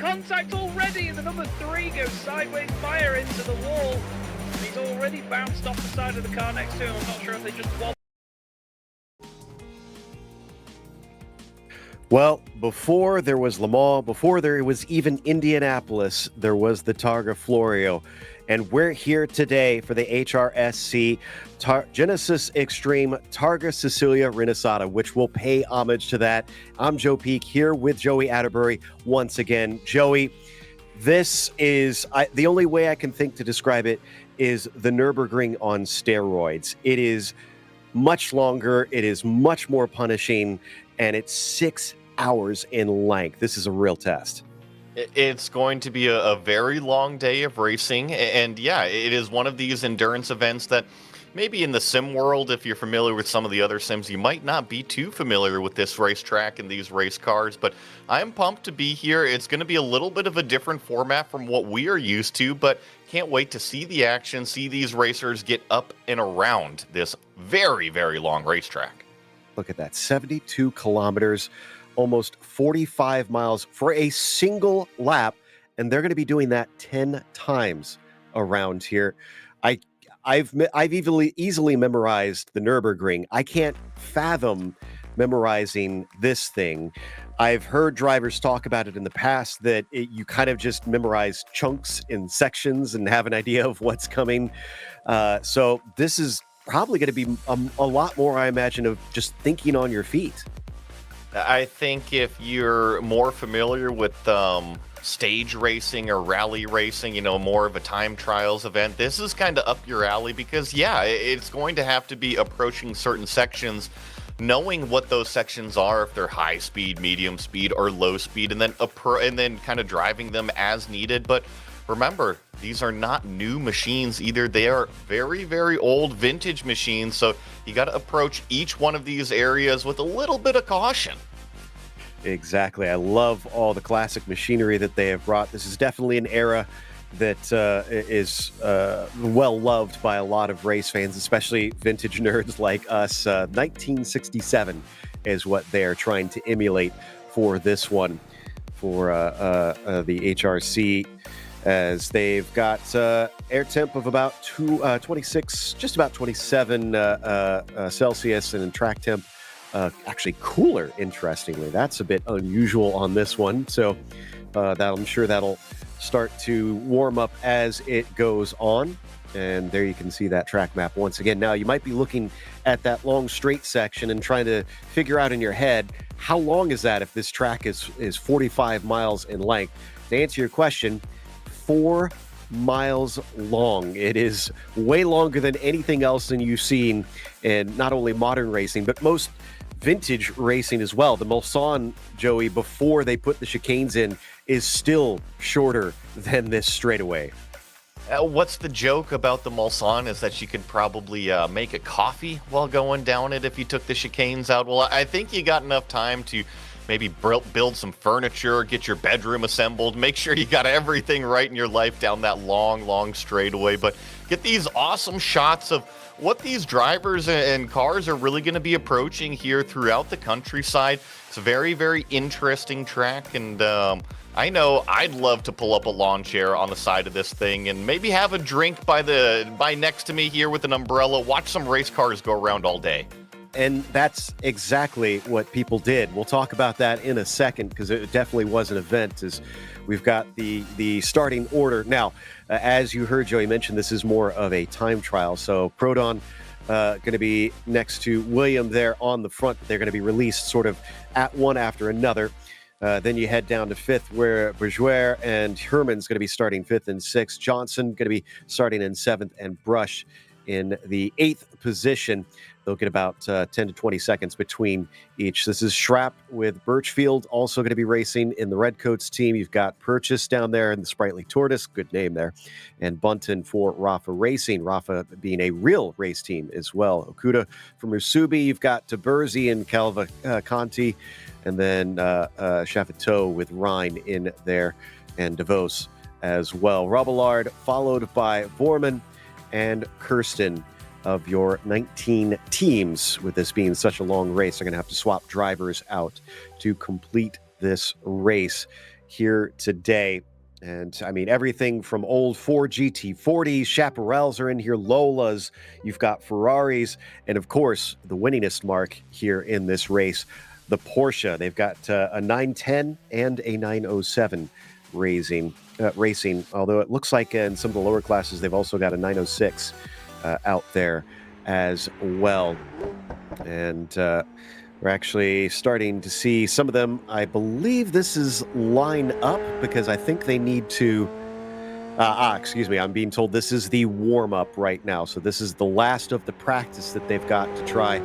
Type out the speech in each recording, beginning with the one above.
contact already, and the number 3 goes sideways fire into the wall. And he's already bounced off the side of the car next to him. I'm not sure if they just wobbled. Well, before there was Le Mans, before there was even Indianapolis, there was the Targa Florio. And we're here today for the HRSC Genisus Extreme Targa Sicilia Rinascita, which will pay homage to that. I'm Joe Peak here with Joey Atterbury once again. Joey, this is, the only way I can think to describe it is the Nürburgring on steroids. It is much longer, it is much more punishing, and it's 6 hours in length. This is a real test. It's going to be a very long day of racing, and yeah, it is one of these endurance events that maybe in the sim world, if you're familiar with some of the other sims, you might not be too familiar with this racetrack and these race cars, but I'm pumped to be here. It's going to be a little bit of a different format from what we are used to, but can't wait to see the action, see these racers get up and around this very, very long racetrack. Look at that, 72 kilometers, almost 45 miles for a single lap, and they're going to be doing that 10 times around here. I've easily memorized the Nürburgring. I can't fathom memorizing this thing. I've heard drivers talk about it in the past that you kind of just memorize chunks in sections and have an idea of what's coming. So this is probably going to be a lot more, I imagine, of just thinking on your feet. I think if you're more familiar with stage racing or rally racing, you know, more of a time trials event, this is kind of up your alley because, yeah, it's going to have to be approaching certain sections, knowing what those sections are, if they're high speed, medium speed, or low speed, and then kind of driving them as needed. But remember, these are not new machines either. They are very, very old vintage machines. So you got to approach each one of these areas with a little bit of caution. Exactly. I love all the classic machinery that they have brought. This is definitely an era that is well loved by a lot of race fans, especially vintage nerds like us. 1967 is what they're trying to emulate for this one, for the HRC, as they've got air temp of about 26, just about 27 Celsius, and in track temp actually cooler, interestingly. That's a bit unusual on this one. So I'm sure that'll start to warm up as it goes on. And there you can see that track map once again. Now, you might be looking at that long straight section and trying to figure out in your head, how long is that if this track is 45 miles in length? To answer your question, 4 miles long. It is way longer than anything else than you've seen in not only modern racing, but most vintage racing as well. The Mulsanne, Joey, before they put the chicanes in, is still shorter than this straightaway. What's the joke about the Mulsanne is that you could probably make a coffee while going down it if you took the chicanes out. Well, I think you got enough time to maybe build some furniture, get your bedroom assembled, make sure you got everything right in your life down that long, long straightaway. But get these awesome shots of what these drivers and cars are really going to be approaching here throughout the countryside. It's a very, very interesting track, and I know I'd love to pull up a lawn chair on the side of this thing and maybe have a drink by next to me here with an umbrella, watch some race cars go around all day. And that's exactly what people did. We'll talk about that in a second, because it definitely was an event, as we've got the starting order. Now, as you heard Joey mention, this is more of a time trial. So Proton going to be next to William there on the front. They're going to be released sort of at one after another. Then you head down to fifth, where Bourgeois and Herman's going to be starting fifth and sixth. Johnson going to be starting in seventh, and Brush in the eighth position. They'll get about 10 to 20 seconds between each. This is Schrapp with Birchfield also going to be racing in the Redcoats team. You've got Purchase down there in the Sprightly Tortoise, good name there, and Bunton for Rafa Racing. Rafa being a real race team as well. Okuda from Musubi. You've got Taberzi and Cavalcanti, and then Chafateau with Rhine in there, and DeVos as well. Robillard followed by Vorman and Kirsten of your 19 teams. With this being such a long race, they're going to have to swap drivers out to complete this race here today. And I mean, everything from old Ford GT40s, Chaparrals are in here, Lolas, you've got Ferraris, and of course, the winningest mark here in this race, the Porsche. They've got a 910 and a 907 racing, although it looks like in some of the lower classes, they've also got a 906 out there as well. And we're actually starting to see some of them. I believe this is line up because I think they need to, excuse me, I'm being told this is the warm-up right now. So this is the last of the practice that they've got to try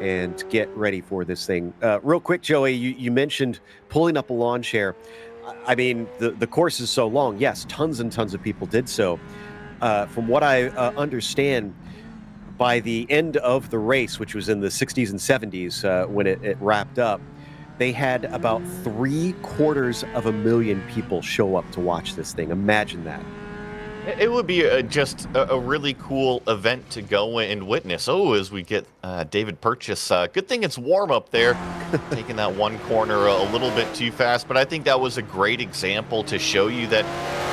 and get ready for this thing. Real quick, Joey, you mentioned pulling up a lawn chair. I mean, the course is so long. Yes, tons and tons of people did so. From what I understand, by the end of the race, which was in the 60s and 70s when it wrapped up, they had about 750,000 people show up to watch this thing. Imagine that. It would be just a really cool event to go and witness. Oh, as we get David Purchase. Good thing it's warm up there, taking that one corner a little bit too fast. But I think that was a great example to show you that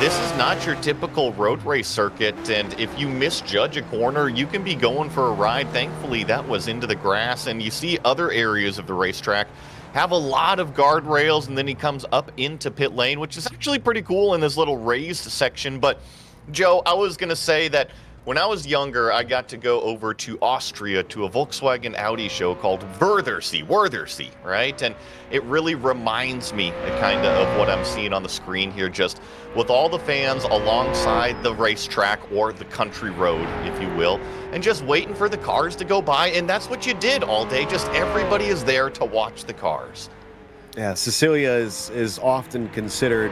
this is not your typical road race circuit. And if you misjudge a corner, you can be going for a ride. Thankfully, that was into the grass. And you see other areas of the racetrack have a lot of guardrails. And then he comes up into pit lane, which is actually pretty cool in this little raised section. But Joe, I was going to say that when I was younger, I got to go over to Austria to a Volkswagen Audi show called Wörthersee, right? And it really reminds me kind of what I'm seeing on the screen here, just with all the fans alongside the racetrack or the country road, if you will, and just waiting for the cars to go by. And that's what you did all day. Just everybody is there to watch the cars. Yeah, Sicilia is often considered,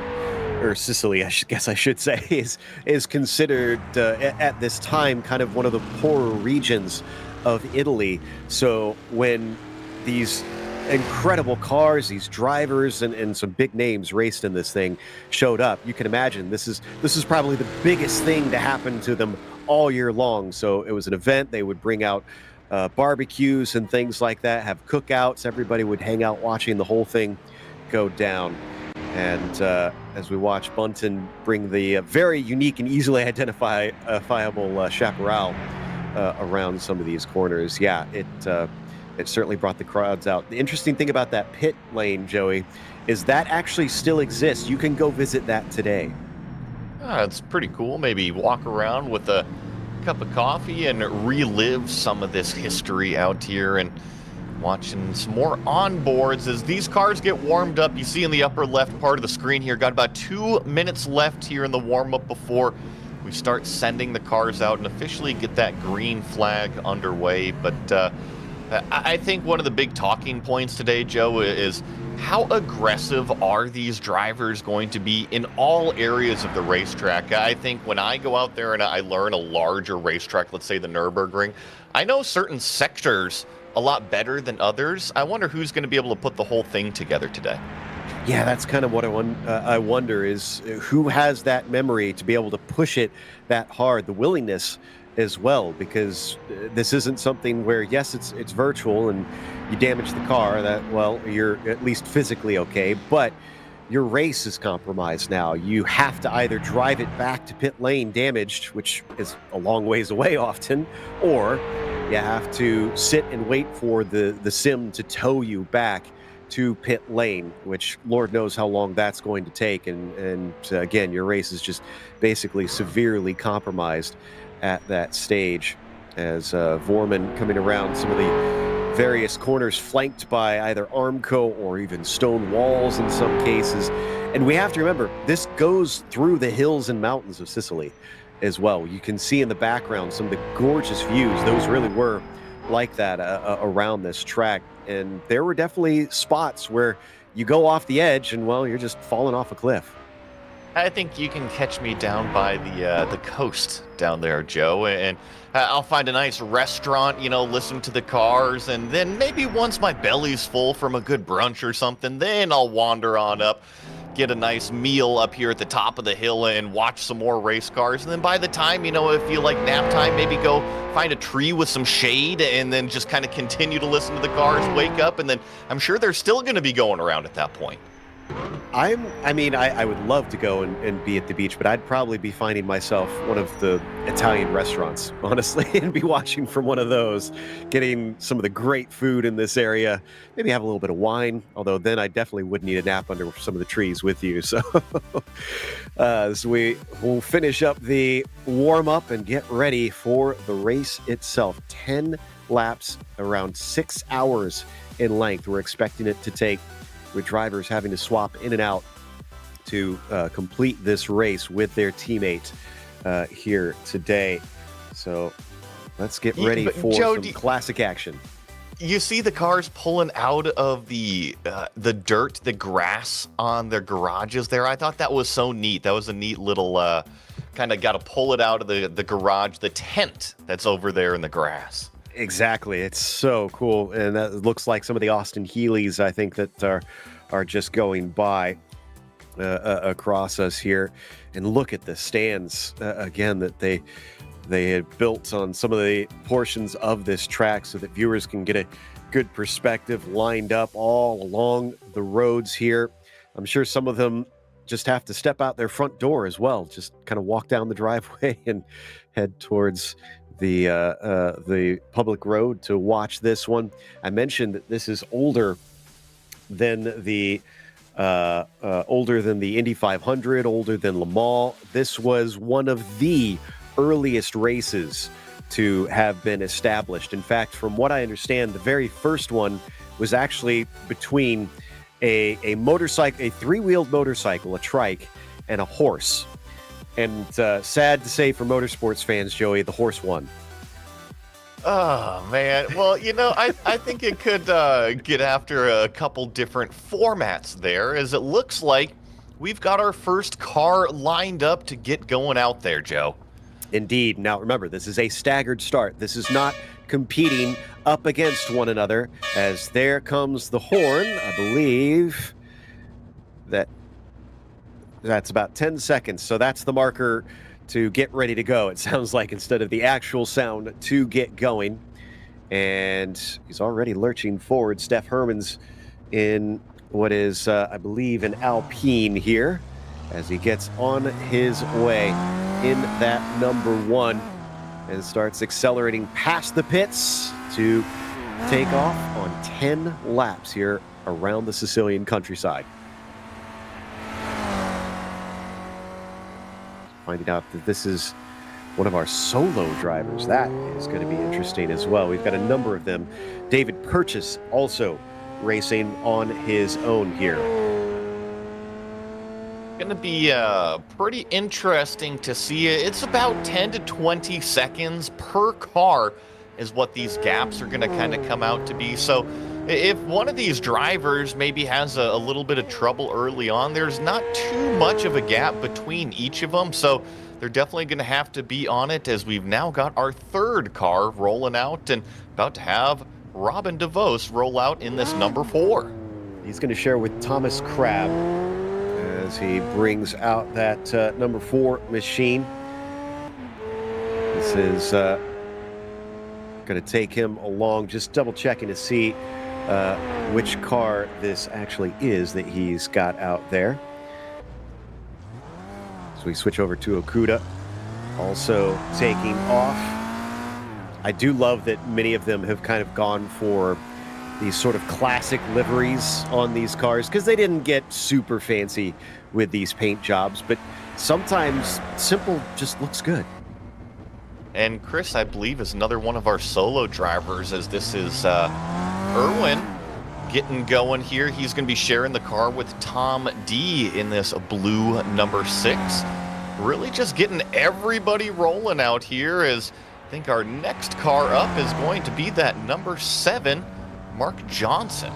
or Sicily, I guess I should say, is considered at this time kind of one of the poorer regions of Italy. So when these incredible cars, these drivers, and some big names raced in this thing showed up, you can imagine this is probably the biggest thing to happen to them all year long. So it was an event. They would bring out barbecues and things like that, have cookouts. Everybody would hang out watching the whole thing go down. And as we watch Bunton bring the very unique and easily identifiable Chaparral around some of these corners, yeah, it certainly brought the crowds out. The interesting thing about that pit lane, Joey, is that actually still exists. You can go visit that today. It's pretty cool. Maybe walk around with a cup of coffee and relive some of this history out here, and watching some more onboards as these cars get warmed up. You see in the upper left part of the screen here, got about 2 minutes left here in the warm-up before we start sending the cars out and officially get that green flag underway. But I think one of the big talking points today, Joe, is how aggressive are these drivers going to be in all areas of the racetrack? I think when I go out there and I learn a larger racetrack, let's say the Nürburgring, I know certain sectors a lot better than others. I wonder who's going to be able to put the whole thing together today. Yeah, that's kind of what I wonder is who has that memory to be able to push it that hard, the willingness as well, because this isn't something where, yes, it's virtual and you damage the car, that, well, you're at least physically okay, but your race is compromised now. You have to either drive it back to pit lane damaged, which is a long ways away often, or you have to sit and wait for the sim to tow you back to pit lane, which Lord knows how long that's going to take. And again, your race is just basically severely compromised at that stage as Vorman coming around some of the various corners flanked by either Armco or even stone walls in some cases. And we have to remember, this goes through the hills and mountains of Sicily as well. You can see in the background some of the gorgeous views. Those really were like that around this track. And there were definitely spots where you go off the edge and, well, you're just falling off a cliff. I think you can catch me down by the coast down there, Joe, and I'll find a nice restaurant, listen to the cars, and then maybe once my belly's full from a good brunch or something, then I'll wander on up, get a nice meal up here at the top of the hill and watch some more race cars. And then by the time, if you like nap time, maybe go find a tree with some shade and then just kind of continue to listen to the cars, wake up, and then I'm sure they're still going to be going around at that point. I would love to go and be at the beach, but I'd probably be finding myself one of the Italian restaurants, honestly, and be watching from one of those, getting some of the great food in this area, maybe have a little bit of wine, although then I definitely would need a nap under some of the trees with you. So, so we will finish up the warm-up and get ready for the race itself. 10 laps, around 6 hours in length. We're expecting it to take, with drivers having to swap in and out to complete this race with their teammate here today. So let's get ready for Joe, some classic action. You see the cars pulling out of the dirt, the grass on their garages there. I thought that was so neat. That was a neat little kind of got to pull it out of the garage, the tent that's over there in the grass. Exactly. It's so cool. And that looks like some of the Austin Healey's, I think, that are just going by across us here. And look at the stands, again, that they had built on some of the portions of this track so that viewers can get a good perspective lined up all along the roads here. I'm sure some of them just have to step out their front door as well, just kind of walk down the driveway and head towards the public road to watch this one. I mentioned that this is older than the Indy 500, older than Le Mans. This was one of the earliest races to have been established. In fact, from what I understand, the very first one was actually between a motorcycle, a three-wheeled motorcycle, a trike, and a horse. And sad to say for motorsports fans, Joey, the horse won. Oh, man. Well, I think it could get after a couple different formats there, as it looks like we've got our first car lined up to get going out there, Joe. Indeed. Now, remember, this is a staggered start. This is not competing up against one another, as there comes the horn. I believe that's about 10 seconds. So that's the marker to get ready to go. It sounds like, instead of the actual sound to get going. And he's already lurching forward. Steph Herman's in what is, I believe, an Alpine here, as he gets on his way in that number one and starts accelerating past the pits to take off on 10 laps here around the Sicilian countryside. Finding out that this is one of our solo drivers. That is going to be interesting as well. We've got a number of them. David Purchase also racing on his own here. Going to be pretty interesting to see. It's about 10 to 20 seconds per car is what these gaps are going to kind of come out to be. So if one of these drivers maybe has a little bit of trouble early on, there's not too much of a gap between each of them. So they're definitely going to have to be on it, as we've now got our third car rolling out and about to have Robin DeVos roll out in this number 4. He's going to share with Thomas Crabb as he brings out that number 4 machine. This is going to take him along, just double checking to see which car this actually is that he's got out there. So we switch over to Okuda, also taking off. I do love that many of them have kind of gone for these sort of classic liveries on these cars, because they didn't get super fancy with these paint jobs, but sometimes simple just looks good. And Chris, I believe, is another one of our solo drivers, as this is Erwin getting going here. He's going to be sharing the car with Tom D in this blue number 6. Really just getting everybody rolling out here, as I think our next car up is going to be that number 7, Mark Johnson.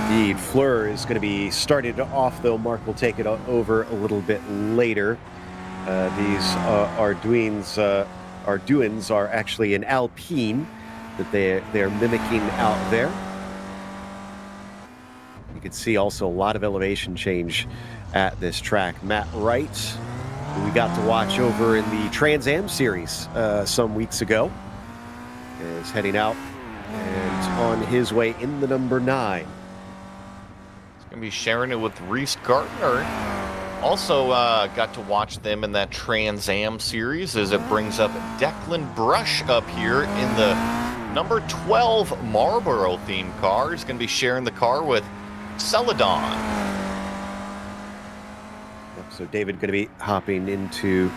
Indeed, Fleur is going to be started off, though. Mark will take it over a little bit later. These Arduins are actually an Alpine that they're mimicking out there. You can see also a lot of elevation change at this track. Matt Wright, who we got to watch over in the Trans Am series some weeks ago, is heading out and on his way in the number 9. Gonna be sharing it with Reese Gardner. Also got to watch them in that Trans Am series as it brings up Declan Brush up here in the number 12 Marlboro themed car. He's going to be sharing the car with Celadon. So David going to be hopping into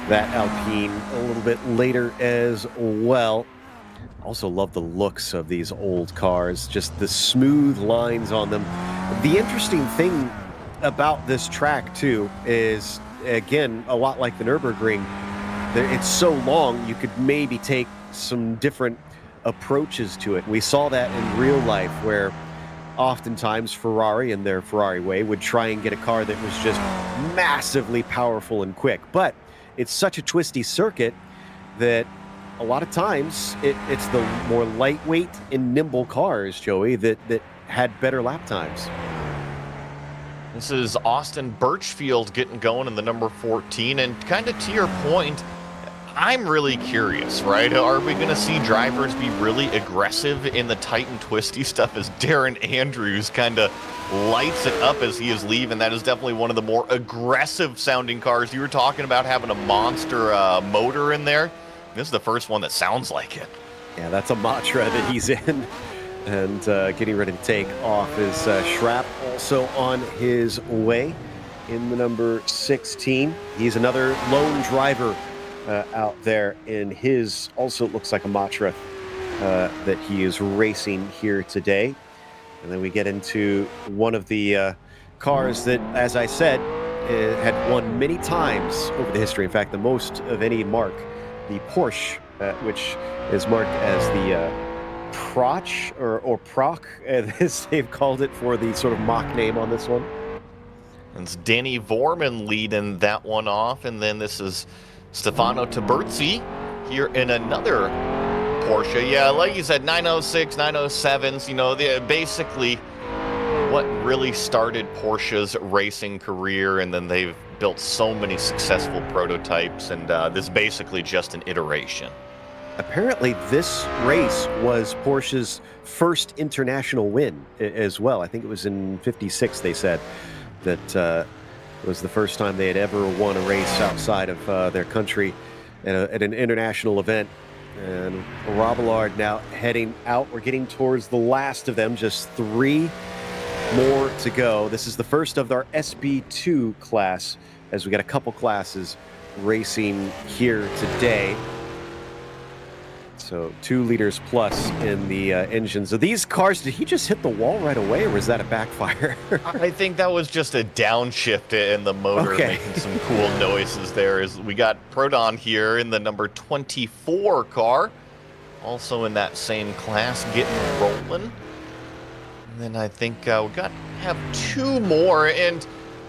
that Alpine a little bit later as well. Also love the looks of these old cars, just the smooth lines on them. The interesting thing about this track too is, again, a lot like the Nürburgring, it's so long you could maybe take some different approaches to it. We saw that in real life where oftentimes Ferrari, in their Ferrari way, would try and get a car that was just massively powerful and quick, but it's such a twisty circuit that a lot of times it's the more lightweight and nimble cars, Joey, that had better lap times. This is Austin Birchfield getting going in the number 14, and kind of to your point, I'm really curious, right? Are we going to see drivers be really aggressive in the tight and twisty stuff as Darren Andrews kind of lights it up as he is leaving? That is definitely one of the more aggressive sounding cars. You were talking about having a monster motor in there. This is the first one that sounds like it. Yeah, that's a Matra that he's in. And getting ready to take off is Schrapp, also on his way in the number 16. He's another lone driver out there in his, also looks like a Matra that he is racing here today. And then we get into one of the cars that, as I said, had won many times over the history. In fact, the most of any mark, the Porsche, which is marked as the Proch or Proc, as they've called it for the sort of mock name on this one. It's Danny Vorman leading that one off, and then this is Stefano Taberzi here in another Porsche. Yeah, like you said, 906, 907s, you know, basically what really started Porsche's racing career, and then they've built so many successful prototypes, and this is basically just an iteration. Apparently, this race was Porsche's first international win as well. I think it was in '56, they said, that it was the first time they had ever won a race outside of their country at an international event. And Robillard now heading out. We're getting towards the last of them, just 3 more to go. This is the first of our SB2 class, as we got a couple classes racing here today. So 2 liters plus in the engines of these cars. Did he just hit the wall right away, or was that a backfire? I think that was just a downshift in the motor, making some cool noises there. As we got Prodon here in the number 24 car, also in that same class, getting rolling. And then I think we have 2 more, and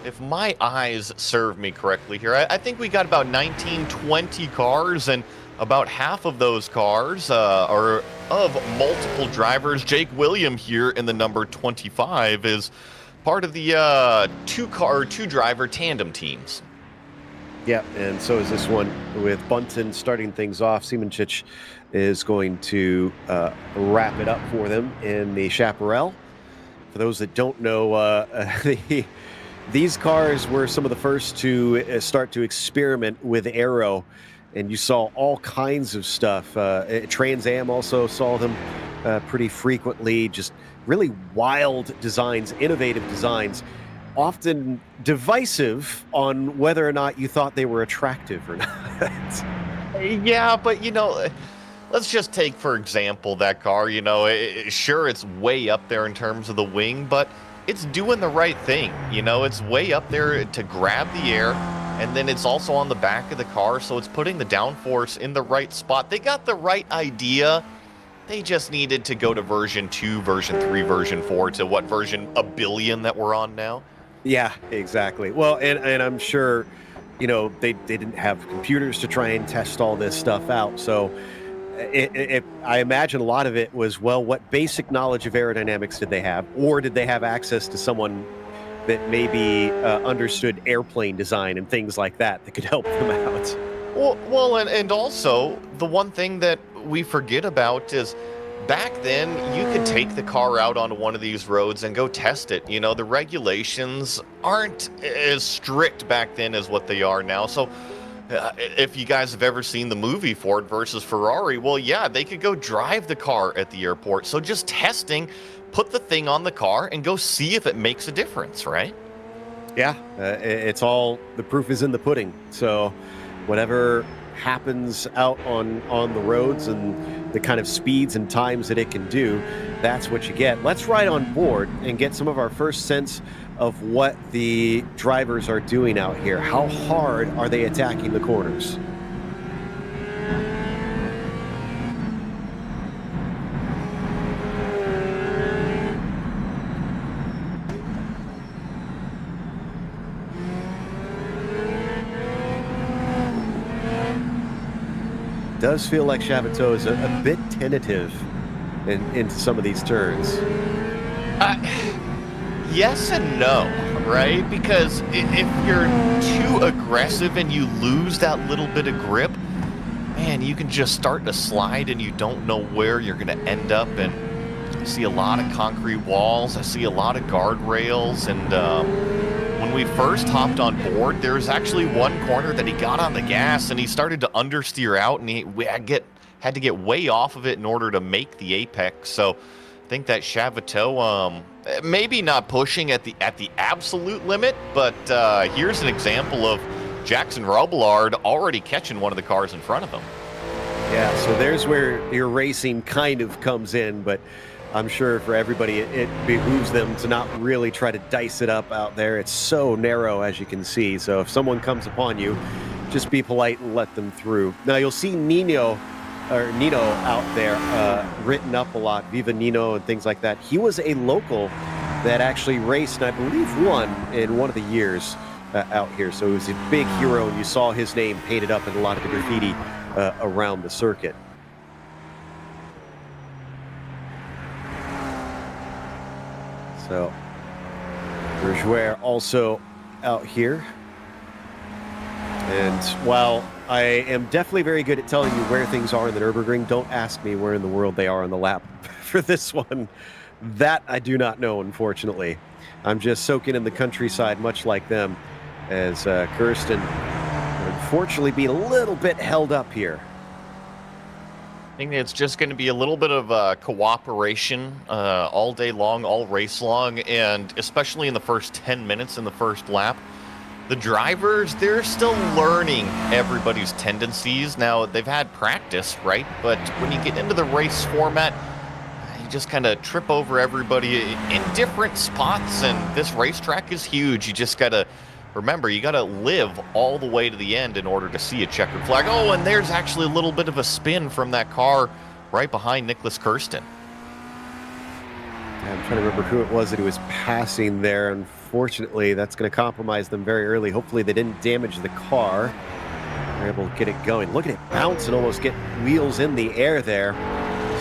if my eyes serve me correctly here, I think we got about 19, 20 cars, and about half of those cars are of multiple drivers. Jake William here in the number 25 is part of the 2-driver tandem teams. Yeah, and so is this one with Bunton starting things off. Siemenchich is going to wrap it up for them in the Chaparral. For those that don't know, these cars were some of the first to start to experiment with aero. And you saw all kinds of stuff. Trans Am also saw them pretty frequently. Just really wild designs, innovative designs, often divisive on whether or not you thought they were attractive or not. Yeah, but you know, let's just take, for example, that car. You know, sure, it's way up there in terms of the wing, but it's doing the right thing. You know, it's way up there to grab the air. And then it's also on the back of the car, so it's putting the downforce in the right spot. They got the right idea. They just needed to go to version 2, version 3, version 4, to what version, 1 billion that we're on now? Yeah, exactly. Well, and I'm sure, you know, they didn't have computers to try and test all this stuff out. So I imagine a lot of it was, well, what basic knowledge of aerodynamics did they have? Or did they have access to someone that maybe understood airplane design and things like that could help them out? Well, and also the one thing that we forget about is back then, you could take the car out onto one of these roads and go test it. You know, the regulations aren't as strict back then as what they are now. So if you guys have ever seen the movie Ford versus Ferrari, well, yeah, they could go drive the car at the airport. So just testing, put the thing on the car and go see if it makes a difference, right? Yeah, it's all, the proof is in the pudding. So whatever happens out on the roads and the kind of speeds and times that it can do, that's what you get. Let's ride on board and get some of our first sense of what the drivers are doing out here. How hard are they attacking the corners? Does feel like Chavetot is a bit tentative into some of these turns. Yes and no, right? Because if you're too aggressive and you lose that little bit of grip, man, you can just start to slide and you don't know where you're going to end up. And I see a lot of concrete walls. I see a lot of guardrails. And when we first hopped on board, there was actually one corner that he got on the gas and he started to understeer out, and he had to get way off of it in order to make the apex. So I think that Chavetot, maybe not pushing at the absolute limit, but here's an example of Jackson Robillard already catching one of the cars in front of him. Yeah, so there's where your racing kind of comes in, but I'm sure for everybody it behooves them to not really try to dice it up out there. It's so narrow, as you can see. So if someone comes upon you, just be polite and let them through. Now you'll see Nino out there written up a lot, Viva Nino and things like that. He was a local that actually raced and I believe won in one of the years out here. So he was a big hero, and you saw his name painted up in a lot of the graffiti around the circuit. So Bergère also out here. And while I am definitely very good at telling you where things are in the Nürburgring, don't ask me where in the world they are on the lap for this one. That I do not know, unfortunately. I'm just soaking in the countryside, much like them, as Kirsten would unfortunately be a little bit held up here. I think it's just going to be a little bit of cooperation all day long, all race long, and especially in the first 10 minutes in the first lap. The drivers, they're still learning everybody's tendencies. Now, they've had practice, right? But when you get into the race format, you just kind of trip over everybody in different spots, and this racetrack is huge. You just got to remember, you got to live all the way to the end in order to see a checkered flag. Oh, and there's actually a little bit of a spin from that car right behind Nicholas Kirsten. I'm trying to remember who it was that he was passing there. Unfortunately, that's going to compromise them very early. Hopefully they didn't damage the car. They're able to get it going. Look at it bounce and almost get wheels in the air there.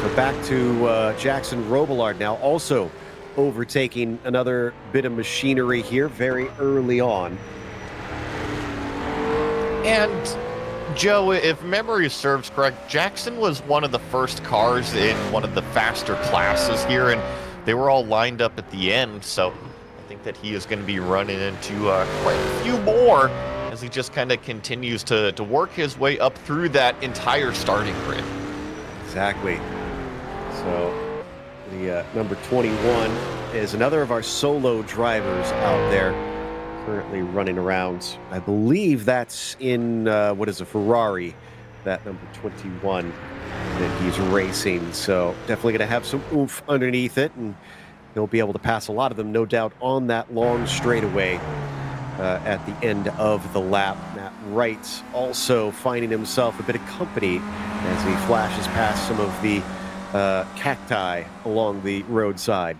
So back to Jackson Robillard now, also overtaking another bit of machinery here very early on. And Joe, if memory serves correct, Jackson was one of the first cars in one of the faster classes here, and they were all lined up at the end. So I think that he is going to be running into quite a few more as he just kind of continues to work his way up through that entire starting grid. Exactly. So the number 21 is another of our solo drivers out there currently running around. I believe that's in what is a Ferrari, that number 21 that he's racing. So definitely going to have some oomph underneath it, and he'll be able to pass a lot of them, no doubt, on that long straightaway at the end of the lap. Matt Wright also finding himself a bit of company as he flashes past some of the cacti along the roadside.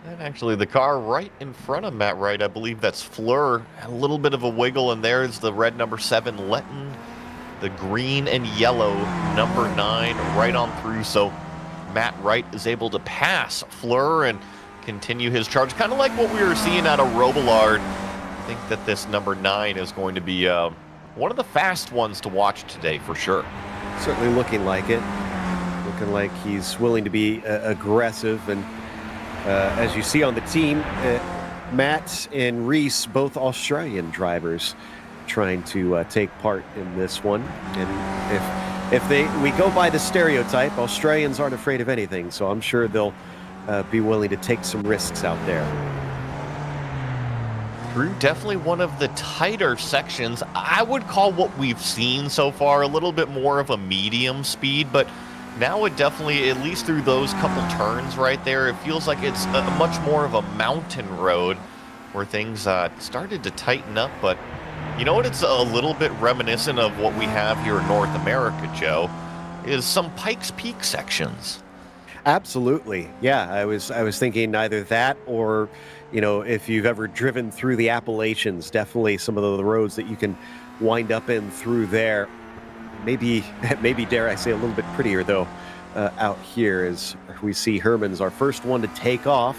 And actually, the car right in front of Matt Wright, I believe that's Fleur. A little bit of a wiggle, and there's the red number 7, letting the green and yellow number 9 right on through. So Matt Wright is able to pass Fleur and continue his charge, kind of like what we were seeing out of Robillard. I think that this number 9 is going to be one of the fast ones to watch today for sure. Certainly looking like it. looking like he's willing to be aggressive. And as you see on the team, Matt and Reese, both Australian drivers, trying to take part in this one. And if we go by the stereotype, Australians aren't afraid of anything, so I'm sure they'll be willing to take some risks out there. Through definitely one of the tighter sections. I would call what we've seen so far a little bit more of a medium speed, but now it definitely, at least through those couple turns right there, it feels like it's much more of a mountain road where things started to tighten up. But you know what, it's a little bit reminiscent of what we have here in North America, Joe, is some Pikes Peak sections. Absolutely. Yeah, I was thinking either that or, you know, if you've ever driven through the Appalachians, definitely some of the roads that you can wind up in through there. Maybe dare I say a little bit prettier though out here as we see Herman's our first one to take off.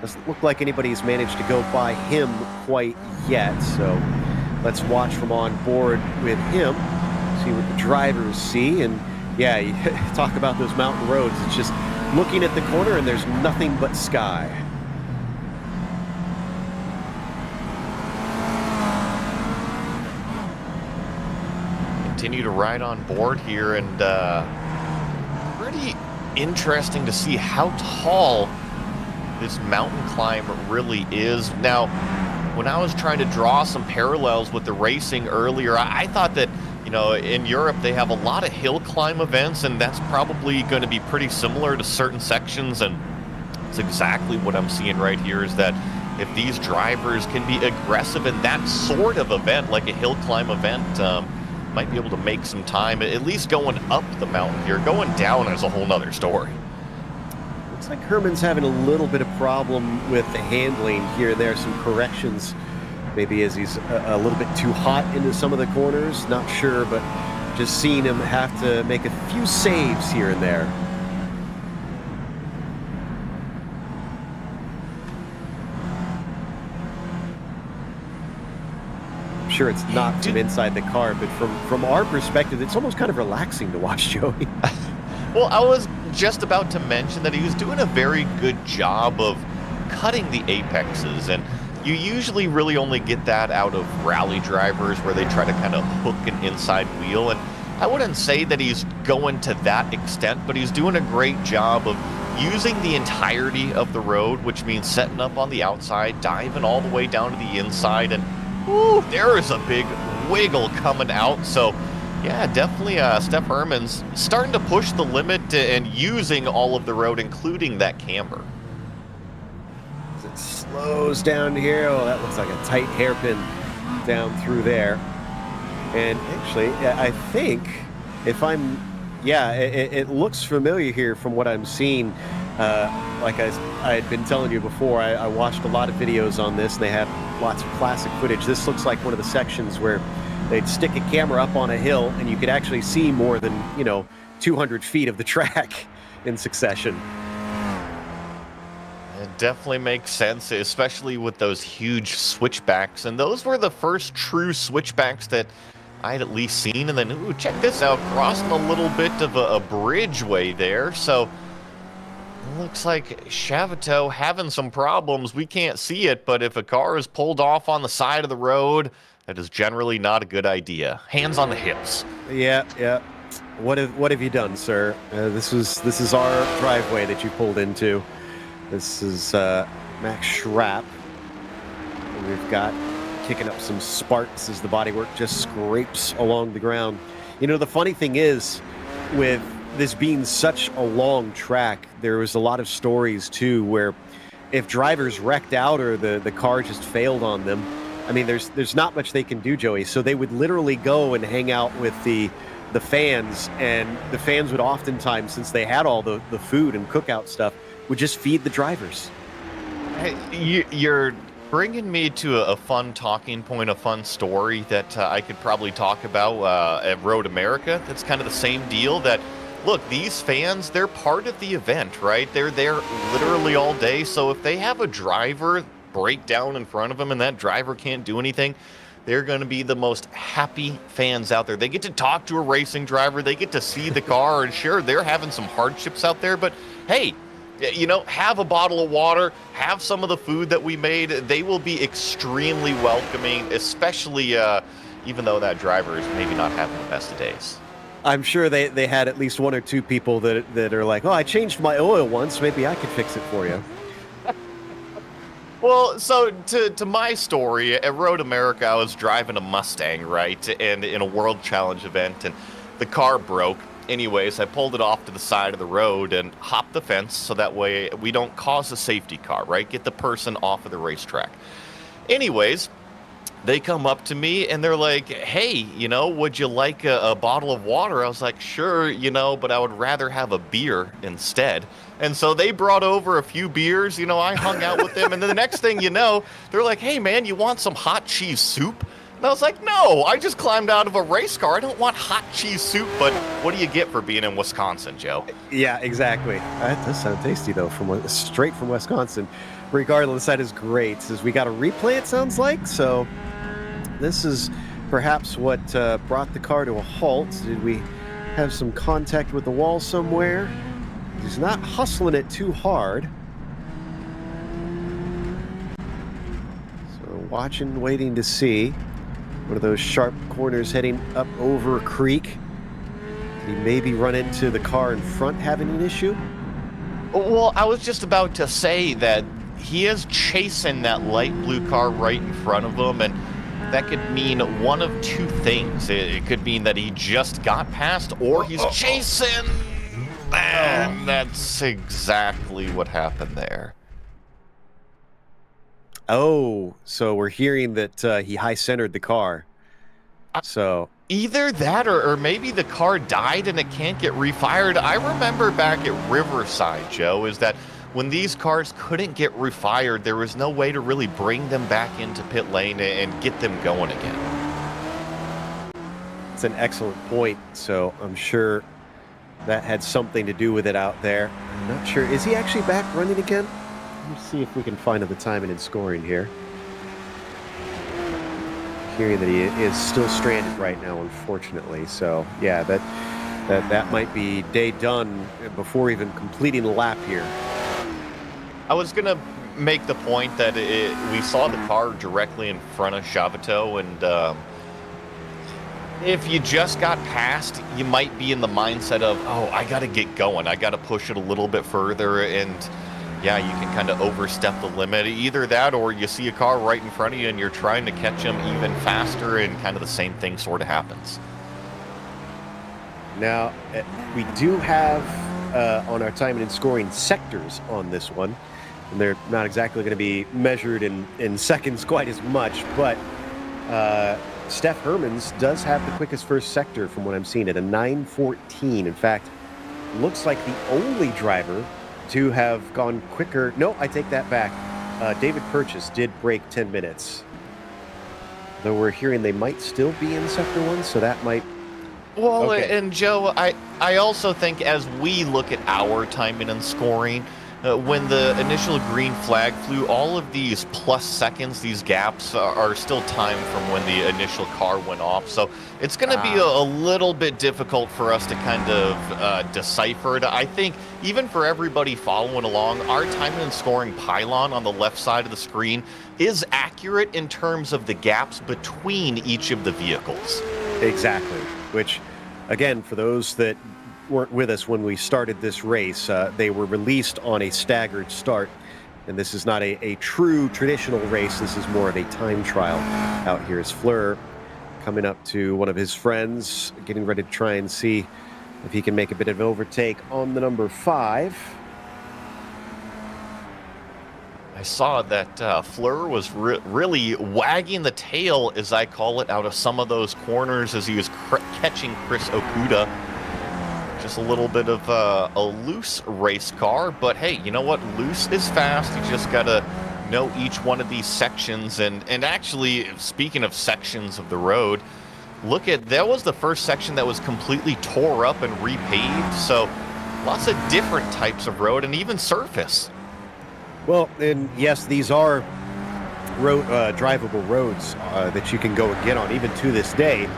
Doesn't look like anybody's managed to go by him quite yet, so let's watch from on board with him, see what the drivers see. And yeah, you talk about those mountain roads, it's just looking at the corner and there's nothing but sky. Continue to ride on board here, and pretty interesting to see how tall this mountain climb really is. Now, when I was trying to draw some parallels with the racing earlier, I thought that, you know, in Europe they have a lot of hill climb events, and that's probably going to be pretty similar to certain sections, and it's exactly what I'm seeing right here, is that if these drivers can be aggressive in that sort of event, like a hill climb event, might be able to make some time, at least going up the mountain here. Going down is a whole nother story. Looks like Herman's having a little bit of problem with the handling here. There are some corrections, maybe as he's a little bit too hot into some of the corners, not sure, but just seeing him have to make a few saves here and there. Sure, it's not from inside the car, but from our perspective, it's almost kind of relaxing to watch Joey. Well, I was just about to mention that he was doing a very good job of cutting the apexes, and you usually really only get that out of rally drivers where they try to kind of hook an inside wheel, and I wouldn't say that he's going to that extent, but he's doing a great job of using the entirety of the road, which means setting up on the outside, diving all the way down to the inside, and ooh, there is a big wiggle coming out. So yeah, definitely Steph Herman's starting to push the limit and using all of the road, including that camber. As it slows down here, oh, that looks like a tight hairpin down through there. And actually, I think if I'm, yeah, it looks familiar here from what I'm seeing. Like I had been telling you before, I watched a lot of videos on this, and they have lots of classic footage. This looks like one of the sections where they'd stick a camera up on a hill, and you could actually see more than, 200 feet of the track in succession. It definitely makes sense, especially with those huge switchbacks. And those were the first true switchbacks that I'd at least seen. And then, ooh, check this out, crossing a little bit of a bridgeway there. So looks like Chavito having some problems. We can't see it, but if a car is pulled off on the side of the road, that is generally not a good idea. Hands on the hips. Yeah. What have you done, sir? This is our driveway that you pulled into. This is Max Schrapp. And we've got kicking up some sparks as the bodywork just scrapes along the ground. The funny thing is, with this being such a long track, there was a lot of stories too where if drivers wrecked out or the car just failed on them, I mean, there's not much they can do, Joey. So they would literally go and hang out with the fans, and the fans would oftentimes, since they had all the food and cookout stuff, would just feed the drivers. Hey, you're bringing me to a fun talking point, a fun story that I could probably talk about at Road America. That's kind of the same deal. That, look, these fans, they're part of the event, right? They're there literally all day. So if they have a driver break down in front of them and that driver can't do anything, they're going to be the most happy fans out there. They get to talk to a racing driver. They get to see the car. And sure, they're having some hardships out there. But, hey, you know, have a bottle of water. Have some of the food that we made. They will be extremely welcoming, especially even though that driver is maybe not having the best of days. I'm sure they had at least one or two people that are like, oh, I changed my oil once. Maybe I could fix it for you. Well, so to my story, at Road America, I was driving a Mustang, right, and in a World Challenge event, and the car broke. Anyways, I pulled it off to the side of the road and hopped the fence so that way we don't cause a safety car, right? Get the person off of the racetrack. Anyways, they come up to me and they're like, hey, you know, would you like a bottle of water? I was like, sure, you know, but I would rather have a beer instead. And so they brought over a few beers, you know, I hung out with them. And then the next thing you know, they're like, hey, man, you want some hot cheese soup? And I was like, no, I just climbed out of a race car. I don't want hot cheese soup. But what do you get for being in Wisconsin, Joe? Yeah, exactly. That does sound tasty, though, straight from Wisconsin. Regardless, that is great. Says we got a replay, it sounds like. So this is perhaps what brought the car to a halt. Did we have some contact with the wall somewhere? He's not hustling it too hard. So watching, waiting to see. One of those sharp corners heading up over a creek. Did he maybe run into the car in front having an issue? Well, I was just about to say that he is chasing that light blue car right in front of him, and that could mean one of two things. It could mean that he just got past, or he's chasing. And that's exactly what happened there. Oh, so we're hearing that he high-centered the car. So either that or maybe the car died and it can't get refired. I remember back at Riverside, Joe, is that when these cars couldn't get refired, there was no way to really bring them back into pit lane and get them going again. it's an excellent point. So I'm sure that had something to do with it out there. I'm not sure. Is he actually back running again? Let's see if we can find the timing and scoring here. Hearing that he is still stranded right now, unfortunately. So yeah, that might be day done before even completing the lap here. I was gonna make the point that we saw the car directly in front of Chavato, and if you just got past, you might be in the mindset of, oh, I gotta get going, I gotta push it a little bit further, and yeah, you can kind of overstep the limit. Either that, or you see a car right in front of you and you're trying to catch them even faster, and kind of the same thing sort of happens. Now, we do have on our timing and scoring sectors on this one, and they're not exactly going to be measured in seconds quite as much, but Steph Hermans does have the quickest first sector from what I'm seeing at a 9:14. In fact, looks like the only driver to have gone quicker. No, I take that back. David Purchase did break 10 minutes. Though we're hearing they might still be in Sector 1, so that might... Well, okay. And Joe, I also think as we look at our timing and scoring, when the initial green flag flew, all of these plus seconds, these gaps are still time from when the initial car went off. So it's going to be a little bit difficult for us to kind of decipher it. I think even for everybody following along, our timing and scoring pylon on the left side of the screen is accurate in terms of the gaps between each of the vehicles. Exactly. Which, again, for those that weren't with us when we started this race, they were released on a staggered start, and this is not a true traditional race. This is more of a time trial out here. As Fleur coming up to one of his friends, getting ready to try and see if he can make a bit of an overtake on the number 5. I saw that Fleur was really wagging the tail, as I call it, out of some of those corners as he was catching Chris Okuda. Just a little bit of a loose race car, but hey, you know what? Loose is fast. You just got to know each one of these sections. And actually, speaking of sections of the road, look at, that was the first section that was completely tore up and repaved. So lots of different types of road and even surface. Well, and yes, these are drivable roads that you can go and get on, even to this day.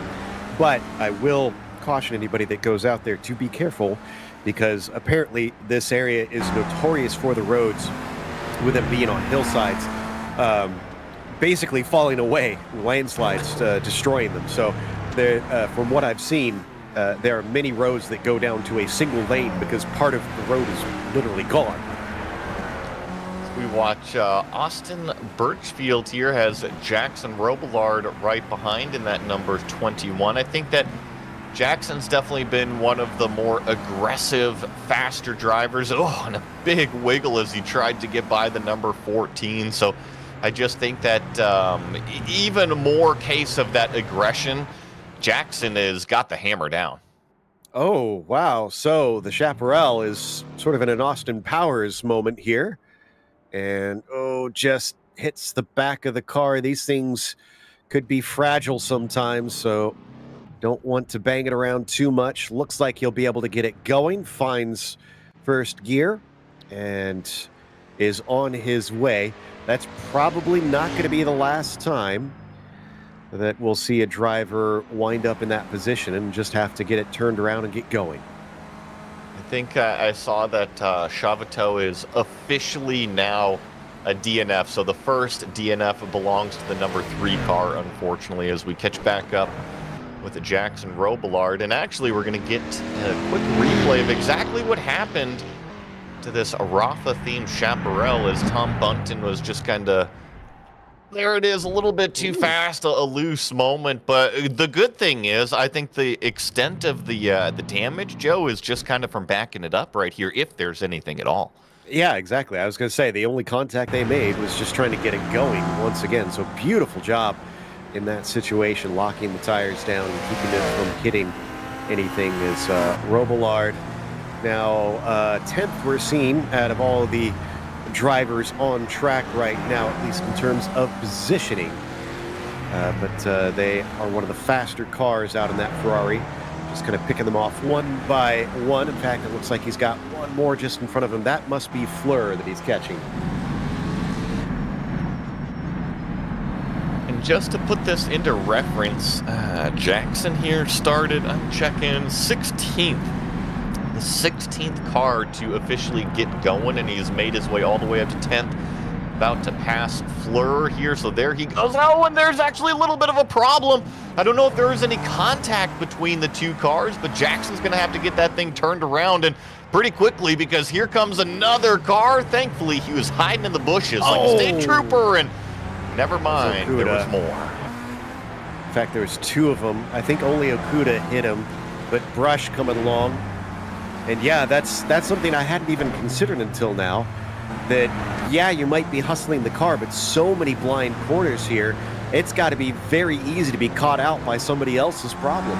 But I will caution anybody that goes out there to be careful, because apparently this area is notorious for the roads, with them being on hillsides, basically falling away, landslides destroying them. So from what I've seen, there are many roads that go down to a single lane because part of the road is literally gone. We watch Austin Birchfield here has Jackson Robillard right behind in that number 21. I think that Jackson's definitely been one of the more aggressive, faster drivers. Oh, and a big wiggle as he tried to get by the number 14. So I just think that even more case of that aggression, Jackson has got the hammer down. Oh, wow. So the Chaparral is sort of in an Austin Powers moment here. And, just hits the back of the car. These things could be fragile sometimes, so don't want to bang it around too much. Looks like he'll be able to get it going. Finds first gear and is on his way. That's probably not going to be the last time that we'll see a driver wind up in that position and just have to get it turned around and get going. I think I saw that Chavateau is officially now a DNF. So the first DNF belongs to the number 3 car, unfortunately, as we catch back up with the Jackson Robillard. And actually, we're going to get a quick replay of exactly what happened to this Arafa-themed Chaparral as Tom Bunton was just kind of... There it is, a little bit too fast, a loose moment. But the good thing is, I think the extent of the damage, Joe, is just kind of from backing it up right here, if there's anything at all. Yeah, exactly. I was going to say, the only contact they made was just trying to get it going once again. So beautiful job in that situation, locking the tires down and keeping it from hitting anything as Robillard. Now, 10th we're seeing out of all the drivers on track right now, at least in terms of positioning. But they are one of the faster cars out in that Ferrari. Just kind of picking them off one by one. In fact, it looks like he's got one more just in front of him. That must be Fleur that he's catching. And just to put this into reference, Jackson here started, I'm checking, 16th. The 16th car to officially get going, and he's made his way all the way up to 10th. About to pass Fleur here, so there he goes. Oh, and there's actually a little bit of a problem. I don't know if there is any contact between the two cars, but Jackson's going to have to get that thing turned around, and pretty quickly, because here comes another car. Thankfully, he was hiding in the bushes like a state trooper, and never mind, there was more. In fact, there was 2 of them. I think only Okuda hit him, but Brush coming along. And yeah, that's something I hadn't even considered until now. That, yeah, you might be hustling the car, but so many blind corners here, it's got to be very easy to be caught out by somebody else's problem.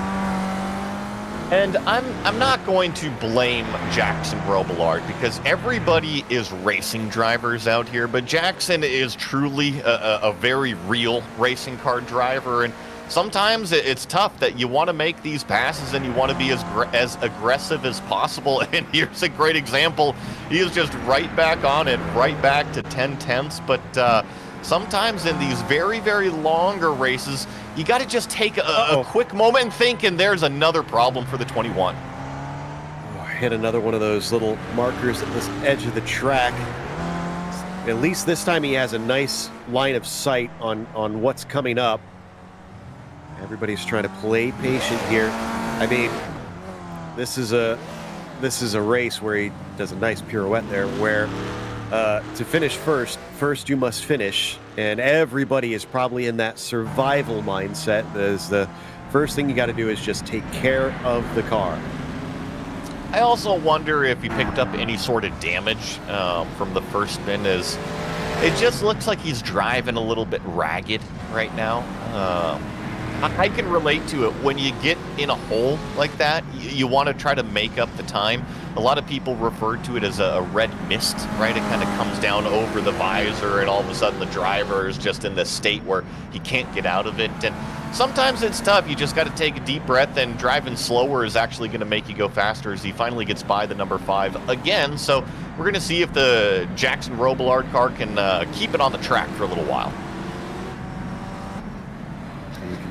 And I'm not going to blame Jackson Robillard, because everybody is racing drivers out here, but Jackson is truly a very real racing car driver, and sometimes it's tough that you want to make these passes and you want to be as aggressive as possible. And here's a great example. He is just right back on it, right back to 10/10ths. But sometimes in these very, very longer races, you got to just take a quick moment and think, and there's another problem for the 21. Hit another one of those little markers at this edge of the track. At least this time he has a nice line of sight on what's coming up. Everybody's trying to play patient here. I mean, this is a race where he does a nice pirouette there, where to finish first you must finish, and everybody is probably in that survival mindset. As the first thing you got to do is just take care of the car. I also wonder if he picked up any sort of damage from the first spin, as it just looks like he's driving a little bit ragged right now. I can relate to it. When you get in a hole like that, you want to try to make up the time. A lot of people refer to it as a red mist, right? It kind of comes down over the visor, and all of a sudden the driver is just in this state where he can't get out of it. And sometimes it's tough. You just got to take a deep breath, and driving slower is actually going to make you go faster, as he finally gets by the number 5 again. So we're going to see if the Jackson Robillard car can keep it on the track for a little while.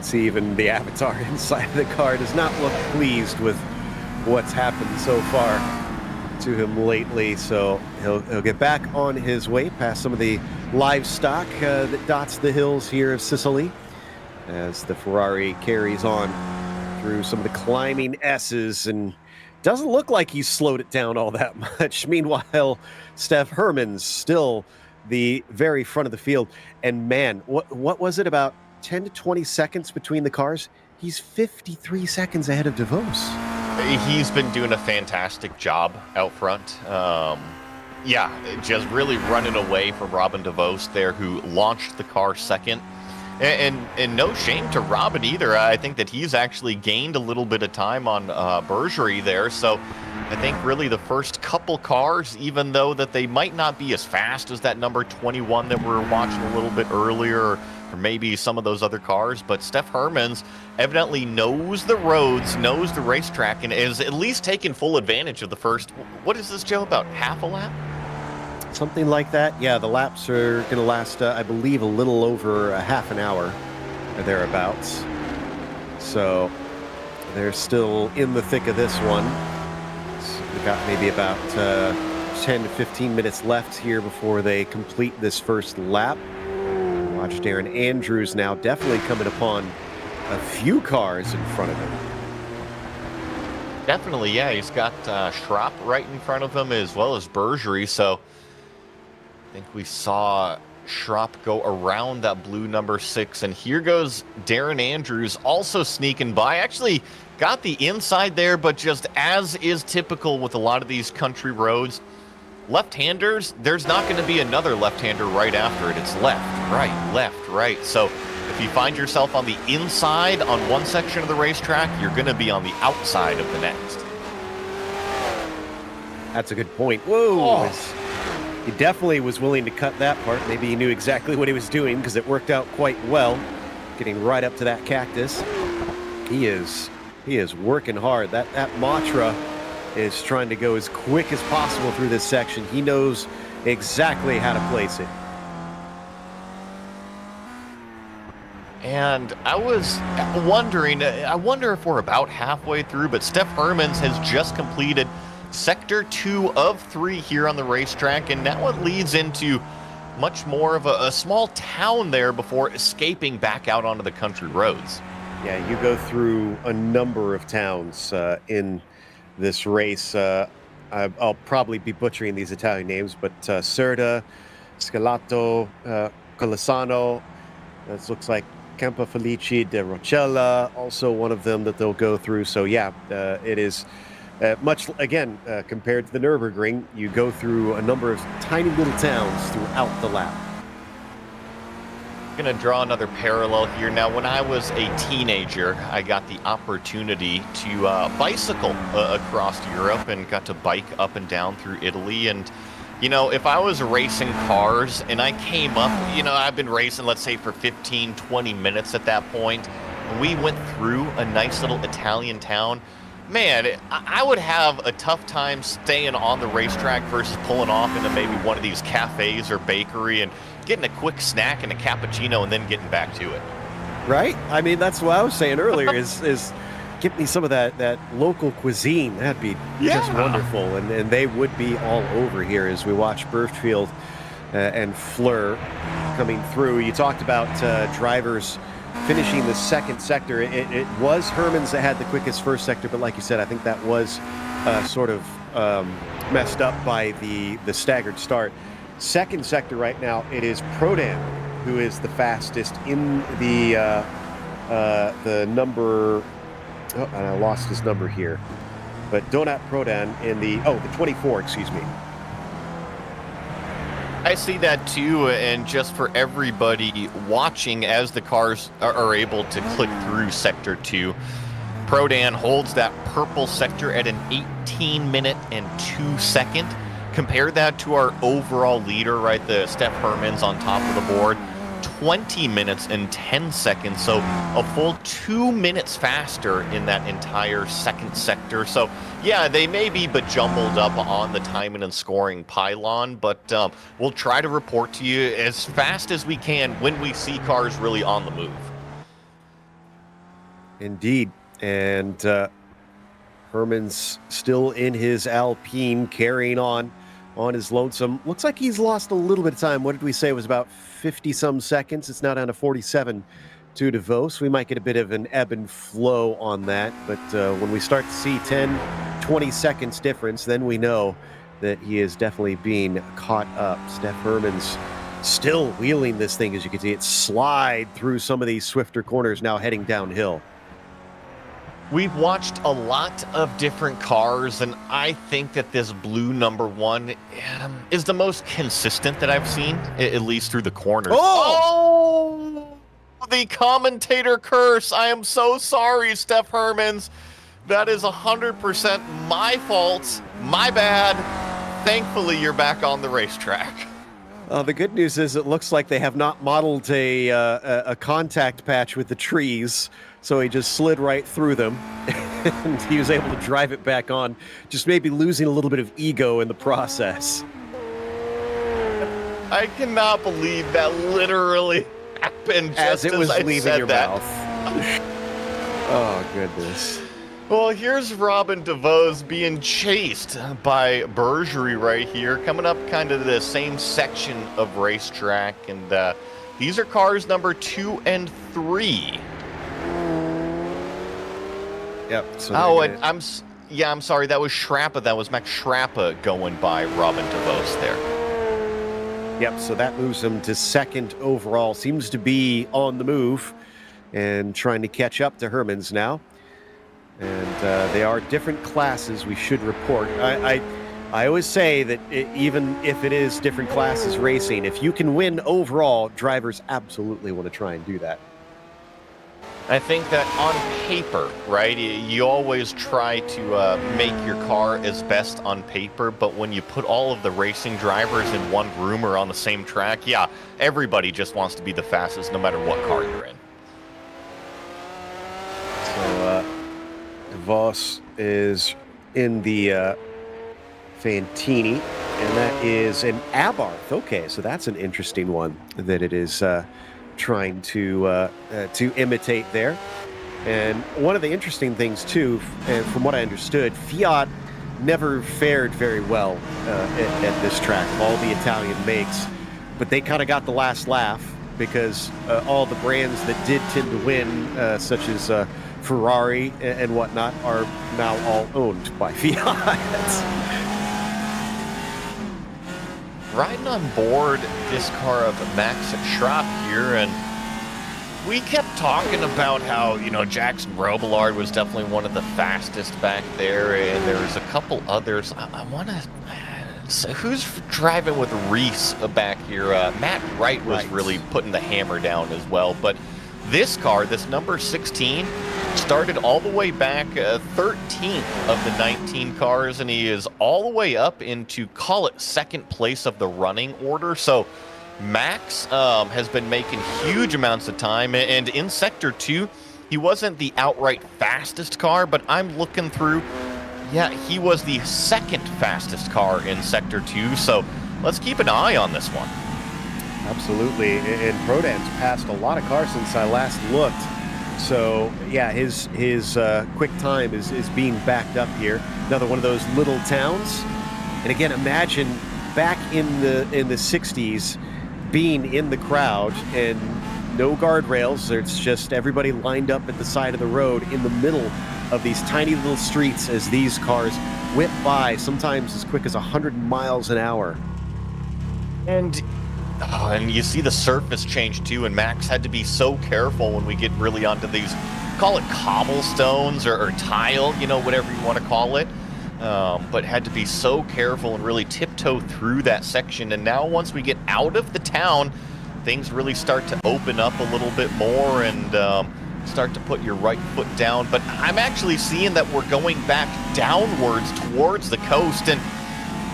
see even the avatar inside of the car does not look pleased with what's happened so far to him lately. So he'll get back on his way past some of the livestock that dots the hills here of Sicily as the Ferrari carries on through some of the climbing S's, and doesn't look like he's slowed it down all that much. Meanwhile, Steph Herman's still the very front of the field. And man, what was it, about 10 to 20 seconds between the cars? He's 53 seconds ahead of DeVos. He's been doing a fantastic job out front. Yeah, just really running away from Robin DeVos there, who launched the car second. And no shame to Robin either. I think that he's actually gained a little bit of time on Bergerie there. So I think really the first couple cars, even though that they might not be as fast as that number 21 that we were watching a little bit earlier, or maybe some of those other cars, but Steph Hermans evidently knows the roads, knows the racetrack, and is at least taking full advantage of the first, what is this, Joe, about half a lap? Something like that. Yeah, the laps are going to last, I believe, a little over a half an hour or thereabouts. So they're still in the thick of this one. So we've got maybe about 10 to 15 minutes left here before they complete this first lap. Watch Darren Andrews now definitely coming upon a few cars in front of him. Definitely, yeah. He's got Schrapp right in front of him, as well as Bergerie. So I think we saw Schrapp go around that blue number 6, and here goes Darren Andrews also sneaking by. Actually got the inside there, but just as is typical with a lot of these country roads, left-handers, there's not going to be another left-hander right after it. It's left, right. So if you find yourself on the inside on one section of the racetrack, you're going to be on the outside of the next. That's a good point. Whoa! He definitely was willing to cut that part. Maybe he knew exactly what he was doing, because it worked out quite well, getting right up to that cactus. He is working hard. That Matra is trying to go as quick as possible through this section. He knows exactly how to place it. And I was wondering, I wonder if we're about halfway through, but Steph Hermans has just completed Sector 2 of 3 here on the racetrack, and now it leads into much more of a small town there before escaping back out onto the country roads. Yeah, you go through a number of towns in this race. I'll probably be butchering these Italian names, but Cerda, Scalato, Colasano, this looks like Campo Felice de Rocella, also one of them that they'll go through. So yeah, it is much, again, compared to the Nürburgring, you go through a number of tiny little towns throughout the lap. Going to draw another parallel here. Now, when I was a teenager, I got the opportunity to bicycle across Europe and got to bike up and down through Italy. And, you know, if I was racing cars and I came up, you know, I've been racing, let's say, for 15, 20 minutes at that point, and we went through a nice little Italian town, man, I would have a tough time staying on the racetrack versus pulling off into maybe one of these cafes or bakery and getting a quick snack and a cappuccino and then getting back to it. Right? I mean, that's what I was saying earlier, is get me some of that local cuisine. That'd be just wonderful. And they would be all over here as we watch Burfield and Fleur coming through. You talked about drivers finishing the second sector. It was Hermans that had the quickest first sector, but like you said, I think that was sort of messed up by the staggered start. Second sector right now, it is Prodan who is the fastest in the number. Oh, and I lost his number here, but Donat Prodan in the 24. Excuse me. I see that too, and just for everybody watching, as the cars are able to click through Sector 2, Prodan holds that purple sector at an 18-minute and 2-second. Compare that to our overall leader, right, the Steph Hermans on top of the board, 20 minutes and 10 seconds, so a full 2 minutes faster in that entire second sector. So yeah, they may be bejumbled up on the timing and scoring pylon, but we'll try to report to you as fast as we can when we see cars really on the move. Indeed. And Herman's still in his Alpine, carrying on his lonesome. Looks like he's lost a little bit of time. What did we say? It was about 50-some seconds. It's now down to 47 to DeVos. We might get a bit of an ebb and flow on that. But when we start to see 10, 20 seconds difference, then we know that he is definitely being caught up. Steph Herman's still wheeling this thing, as you can see it slide through some of these swifter corners, now heading downhill. We've watched a lot of different cars, and I think that this blue number 1 is the most consistent that I've seen, at least through the corners. Oh! The commentator curse. I am so sorry, Steph Hermans. That is 100% my fault. My bad. Thankfully, you're back on the racetrack. The good news is it looks like they have not modeled a contact patch with the trees, so he just slid right through them, and he was able to drive it back on, just maybe losing a little bit of ego in the process. I cannot believe that literally happened just as it was leaving your that. mouth. Oh, goodness. Well, here's Robin DeVos being chased by Bergerie right here, coming up kind of the same section of racetrack, and these are cars number 2 and 3. Yep. So and I'm sorry, that was Schrappa. That was Max Schrappa going by Robin DeVos there. Yep, so that moves him to second overall. Seems to be on the move and trying to catch up to Hermans now. And they are different classes, we should report. I always say that even if it is different classes racing, if you can win overall, drivers absolutely want to try and do that. I think that on paper, right, you always try to make your car as best on paper, but when you put all of the racing drivers in one room or on the same track, yeah, everybody just wants to be the fastest no matter what car you're in. So, DeVos is in the Fantini, and that is an Abarth. Okay, so that's an interesting one that it is trying to imitate there. And one of the interesting things too, and from what I understood, Fiat never fared very well at this track, all the Italian makes, but they kind of got the last laugh because all the brands that did tend to win, such as Ferrari and whatnot, are now all owned by Fiat. Riding on board this car of Max Schrapp here, and we kept talking about how, you know, Jackson Robillard was definitely one of the fastest back there, and there was a couple others. I want to... So who's driving with Reese back here? Matt Wright was really putting the hammer down as well, but this car, this number 16, started all the way back 13th of the 19 cars, and he is all the way up into, call it, second place of the running order. So Max has been making huge amounts of time, and in Sector 2, he wasn't the outright fastest car, but I'm looking through, yeah, he was the second fastest car in Sector 2, so let's keep an eye on this one. Absolutely, and Prodan's passed a lot of cars since I last looked. So yeah, his quick time is being backed up here. Another one of those little towns. And again, imagine back in the 60s being in the crowd and no guardrails. It's just everybody lined up at the side of the road in the middle of these tiny little streets as these cars whip by, sometimes as quick as 100 miles an hour. And you see the surface change too, and Max had to be so careful when we get really onto these, call it cobblestones or tile, you know, whatever you want to call it, but had to be so careful and really tiptoe through that section. And now once we get out of the town, things really start to open up a little bit more and start to put your right foot down. But I'm actually seeing that we're going back downwards towards the coast, and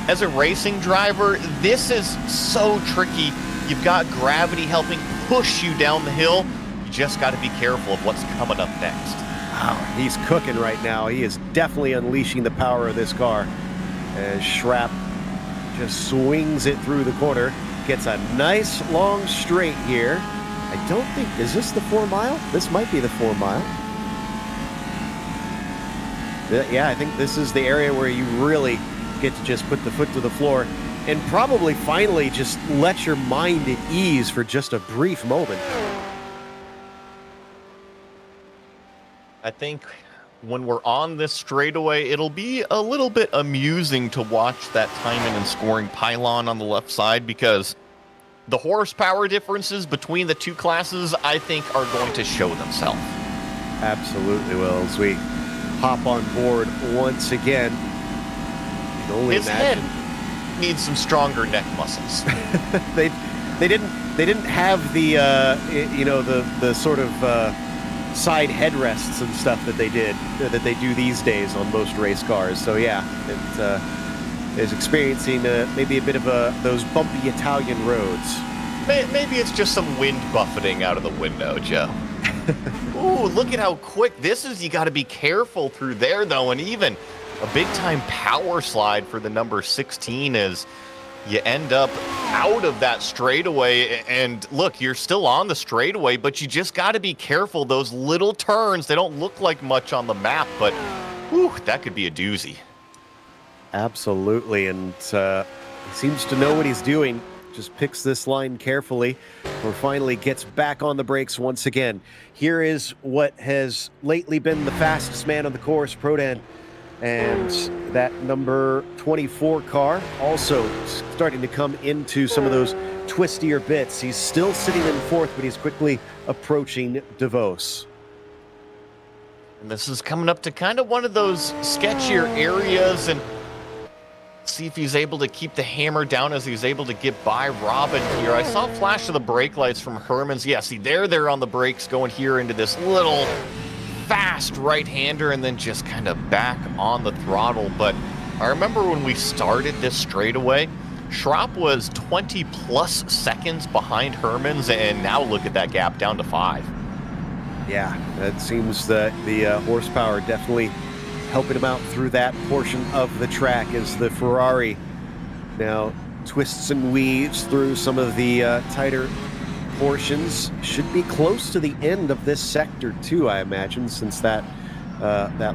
as a racing driver, this is so tricky. You've got gravity helping push you down the hill. You just got to be careful of what's coming up next. Wow, he's cooking right now. He is definitely unleashing the power of this car. As Schrapp just swings it through the corner. Gets a nice long straight here. I don't think, is this the 4 mile? This might be the 4 mile. Yeah, I think this is the area where you really get to just put the foot to the floor and probably finally just let your mind at ease for just a brief moment. I think when we're on this straightaway, it'll be a little bit amusing to watch that timing and scoring pylon on the left side, because the horsepower differences between the two classes, I think, are going to show themselves. Absolutely will. As we hop on board once again, you can only His imagine. head needs some stronger neck muscles. they didn't have the the sort of side headrests and stuff that they do these days on most race cars. So yeah, it is experiencing maybe a bit of those bumpy Italian roads. Maybe it's just some wind buffeting out of the window, Joe. Ooh, look at how quick this is. You got to be careful through there, though, and even a big-time power slide for the number 16 as you end up out of that straightaway. And look, you're still on the straightaway, but you just got to be careful. Those little turns, they don't look like much on the map, but whew, that could be a doozy. Absolutely, and he seems to know what he's doing. Just picks this line carefully, or finally gets back on the brakes once again. Here is what has lately been the fastest man on the course, Prodan, and that number 24 car also starting to come into some of those twistier bits. He's still sitting in fourth, but he's quickly approaching DeVos. And this is coming up to kind of one of those sketchier areas, and see if he's able to keep the hammer down as he's able to get by Robin here. I saw a flash of the brake lights from Herman's. Yeah, see, they're on the brakes going here into this little fast right-hander and then just kind of back on the throttle. But I remember when we started this straightaway, Schrapp was 20-plus seconds behind Herman's, and now look at that gap down to 5. Yeah, it seems that the horsepower definitely helping him out through that portion of the track as the Ferrari now twists and weaves through some of the tighter portions. Should be close to the end of this sector too, I imagine, since that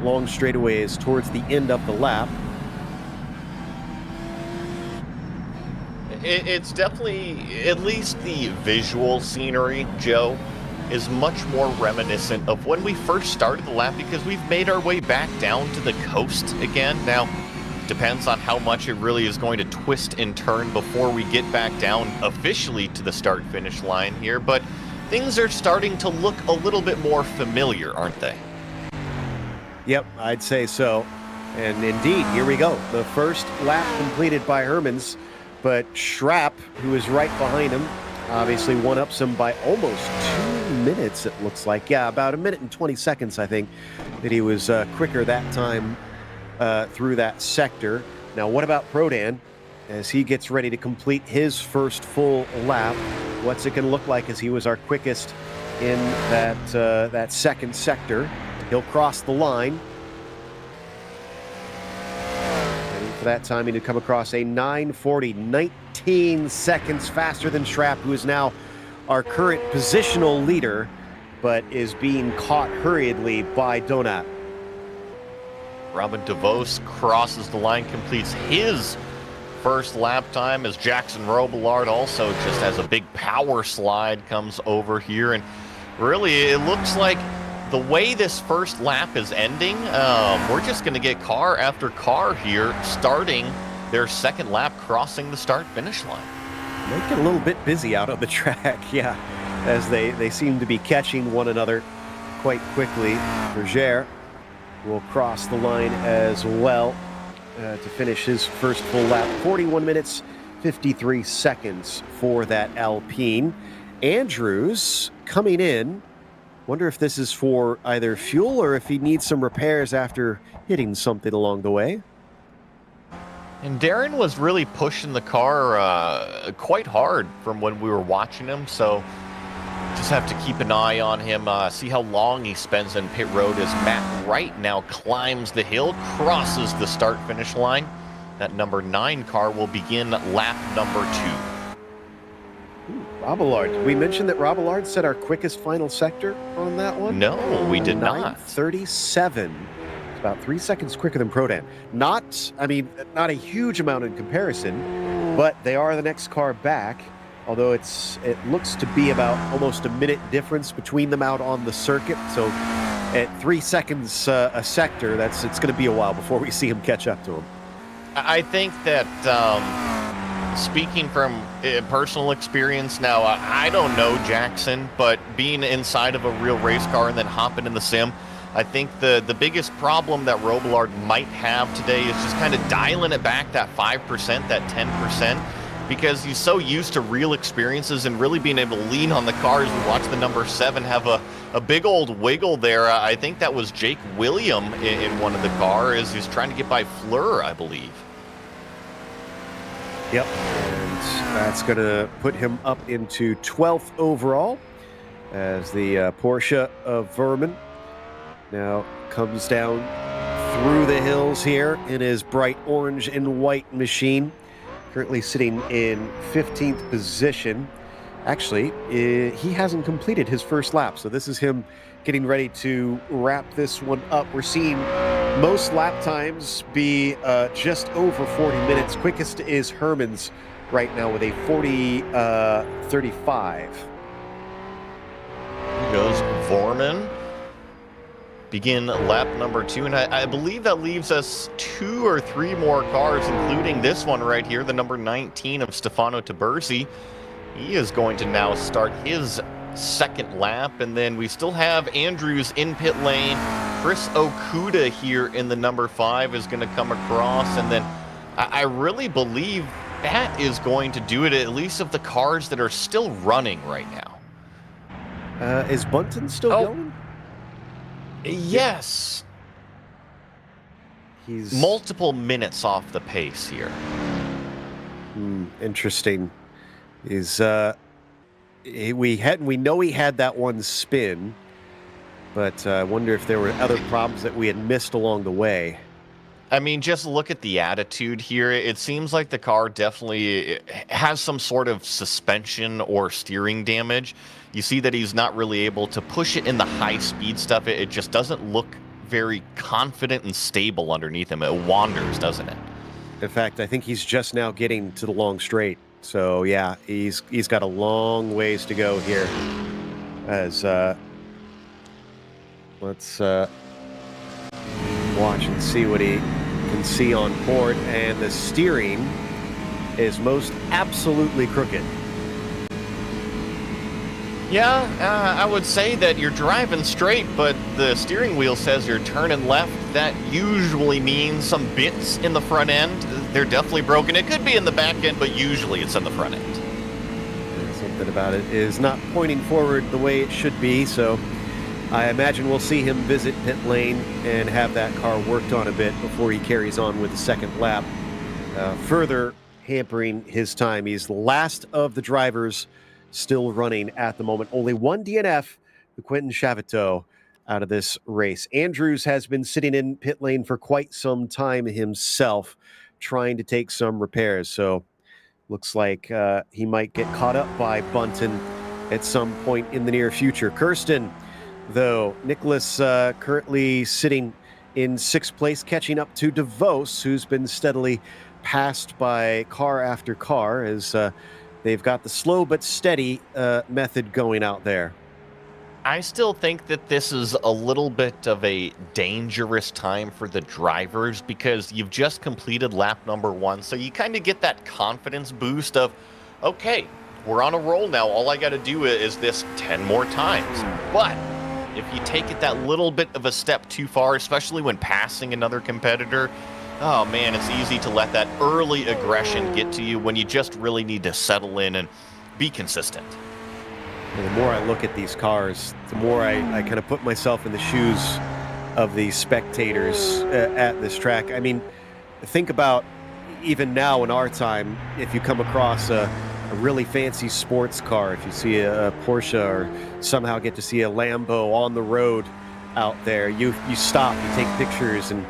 long straightaway is towards the end of the lap. It's definitely, at least the visual scenery, Joe, is much more reminiscent of when we first started the lap, because we've made our way back down to the coast again. Now, depends on how much it really is going to twist and turn before we get back down officially to the start-finish line here, but things are starting to look a little bit more familiar, aren't they? Yep, I'd say so. And indeed, here we go. The first lap completed by Hermans, but Schrapp, who is right behind him, obviously one-ups him by almost 2 minutes, it looks like. Yeah, about 1 minute and 20 seconds, I think, that he was quicker that time through that sector. Now, what about Prodan as he gets ready to complete his first full lap? What's it going to look like as he was our quickest in that second sector? He'll cross the line. And for that time, he to come across a 9:40, 19 seconds faster than Schrapp, who is now our current positional leader, but is being caught hurriedly by Donat. Robin DeVos crosses the line, completes his first lap time, as Jackson Robillard also just has a big power slide, comes over here. And really, it looks like the way this first lap is ending, we're just going to get car after car here starting their second lap, crossing the start-finish line. Might get a little bit busy out on the track, yeah, as they seem to be catching one another quite quickly. Berger will cross the line as well to finish his first full lap. 41 minutes, 53 seconds for that Alpine. Andrews coming in. Wonder if this is for either fuel or if he needs some repairs after hitting something along the way. And Darren was really pushing the car quite hard from when we were watching him, so just have to keep an eye on him, see how long he spends in pit road as Matt Wright now climbs the hill, crosses the start-finish line. That number 9 car will begin lap number 2. Robillard. We mentioned that Robillard set our quickest final sector on that one? No, we did not. 9:37. It's about 3 seconds quicker than Prodan. Not a huge amount in comparison, but they are the next car back. Although it looks to be about almost a minute difference between them out on the circuit. So at 3 seconds a sector, it's going to be a while before we see him catch up to him. I think that speaking from personal experience now, I don't know Jackson, but being inside of a real race car and then hopping in the sim, I think the biggest problem that Robillard might have today is just kind of dialing it back that 5%, that 10%. Because he's so used to real experiences and really being able to lean on the cars and watch the number 7 have a big old wiggle there. I think that was Jake William in one of the cars. He's trying to get by Fleur, I believe. Yep, and that's going to put him up into 12th overall as the Porsche of Vermin now comes down through the hills here in his bright orange and white machine. Currently sitting in 15th position. Actually, he hasn't completed his first lap, so this is him getting ready to wrap this one up. We're seeing most lap times be just over 40 minutes. Quickest is Herman's right now with a 40:35. Here goes Vorman. Begin lap number 2, and I believe that leaves us 2 or 3 more cars, including this one right here, the number 19 of Stefano Tabersi. He is going to now start his second lap, and then we still have Andrews in pit lane. Chris Okuda here in the number 5 is going to come across, and then I really believe that is going to do it, at least of the cars that are still running right now. Is Bunton still going? Yes. He's multiple minutes off the pace here. Interesting. Is we know he had that one spin, but I wonder if there were other problems that we had missed along the way. I mean, just look at the attitude here. It seems like the car definitely has some sort of suspension or steering damage. You see that he's not really able to push it in the high-speed stuff. It just doesn't look very confident and stable underneath him. It wanders, doesn't it? In fact, I think he's just now getting to the long straight. So, yeah, he's got a long ways to go here. As let's watch and see what he can see on board. And the steering is most absolutely crooked. Yeah, I would say that you're driving straight, but the steering wheel says you're turning left. That usually means some bits in the front end. They're definitely broken. It could be in the back end, but usually it's in the front end. Something about it is not pointing forward the way it should be, so I imagine we'll see him visit pit lane and have that car worked on a bit before he carries on with the second lap, further hampering his time. He's the last of the drivers still running at the moment. Only one DNF, the Quentin Chaviteau, out of this race. Andrews has been sitting in pit lane for quite some time himself, trying to take some repairs. So looks like he might get caught up by Bunton at some point in the near future. Kirsten, though, Nicholas currently sitting in 6th place, catching up to DeVos, who's been steadily passed by car after car as they've got the slow but steady method going out there. I still think that this is a little bit of a dangerous time for the drivers because you've just completed lap number 1. So you kind of get that confidence boost of, okay, we're on a roll now. All I got to do is this 10 more times. But if you take it that little bit of a step too far, especially when passing another competitor, oh man, it's easy to let that early aggression get to you when you just really need to settle in and be consistent. And the more I look at these cars, the more I kind of put myself in the shoes of the spectators at this track. I mean, think about even now in our time, if you come across a really fancy sports car, if you see a Porsche or somehow get to see a Lambo on the road out there, you stop, you take pictures, and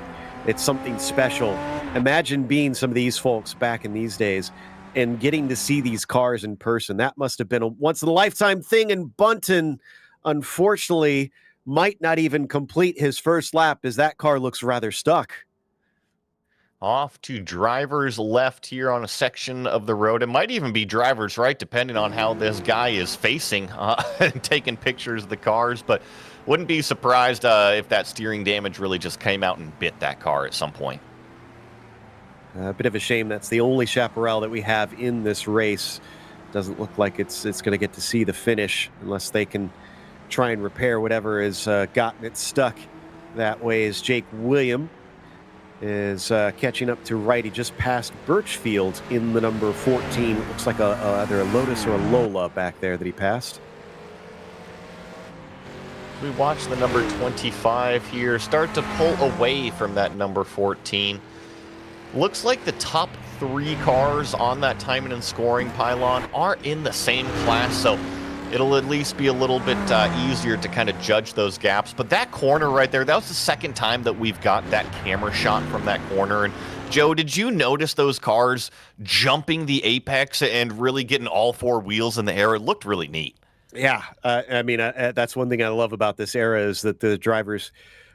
it's something special. Imagine being some of these folks back in these days and getting to see these cars in person. That must have been a once-in-a-lifetime thing, and Bunton, unfortunately, might not even complete his first lap as that car looks rather stuck. Off to driver's left here on a section of the road. It might even be driver's right, depending on how this guy is facing and taking pictures of the cars. But wouldn't be surprised if that steering damage really just came out and bit that car at some point. A bit of a shame that's the only chaparral that we have in this race. Doesn't look like it's going to get to see the finish unless they can try and repair whatever has gotten it stuck that way. As Jake William is catching up to right. He just passed Birchfield in the number 14. It looks like either a Lotus or a Lola back there that he passed. We watch the number 25 here start to pull away from that number 14. Looks like the top 3 cars on that timing and scoring pylon are in the same class, so it'll at least be a little bit easier to kind of judge those gaps. But that corner right there, that was the second time that we've got that camera shot from that corner. And Joe, did you notice those cars jumping the apex and really getting all 4 wheels in the air? It looked really neat. Yeah, I mean, that's one thing I love about this era is that the drivers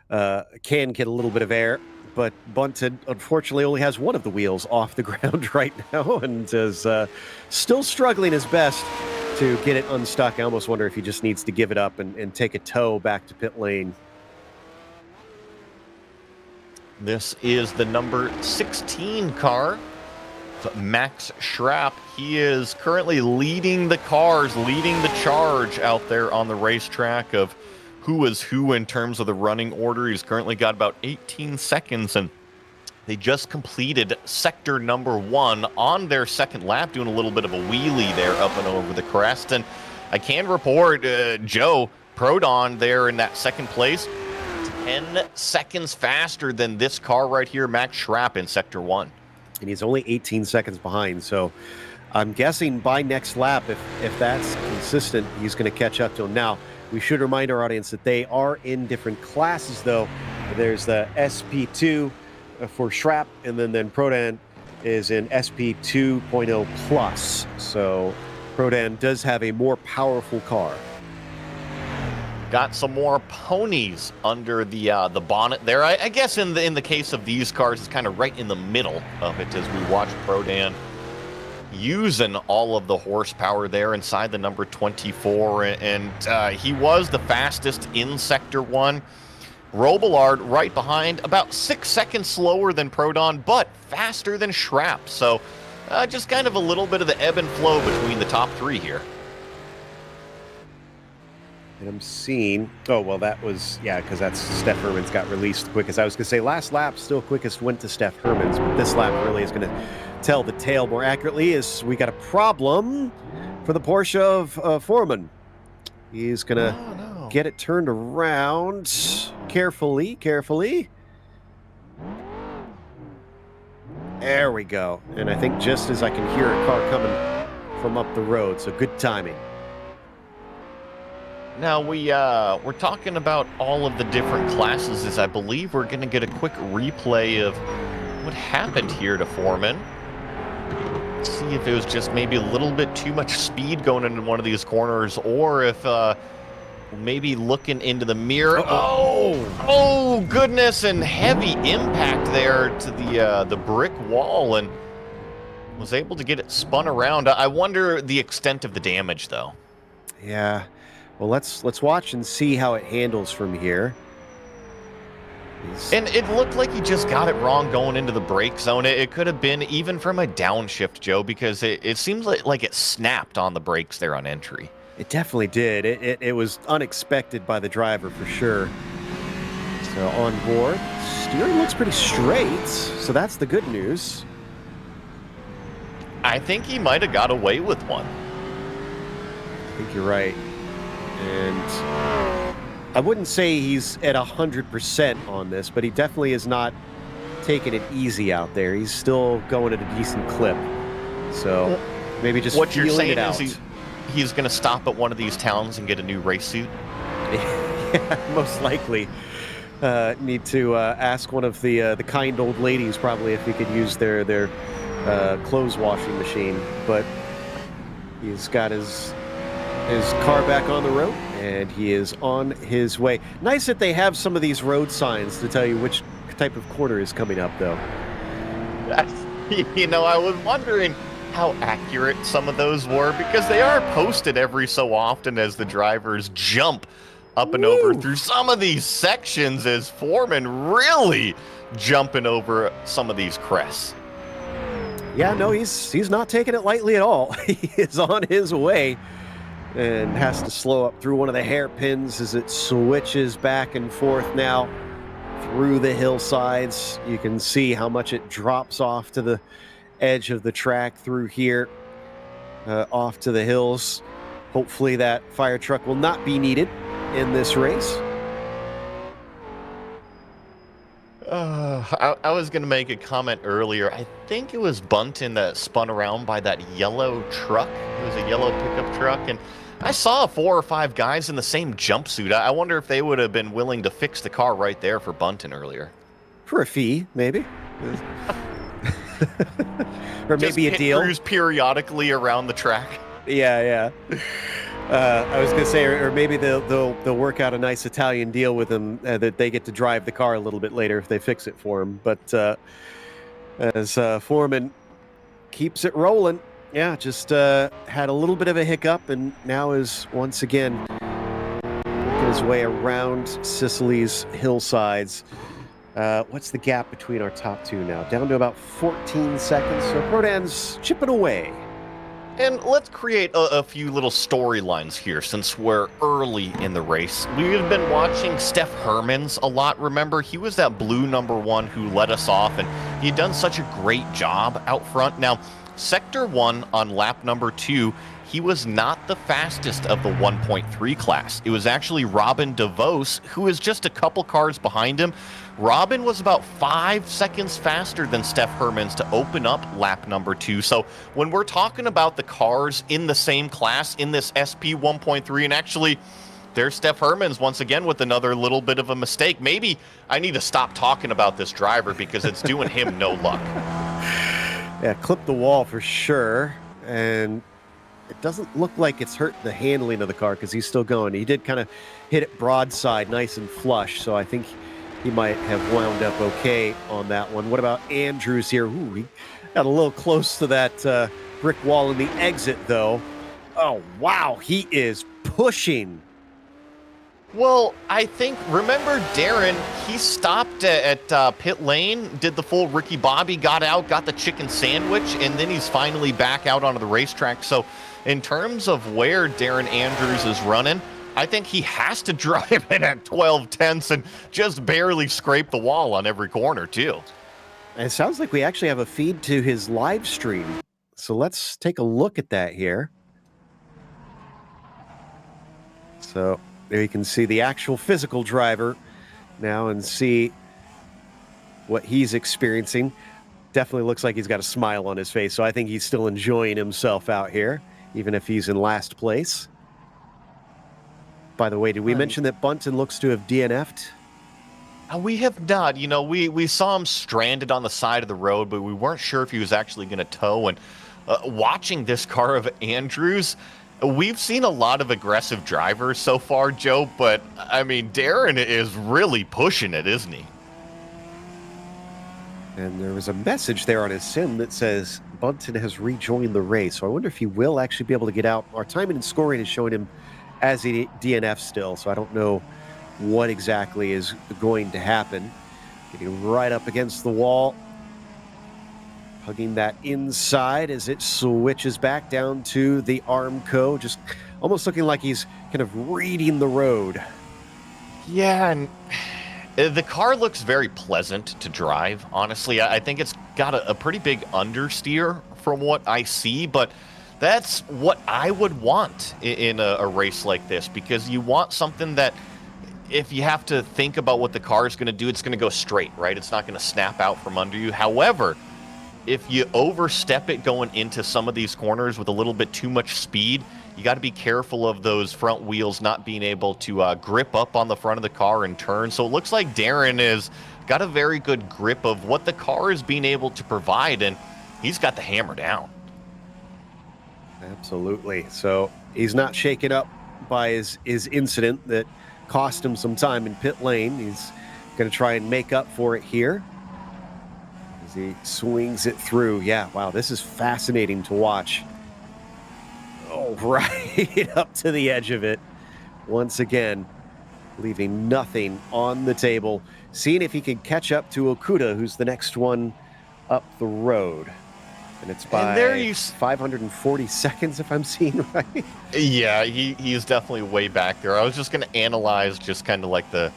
can get a little bit of air. But Bunted, unfortunately, only has one of the wheels off the ground right now and is still struggling his best to get it unstuck. I almost wonder if he just needs to give it up and take a tow back to pit lane. This is the number 16 car, Max Schrapp. He is currently leading the cars, leading the charge out there on the racetrack of who is who in terms of the running order. He's currently got about 18 seconds, and they just completed sector number 1 on their second lap, doing a little bit of a wheelie there up and over the crest. And I can report, Joe, Prodon there in that second place, 10 seconds faster than this car right here, Max Schrapp in sector 1. And he's only 18 seconds behind, so I'm guessing by next lap, if that's consistent, he's going to catch up to him. Now, we should remind our audience that they are in different classes, though. There's the SP2 for Schrapp, and then Prodan is in SP 2.0 Plus. So Prodan does have a more powerful car. Got some more ponies under the bonnet there. I guess in the case of these cars, it's kind of right in the middle of it as we watch Prodan using all of the horsepower there inside the number 24, and he was the fastest in sector 1. Robillard right behind, about 6 seconds slower than Prodon, but faster than Schrapp. So just kind of a little bit of the ebb and flow between the top 3 here. And I'm seeing, oh, well, that was, yeah, because that's Steph Herman's got released the quickest. I was going to say last lap still quickest went to Steph Herman's, but this lap really is going to tell the tale more accurately. Is we got a problem for the Porsche of Foreman. He's going to get it turned around carefully. There we go. And I think just as I can hear a car coming from up the road, so good timing. Now, we're talking about all of the different classes, as I believe we're going to get a quick replay of what happened here to Foreman. See if it was just maybe a little bit too much speed going into one of these corners, or if maybe looking into the mirror. Oh goodness, and heavy impact there to the brick wall, and was able to get it spun around. I wonder the extent of the damage, though. Yeah. Well, let's watch and see how it handles from here. And it looked like he just got it wrong going into the brake zone. It could have been even from a downshift, Joe, because it seems like it snapped on the brakes there on entry. It definitely did. It was unexpected by the driver for sure. So on board, steering looks pretty straight, so that's the good news. I think he might have got away with one. I think you're right. And I wouldn't say he's at 100% on this, but he definitely is not taking it easy out there. He's still going at a decent clip. So maybe just what you're saying it out. Is he's going to stop at one of these towns and get a new race suit? Yeah, most likely. Need to ask one of the kind old ladies probably if he could use their clothes washing machine. But he's got his his car back on the road, and he is on his way. Nice that they have some of these road signs to tell you which type of corner is coming up, though. You know, I was wondering how accurate some of those were, because they are posted every so often as the drivers jump up and over through some of these sections, as Foreman really jumping over some of these crests. Yeah, no, he's not taking it lightly at all. He is on his way and has to slow up through one of the hairpins as it switches back and forth now through the hillsides. You can see how much it drops off to the edge of the track through here, off to the hills. Hopefully that fire truck will not be needed in this race. I was going to make a comment earlier. I think it was Bunton that spun around by that yellow truck. It was a yellow pickup truck, and I saw 4 or 5 guys in the same jumpsuit. I wonder if they would have been willing to fix the car right there for Bunton earlier. For a fee, maybe. Or maybe a deal. Cruise periodically around the track. Yeah. I was going to say, or maybe they'll work out a nice Italian deal with him that they get to drive the car a little bit later if they fix it for him. But as Foreman keeps it rolling, yeah, just had a little bit of a hiccup and now is once again working his way around Sicily's hillsides. What's the gap between our top two now? Down to about 14 seconds. So Prodan's chipping away. And let's create a few little storylines here since we're early in the race. We've been watching Steph Hermans a lot, remember? He was that blue #1 who led us off, and he'd done such a great job out front. Now, Sector 1 on lap number 2, he was not the fastest of the 1.3 class. It was actually Robin DeVos, who is just a couple cars behind him. Robin was about 5 seconds faster than Steph Hermans to open up lap number 2. So when we're talking about the cars in the same class in this SP 1.3, and actually there's Steph Hermans once again with another little bit of a mistake. Maybe I need to stop talking about this driver because it's doing him no luck. Yeah, clip the wall for sure. And it doesn't look like it's hurt the handling of the car because he's still going. He did kind of hit it broadside, nice and flush. So I think he might have wound up okay on that one. What about Andrews here? Ooh, he got a little close to that brick wall in the exit, though. Oh, wow, he is pushing. Well, I think, remember Darren, he stopped at pit lane, did the full Ricky Bobby, got out, got the chicken sandwich, and then he's finally back out onto the racetrack. So in terms of where Darren Andrews is running, I think he has to drive it at 12 tenths and just barely scrape the wall on every corner, too. It sounds like we actually have a feed to his live stream. So let's take a look at that here. So there you can see the actual physical driver now and see what he's experiencing. Definitely looks like he's got a smile on his face. So I think he's still enjoying himself out here, even if he's in last place. By the way, did we mention that Bunton looks to have DNF'd? We have not. You know, we saw him stranded on the side of the road, but we weren't sure if he was actually going to tow. And watching this car of Andrews, we've seen a lot of aggressive drivers so far, Joe, but, I mean, Darren is really pushing it, isn't he? And there was a message there on his sim that says Bunton has rejoined the race. So I wonder if he will actually be able to get out. Our timing and scoring is showing him as a DNF still, so I don't know what exactly is going to happen. Getting right up against the wall, hugging that inside as it switches back down to the Armco, just almost looking like he's kind of reading the road. Yeah, and the car looks very pleasant to drive, honestly. I think it's got a pretty big understeer from what I see, but that's what I would want in a race like this, because you want something that if you have to think about what the car is going to do, it's going to go straight, right? It's not going to snap out from under you. However, if you overstep it going into some of these corners with a little bit too much speed, you got to be careful of those front wheels not being able to grip up on the front of the car and turn. So it looks like Darren has got a very good grip of what the car is being able to provide, and he's got the hammer down. Absolutely. So he's not shaken up by his incident that cost him some time in pit lane. He's going to try and make up for it here as he swings it through. Yeah, wow, this is fascinating to watch. Oh, right up to the edge of it. Once again, leaving nothing on the table. Seeing if he can catch up to Okuda, who's the next one up the road. And it's by 540 seconds, if I'm seeing right. Yeah, he's definitely way back there. I was just going to analyze just kind of like the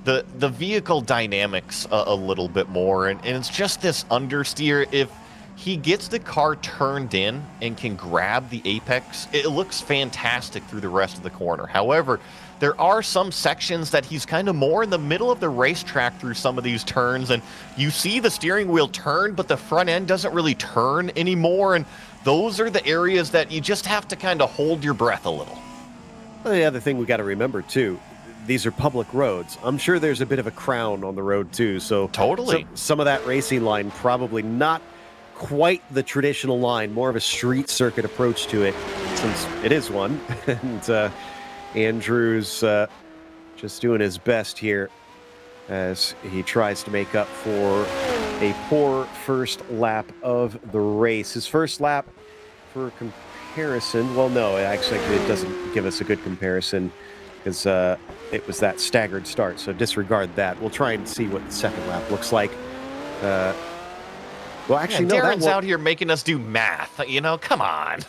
vehicle dynamics a little bit more. And it's just this understeer. If he gets the car turned in and can grab the apex, it looks fantastic through the rest of the corner. However, there are some sections that he's kind of more in the middle of the racetrack through some of these turns, and you see the steering wheel turn, but the front end doesn't really turn anymore, and those are the areas that you just have to kind of hold your breath a little. Well, the other thing we got to remember, too, these are public roads. I'm sure there's a bit of a crown on the road, too, so totally. Some of that racing line probably not quite the traditional line, more of a street circuit approach to it, since it is one, and Andrew's just doing his best here as he tries to make up for a poor first lap of the race. His first lap, for comparison, well, no, actually it doesn't give us a good comparison because it was that staggered start, so disregard that. We'll try and see what the second lap looks like. Well, actually, no, Darren's out here making us do math, come on.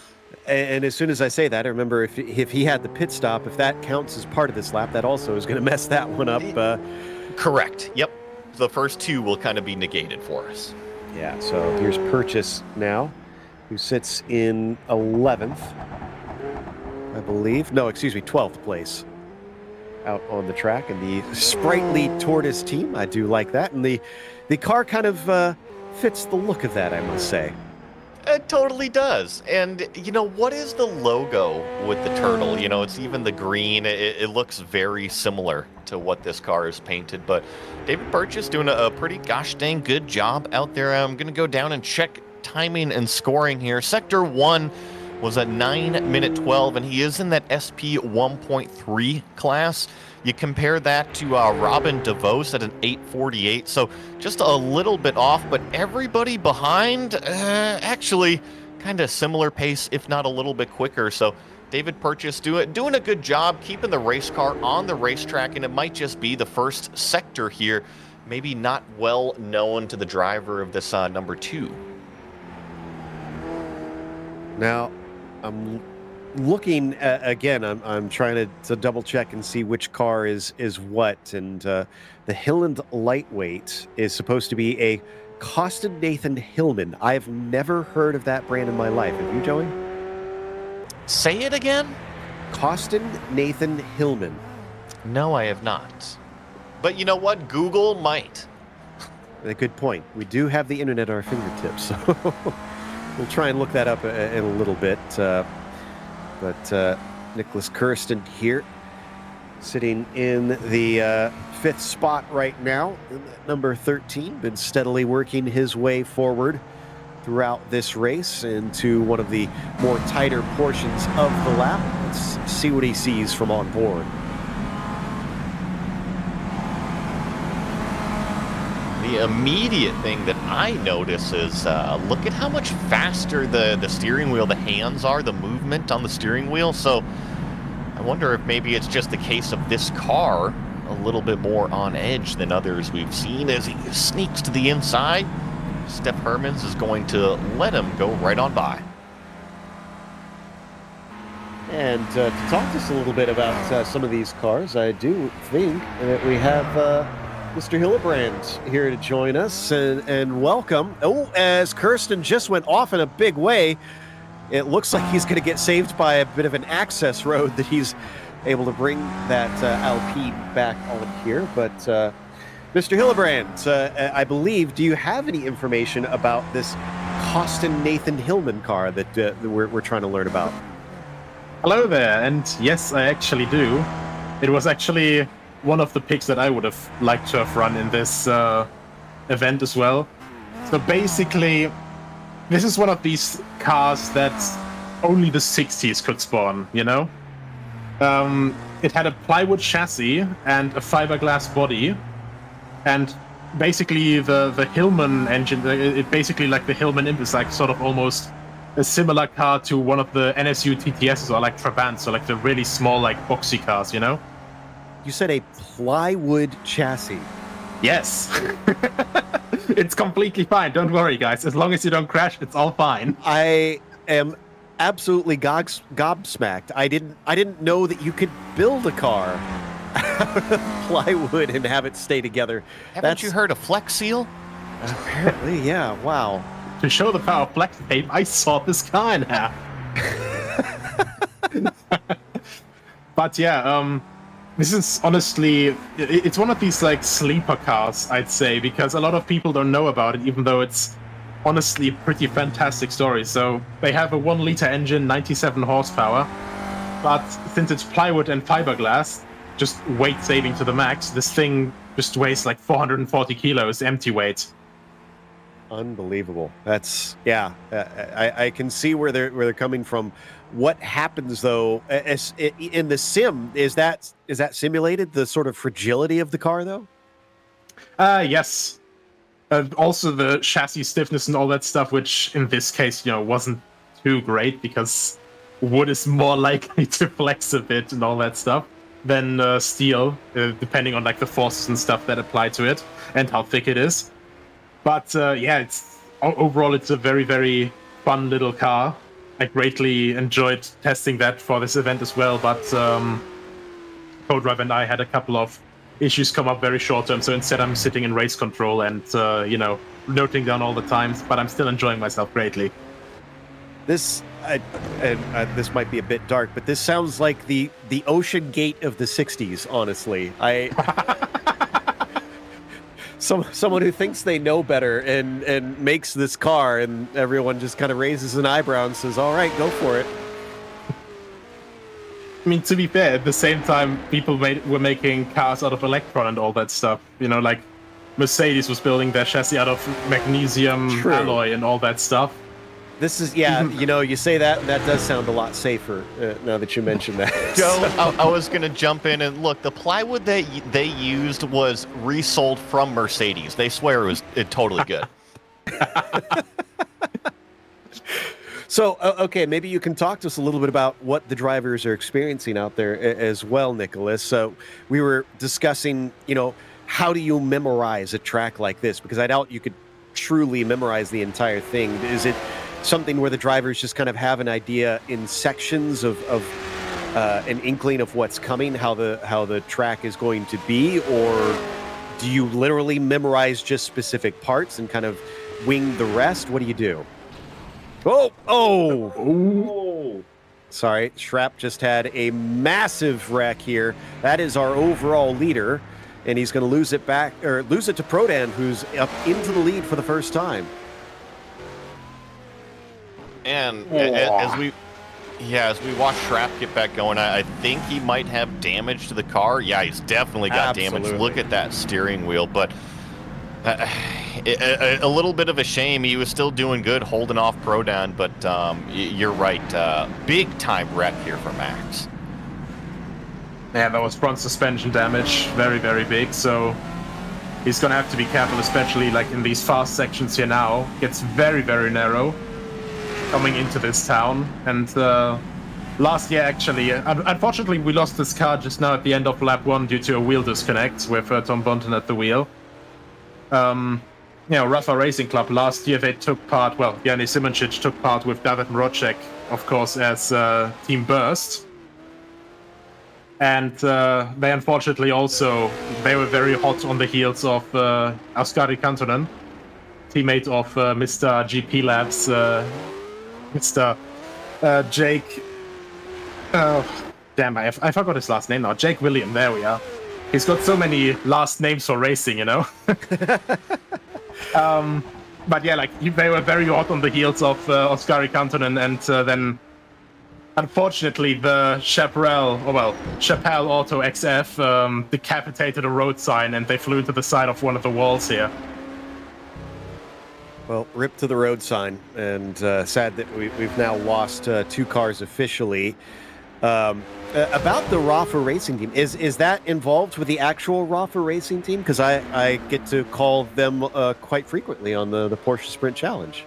And as soon as I say that, I remember if he had the pit stop, if that counts as part of this lap, that also is going to mess that one up. Correct. Yep. The first two will kind of be negated for us. Yeah, so here's Purchase now, who sits in 11th, I believe. No, excuse me, 12th place out on the track. And the sprightly tortoise team, I do like that. And the car kind of fits the look of that, I must say. It totally does. And, what is the logo with the turtle? It's even the green. It looks very similar to what this car is painted. But David Purchase doing a pretty gosh dang good job out there. I'm going to go down and check timing and scoring here. Sector 1 was a 9-minute 12, and he is in that SP 1.3 class. You compare that to Robin DeVos at an 8:48, so just a little bit off, but everybody behind, actually kind of similar pace, if not a little bit quicker. So David Purchase doing a good job keeping the race car on the racetrack, and it might just be the first sector here, maybe not well known to the driver of this number 2. Now, I'm looking at, again, I'm trying to double check and see which car is what, and the Hilland Lightweight is supposed to be a Costin Nathan Hillman. I've never heard of that brand in my life. Have you, Joey? Say it again? Costin Nathan Hillman. No, I have not. But you know what? Google might. A good point. We do have the internet at our fingertips, so we'll try and look that up in a little bit. But Nicholas Kirsten here, sitting in the 5th spot right now, number 13, been steadily working his way forward throughout this race into one of the more tighter portions of the lap. Let's see what he sees from on board. The immediate thing that I notice is look at how much faster the steering wheel, the hands are, the movement on the steering wheel. So I wonder if maybe it's just the case of this car a little bit more on edge than others we've seen as he sneaks to the inside. Steph Hermans is going to let him go right on by. And to talk to us a little bit about some of these cars, I do think that we have Mr. Hillebrand here to join us, and welcome. Oh, as Kirsten just went off in a big way, it looks like he's going to get saved by a bit of an access road that he's able to bring that Alpine back on here. But Mr. Hillebrand, I believe, do you have any information about this Costin Nathan Hillman car that we're trying to learn about? Hello there, and yes, I actually do. It was actually one of the picks that I would have liked to have run in this event as well. So basically, this is one of these cars that only the 60s could spawn, you know? It had a plywood chassis and a fiberglass body, and basically the Hillman engine, it basically like the Hillman Imp is like sort of almost a similar car to one of the NSU TTSs or like Trabants, so like the really small like boxy cars, you know? You said a plywood chassis. Yes. It's completely fine. Don't worry, guys. As long as you don't crash, it's all fine. I am absolutely gobsmacked. I didn't know that you could build a car out of plywood and have it stay together. Haven't you heard of Flex Seal? Apparently, yeah. Wow. To show the power of flex tape, I sawed this car in half. But yeah, this is honestly, it's one of these like sleeper cars, I'd say, because a lot of people don't know about it, even though it's honestly a pretty fantastic story. So they have a 1-liter engine, 97 horsepower, but since it's plywood and fiberglass, just weight saving to the max, this thing just weighs like 440 kilos empty weight. Unbelievable. That's yeah. I can see where they're coming from. What happens though in the sim? Is that simulated, the sort of fragility of the car though? Yes. Also the chassis stiffness and all that stuff, which in this case, wasn't too great because wood is more likely to flex a bit and all that stuff than steel, depending on like the forces and stuff that apply to it and how thick it is. But yeah, overall it's a very, very fun little car. I greatly enjoyed testing that for this event as well, but CodeDrive and I had a couple of issues come up very short term, so instead I'm sitting in race control and, noting down all the times, but I'm still enjoying myself greatly. This this might be a bit dark, but this sounds like the Ocean Gate of the 60s, honestly. Someone who thinks they know better and makes this car, and everyone just kind of raises an eyebrow and says, all right, go for it. I mean, to be fair, at the same time, people were making cars out of electron and all that stuff. Like Mercedes was building their chassis out of magnesium alloy and all that stuff. This is, you say that does sound a lot safer now that you mention that. Joe, I was going to jump in and look, the plywood that they used was resold from Mercedes. They swear it was totally good. So, okay, maybe you can talk to us a little bit about what the drivers are experiencing out there as well, Nicholas. So we were discussing, how do you memorize a track like this? Because I doubt you could truly memorize the entire thing. Is it something where the drivers just kind of have an idea in sections of an inkling of what's coming, how the track is going to be, or do you literally memorize just specific parts and kind of wing the rest? What do you do? Oh! Sorry, Schrapp just had a massive wreck here. That is our overall leader, and he's going to lose it to Prodan, who's up into the lead for the first time. And as we watch Schrapp get back going, I think he might have damage to the car. Yeah, he's definitely got damage. Look at that steering wheel. But a little bit of a shame. He was still doing good, holding off Prodan. But you're right. Big time wreck here for Max. Yeah, that was front suspension damage. Very, very big. So he's going to have to be careful, especially like in these fast sections here now. Gets very, very narrow coming into this town. And last year, actually, unfortunately, we lost this car just now at the end of lap 1 due to a wheel disconnect with Tom Bonton at the wheel. Rafa Racing Club, last year they took part, Yanni Simoncic took part with David Mrocek, of course, as Team Burst. And they unfortunately they were very hot on the heels of Oskari Kantonen, teammate of Mr. GP Labs, Mr. Jake. Damn, I forgot his last name now. Jake William, there we are. He's got so many last names for racing, But yeah, they were very hot on the heels of Oskari Kantonen, and then unfortunately the Chaparral Auto XF decapitated a road sign and they flew to the side of one of the walls here. Well, rip to the road sign, and sad that we've now lost 2 cars officially. About the Rafa Racing Team, is that involved with the actual Rafa Racing Team? Because I get to call them quite frequently on the Porsche Sprint Challenge.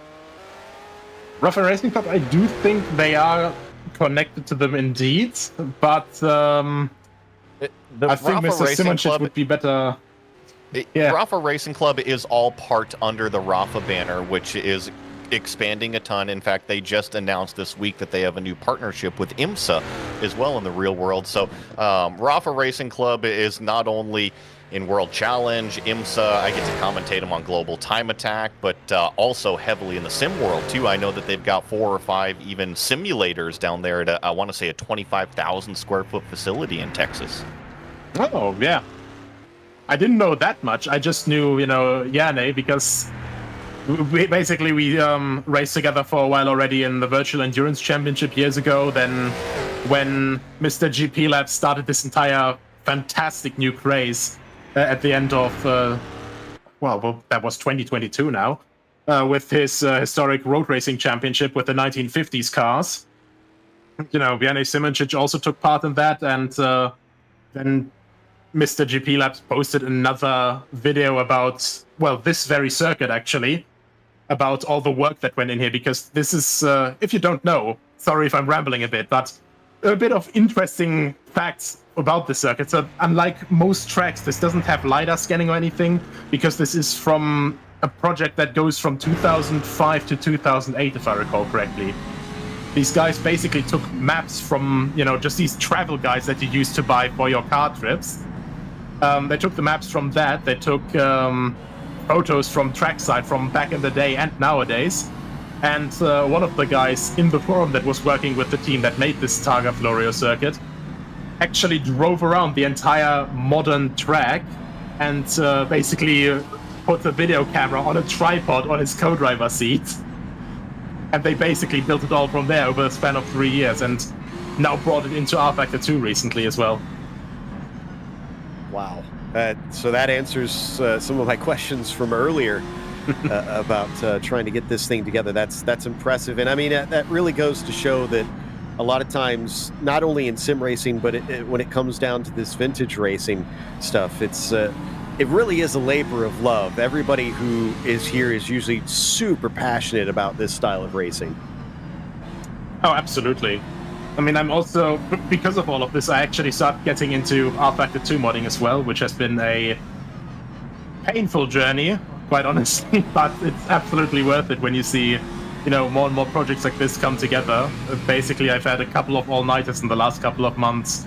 Rafa Racing Club, I do think they are connected to them indeed, but I think Rafa Mr. Racing Simoncic Club- would be better. Yeah. Rafa Racing Club is all part under the Rafa banner, which is expanding a ton. In fact, they just announced this week that they have a new partnership with IMSA as well in the real world. So Rafa Racing Club is not only in World Challenge, IMSA, I get to commentate them on Global Time Attack, but also heavily in the sim world too. I know that they've got 4 or 5 even simulators down there at I want to say a 25,000 square foot facility in Texas. Oh, yeah. I didn't know that much. I just knew, Yane, because we raced together for a while already in the Virtual Endurance Championship years ago. Then when Mr. GP Lab started this entire fantastic new craze at the end of, that was 2022 now, with his historic road racing championship with the 1950s cars. Vianney Simoncic also took part in that, and then Mr. GP Labs posted another video about, this very circuit actually, about all the work that went in here, because this is, if you don't know, sorry if I'm rambling a bit, but a bit of interesting facts about the circuit. So unlike most tracks, this doesn't have LiDAR scanning or anything, because this is from a project that goes from 2005 to 2008, if I recall correctly. These guys basically took maps from, just these travel guides that you used to buy for your car trips. They took the maps from that. They took photos from trackside from back in the day and nowadays. And one of the guys in the forum that was working with the team that made this Targa Florio circuit actually drove around the entire modern track and basically put the video camera on a tripod on his co-driver seat. And they basically built it all from there over a span of 3 years, and now brought it into R-Factor 2 recently as well. Wow. So that answers some of my questions from earlier about trying to get this thing together. That's impressive. And I mean, that really goes to show that a lot of times, not only in sim racing, but when it comes down to this vintage racing stuff, it really is a labor of love. Everybody who is here is usually super passionate about this style of racing. Oh, absolutely. I mean, I'm also, because of all of this, I actually started getting into R-Factor 2 modding as well, which has been a painful journey, quite honestly, but it's absolutely worth it when you see, more and more projects like this come together. Basically, I've had a couple of all-nighters in the last couple of months,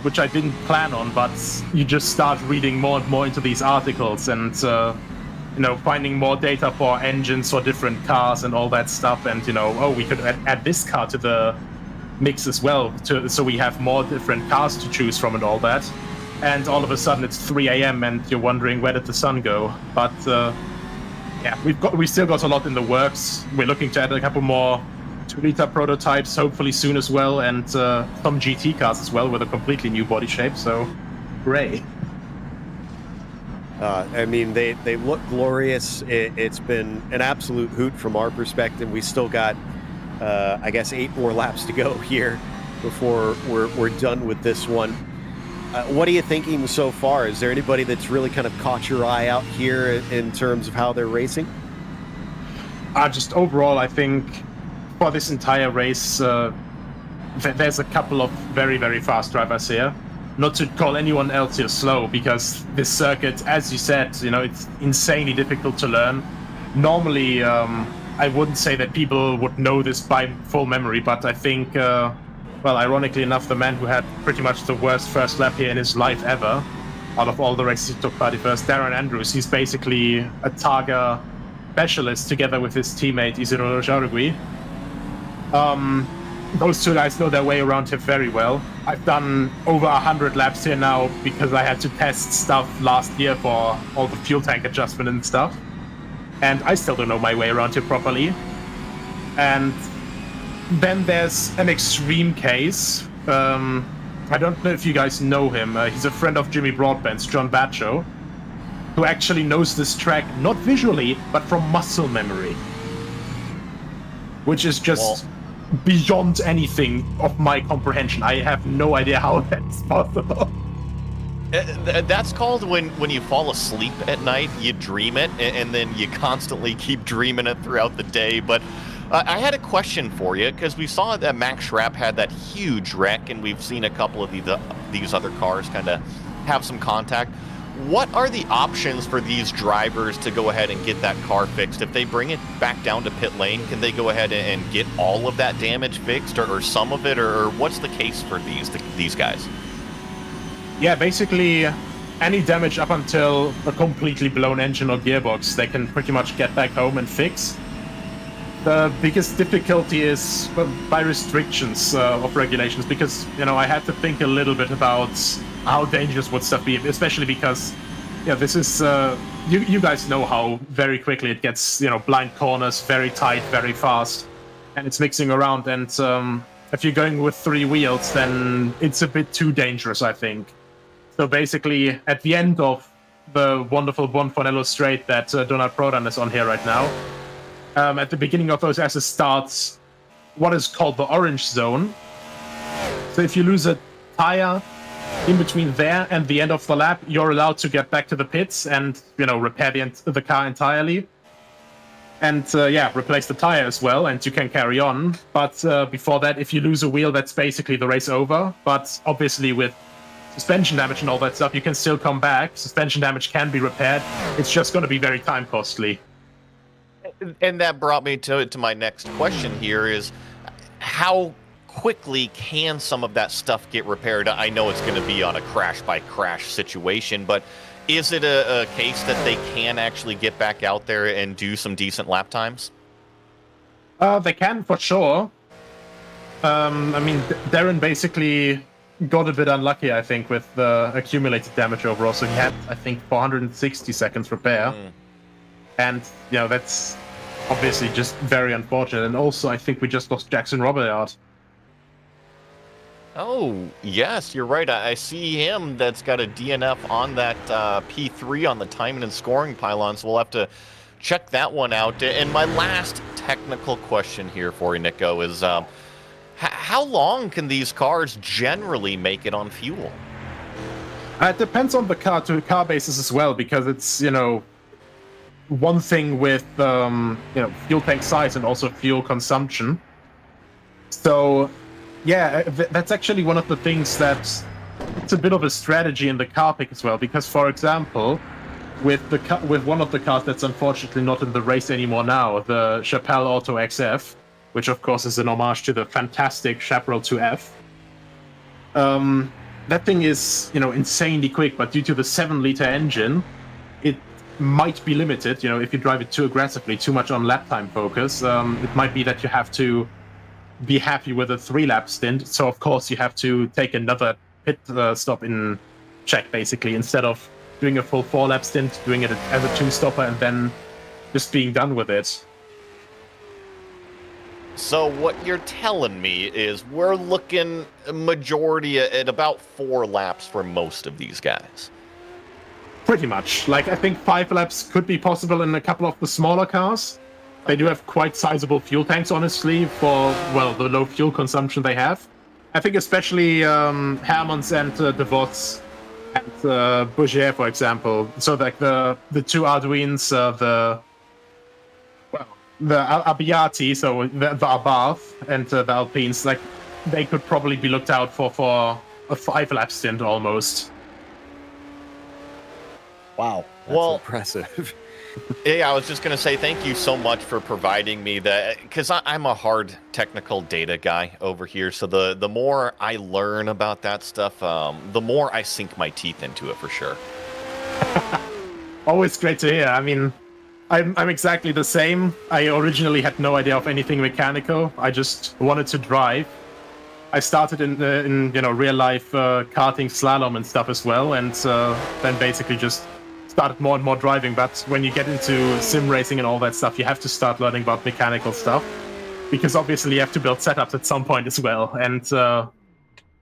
which I didn't plan on, but you just start reading more and more into these articles and, finding more data for engines for different cars and all that stuff. And, we could add this car to the mix as well, so we have more different cars to choose from and all that. And all of a sudden it's 3 a.m. and you're wondering, where did the sun go? But we still got a lot in the works. We're looking to add a couple more 2-liter prototypes hopefully soon as well, and some GT cars as well with a completely new body shape. So, hooray! I mean, they look glorious. It's been an absolute hoot from our perspective. We still got, I guess, 8 more laps to go here before we're done with this one. What are you thinking so far? Is there anybody that's really kind of caught your eye out here in terms of how they're racing? Just overall, I think for this entire race, there's a couple of very, very fast drivers here. Not to call anyone else here slow, because this circuit, as you said, it's insanely difficult to learn. Normally, I wouldn't say that people would know this by full memory, but I think, ironically enough, the man who had pretty much the worst first lap here in his life ever, out of all the races he took part in first, Darren Andrews, he's basically a Targa specialist together with his teammate Isidoro Jauregui. Those two guys know their way around here very well. I've done over 100 laps here now because I had to test stuff last year for all the fuel tank adjustment and stuff. And I still don't know my way around here properly. And then there's an extreme case. I don't know if you guys know him. He's a friend of Jimmy Broadbent's, John Batcho. who actually knows this track, not visually, but from muscle memory. Which is just beyond anything of my comprehension. I have no idea how that's possible. That's called when you fall asleep at night, you dream it, and then you constantly keep dreaming it throughout the day. But I had a question for you, because we saw that Max Schrapp had that huge wreck, and we've seen a couple of these other cars kind of have some contact. What are the options for these drivers to go ahead and get that car fixed? If they bring it back down to pit lane, can they go ahead and get all of that damage fixed, or some of it, or what's the case for these guys? Yeah, basically any damage up until a completely blown engine or gearbox, they can pretty much get back home and fix. The biggest difficulty is by restrictions of regulations, because, you know, I had to think a little bit about how dangerous would stuff be, especially because, yeah, this is, you guys know how very quickly it gets, you know, blind corners, very tight, very fast, and it's mixing around, and if you're going with 3 wheels, then it's a bit too dangerous, I think. So basically, at the end of the wonderful Buonfanello straight that Donald Prodan is on here right now, at the beginning of those S's starts what is called the orange zone. So if you lose a tire in between there and the end of the lap, you're allowed to get back to the pits and, you know, repair the car entirely. And replace the tire as well, and you can carry on. But before that, if you lose a wheel, that's basically the race over. But obviously with suspension damage and all that stuff, you can still come back. Suspension damage can be repaired. It's just going to be very time costly. And that brought me to my next question here is, how quickly can some of that stuff get repaired? I know it's going to be on a crash-by-crash situation, but is it a case that they can actually get back out there and do some decent lap times? They can, for sure. I mean, Darren basically got a bit unlucky, I think, with the accumulated damage overall. So he had, I think, 460 seconds repair. And, you know, that's obviously just very unfortunate. And also, I think we just lost Jackson Robillard. Oh, yes, you're right. I see him. That's got a DNF on that P3 on the timing and scoring pylon. So we'll have to check that one out. And my last technical question here for you, Nico, is how long can these cars generally make it on fuel? It depends on the car basis as well, because it's, you know, one thing with fuel tank size and also fuel consumption. So yeah, that's actually one of the things that it's a bit of a strategy in the car pick as well, because, for example, with one of the cars that's unfortunately not in the race anymore now, the Chappelle Auto XF, which of course is an homage to the fantastic Chaparral 2F. That thing is, you know, insanely quick, but due to the 7-liter engine, it might be limited. You know, if you drive it too aggressively, too much on lap time focus, it might be that you have to be happy with a 3-lap stint. So of course you have to take another pit stop in check, basically, instead of doing a full 4-lap stint, doing it as a 2-stopper, and then just being done with it. So what you're telling me is we're looking a majority at about 4 laps for most of these guys. Pretty much. Like, I think 5 laps could be possible in a couple of the smaller cars. They do have quite sizable fuel tanks, honestly, for, well, the low fuel consumption they have. I think especially Hermans and De Vos and Bouger, for example. So, like, the 2 Arduins, the Abbiati, so the Abarth, and the Alpines, like, they could probably be looked out for a 5-lap stint almost. Wow, that's impressive. Yeah, I was just going to say thank you so much for providing me that, because I'm a hard technical data guy over here. So the more I learn about that stuff, the more I sink my teeth into it, for sure. Always great to hear. I mean, I'm exactly the same. I originally had no idea of anything mechanical. I just wanted to drive. I started in real life karting, slalom, and stuff as well, and then basically just started more and more driving. But when you get into sim racing and all that stuff, you have to start learning about mechanical stuff, because obviously you have to build setups at some point as well, and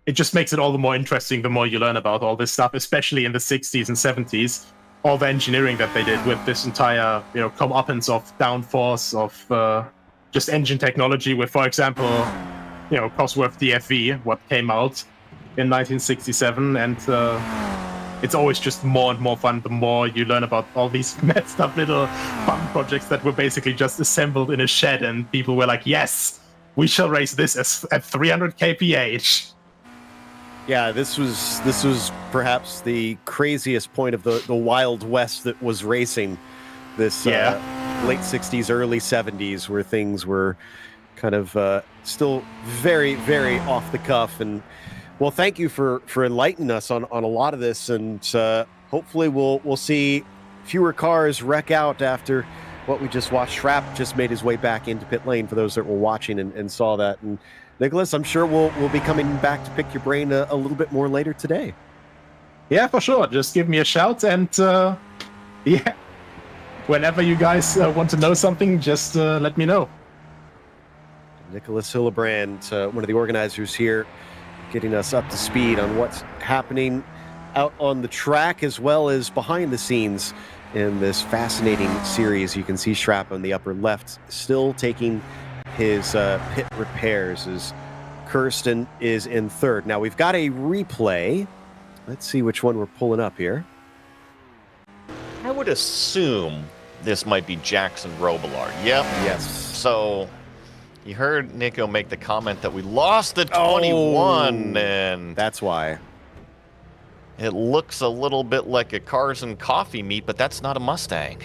it just makes it all the more interesting the more you learn about all this stuff, especially in the 60s and 70s. all the engineering that they did with this entire, comeuppance of downforce of just engine technology with, for example, Cosworth DFV, what came out in 1967, and it's always just more and more fun the more you learn about all these messed up little fun projects that were basically just assembled in a shed, and people were like, yes, we shall race this at 300 kph. Yeah, this was perhaps the craziest point of the Wild West that was racing. This late 60s, early 70s, where things were kind of still very, very off the cuff. And well, thank you for enlightening us on a lot of this, and hopefully we'll see fewer cars wreck out after what we just watched. Schrapp just made his way back into pit lane for those that were watching and saw that. And Nicholas, I'm sure we'll be coming back to pick your brain a little bit more later today. Yeah, for sure. Just give me a shout, and whenever you guys want to know something, just let me know. Nicholas Hillebrand, one of the organizers here, getting us up to speed on what's happening out on the track as well as behind the scenes in this fascinating series. You can see Schrapp on the upper left still taking his pit repairs as Kirsten is in third. Now we've got a replay. Let's see which one we're pulling up here. I would assume this might be Jackson Robillard. Yep. Yes. So you heard Nico make the comment that we lost the 21, and that's why. It looks a little bit like a Cars and Coffee meet, but that's not a Mustang.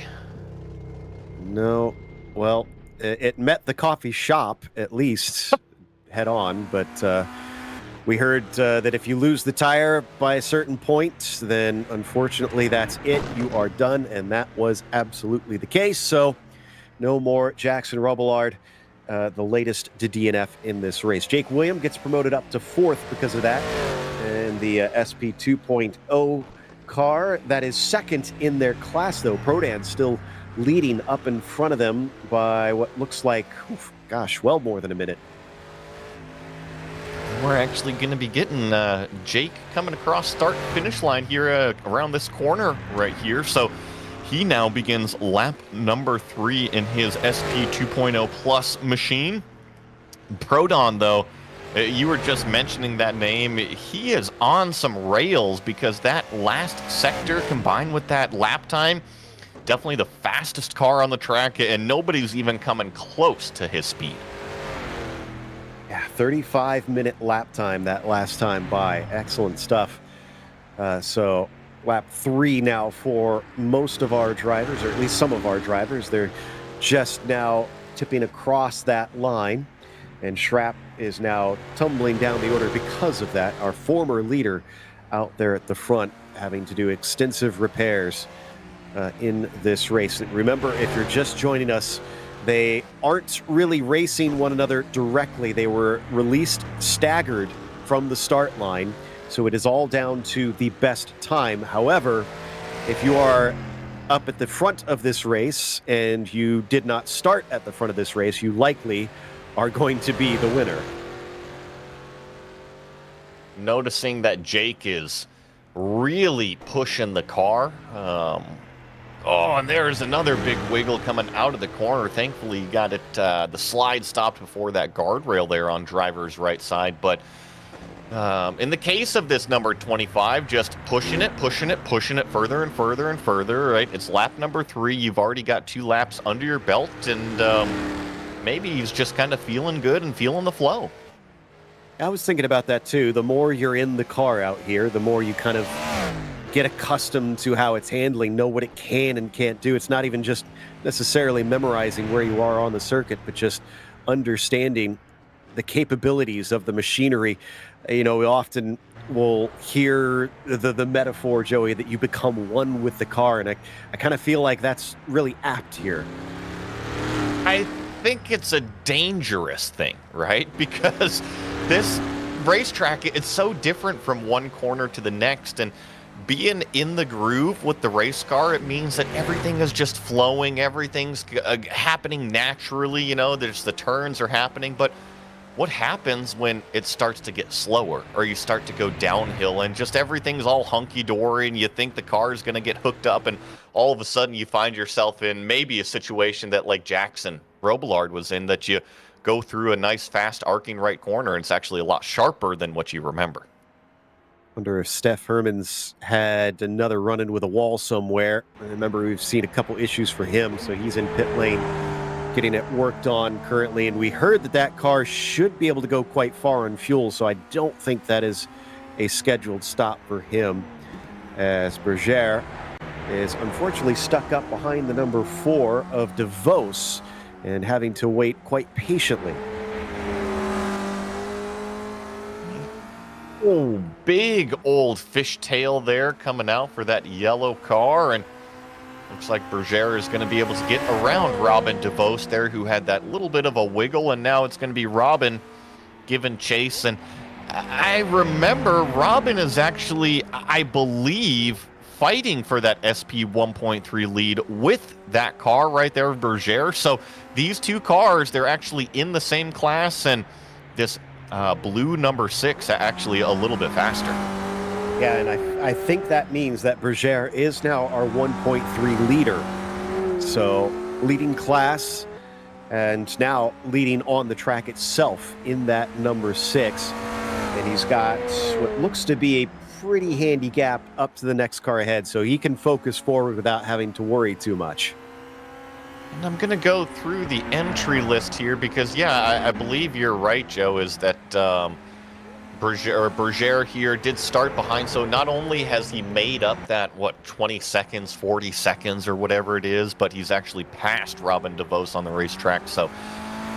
No. Well, it met the coffee shop, at least, head on, but we heard that if you lose the tire by a certain point, then unfortunately that's it. You are done, and that was absolutely the case. So no more Jackson Robillard, the latest to DNF in this race. Jake William gets promoted up to fourth because of that, and the SP 2.0 car that is second in their class, though. Prodan still leading up in front of them by what looks like, well more than a minute. We're actually going to be getting Jake coming across start-finish line here around this corner right here. So he now begins lap number 3 in his SP 2.0 Plus machine. Prodon, though, you were just mentioning that name. He is on some rails because that last sector combined with that lap time, definitely the fastest car on the track, and nobody's even coming close to his speed. Yeah, 35-minute lap time that last time by. Excellent stuff. So lap 3 now for most of our drivers, or at least some of our drivers. They're just now tipping across that line, and Schrapp is now tumbling down the order because of that. Our former leader out there at the front having to do extensive repairs in this race. Remember, if you're just joining us, they aren't really racing one another directly. They were released staggered from the start line, so it is all down to the best time. However, if you are up at the front of this race and you did not start at the front of this race, you likely are going to be the winner. Noticing that Jake is really pushing the car. Oh, and there's another big wiggle coming out of the corner. Thankfully, you got it. The slide stopped before that guardrail there on driver's right side. But in the case of this number 25, just pushing it further and further and further, right? It's lap number 3. You've already got 2 laps under your belt, and maybe he's just kind of feeling good and feeling the flow. I was thinking about that too. The more you're in the car out here, the more you kind of get accustomed to how it's handling, know what it can and can't do. It's not even just necessarily memorizing where you are on the circuit, but just understanding the capabilities of the machinery. You know, we often will hear the metaphor, Joey, that you become one with the car, and I kind of feel like that's really apt here. I think it's a dangerous thing, right? Because this racetrack, it's so different from one corner to the next, and being in the groove with the race car, it means that everything is just flowing, everything's happening naturally, you know, there's the turns are happening. But what happens when it starts to get slower or you start to go downhill and just everything's all hunky-dory and you think the car is going to get hooked up and all of a sudden you find yourself in maybe a situation that like Jackson Robillard was in, that you go through a nice fast arcing right corner and it's actually a lot sharper than what you remember. Wonder if Steph Herman's had another run-in with a wall somewhere. I remember we've seen a couple issues for him, so he's in pit lane getting it worked on currently, and we heard that that car should be able to go quite far on fuel, so I don't think that is a scheduled stop for him, as Berger is unfortunately stuck up behind the number 4 of DeVos and having to wait quite patiently. Oh, big old fishtail there coming out for that yellow car, and looks like Berger is going to be able to get around Robin DeVos there, who had that little bit of a wiggle, and now it's going to be Robin giving chase. And I remember Robin is actually, I believe, fighting for that SP 1.3 lead with that car right there, Berger. So these two cars, they're actually in the same class, and this blue number 6 actually a little bit faster. Yeah, and I think that means that Berger is now our 1.3 leader. So leading class and now leading on the track itself in that number 6. And he's got what looks to be a pretty handy gap up to the next car ahead, so he can focus forward without having to worry too much. And I'm going to go through the entry list here because, yeah, I believe you're right, Joe, is that Berger here did start behind, so not only has he made up that, 20 seconds, 40 seconds, or whatever it is, but he's actually passed Robin DeVos on the racetrack. So,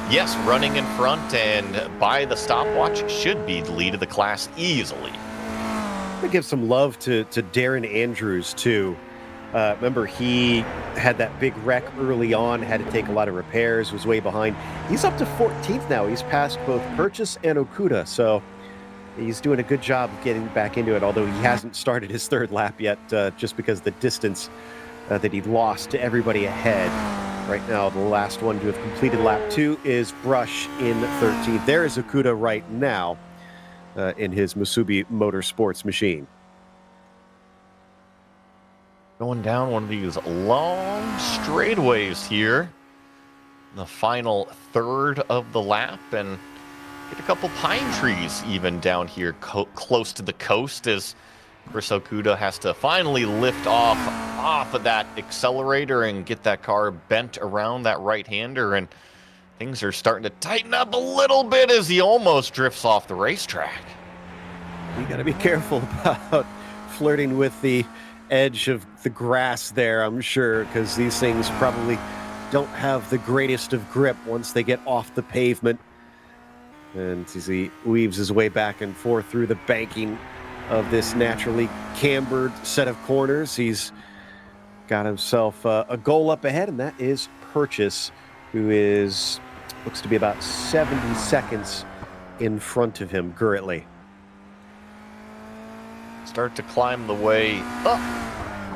yes, running in front and by the stopwatch should be the lead of the class easily. I'm going to give some love to Darren Andrews, too. Remember, he had that big wreck early on, had to take a lot of repairs, was way behind. He's up to 14th now. He's passed both Purchase and Okuda, so he's doing a good job of getting back into it, although he hasn't started his 3rd lap yet, just because of the distance that he lost to everybody ahead. Right now, the last one to have completed lap 2 is Brush in 13th. There is Okuda right now in his Musubi Motorsports machine. Going down one of these long straightaways here. The final 3rd of the lap, and get a couple pine trees even down here close to the coast as Chris Okuda has to finally lift off of that accelerator and get that car bent around that right-hander, and things are starting to tighten up a little bit as he almost drifts off the racetrack. You got to be careful about flirting with the edge of the grass there, I'm sure, because these things probably don't have the greatest of grip once they get off the pavement. And as he weaves his way back and forth through the banking of this naturally cambered set of corners, he's got himself a goal up ahead, and that is Purchase, who looks to be about 70 seconds in front of him currently. Start to climb the way up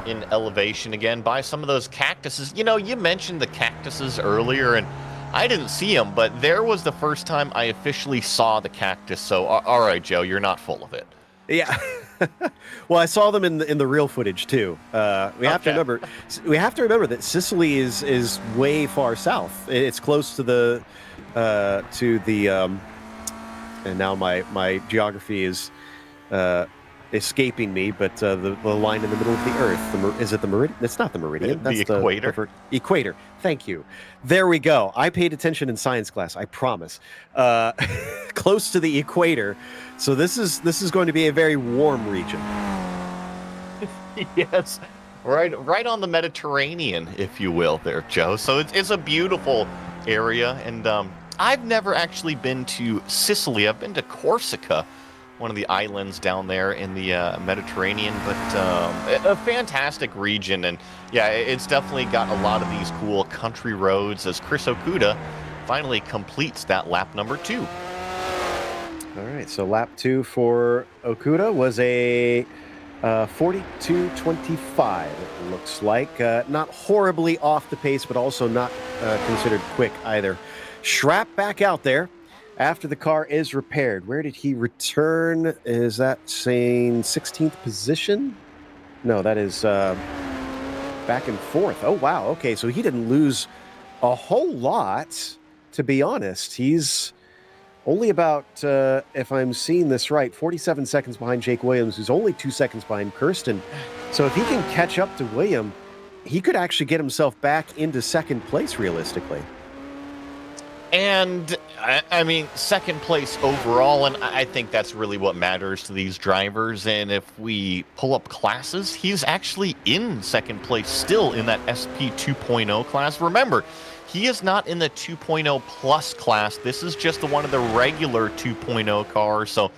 in elevation again by some of those cactuses. You know, you mentioned the cactuses earlier, and I didn't see them, but there was the first time I officially saw the cactus. So, all right, Joe, you're not full of it. Yeah. Well, I saw them in the real footage too. We have to remember that Sicily is way far south. It's close to the and now my geography is escaping me, but the line in the middle of the Earth. Is it the meridian? It's not the meridian. That's the equator. The equator. Thank you. There we go. I paid attention in science class, I promise. Close to the equator. So this is going to be a very warm region. Yes, right on the Mediterranean, if you will, there, Joe. So it's a beautiful area, and I've never actually been to Sicily. I've been to Corsica, one of the islands down there in the Mediterranean, but a fantastic region. And yeah, it's definitely got a lot of these cool country roads as Chris Okuda finally completes that lap number 2. All right, so lap 2 for Okuda was a 42.25, it looks like. Not horribly off the pace, but also not considered quick either. Schrapp back out there. after the car is repaired. Where did he return? Is that saying 16th position? No, that is back and forth. Oh, wow. Okay, so he didn't lose a whole lot, to be honest. He's only about, if I'm seeing this right, 47 seconds behind Jake Williams, who's only 2 seconds behind Kirsten. So if he can catch up to William, he could actually get himself back into second place realistically. And, I mean, second place overall, and I think that's really what matters to these drivers. And if we pull up classes, he's actually in second place still in that SP 2.0 class. Remember, he is not in the 2.0 plus class. This is just the one of the regular 2.0 cars. So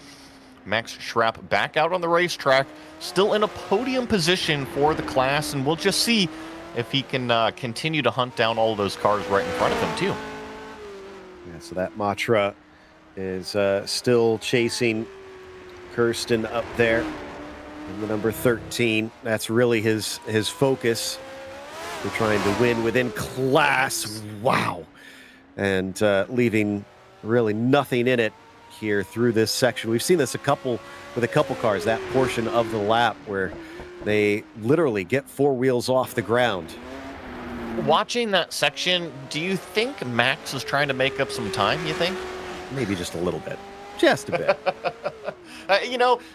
Max Schrapp back out on the racetrack, still in a podium position for the class. And we'll just see if he can continue to hunt down all of those cars right in front of him, too. Yeah, so that Matra is still chasing Kirsten up there in the number 13. That's really his focus. They're trying to win within class. Wow. And leaving really nothing in it here through this section. We've seen this with a couple cars, that portion of the lap where they literally get four wheels off the ground. Watching that section, do you think Max is trying to make up some time, you think? Maybe just a little bit. Just a bit.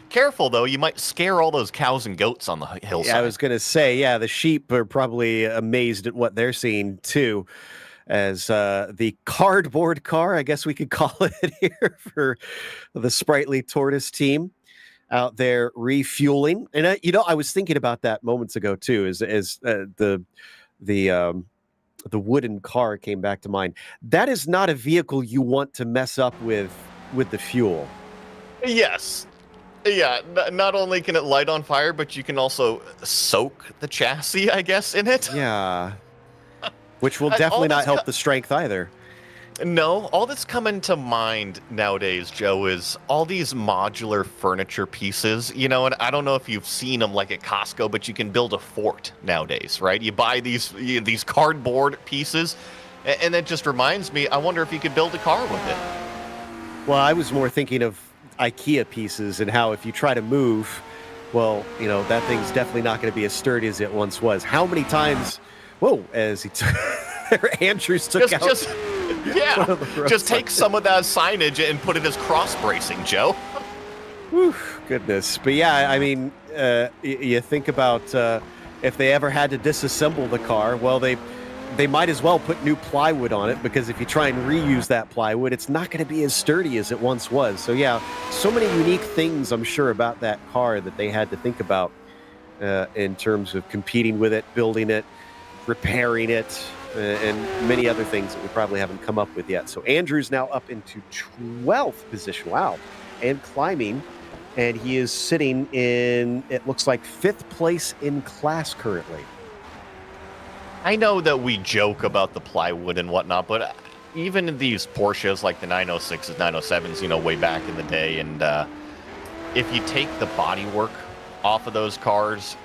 Careful, though. You might scare all those cows and goats on the hillside. Yeah, I was going to say, the sheep are probably amazed at what they're seeing, too, as the cardboard car, I guess we could call it here, for the Sprightly Tortoise team out there refueling. And, I was thinking about that moments ago, too, as the wooden car came back to mind. That is not a vehicle you want to mess up with the fuel. Yes. Yeah, not only can it light on fire, but you can also soak the chassis, I guess, in it. Yeah. Which will definitely not help the strength either. No, all that's coming to mind nowadays, Joe, is all these modular furniture pieces, and I don't know if you've seen them like at Costco, but you can build a fort nowadays, right? You buy these cardboard pieces, and that just reminds me, I wonder if you could build a car with it. Well, I was more thinking of IKEA pieces and how if you try to move, well, that thing's definitely not going to be as sturdy as it once was. How many times, as he Andrews took out... Just take some of that signage and put it as cross bracing, Joe. Whew, goodness. But yeah, I mean, you think about if they ever had to disassemble the car, well, they might as well put new plywood on it, because if you try and reuse that plywood, it's not going to be as sturdy as it once was. So yeah, so many unique things, I'm sure, about that car that they had to think about in terms of competing with it, building it, repairing it, and many other things that we probably haven't come up with yet. So Andrew's now up into 12th position. Wow. And climbing. And he is sitting in, it looks like, 5th place in class currently. I know that we joke about the plywood and whatnot, but even in these Porsches like the 906s, 907s, way back in the day, and if you take the bodywork off of those cars,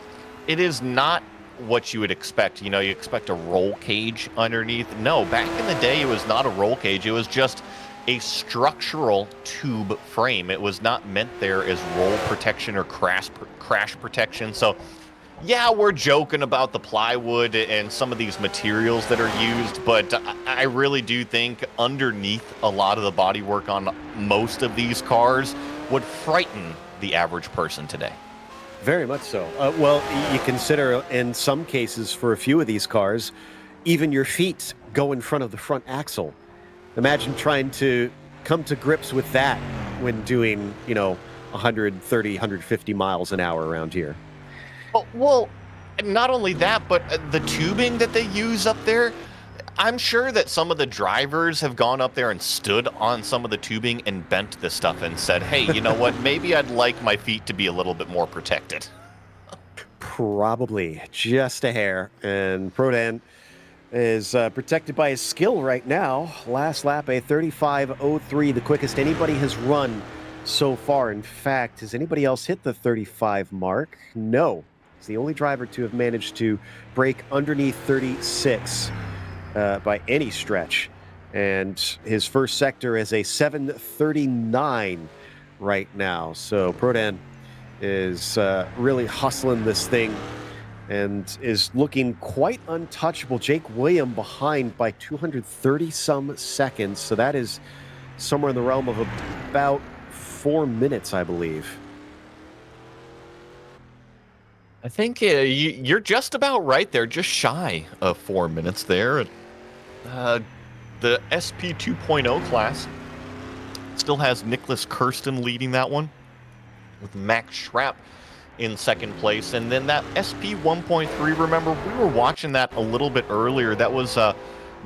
it is not what you would expect. You expect a roll cage underneath. No, back in the day, it was not a roll cage. It was just a structural tube frame. It was not meant there as roll protection or crash protection. So, yeah, we're joking about the plywood and some of these materials that are used, but I really do think underneath a lot of the bodywork on most of these cars would frighten the average person today. Very much so. Well, you consider in some cases for a few of these cars, even your feet go in front of the front axle. Imagine trying to come to grips with that when doing, 130, 150 miles an hour around here. Oh, well, not only that, but the tubing that they use up there, I'm sure that some of the drivers have gone up there and stood on some of the tubing and bent this stuff and said, hey, you know what? Maybe I'd like my feet to be a little bit more protected. Probably just a hair. And Prodan is protected by his skill right now. Last lap, a 35.03, the quickest anybody has run so far. In fact, has anybody else hit the 35 mark? No. He's the only driver to have managed to break underneath 36. By any stretch And his first sector is a 7:39 right now. So Prodan is really hustling this thing and is looking quite untouchable. Jake William behind by 230 some seconds. So that is somewhere in the realm of about 4 minutes, I believe. I think you're just about right there, just shy of 4 minutes there. The SP 2.0 class still has Nicholas Kirsten leading that one, with Max Schrapp in second place. And then that SP 1.3, remember, we were watching that a little bit earlier. That was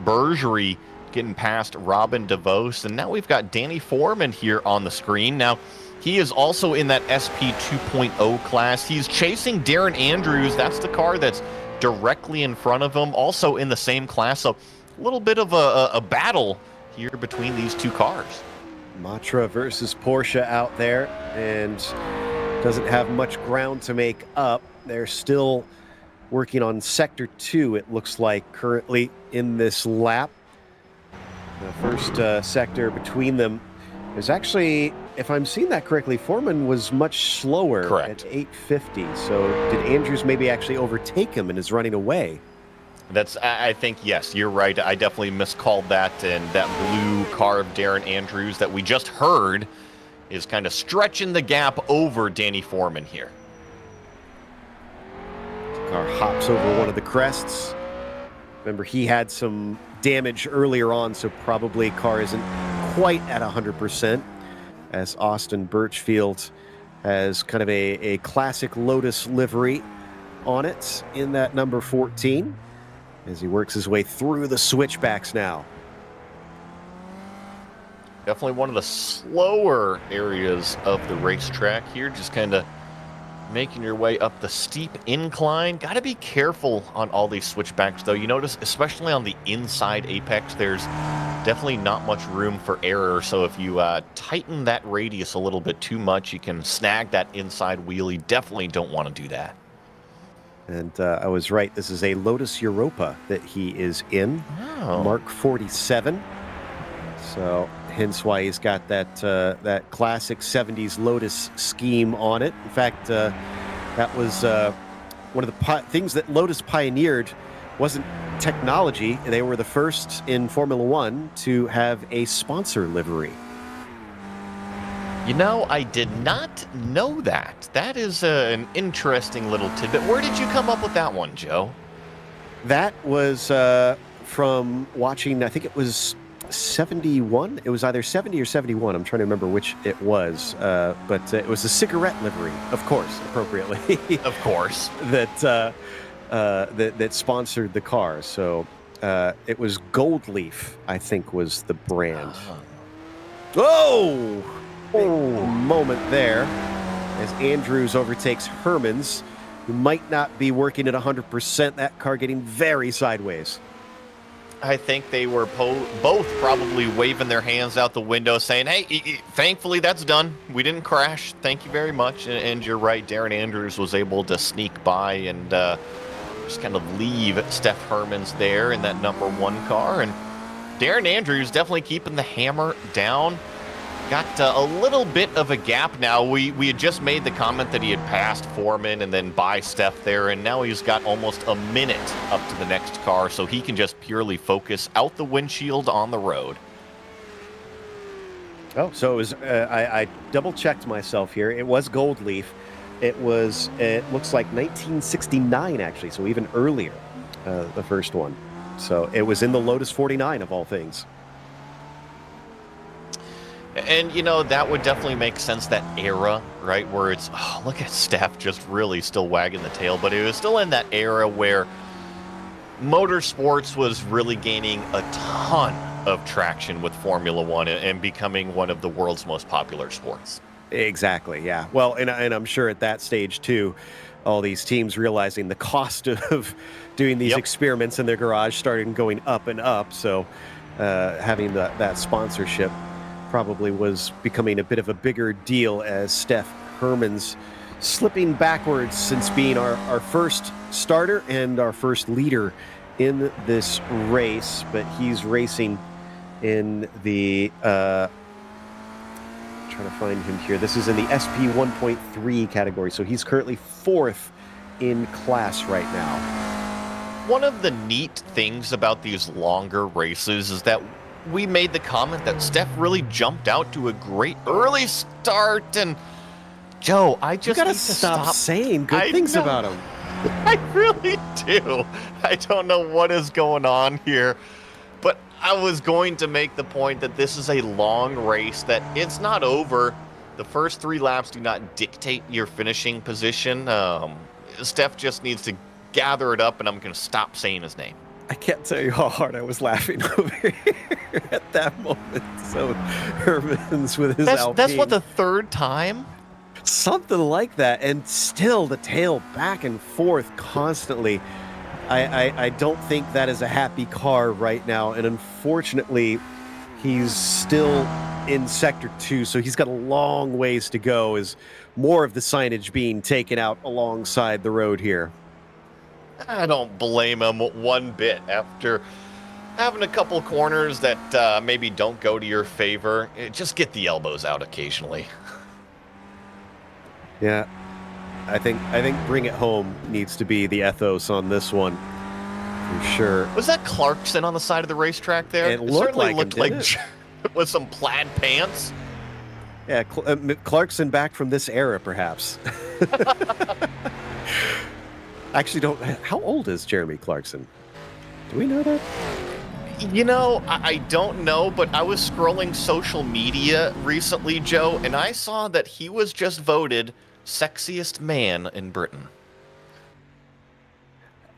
Bergerie getting past Robin DeVos. And now we've got Danny Foreman here on the screen. Now, he is also in that SP 2.0 class. He's chasing Darren Andrews. That's the car that's directly in front of him, also in the same class. So a little bit of a battle here between these two cars. Matra versus Porsche out there, and doesn't have much ground to make up. They're still working on Sector 2, it looks like, currently in this lap. The first sector between them is actually, if I'm seeing that correctly, Foreman was much slower. Correct. At 850. So did Andrews maybe actually overtake him and is running away? I think, yes, you're right. I definitely miscalled that, and that blue car of Darren Andrews that we just heard is kind of stretching the gap over Danny Foreman here. Car hops over one of the crests. Remember, he had some damage earlier on, so probably car isn't quite at 100%, as Austin Birchfield has kind of a classic Lotus livery on it in that number 14. As he works his way through the switchbacks now. Definitely one of the slower areas of the racetrack here, just kind of making your way up the steep incline. Got to be careful on all these switchbacks, though. You notice, especially on the inside apex, there's definitely not much room for error. So if you tighten that radius a little bit too much, you can snag that inside wheel. You definitely don't want to do that. And I was right. This is a Lotus Europa that he is in, Mark 47. So hence why he's got that that classic 70s Lotus scheme on it. In fact, that was one of the things that Lotus pioneered. Wasn't technology. They were the first in Formula One to have a sponsor livery. You know, I did not know that. That is an interesting little tidbit. Where did you come up with that one, Joe? That was from watching, I think it was 71. It was either 70 or 71. I'm trying to remember which it was. But it was a cigarette livery, of course, appropriately. Of course. that sponsored the car. So it was Gold Leaf, I think, was the brand. Oh! Moment there as Andrews overtakes Hermans, who might not be working at 100%. That car getting very sideways. I think they were both probably waving their hands out the window saying, hey, thankfully that's done. We didn't crash. Thank you very much. And you're right, Darren Andrews was able to sneak by and just kind of leave Steph Hermans there in that number 1 car. And Darren Andrews definitely keeping the hammer down. Got a little bit of a gap now. We had just made the comment that he had passed Foreman and then by Steph there, and now he's got almost a minute up to the next car, so he can just purely focus out the windshield on the road. Oh, so it was. I double-checked myself here. It was Gold Leaf. It looks like 1969, actually, so even earlier, the first one. So it was in the Lotus 49, of all things. And, you know, that would definitely make sense, that era, right, where it's, oh, look at Steph just really still wagging the tail. But it was still in that era where motorsports was really gaining a ton of traction with Formula One and becoming one of the world's most popular sports. Exactly, yeah. Well, and I'm sure at that stage, too, all these teams realizing the cost of doing these experiments in their garage started going up and up. So having that sponsorship probably was becoming a bit of a bigger deal, as Steph Hermans slipping backwards since being our first starter and our first leader in this race. But he's racing in the trying to find him here. This is in the SP 1.3 category, so he's currently 4th in class right now. One of the neat things about these longer races is that we made the comment that Steph really jumped out to a great early start, and Joe, I just you gotta need to stop saying good things about him. I really do. I don't know what is going on here, but I was going to make the point that this is a long race, that it's not over. The first 3 laps do not dictate your finishing position. Steph just needs to gather it up, and I'm going to stop saying his name. I can't tell you how hard I was laughing over here at that moment. So Herman's with his Alpine. That's what, the 3rd time? Something like that, and still the tail back and forth constantly. I don't think that is a happy car right now, and unfortunately, he's still in Sector 2, so he's got a long ways to go as more of the signage being taken out alongside the road here. I don't blame him one bit after having a couple corners that maybe don't go to your favor. Just get the elbows out occasionally. Yeah, I think bring it home needs to be the ethos on this one, for sure. Was that Clarkson on the side of the racetrack there? It looked certainly like looked with some plaid pants. Yeah, Clarkson back from this era, perhaps. Actually, how old is Jeremy Clarkson? Do we know that? You know, I don't know, but I was scrolling social media recently, Joe, and I saw that he was just voted sexiest man in Britain.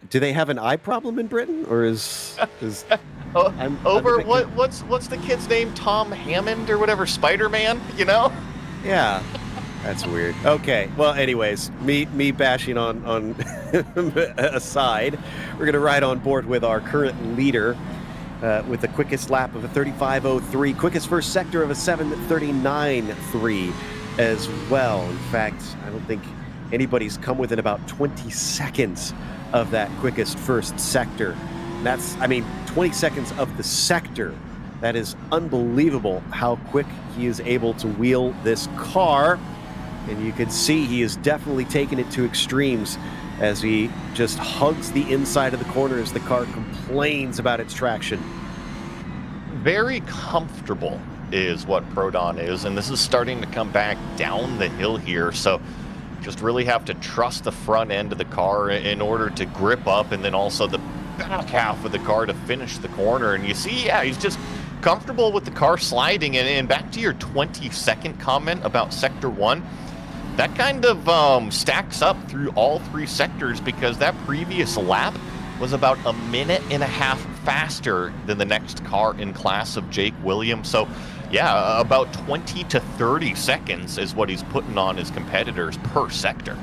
Do they have an eye problem in Britain, or is what's the kid's name? Tom Hammond or whatever, Spider-Man? You know? Yeah, that's weird. Okay, well, anyways, me bashing on aside, we're gonna ride on board with our current leader. With the quickest lap of a 35.03, quickest first sector of a 7:39.3 as well. In fact, I don't think anybody's come within about 20 seconds of that quickest first sector. That's, 20 seconds of the sector. That is unbelievable how quick he is able to wheel this car. And you can see he is definitely taking it to extremes as he just hugs the inside of the corner as the car complains about its traction. Very comfortable is what Prodon is, and this is starting to come back down the hill here, so just really have to trust the front end of the car in order to grip up, and then also the back half of the car to finish the corner. And you see, yeah, he's just comfortable with the car sliding. And back to your 20-second comment about Sector 1, that kind of stacks up through all 3 sectors, because that previous lap was about a minute and a half faster than the next car in class of Jake Williams. So, yeah, about 20 to 30 seconds is what he's putting on his competitors per sector.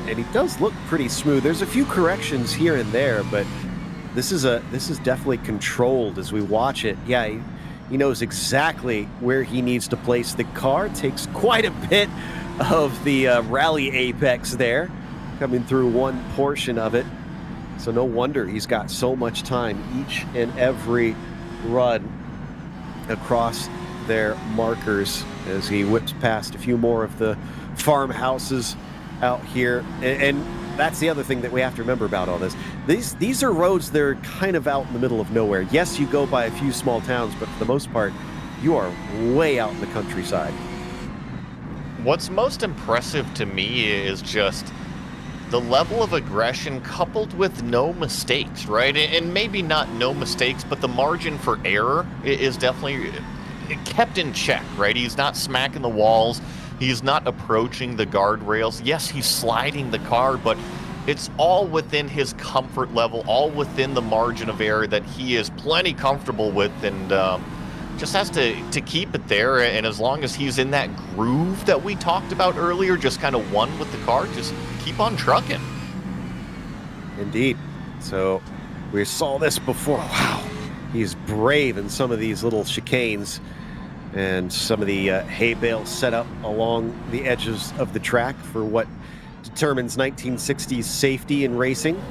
And he does look pretty smooth. There's a few corrections here and there, but this is definitely controlled as we watch it. Yeah, he knows exactly where he needs to place the car. Takes quite a bit of the rally apex there, coming through one portion of it. So no wonder he's got so much time each and every run across their markers as he whips past a few more of the farmhouses out here. And that's the other thing that we have to remember about all this. These are roads that are kind of out in the middle of nowhere. Yes, you go by a few small towns, but for the most part, you are way out in the countryside. What's most impressive to me is just the level of aggression coupled with no mistakes, right? And maybe not no mistakes, but the margin for error is definitely kept in check, right? He's not smacking the walls. He's not approaching the guardrails. Yes, he's sliding the car, but it's all within his comfort level, all within the margin of error that he is plenty comfortable with, and just has to keep it there. And as long as he's in that groove that we talked about earlier, just kind of one with the car, just keep on trucking. Indeed. So we saw this before. Wow. He's brave in some of these little chicanes and some of the hay bales set up along the edges of the track for what determines 1960s safety in racing.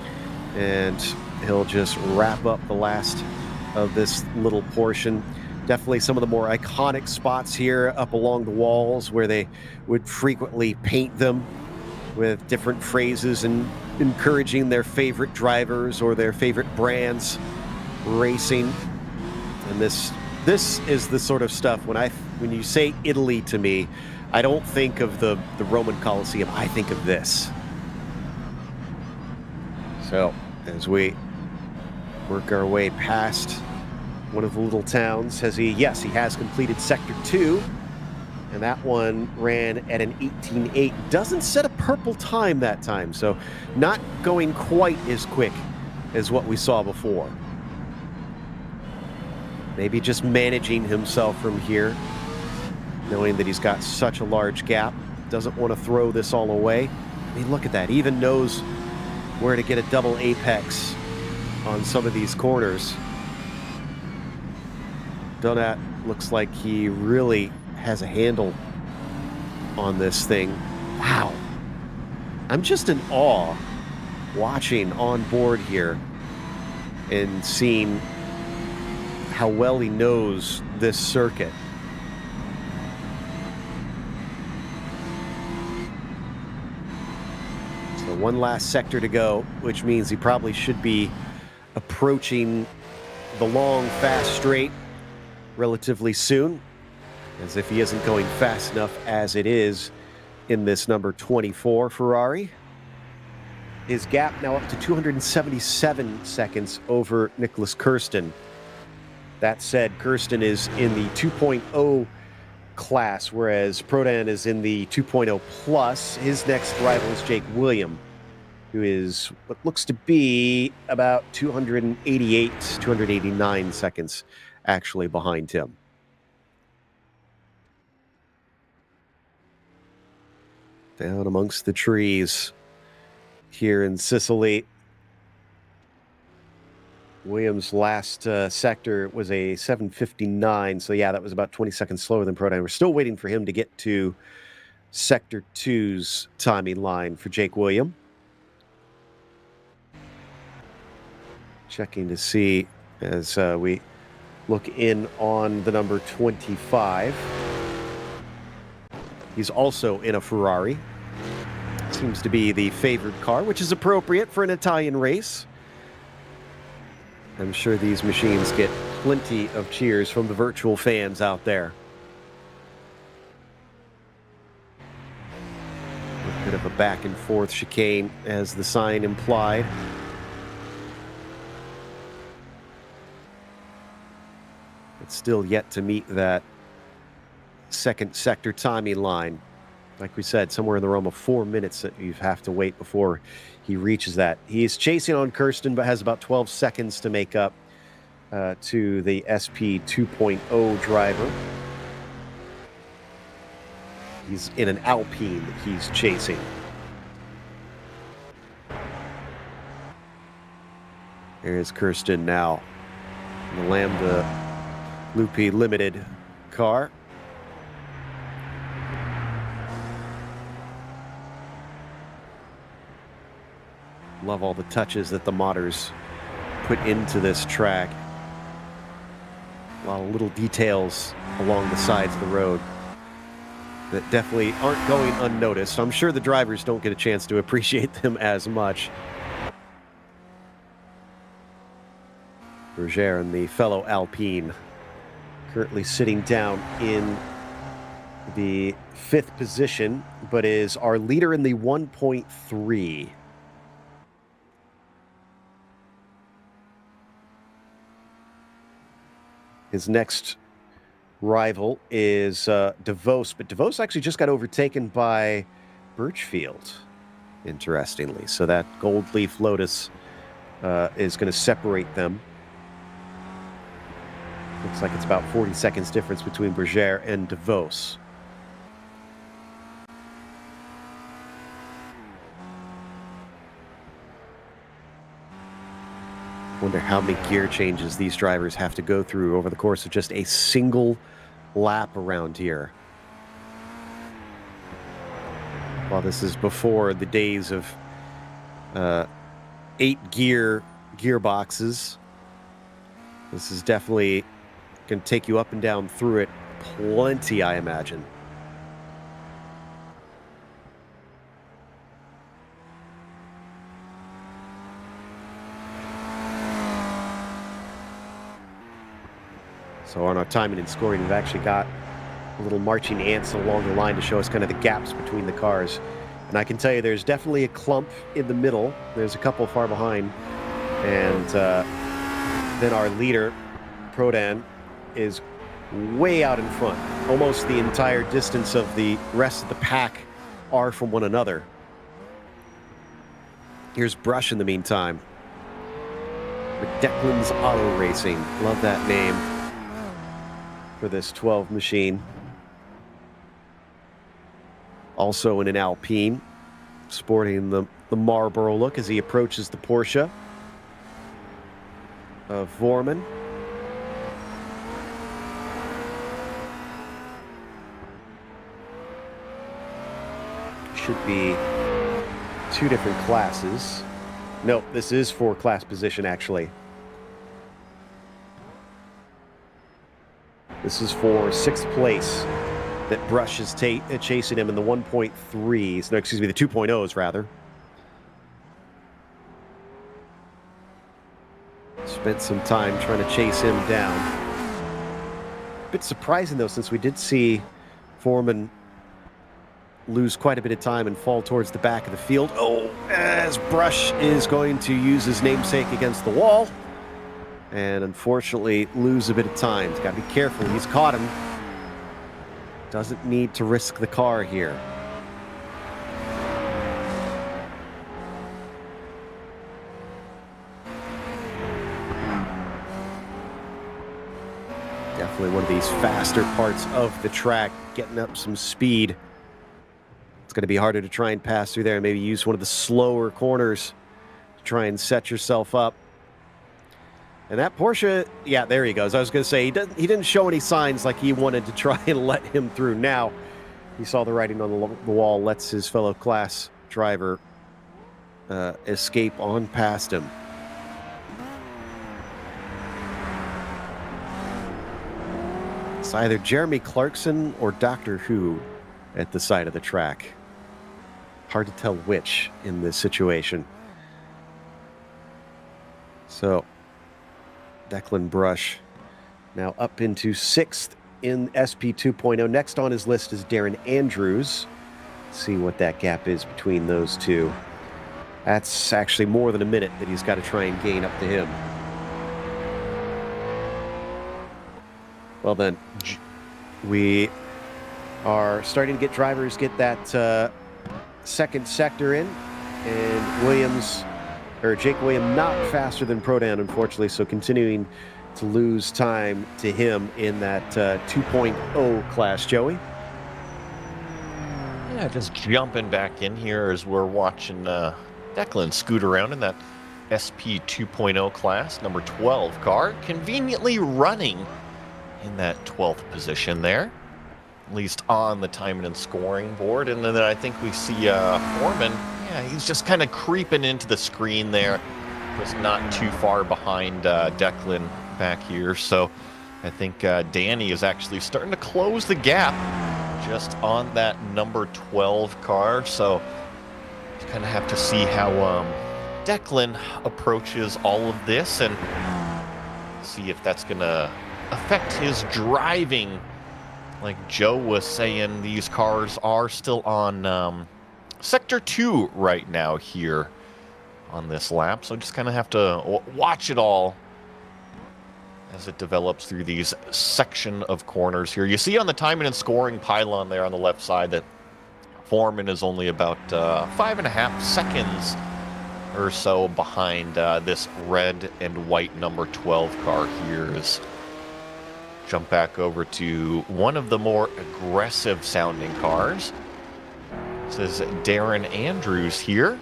And he'll just wrap up the last of this little portion. Definitely some of the more iconic spots here up along the walls where they would frequently paint them with different phrases and encouraging their favorite drivers or their favorite brands racing. And this is the sort of stuff when you say Italy to me, I don't think of the Roman Colosseum, I think of this. So as we work our way past one of the little towns, he has completed Sector 2, and that one ran at an 18.8. Doesn't set a purple time that time, so not going quite as quick as what we saw before. Maybe just managing himself from here, knowing that he's got such a large gap. Doesn't want to throw this all away. I mean, look at that. He even knows where to get a double apex on some of these corners. Donat looks like he really has a handle on this thing. Wow. I'm just in awe watching on board here and seeing how well he knows this circuit. So one last sector to go, which means he probably should be approaching the long, fast straight relatively soon, as if he isn't going fast enough as it is in this number 24 Ferrari. His gap now up to 277 seconds over Nicholas Kirsten. That said, Kirsten is in the 2.0 class, whereas Prodan is in the 2.0 plus. His next rival is Jake William, who is what looks to be about 288, 289 seconds actually behind him. Down amongst the trees here in Sicily. Williams' last sector was a 7:59, so yeah, that was about 20 seconds slower than Prodan. We're still waiting for him to get to Sector 2's timing line for Jake William. Checking to see as we look in on the number 25. He's also in a Ferrari. Seems to be the favored car, which is appropriate for an Italian race. I'm sure these machines get plenty of cheers from the virtual fans out there. A bit of a back and forth chicane, as the sign implied. It's still yet to meet that second sector timing line. Like we said, somewhere in the realm of 4 minutes that you have to wait before he reaches that. He's chasing on Kirsten, but has about 12 seconds to make up to the SP 2.0 driver. He's in an Alpine that he's chasing. There's Kirsten now in the Lambda Lupi Limited car. Love all the touches that the modders put into this track. A lot of little details along the sides of the road that definitely aren't going unnoticed. I'm sure the drivers don't get a chance to appreciate them as much. Berger and the fellow Alpine currently sitting down in the 5th position, but is our leader in the 1.3. His next rival is DeVos, but DeVos actually just got overtaken by Birchfield, interestingly. So that Gold Leaf Lotus is going to separate them. Looks like it's about 40 seconds difference between Berger and DeVos. Wonder how many gear changes these drivers have to go through over the course of just a single lap around here. Well, this is before the days of 8-gear gearboxes This is definitely going to take you up and down through it plenty, I imagine. So on our timing and scoring, we've actually got a little marching ants along the line to show us kind of the gaps between the cars. And I can tell you there's definitely a clump in the middle. There's a couple far behind. And then our leader, Prodan, is way out in front. Almost the entire distance of the rest of the pack are from one another. Here's Brush in the meantime. Declan's Auto Racing. Love that name for this 12 machine. Also in an Alpine, sporting the Marlboro look as he approaches the Porsche of Vorman. Should be two different classes. No, this is for class position, actually. This is for 6th place that Brush is chasing him in the 1.3s. No, excuse me, the 2.0s, rather. Spent some time trying to chase him down. A bit surprising, though, since we did see Foreman lose quite a bit of time and fall towards the back of the field. Oh, as Brush is going to use his namesake against the wall. And unfortunately, lose a bit of time. He's got to be careful. He's caught him. Doesn't need to risk the car here. Definitely one of these faster parts of the track, getting up some speed. It's going to be harder to try and pass through there. Maybe use one of the slower corners to try and set yourself up. And that Porsche, yeah, there he goes. I was going to say, he didn't show any signs like he wanted to try and let him through. Now, he saw the writing on the wall, lets his fellow class driver escape on past him. It's either Jeremy Clarkson or Doctor Who at the side of the track. Hard to tell which in this situation. So, Declan Brush now up into 6th in SP 2.0. Next on his list is Darren Andrews. Let's see what that gap is between those two. That's actually more than a minute that he's got to try and gain up to him. Well then, we are starting to get drivers get that second sector in, and Jake William not faster than Prodan, unfortunately, so continuing to lose time to him in that 2.0 class. Joey? Yeah, just jumping back in here as we're watching Declan scoot around in that SP 2.0 class, number 12 car, conveniently running in that 12th position there, at least on the timing and scoring board. And then I think we see Foreman. Yeah, he's just kind of creeping into the screen there. Was not too far behind Declan back here. So I think Danny is actually starting to close the gap just on that number 12 car. So you kind of have to see how Declan approaches all of this and see if that's going to affect his driving. Like Joe was saying, these cars are still on Sector 2 right now here on this lap, so just kind of have to watch it all as it develops through these section of corners here. You see on the timing and scoring pylon there on the left side that Foreman is only about 5.5 seconds or so behind this red and white number 12 car here. As jump back over to one of the more aggressive sounding cars. This is Darren Andrews here,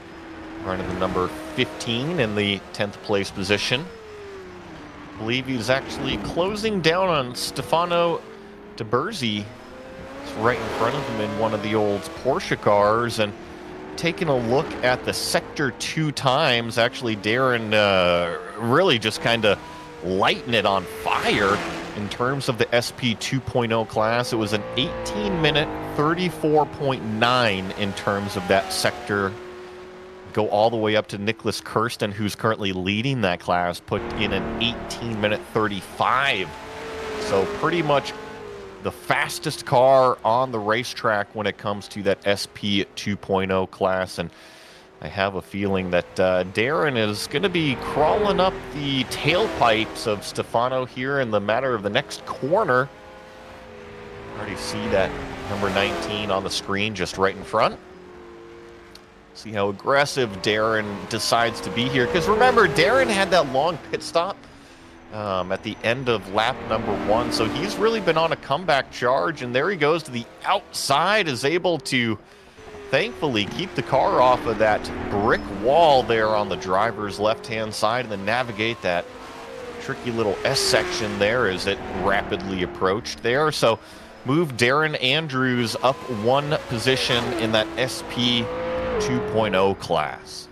running the number 15 in the 10th place position. I believe he's actually closing down on Stefano DeBerzi. He's right in front of him in one of the old Porsche cars, and taking a look at the Sector 2 times, actually Darren really just kind of lighting it on fire. In terms of the SP 2.0 class, it was an 18-minute 34.9 in terms of that sector. Go all the way up to Nicholas Kirsten, who's currently leading that class, put in an 18-minute 35. So pretty much the fastest car on the racetrack when it comes to that SP 2.0 class. And I have a feeling that Darren is going to be crawling up the tailpipes of Stefano here in the matter of the next corner. Already see that number 19 on the screen just right in front. See how aggressive Darren decides to be here. Because remember, Darren had that long pit stop at the end of lap number 1. So he's really been on a comeback charge. And there he goes to the outside, is able to thankfully keep the car off of that brick wall there on the driver's left-hand side and then navigate that tricky little S section there as it rapidly approached there. So move Darren Andrews up 1 position in that SP 2.0 class.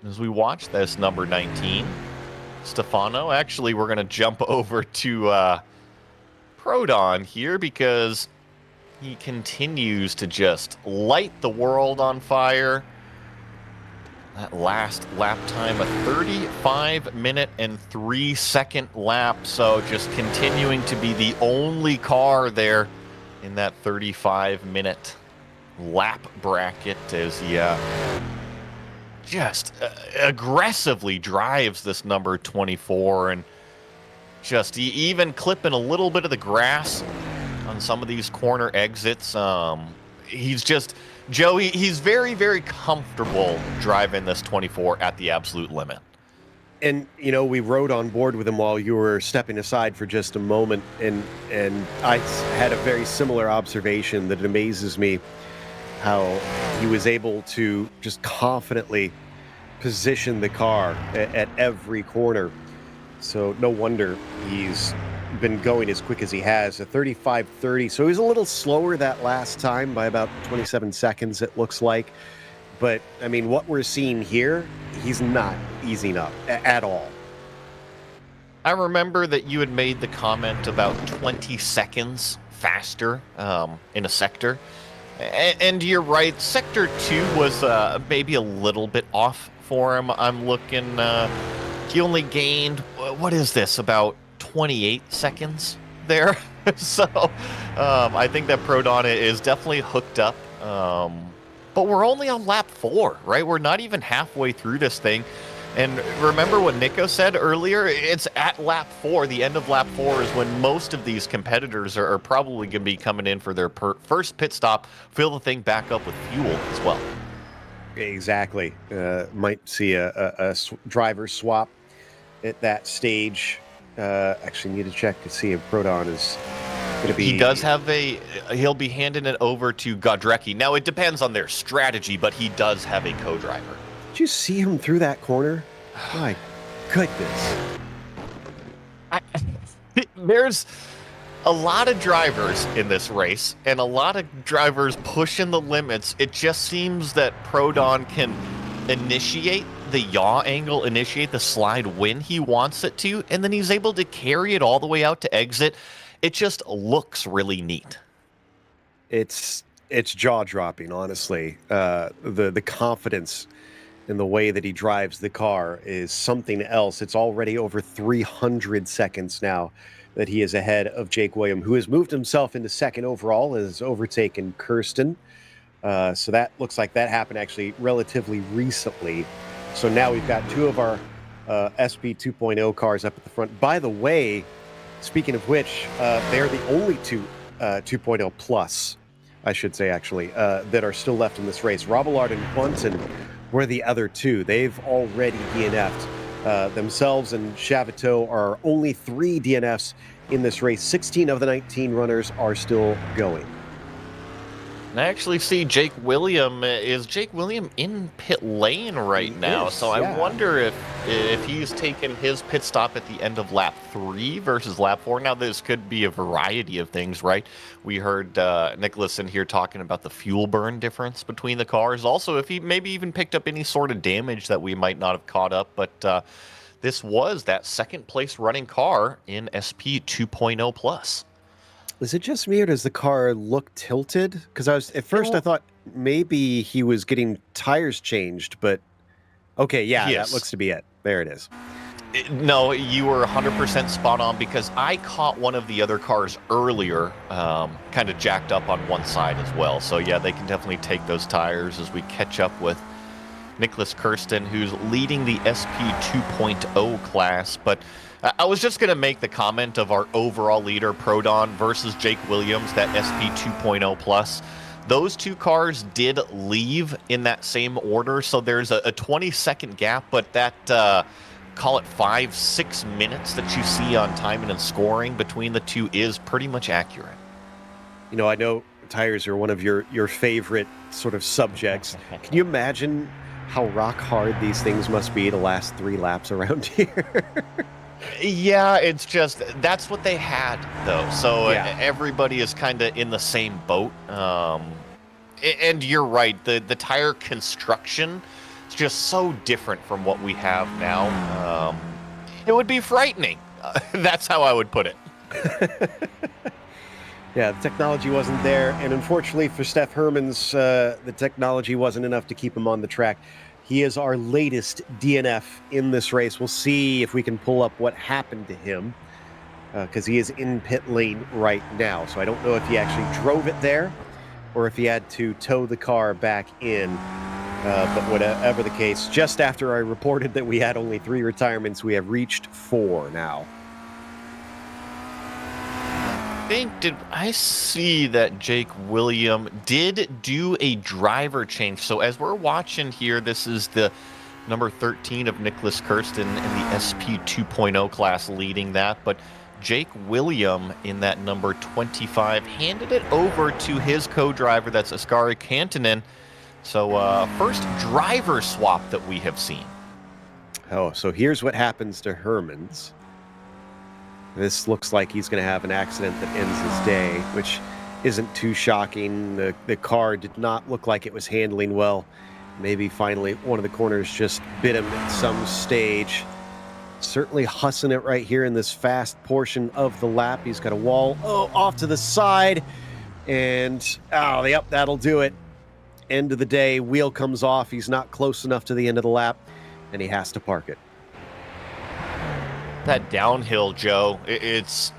As we watch this number 19, Stefano, actually we're going to jump over to Prodon here because he continues to just light the world on fire. That last lap time, a 35-minute and 3-second lap, so just continuing to be the only car there in that 35-minute lap bracket as he just aggressively drives this number 24 and just even clipping a little bit of the grass on some of these corner exits. He's just, Joey, he's very, very comfortable driving this 24 at the absolute limit. And, you know, we rode on board with him while you were stepping aside for just a moment, and I had a very similar observation that it amazes me how he was able to just confidently position the car at every corner. So no wonder he's been going as quick as he has, a 35.30. So he's a little slower that last time by about 27 seconds, it looks like. But, I mean, what we're seeing here, he's not easing up at all. I remember that you had made the comment about 20 seconds faster in a sector. And you're right, Sector 2 was maybe a little bit off for him. I'm looking, he only gained, what is this, about 28 seconds there? So I think that Prodon is definitely hooked up. But we're only on lap 4, right? We're not even halfway through this thing. And remember what Nico said earlier? It's at lap 4. The end of lap 4 is when most of these competitors are probably going to be coming in for their first pit stop, fill the thing back up with fuel as well. Exactly. Might see a driver swap at that stage. Actually need to check to see if Prodon is going to be... He does have he'll be handing it over to Godrecki. Now, it depends on their strategy, but he does have a co-driver. Did you see him through that corner? My goodness. There's a lot of drivers in this race, and a lot of drivers pushing the limits. It just seems that Prodon can initiate the yaw angle, initiate the slide when he wants it to, and then he's able to carry it all the way out to exit. It just looks really neat. It's jaw-dropping, honestly. The confidence in the way that he drives the car is something else. It's already over 300 seconds now that he is ahead of Jake William, who has moved himself into second overall, has overtaken Kirsten. So that looks like that happened actually relatively recently. So now we've got two of our SP 2.0 cars up at the front. By the way, speaking of which, they're the only two 2.0 plus, I should say, actually, that are still left in this race. Robillard and Quanton were the other two. They've already DNF'd themselves, and Chaviteau are only 3 DNFs in this race. 16 of the 19 runners are still going. And I actually see Jake William. Is Jake William in pit lane right now? So I wonder if he's taken his pit stop at the end of lap 3 versus lap 4. Now, this could be a variety of things, right? We heard Nicholas in here talking about the fuel burn difference between the cars. Also, if he maybe even picked up any sort of damage that we might not have caught up. But this was that second place running car in SP 2.0 Plus. Is it just me, or does the car look tilted? Because at first I thought maybe he was getting tires changed, but okay, yeah, that looks to be it. There it is. No, you were 100% spot on, because I caught one of the other cars earlier, kind of jacked up on one side as well. So yeah, they can definitely take those tires as we catch up with Nicholas Kirsten, who's leading the SP 2.0 class. But I was just going to make the comment of our overall leader, Prodon, versus Jake Williams, that SP 2.0 Plus. Those two cars did leave in that same order, so there's a 20-second gap, but that, call it 5-6 minutes that you see on timing and scoring between the two is pretty much accurate. You know, I know tires are one of your favorite sort of subjects. Can you imagine how rock hard these things must be to last 3 laps around here? Yeah, it's just, that's what they had, though. So everybody is kind of in the same boat. And you're right, the tire construction is just so different from what we have now. It would be frightening. That's how I would put it. Yeah, the technology wasn't there. And unfortunately for Steph Hermans, the technology wasn't enough to keep him on the track. He is our latest DNF in this race. We'll see if we can pull up what happened to him, because he is in pit lane right now. So I don't know if he actually drove it there or if he had to tow the car back in. But whatever the case, just after I reported that we had only 3 retirements, we have reached 4 now. Did I see that Jake William did do a driver change? So as we're watching here, this is the number 13 of Nicholas Kirsten in the SP 2.0 class leading that, but Jake William in that number 25 handed it over to his co-driver, that's Askari Kantanen. So first driver swap that we have seen. Oh, so here's what happens to Hermans. This looks like he's going to have an accident that ends his day, which isn't too shocking. The car did not look like it was handling well. Maybe finally one of the corners just bit him at some stage. Certainly hussing it right here in this fast portion of the lap. He's got a wall off to the side. And, yep, that'll do it. End of the day, wheel comes off. He's not close enough to the end of the lap, and he has to park it. That downhill, Joe, it's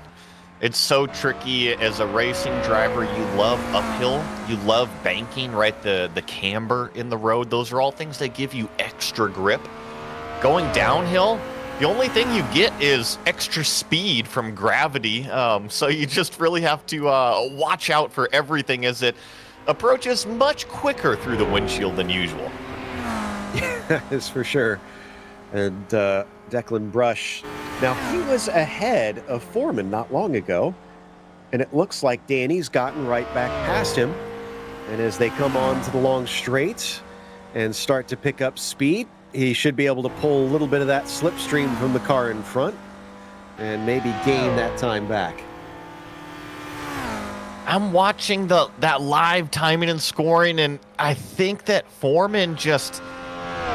so tricky. As a racing driver, you love uphill, you love banking, right? The camber in the road, those are all things that give you extra grip. Going downhill, the only thing you get is extra speed from gravity, so you just really have to watch out for everything as it approaches much quicker through the windshield than usual. Yeah, that's for sure. And Declan Brush, now he was ahead of Foreman not long ago, and it looks like Danny's gotten right back past him. And as they come on to the long straight and start to pick up speed, he should be able to pull a little bit of that slipstream from the car in front and maybe gain that time back. I'm watching that live timing and scoring, and I think that Foreman just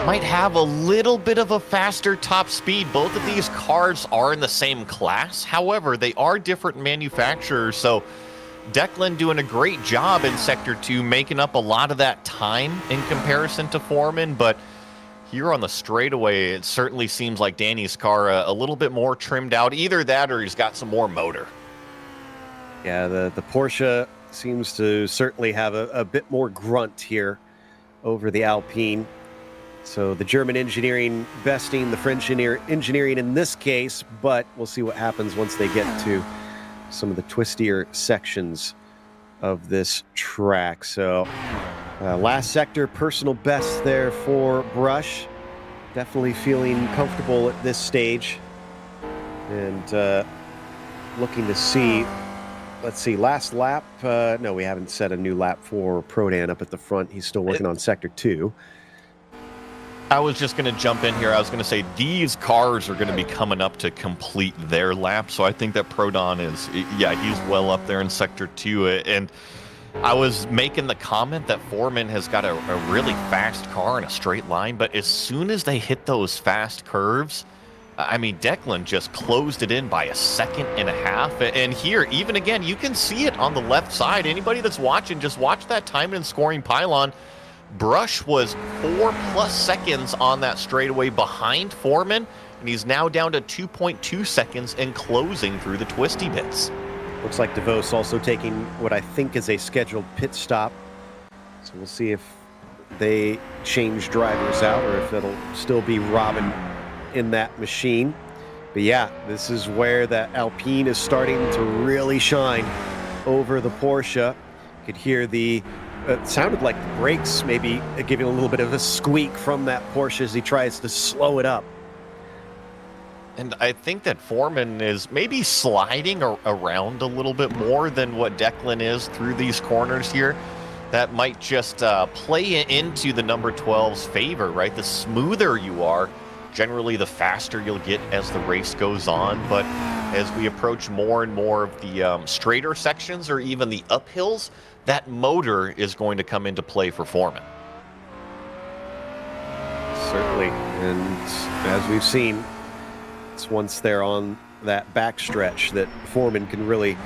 might have a little bit of a faster top speed. Both of these cars are in the same class. However, they are different manufacturers, so Declan doing a great job in Sector 2, making up a lot of that time in comparison to Foreman, but here on the straightaway, it certainly seems like Danny's car a little bit more trimmed out. Either that or he's got some more motor. Yeah, the Porsche seems to certainly have a bit more grunt here over the Alpine. So the German engineering besting the French engineering in this case, but we'll see what happens once they get to some of the twistier sections of this track. So last sector, personal best there for Brush. Definitely feeling comfortable at this stage. And looking to see let's see, last lap. No, we haven't set a new lap for Prodan up at the front. He's still working on Sector 2. I was just going to jump in here. I was going to say these cars are going to be coming up to complete their lap. So I think that Prodan is, yeah, he's well up there in Sector 2. And I was making the comment that Foreman has got a really fast car in a straight line. But as soon as they hit those fast curves, I mean, Declan just closed it in by 1.5 seconds. And here, even again, you can see it on the left side. Anybody that's watching, just watch that time and scoring pylon. Brush was 4+ seconds on that straightaway behind Foreman, and he's now down to 2.2 seconds and closing through the twisty bits. Looks like DeVos also taking what I think is a scheduled pit stop. So we'll see if they change drivers out or if it'll still be Robin in that machine. But yeah, this is where that Alpine is starting to really shine over the Porsche. You could hear it sounded like the brakes maybe giving a little bit of a squeak from that Porsche as he tries to slow it up. And I think that Foreman is maybe sliding around a little bit more than what Declan is through these corners here. That might just play into the number 12's favor, right? The smoother you are, generally the faster you'll get as the race goes on. But as we approach more and more of the straighter sections or even the uphills, that motor is going to come into play for Foreman. Certainly. And as we've seen, it's once they're on that backstretch that Foreman can really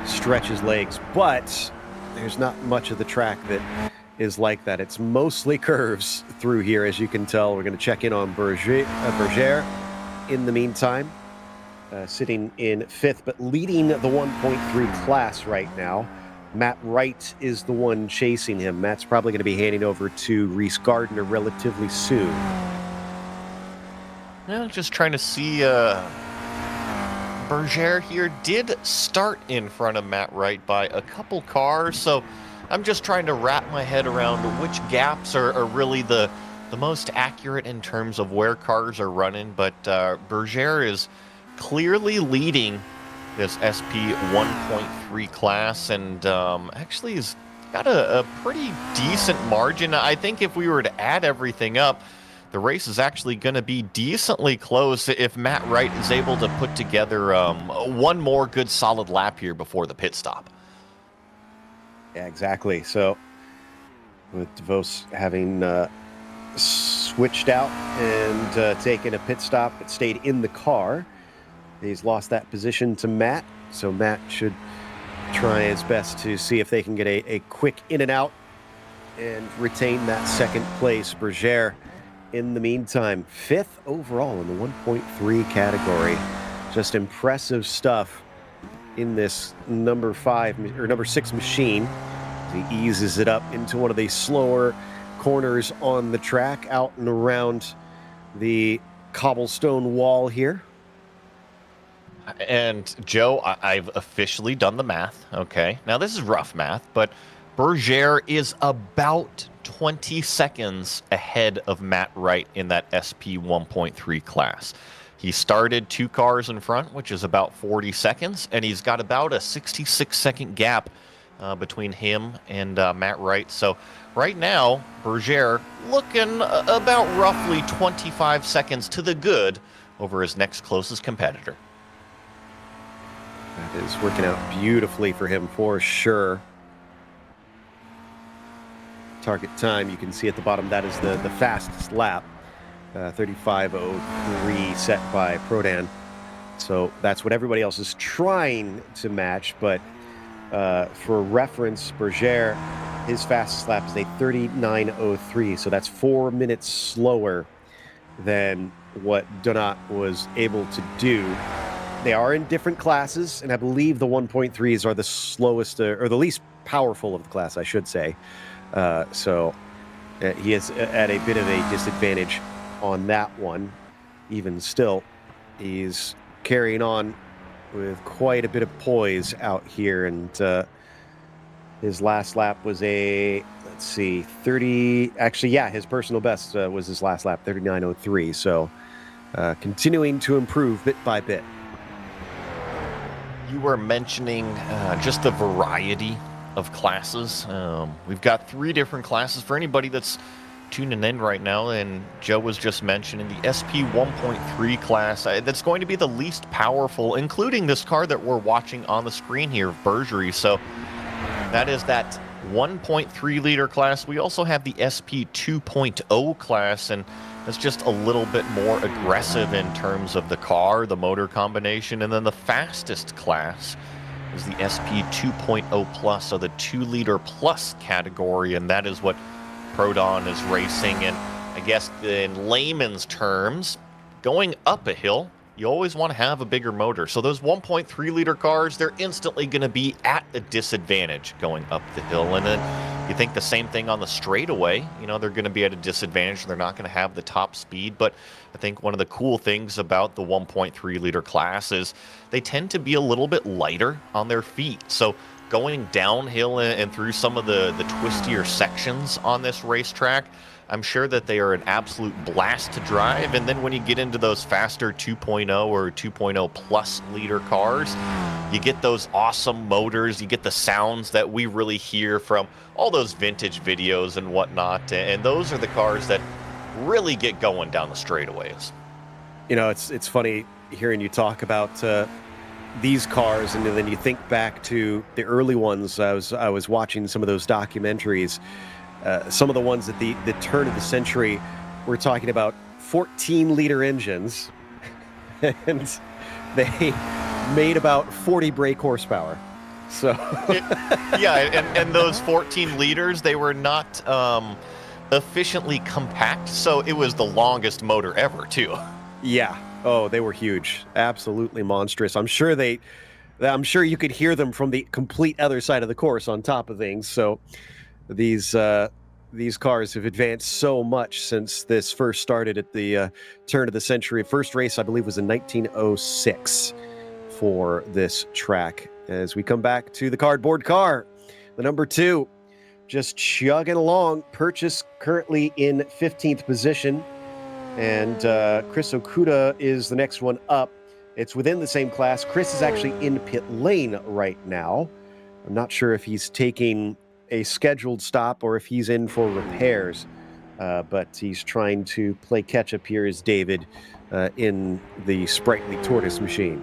stretch his legs. But there's not much of the track that is like that. It's mostly curves through here, as you can tell. We're going to check in on Berger in the meantime, sitting in 5th, but leading the 1.3 class right now. Matt Wright is the one chasing him. Matt's probably going to be handing over to Reese Gardner relatively soon. Well, just trying to see, Berger here did start in front of Matt Wright by a couple cars, so I'm just trying to wrap my head around which gaps are really the most accurate in terms of where cars are running, but Berger is clearly leading this SP 1.3 class, and actually has got a pretty decent margin. I think if we were to add everything up, the race is actually going to be decently close if Matt Wright is able to put together one more good solid lap here before the pit stop. Yeah, exactly. So with DeVos having switched out and taken a pit stop but stayed in the car, he's lost that position to Matt. So Matt should try his best to see if they can get a quick in and out and retain that second place. Berger, in the meantime, 5th overall in the 1.3 category. Just impressive stuff in this number 6 machine. He eases it up into one of the slower corners on the track, out and around the cobblestone wall here. And Joe, I've officially done the math. Okay, now this is rough math, but Berger is about 20 seconds ahead of Matt Wright in that SP 1.3 class. He started 2 cars in front, which is about 40 seconds, and he's got about a 66-second gap between him and Matt Wright. So right now, Berger looking about roughly 25 seconds to the good over his next closest competitor. That is working out beautifully for him for sure. Target time, you can see at the bottom, that is the fastest lap. 35:03 set by Prodan. So that's what everybody else is trying to match. But for reference, Berger, his fastest lap is a 39:03. So that's 4 minutes slower than what Donat was able to do. They are in different classes, and I believe the 1.3s are the slowest, or the least powerful of the class, I should say. So he is at a bit of a disadvantage on that one. Even still, he's carrying on with quite a bit of poise out here, and his last lap was a, let's see, 30, actually, yeah, his personal best was his last lap, 39:03. So continuing to improve bit by bit. you were mentioning just the variety of classes. We've got 3 different classes for anybody that's tuning in right now, and Joe was just mentioning the SP 1.3 class. That's going to be the least powerful, including this car that we're watching on the screen here, Bergerie. So that is that 1.3 liter class. We also have the SP 2.0 class, and that's just a little bit more aggressive in terms of the car, the motor combination. And then the fastest class is the SP 2.0 plus, so the 2 liter plus category, and that is what Prodon is racing. And I guess in layman's terms, going up a hill, you always want to have a bigger motor. So those 1.3 liter cars, they're instantly going to be at a disadvantage going up the hill. And then you think the same thing on the straightaway. You know, they're going to be at a disadvantage. They're not going to have the top speed. But I think one of the cool things about the 1.3 liter class is they tend to be a little bit lighter on their feet. So going downhill and through some of the twistier sections on this racetrack, I'm sure that they are an absolute blast to drive. And then when you get into those faster 2.0 or 2.0 plus liter cars, you get those awesome motors, you get the sounds that we really hear from all those vintage videos and whatnot. And those are the cars that really get going down the straightaways. You know, it's funny hearing you talk about these cars, and then you think back to the early ones. I was watching some of those documentaries. Some of the ones at the turn of the century, we're talking about 14-liter engines, and they made about 40 brake horsepower. So, and those 14 liters, they were not efficiently compact, so it was the longest motor ever, too. Yeah. Oh, they were huge. Absolutely monstrous. I'm sure you could hear them from the complete other side of the course on top of things. So these cars have advanced so much since this first started at the turn of the century. First race, I believe, was in 1906 for this track. As we come back to the cardboard car, the number 2, just chugging along. Purchase currently in 15th position. And Chris Okuda is the next one up. It's within the same class. Chris is actually in pit lane right now. I'm not sure if he's taking a scheduled stop or if he's in for repairs, but he's trying to play catch-up here as David in the sprightly tortoise machine.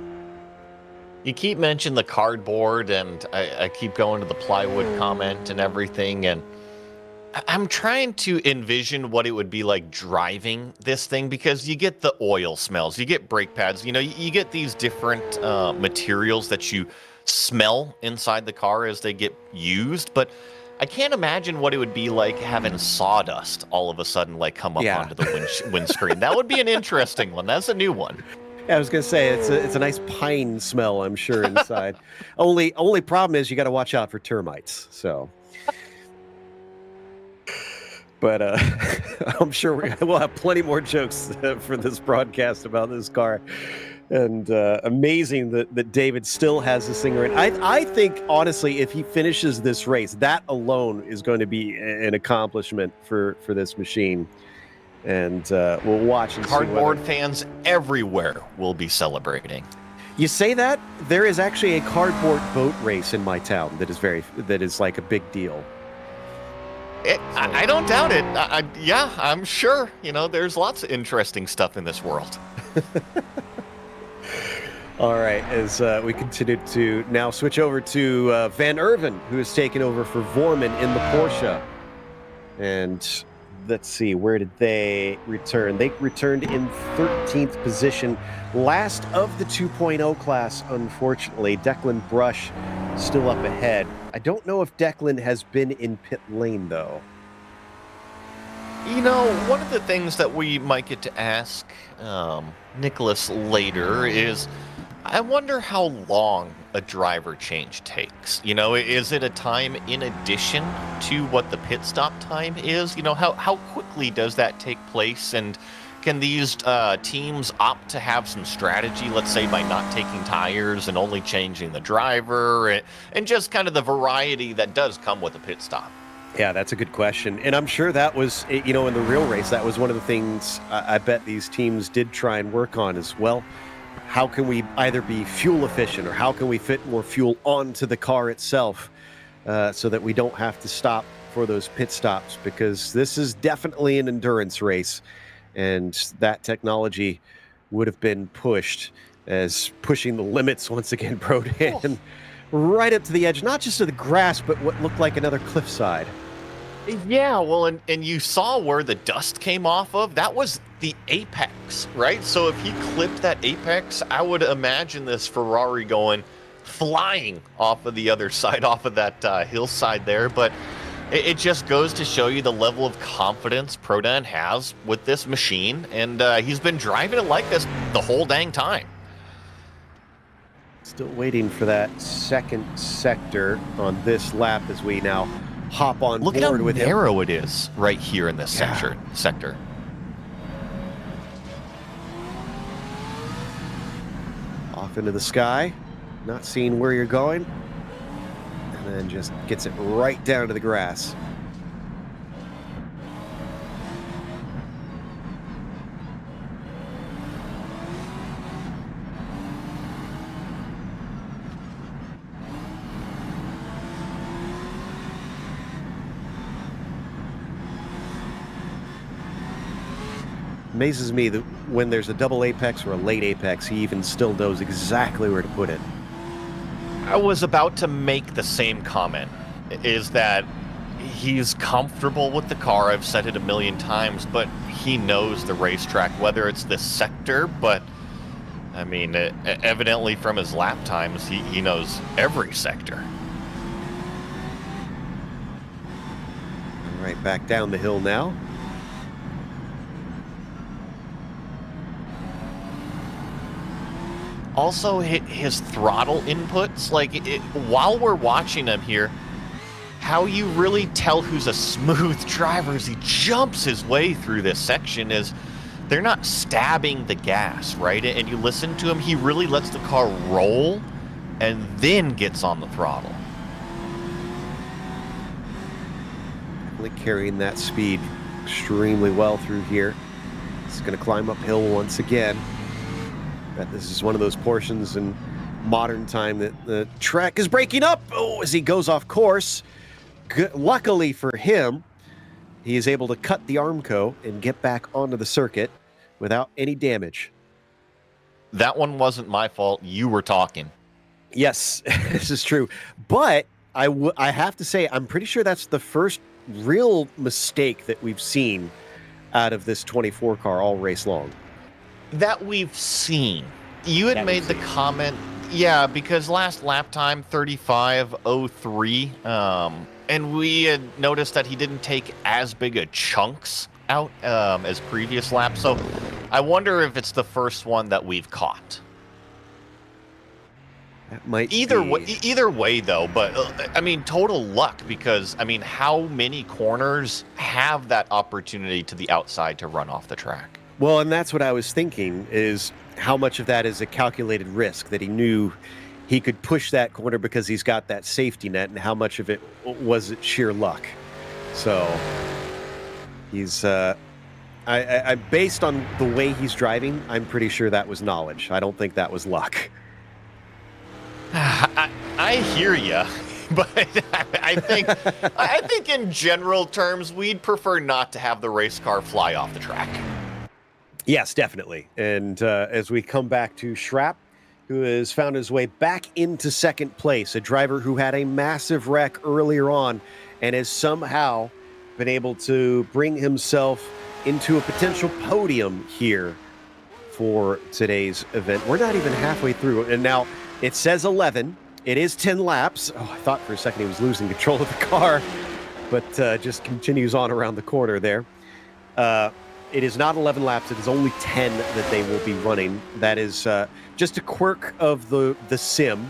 You keep mentioning the cardboard, and I keep going to the plywood comment and everything, and I'm trying to envision what it would be like driving this thing, because you get the oil smells, you get brake pads, you know, you get these different materials that you smell inside the car as they get used, but I can't imagine what it would be like having sawdust all of a sudden like come up onto the windscreen. That would be an interesting one. That's a new one. Yeah, I was gonna say it's a nice pine smell, I'm sure, inside. only problem is you got to watch out for termites. So, but I'm sure we'll have plenty more jokes for this broadcast about this car. And amazing that David still has this thing right. I think, honestly, if he finishes this race, that alone is going to be an accomplishment for this machine. And we'll watch and Cardboard fans everywhere will be celebrating. You say that? There is actually a cardboard boat race in my town that is like a big deal. I don't doubt it. Yeah, I'm sure. You know, there's lots of interesting stuff in this world. All right, as we continue to now switch over to Van Erven, who has taken over for Vorman in the Porsche. And let's see, where did they return? They returned in 13th position, last of the 2.0 class, unfortunately. Declan Brush still up ahead. I don't know if Declan has been in pit lane, though. You know, one of the things that we might get to ask Nicholas later is, I wonder how long a driver change takes. You know, is it a time in addition to what the pit stop time is? You know, how quickly does that take place? And can these teams opt to have some strategy, let's say by not taking tires and only changing the driver, and just kind of the variety that does come with a pit stop? Yeah, that's a good question. And I'm sure that was, you know, in the real race, that was one of the things I bet these teams did try and work on as well. how can we either be fuel efficient or how can we fit more fuel onto the car itself so that we don't have to stop for those pit stops, because this is definitely an endurance race, and that technology would have been pushed as pushing the limits once again, Prodan, right up to the edge, not just of the grass, but what looked like another cliffside. Yeah, well, and you saw where the dust came off of. That was the apex, right? So if he clipped that apex, I would imagine this Ferrari going flying off of the other side, off of that hillside there. But it just goes to show you the level of confidence Prodan has with this machine, and he's been driving it like this the whole dang time. Still waiting for that second sector on this lap as we now hop on Look board at how with him. narrow it is right here in this sector. Off into the sky, not seeing where you're going, and then just gets it right down to the grass. Amazes me that when there's a double apex or a late apex, he even still knows exactly where to put it. I was about to make the same comment, is that he's comfortable with the car. I've said it a million times, but he knows the racetrack, whether it's this sector, but I mean, evidently from his lap times, he knows every sector. Right back down the hill now. Also, his throttle inputs, like while we're watching him here, how you really tell who's a smooth driver as he jumps his way through this section is they're not stabbing the gas, right? And you listen to him, he really lets the car roll and then gets on the throttle. Definitely carrying that speed extremely well through here. It's going to climb uphill once again. But this is one of those portions in modern time that the track is breaking up as he goes off course. Luckily for him, he is able to cut the Armco and get back onto the circuit without any damage. That one wasn't my fault. You were talking. Yes, this is true. But I have to say, I'm pretty sure that's the first real mistake that we've seen out of this 24 car all race long. That we've seen. You had made the comment, yeah, because last lap time, 35:03, and we had noticed that he didn't take as big a chunks out as previous laps. So I wonder if it's the first one that we've caught. That might either be. way though, but I mean, total luck, because I mean, how many corners have that opportunity to the outside to run off the track? Well, and that's what I was thinking, is how much of that is a calculated risk, that he knew he could push that corner because he's got that safety net, and how much of it was sheer luck. So he's I based on the way he's driving, I'm pretty sure that was knowledge. I don't think that was luck. I hear you, but I think in general terms, we'd prefer not to have the race car fly off the track. Yes, definitely. And as we come back to Schrapp, who has found his way back into second place, a driver who had a massive wreck earlier on and has somehow been able to bring himself into a potential podium here for today's event. We're not even halfway through. And now it says 11. It is 10 laps. Oh, I thought for a second he was losing control of the car, but just continues on around the corner there. It is not 11 laps. It is only 10 that they will be running. That is just a quirk of the sim,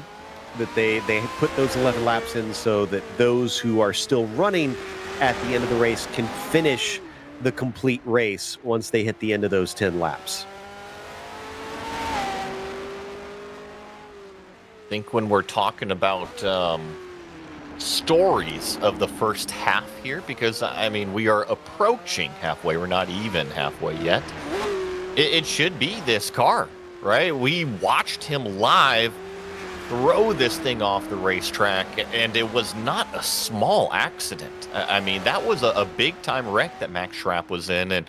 that they put those 11 laps in so that those who are still running at the end of the race can finish the complete race once they hit the end of those 10 laps. I think when we're talking about stories of the first half here, because I mean, we are approaching halfway. We're not even halfway yet. It should be this car right? We watched him live throw this thing off the racetrack, and it was not a small accident. I mean, that was a big-time wreck that Max Schrapp was in, and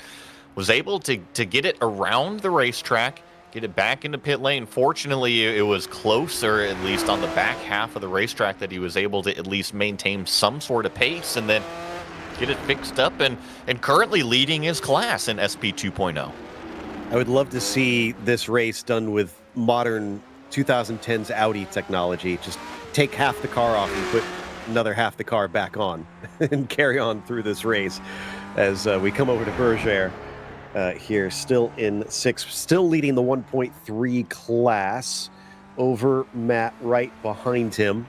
was able to get it around the racetrack, get it back into pit lane. Fortunately, it was closer, at least on the back half of the racetrack, that he was able to at least maintain some sort of pace and then get it fixed up, and currently leading his class in SP 2.0. I would love to see this race done with modern 2010s Audi technology. Just take half the car off and put another half the car back on and carry on through this race as we come over to Berger here, still in 6th, still leading the 1.3 class over Matt right behind him.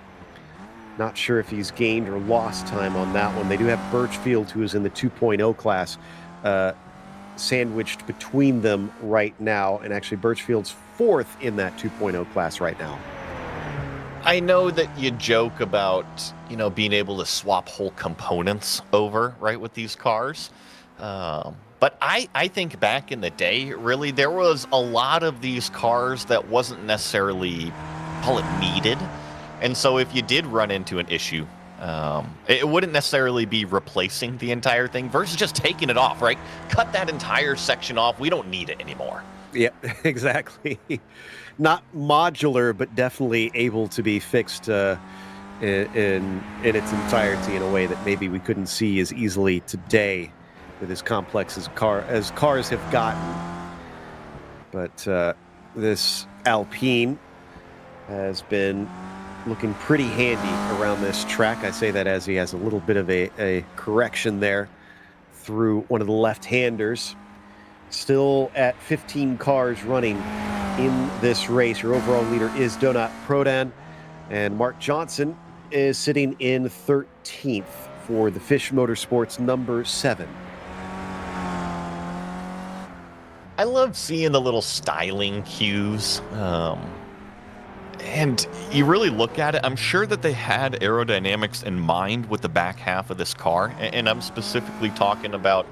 Not sure if he's gained or lost time on that one. They do have Birchfield, who is in the 2.0 class, sandwiched between them right now, and actually Birchfield's 4th in that 2.0 class right now. I know that you joke about, being able to swap whole components over, right, with these cars. But I think back in the day, really, there was a lot of these cars that wasn't necessarily, call it, needed. And so if you did run into an issue, it wouldn't necessarily be replacing the entire thing versus just taking it off, right? Cut that entire section off. We don't need it anymore. Yep, exactly. Not modular, but definitely able to be fixed in its entirety in a way that maybe we couldn't see as easily today with as complex as cars have gotten. But this Alpine has been looking pretty handy around this track. I say that as he has a little bit of a correction there through one of the left-handers. Still at 15 cars running in this race. Your overall leader is Donat Prodan, and Mark Johnson is sitting in 13th for the Fish Motorsports number 7. I love seeing the little styling cues. And you really look at it, I'm sure that they had aerodynamics in mind with the back half of this car. And I'm specifically talking about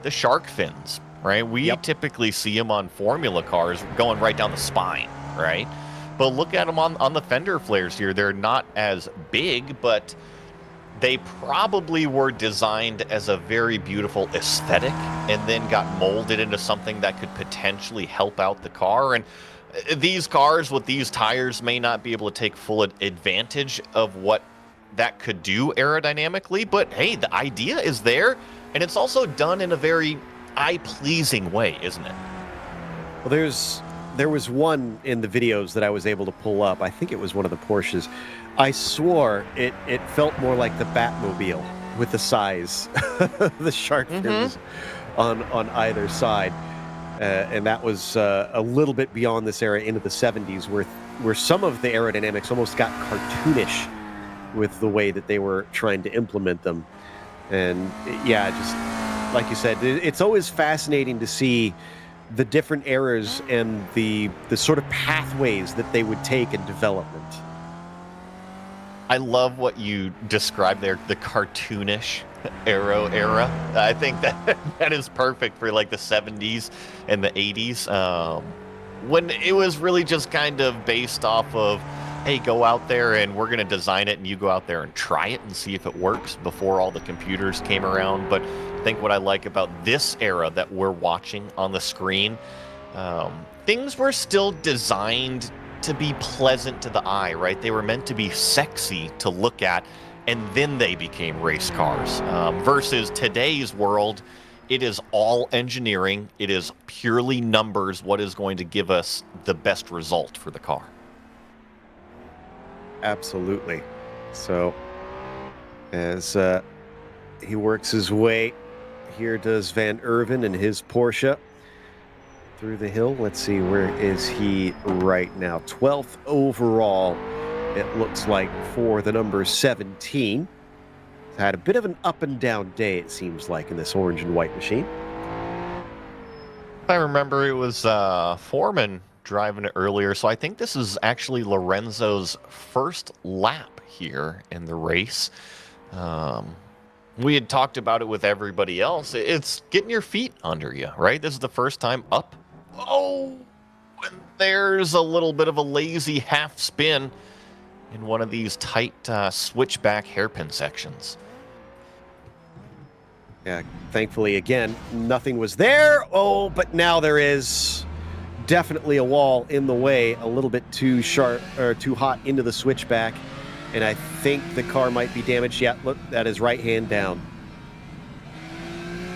the shark fins, right? We typically see them on Formula cars going right down the spine, right? But look at them on the fender flares here. They're not as big, but they probably were designed as a very beautiful aesthetic and then got molded into something that could potentially help out the car. And these cars with these tires may not be able to take full advantage of what that could do aerodynamically, but hey, the idea is there, and it's also done in a very eye-pleasing way, isn't it? Well, there was one in the videos that I was able to pull up. I think it was one of the Porsches. I swore it felt more like the Batmobile with the size of the shark fins on either side. And that was a little bit beyond this era into the 70s, where some of the aerodynamics almost got cartoonish with the way that they were trying to implement them. And yeah, just like you said, it's always fascinating to see the different eras and the sort of pathways that they would take in development. I love what you described there, the cartoonish aero era. I think that is perfect for like the 70s and the 80s, when it was really just kind of based off of, hey, go out there and we're going to design it, and you go out there and try it and see if it works before all the computers came around. But I think what I like about this era that we're watching on the screen, things were still designed to be pleasant to the eye, right? They were meant to be sexy to look at, and then they became race cars. Versus today's world, it is all engineering. It is purely numbers, what is going to give us the best result for the car. Absolutely. So as he works his way, here does Van Erven and his Porsche through the hill. Let's see, where is he right now? 12th overall, it looks like, for the number 17. He's had a bit of an up and down day, it seems like, in this orange and white machine. I remember it was Foreman driving it earlier, so I think this is actually Lorenzo's first lap here in the race. We had talked about it with everybody else. It's getting your feet under you, right? This is the first time up. Oh, and there's a little bit of a lazy half spin in one of these tight switchback hairpin sections. Yeah, thankfully, again, nothing was there. Oh, but now there is definitely a wall in the way, a little bit too sharp or too hot into the switchback. And I think the car might be damaged. Yeah, look, that is right hand down.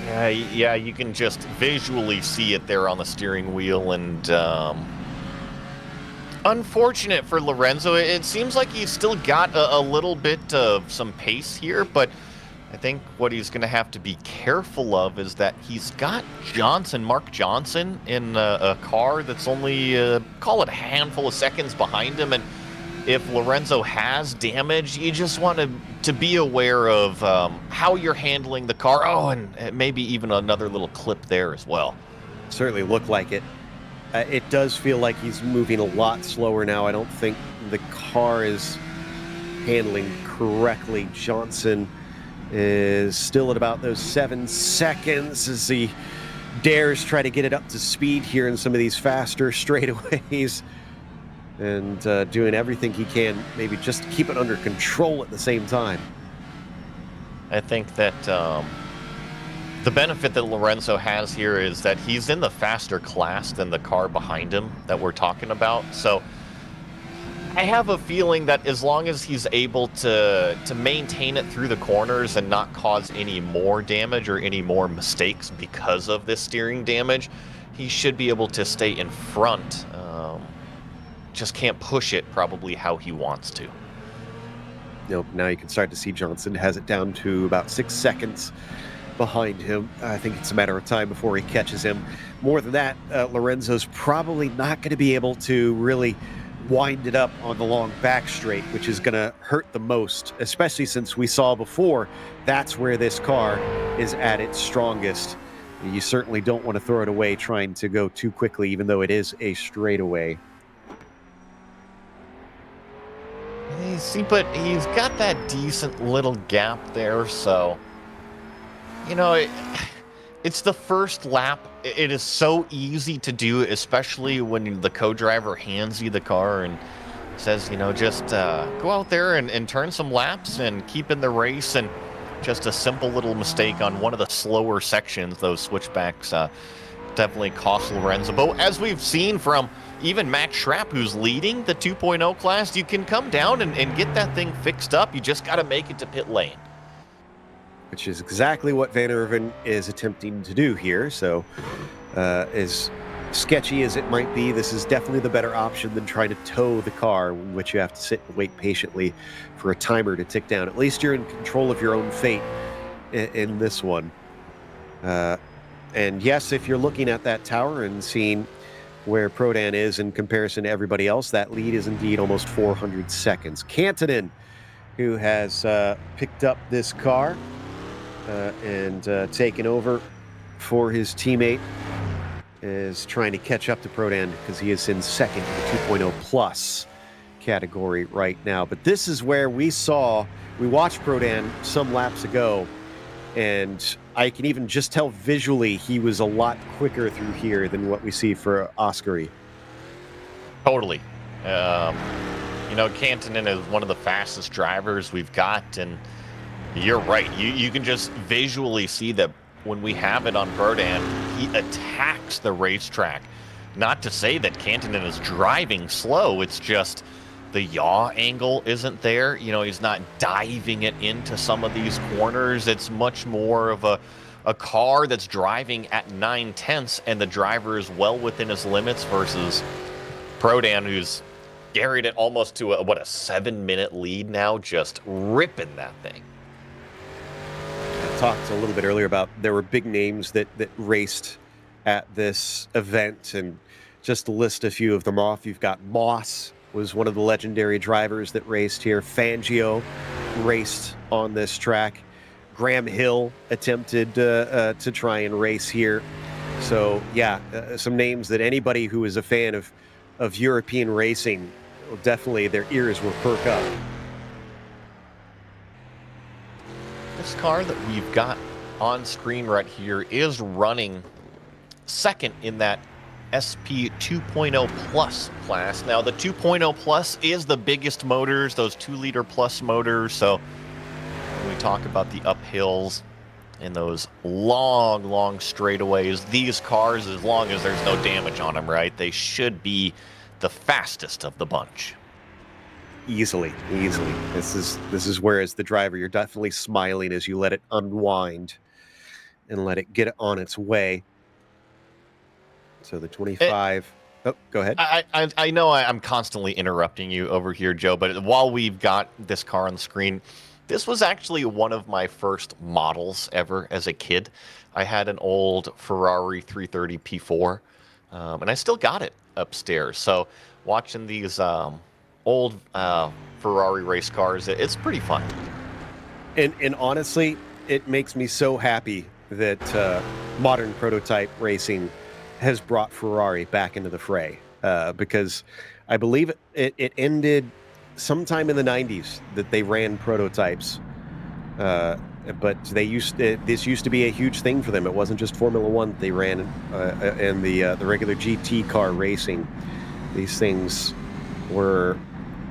Yeah, you can just visually see it there on the steering wheel, and unfortunate for Lorenzo. It seems like he's still got a little bit of some pace here, but I think what he's going to have to be careful of is that he's got Mark Johnson, in a car that's only, call it a handful of seconds behind him, and if Lorenzo has damage, you just want to be aware of how you're handling the car. Oh, and maybe even another little clip there as well. Certainly looked like it. It does feel like he's moving a lot slower now. I don't think the car is handling correctly. Johnson is still at about those 7 seconds as he dares try to get it up to speed here in some of these faster straightaways. And doing everything he can, maybe just keep it under control at the same time. I think that the benefit that Lorenzo has here is that he's in the faster class than the car behind him that we're talking about. So I have a feeling that as long as he's able to maintain it through the corners and not cause any more damage or any more mistakes because of this steering damage, he should be able to stay in front. Just can't push it probably how he wants to. Nope, now you can start to see Johnson has it down to about 6 seconds behind him. I think it's a matter of time before he catches him. More than that, Lorenzo's probably not going to be able to really wind it up on the long back straight, which is going to hurt the most, especially since we saw before that's where this car is at its strongest. You certainly don't want to throw it away trying to go too quickly, even though it is a straightaway. See, but he's got that decent little gap there, so, you know, it's the first lap. It is so easy to do, especially when the co-driver hands you the car and says, you know, just go out there and turn some laps and keep in the race. And just a simple little mistake on one of the slower sections, those switchbacks definitely cost Lorenzo. But as we've seen from even Max Schrapp, who's leading the 2.0 class, you can come down and get that thing fixed up. You just got to make it to pit lane. Which is exactly what Van Erven is attempting to do here. So as sketchy as it might be, this is definitely the better option than trying to tow the car, in which you have to sit and wait patiently for a timer to tick down. At least you're in control of your own fate in this one. And yes, if you're looking at that tower and seeing where Prodan is in comparison to everybody else, that lead is indeed almost 400 seconds. Kantonen, who has picked up this car and taken over for his teammate, is trying to catch up to Prodan because he is in second in the 2.0 plus category right now. But this is where we watched Prodan some laps ago, and I can even just tell visually he was a lot quicker through here than what we see for Oskari. Totally. You know, Kantonen is one of the fastest drivers we've got, and you're right. You can just visually see that when we have it on Prodan, he attacks the racetrack. Not to say that Kantonen is driving slow, it's just the yaw angle isn't there. You know, he's not diving it into some of these corners. It's much more of a car that's driving at 9/10, and the driver is well within his limits versus Prodan, who's carried it almost to a 7-minute lead now, just ripping that thing. I talked a little bit earlier about there were big names that raced at this event, and just to list a few of them off, you've got Moss, was one of the legendary drivers that raced here. Fangio raced on this track. Graham Hill attempted to try and race here. So yeah, some names that anybody who is a fan of European racing, definitely their ears will perk up. This car that we've got on screen right here is running second in that SP 2.0 Plus class. Now, the 2.0 Plus is the biggest motors, those 2-liter plus motors. So when we talk about the uphills and those long, long straightaways, these cars, as long as there's no damage on them, right, they should be the fastest of the bunch. Easily. This is where, as the driver, you're definitely smiling as you let it unwind and let it get on its way. So the 25. Oh, go ahead. I know I'm constantly interrupting you over here, Joe, but while we've got this car on the screen, this was actually one of my first models ever as a kid. I had an old Ferrari 330 P4, and I still got it upstairs. So watching these old Ferrari race cars, it's pretty fun. And honestly, it makes me so happy that modern prototype racing has brought Ferrari back into the fray, because I believe it ended sometime in the 90s that they ran prototypes, but this used to be a huge thing for them. It wasn't just Formula One they ran in the regular GT car racing. These things were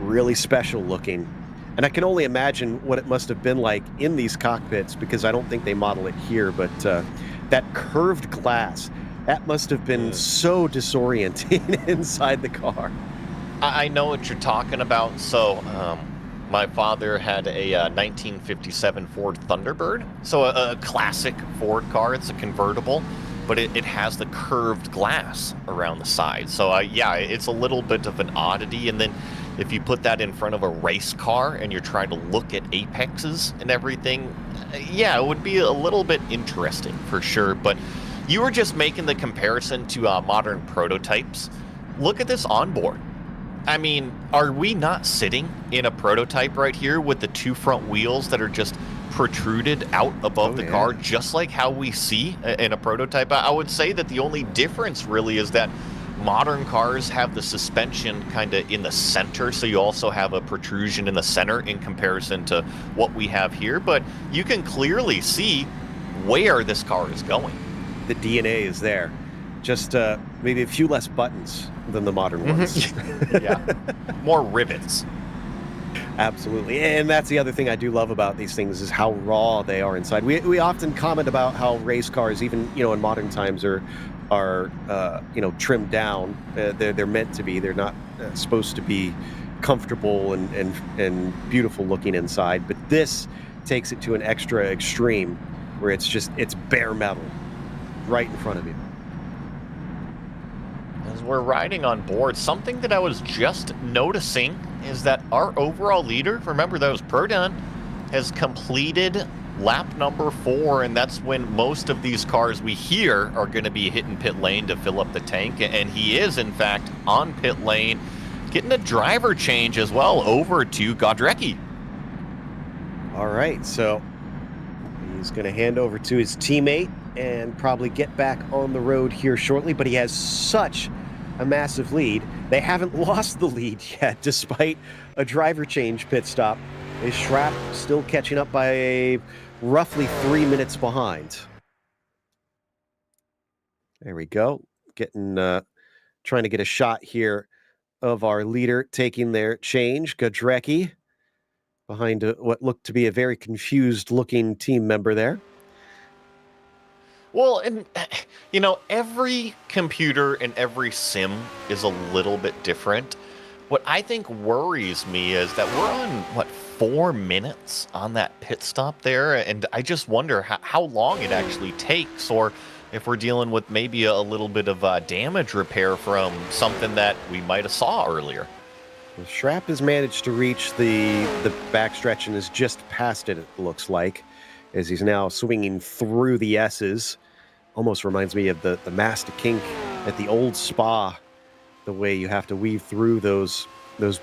really special looking, and I can only imagine what it must have been like in these cockpits, because I don't think they model it here, but that curved glass, that must have been so disorienting inside the car. I know what you're talking about. So my father had a 1957 Ford Thunderbird, so a classic Ford car. It's a convertible, but it has the curved glass around the side. So yeah, it's a little bit of an oddity. And then if you put that in front of a race car and you're trying to look at apexes and everything, yeah, it would be a little bit interesting for sure. But you were just making the comparison to modern prototypes. Look at this onboard. I mean, are we not sitting in a prototype right here with the two front wheels that are just protruded out above the car, just like how we see in a prototype? I would say that the only difference really is that modern cars have the suspension kind of in the center, so you also have a protrusion in the center in comparison to what we have here, but you can clearly see where this car is going. The DNA is there. Just maybe a few less buttons than the modern ones. Yeah, more rivets. Absolutely. And that's the other thing I do love about these things, is how raw they are inside. We often comment about how race cars, even in modern times, are trimmed down. They're meant to be. They're not supposed to be comfortable and beautiful looking inside. But this takes it to an extra extreme, where it's bare metal right in front of you. As we're riding on board, something that I was just noticing is that our overall leader, remember that was Prodon, has completed lap number 4, and that's when most of these cars we hear are going to be hitting pit lane to fill up the tank, and he is in fact on pit lane, getting a driver change as well over to Godrecki. All right, so he's going to hand over to his teammate and probably get back on the road here shortly, but he has such a massive lead. They haven't lost the lead yet, despite a driver change pit stop. Is Schrapp still catching up by roughly 3 minutes behind? There we go. Trying to get a shot here of our leader taking their change. Godrecki behind what looked to be a very confused looking team member there. Well, and every computer and every sim is a little bit different. What I think worries me is that we're on, 4 minutes on that pit stop there, and I just wonder how long it actually takes, or if we're dealing with maybe a little bit of damage repair from something that we might have saw earlier. Well, Schrapp has managed to reach the backstretch and is just past it looks like, as he's now swinging through the S's. Almost reminds me of the Master Kink at the old Spa, the way you have to weave through those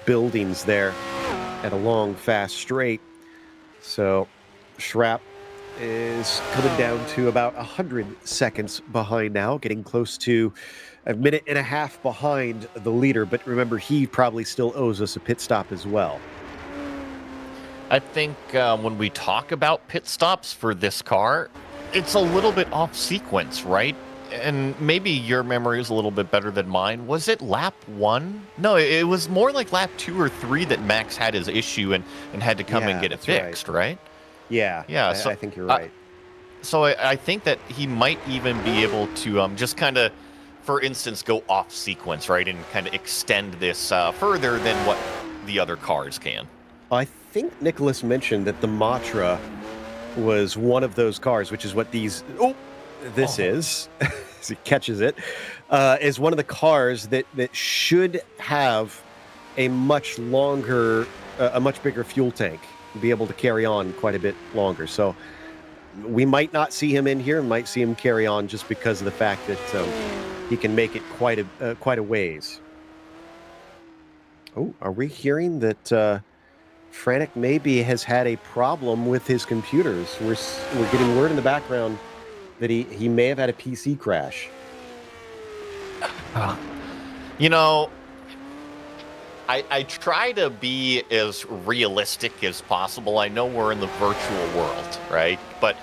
buildings there at a long, fast straight. So Schrapp is coming down to about 100 seconds behind now, getting close to a minute and a half behind the leader. But remember, he probably still owes us a pit stop as well. I think when we talk about pit stops for this car, it's a little bit off sequence, right? and maybe your memory is a little bit better than mine. Was it lap 1? No, it was more like lap 2 or 3 that Max had his issue and had to come and get it fixed, right? Yeah, Yeah. I think you're right. So I think that he might even be able to just kind of, for instance, go off sequence, right, and kind of extend this further than what the other cars can. I think Nicholas mentioned that the Matra was one of those cars, which is what this is, as he catches it, is one of the cars that should have a much longer, a much bigger fuel tank, be able to carry on quite a bit longer. So we might not see him in here, might see him carry on just because of the fact that he can make it quite a ways. Oh, are we hearing that Frantic maybe has had a problem with his computers? We're getting word in the background that he may have had a PC crash. You know, I try to be as realistic as possible. I know we're in the virtual world, right? But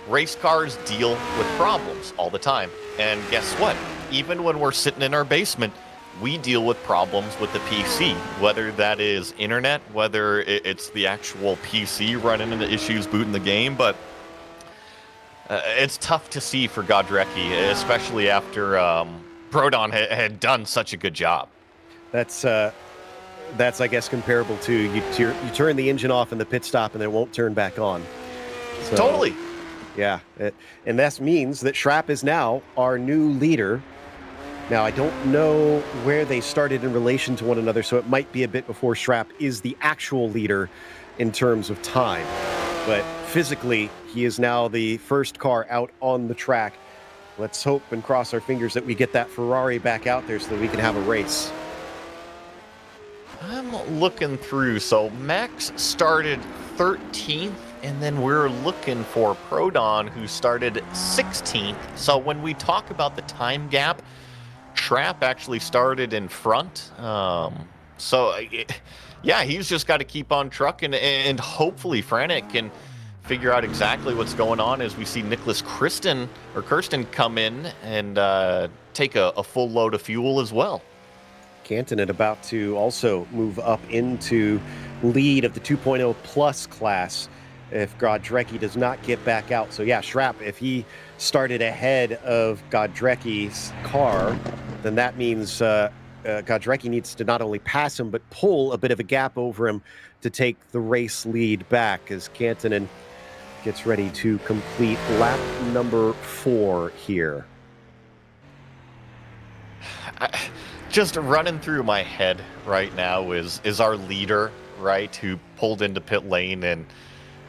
race cars deal with problems all the time. And guess what? Even when we're sitting in our basement, we deal with problems with the PC, whether that is internet, whether it's the actual PC running into issues booting the game. But it's tough to see for Godrecki, especially after Proton had done such a good job. That's I guess comparable to you turn the engine off in the pit stop and it won't turn back on. So, Totally. Yeah, and that means that Schrapp is now our new leader. Now, I don't know where they started in relation to one another, so it might be a bit before Schrapp is the actual leader in terms of time. But physically, he is now the first car out on the track. Let's hope and cross our fingers that we get that Ferrari back out there so that we can have a race. I'm looking through. So Max started 13th, and then we're looking for Proton, who started 16th. So when we talk about the time gap, Trapp actually started in front. Yeah, he's just got to keep on trucking, and hopefully Frantic can figure out exactly what's going on as we see Nicholas Kirsten come in and take a full load of fuel as well. Cantonet about to also move up into lead of the 2.0 plus class if Godrecki does not get back out. So yeah, Schrapp, if he started ahead of Godrecki's car, then that means Godrecki needs to not only pass him, but pull a bit of a gap over him to take the race lead back as Cantonen gets ready to complete lap number 4 here. Just running through my head right now is our leader, right, who pulled into pit lane, and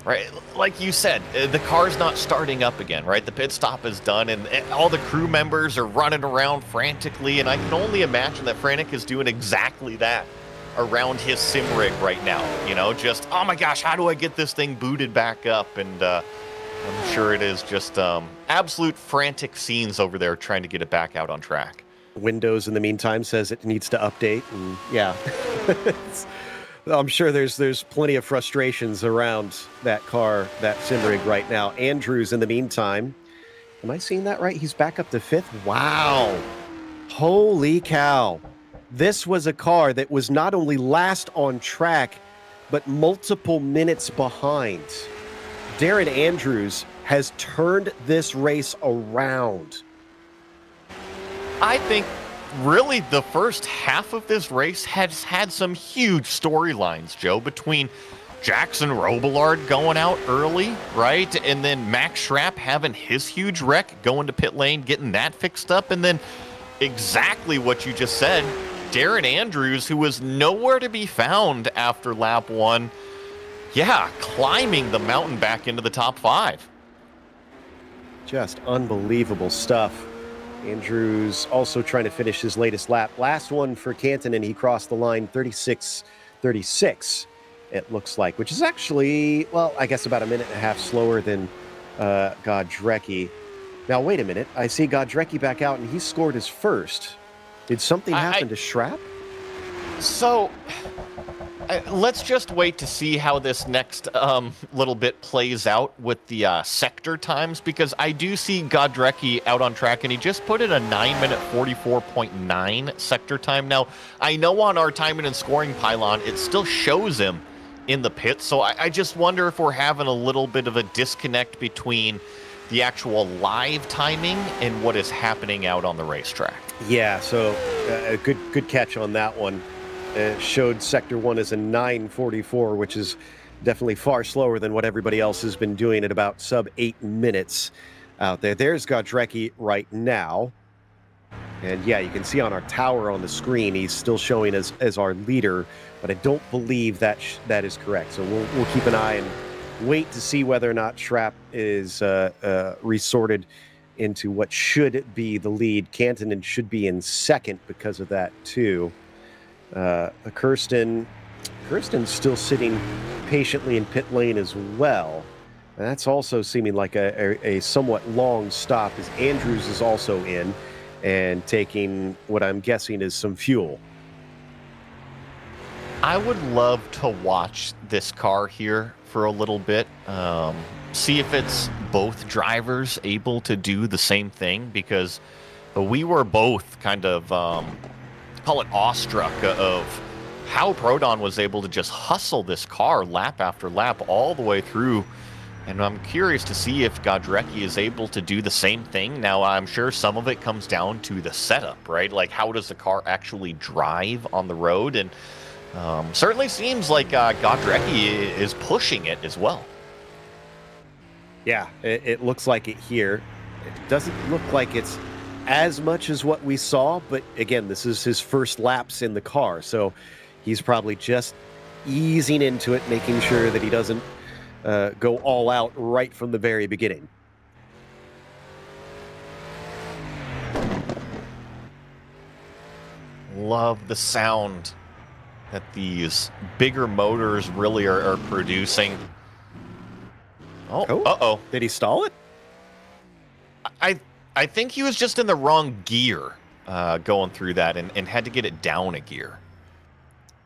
right, like you said, the car's not starting up again, right? The pit stop is done, and all the crew members are running around frantically, and I can only imagine that Frantic is doing exactly that around his sim rig right now. You know, just, oh my gosh, how do I get this thing booted back up? And I'm sure it is just absolute frantic scenes over there trying to get it back out on track. Windows, in the meantime, says it needs to update, and yeah. I'm sure there's plenty of frustrations around that car, that sim rig right now. Andrews, in the meantime, am I seeing that right? He's back up to 5th. Wow. Holy cow. This was a car that was not only last on track, but multiple minutes behind. Darren Andrews has turned this race around. I think really the first half of this race has had some huge storylines, Joe, between Jackson Robillard going out early, right? And then Max Schrapp having his huge wreck, going to pit lane, getting that fixed up. And then exactly what you just said, Darren Andrews, who was nowhere to be found after lap 1, yeah, climbing the mountain back into the top 5. Just unbelievable stuff. Andrews also trying to finish his latest lap. Last one for Canton, and he crossed the line 36.36, it looks like, which is actually, well, I guess about a minute and a half slower than Godrecki. Now, wait a minute. I see Godrecki back out, and he scored his first. Did something happen to Schrapp? So, Let's just wait to see how this next little bit plays out with the sector times, because I do see Godrecki out on track, and he just put in a 9-minute 44.9 sector time. Now, I know on our timing and scoring pylon, it still shows him in the pit, so I just wonder if we're having a little bit of a disconnect between the actual live timing and what is happening out on the racetrack. Yeah, so good catch on that one. It showed Sector 1 as a 9:44, which is definitely far slower than what everybody else has been doing at about sub 8 minutes out there. There's Godrecki right now. And yeah, you can see on our tower on the screen, he's still showing as our leader, but I don't believe that is correct. So we'll keep an eye and wait to see whether or not Schrapp is resorted into what should be the lead. Cantonen should be in second because of that too. Kirsten's still sitting patiently in pit lane as well. And that's also seeming like a somewhat long stop, as Andrews is also in and taking what I'm guessing is some fuel. I would love to watch this car here for a little bit, see if it's both drivers able to do the same thing, because we were both kind of call it awestruck of how Proton was able to just hustle this car lap after lap all the way through. And I'm curious to see if Godrecki is able to do the same thing. Now, I'm sure some of it comes down to the setup, right? Like, how does the car actually drive on the road? And certainly seems like Godrecki is pushing it as well. Yeah, it looks like it here. It doesn't look like it's as much as what we saw, but again, this is his first laps in the car, so he's probably just easing into it, making sure that he doesn't go all out right from the very beginning. Love the sound that these bigger motors really are producing. Oh, uh-oh. Did he stall it? I think he was just in the wrong gear going through that and had to get it down a gear.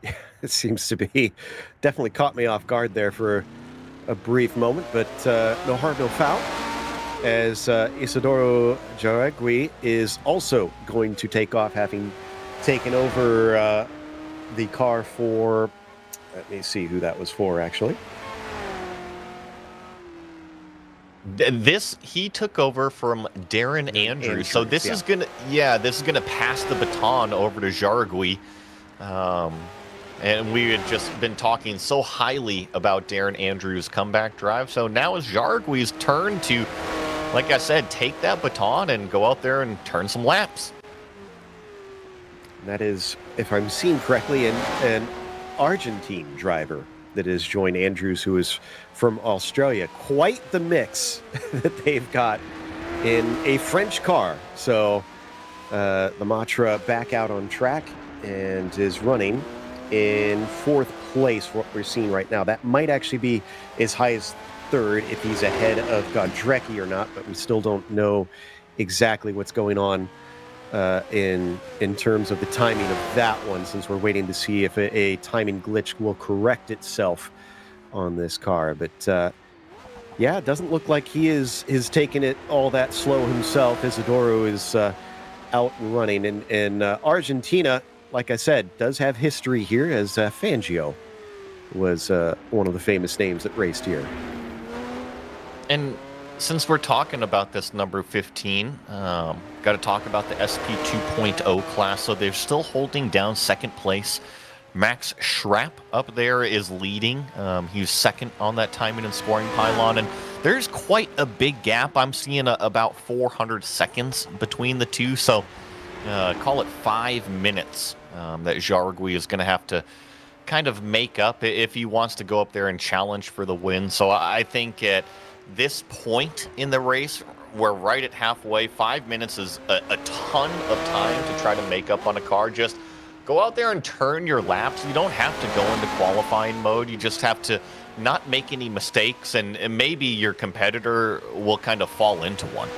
Yeah, it seems to be. Definitely caught me off guard there for a brief moment, but no harm, no foul, as Isidoro Jaragui is also going to take off, having taken over the car for, let me see who that was for, actually. He took over from Darren Andrews. So this is gonna pass the baton over to Jaragui. And we had just been talking so highly about Darren Andrews' comeback drive. So now it's Jaragui's turn to, like I said, take that baton and go out there and turn some laps. That is, if I'm seeing correctly, an Argentine driver that has joined Andrews, who is from Australia. Quite the mix that they've got in a French car. So the Matra back out on track and is running in fourth place for what we're seeing right now. That might actually be as high as third if he's ahead of Godrecki or not, but we still don't know exactly what's going on in terms of the timing of that one, since we're waiting to see if a timing glitch will correct itself on this car. But yeah, it doesn't look like he is taking it all that slow himself. Isidoro is out and running, and Argentina, like I said, does have history here, as Fangio was one of the famous names that raced here. And since we're talking about this number 15, got to talk about the SP 2.0 class. So they're still holding down second place. Max Schrapp up there is leading. He's second on that timing and scoring pylon. And there's quite a big gap. I'm seeing about 400 seconds between the two. So call it 5 minutes that Jaragui is going to have to kind of make up if he wants to go up there and challenge for the win. So I think at this point in the race, we're right at halfway. 5 minutes is a ton of time to try to make up on a car. Just go out there and turn your laps. You don't have to go into qualifying mode. You just have to not make any mistakes, and maybe your competitor will kind of fall into one.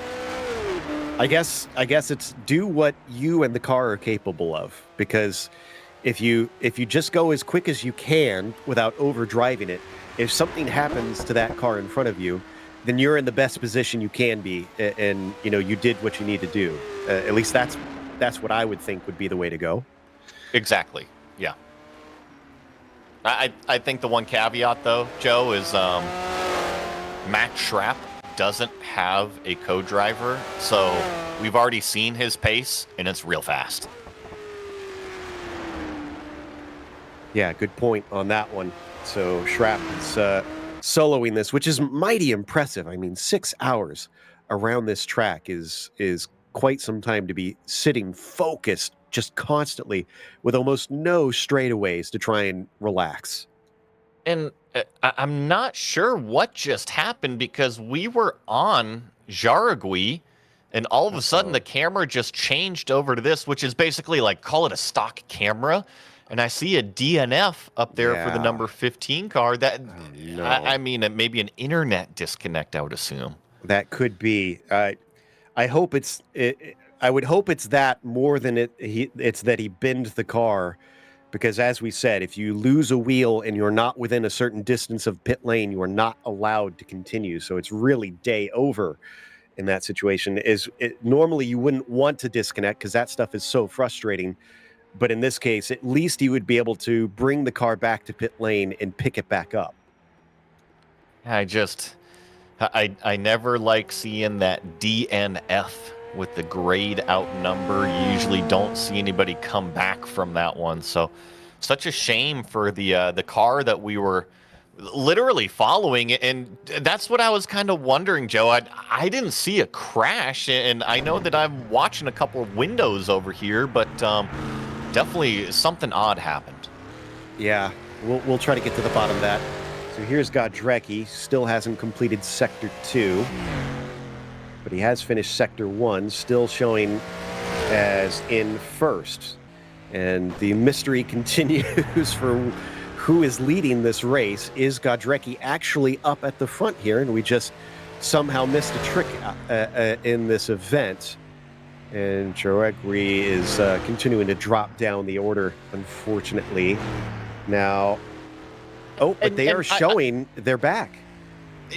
I guess it's do what you and the car are capable of, because if you just go as quick as you can without overdriving it, if something happens to that car in front of you, then you're in the best position you can be, and you did what you need to do. At least that's what I would think would be the way to go. Exactly. Yeah. I think the one caveat though, Joe, is Max Schrapp doesn't have a co-driver, so we've already seen his pace, and it's real fast. Yeah, good point on that one. So Schrapp is soloing this, which is mighty impressive. I mean, 6 hours around this track is quite some time to be sitting focused just constantly with almost no straightaways to try and relax. And I'm not sure what just happened, because we were on Jaragui, and all of a sudden the camera just changed over to this, which is basically like, call it a stock camera. And I see a DNF up there for the number 15 car. That I mean, maybe an internet disconnect, I would assume. That could be. I hope it's. I would hope it's that more than it's that he binned the car, because as we said, if you lose a wheel and you're not within a certain distance of pit lane, you are not allowed to continue. So it's really day over in that situation. Normally you wouldn't want to disconnect because that stuff is so frustrating. But in this case, at least he would be able to bring the car back to pit lane and pick it back up. I never like seeing that DNF with the grade out number. You usually don't see anybody come back from that one. So such a shame for the car that we were literally following. And that's what I was kind of wondering, Joe. I didn't see a crash, and I know that I'm watching a couple of windows over here, but definitely something odd happened. Yeah, we'll try to get to the bottom of that. So here's Godrecki, still hasn't completed Sector 2, but he has finished Sector 1, still showing as in first. And the mystery continues for who is leading this race. Is Godrecki actually up at the front here? And we just somehow missed a trick in this event. And Jaragui is continuing to drop down the order, unfortunately. Now, but they are showing they're back.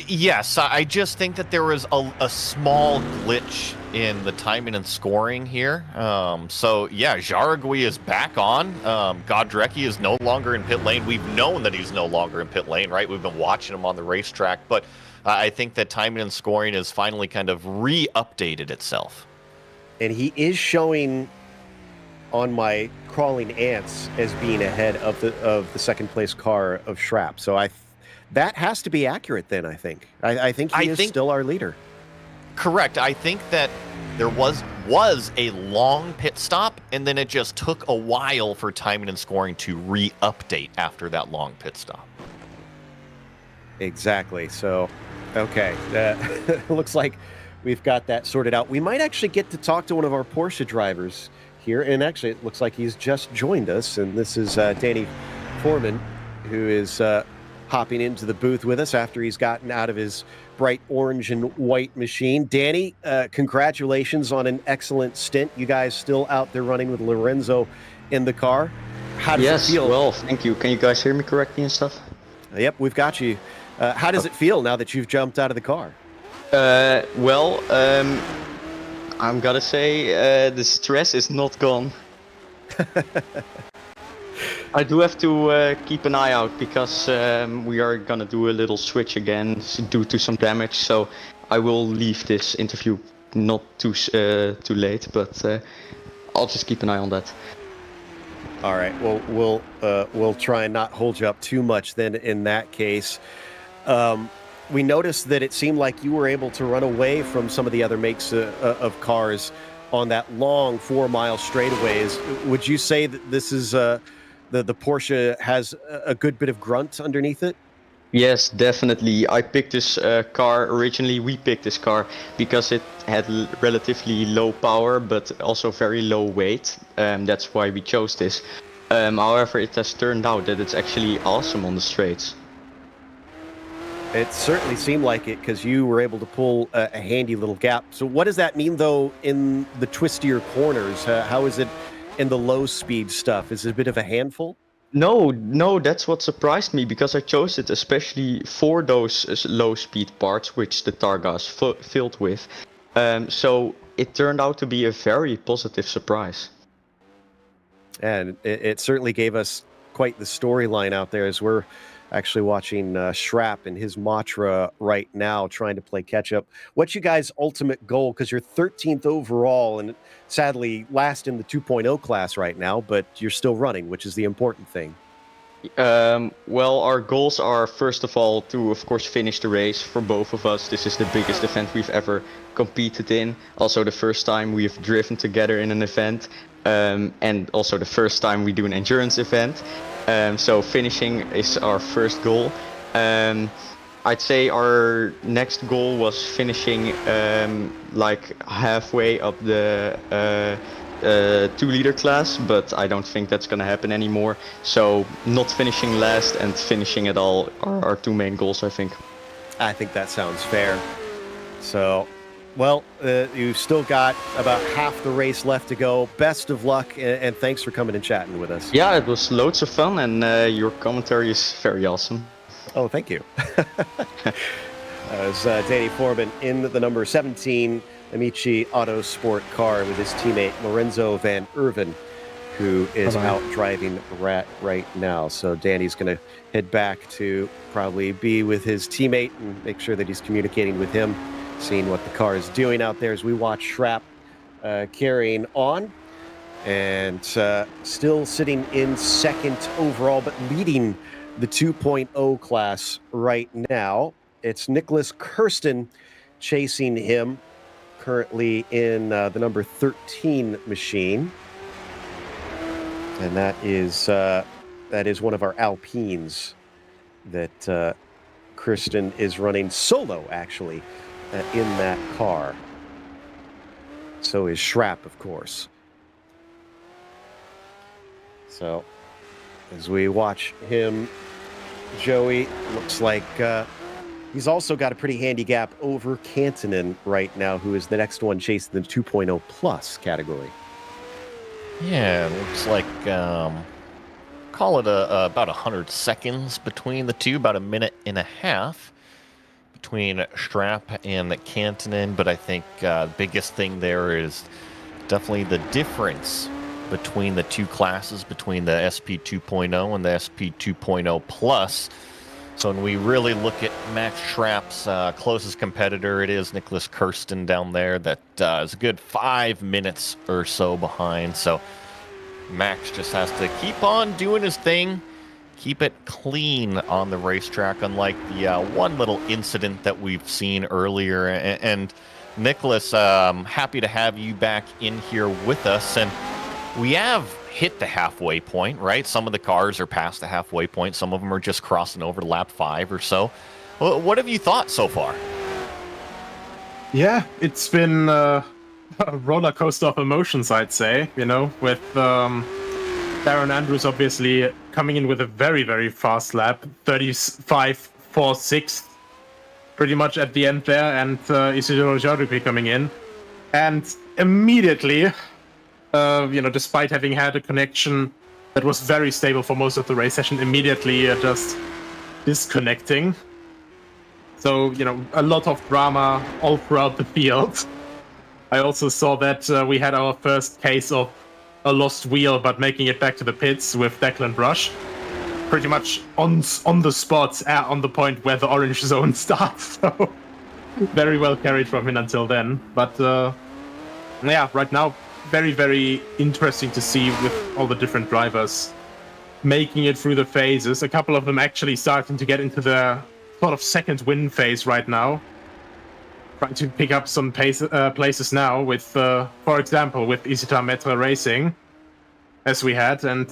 Yes, I just think that there was a small glitch in the timing and scoring here. So, yeah, Jaragui is back on. Godrecki is no longer in pit lane. We've known that he's no longer in pit lane, right? We've been watching him on the racetrack. But I think that timing and scoring has finally kind of re-updated itself. And he is showing on my crawling ants as being ahead of the second place car of Schrapp. So that has to be accurate then, I think. I think he is still our leader. Correct. I think that there was a long pit stop, and then it just took a while for timing and scoring to re-update after that long pit stop. Exactly. So, okay. Looks like we've got that sorted out. We might actually get to talk to one of our Porsche drivers here. And actually, it looks like he's just joined us. And this is Danny Foreman, who is hopping into the booth with us after he's gotten out of his bright orange and white machine. Danny, congratulations on an excellent stint. You guys still out there running with Lorenzo in the car. How does it feel? Well, thank you. Can you guys hear me correctly and stuff? Yep, we've got you. How does it feel now that you've jumped out of the car? I'm gonna say the stress is not gone. I do have to keep an eye out because we are gonna do a little switch again due to some damage. So I will leave this interview not too late, but I'll just keep an eye on that. All right. Well, we'll try and not hold you up too much then. In that case, we noticed that it seemed like you were able to run away from some of the other makes of cars on that long 4-mile straightaways. Would you say that this is the Porsche has a good bit of grunt underneath it? Yes, definitely. I picked this car originally. We picked this car because it had relatively low power, but also very low weight. That's why we chose this. However, it has turned out that it's actually awesome on the straights. It certainly seemed like it because you were able to pull a handy little gap. So what does that mean, though, in the twistier corners? How is it in the low speed stuff? Is it a bit of a handful? No, that's what surprised me because I chose it especially for those low speed parts, which the Targa is filled with. So it turned out to be a very positive surprise. And it certainly gave us quite the storyline out there as we're actually watching Schrapp and his Matra right now trying to play catch up. What's you guys' ultimate goal? Because you're 13th overall and sadly last in the 2.0 class right now, but you're still running, which is the important thing. Well, our goals are first of all to, of course, finish the race for both of us. This is the biggest event we've ever competed in. Also the first time we've driven together in an event. And also the first time we do an endurance event. So finishing is our first goal. I'd say our next goal was finishing like halfway up the 2-liter class, but I don't think that's gonna happen anymore. So not finishing last and finishing it all are our two main goals, I think. I think that sounds fair. So, well, you've still got about half the race left to go. Best of luck, and thanks for coming and chatting with us. Yeah, it was loads of fun, and your commentary is very awesome. Oh, thank you. As Danny Foreman in the number 17 Amici Auto Sport car with his teammate Lorenzo Van Erven, who is out driving right now. So Danny's going to head back to probably be with his teammate and make sure that he's communicating with him, seeing what the car is doing out there as we watch Schrapp carrying on. And still sitting in second overall, but leading the 2.0 class right now. It's Nicholas Kirsten chasing him, currently in the number 13 machine. And that is one of our Alpines that Kirsten is running solo, actually, in that car. So is Schrapp, of course. So as we watch him, Joey, looks like he's also got a pretty handy gap over Kantonen right now, who is the next one chasing the 2.0 plus category. Yeah, it looks like, call it about 100 seconds between the two, about a minute and a half between Schrapp and Kantonen. But I think the biggest thing there is definitely the difference between the two classes, between the SP 2.0 and the SP 2.0 plus. So when we really look at Max Schrapp's closest competitor, it is Nicholas Kirsten down there that is a good 5 minutes or so behind. So Max just has to keep on doing his thing, keep it clean on the racetrack, unlike the one little incident that we've seen earlier. And Nicholas, happy to have you back in here with us. And we have hit the halfway point, right? Some of the cars are past the halfway point. Some of them are just crossing over to lap 5 or so. What have you thought so far? Yeah, it's been a roller coaster of emotions, I'd say, you know, with Darren Andrews obviously coming in with a very, very fast lap, 35.46, pretty much at the end there, and Isidoro Jardupi coming in. And immediately, despite having had a connection that was very stable for most of the race session, immediately just disconnecting. So, a lot of drama all throughout the field. I also saw that we had our first case of a lost wheel, but making it back to the pits with Declan Brush. Pretty much on the spot, on the point where the orange zone starts. So, very well carried from him until then. But, right now, very, very interesting to see with all the different drivers making it through the phases. A couple of them actually starting to get into the sort of second win phase right now. Trying to pick up some places now with, for example, with Isitar Metra Racing, as we had. And,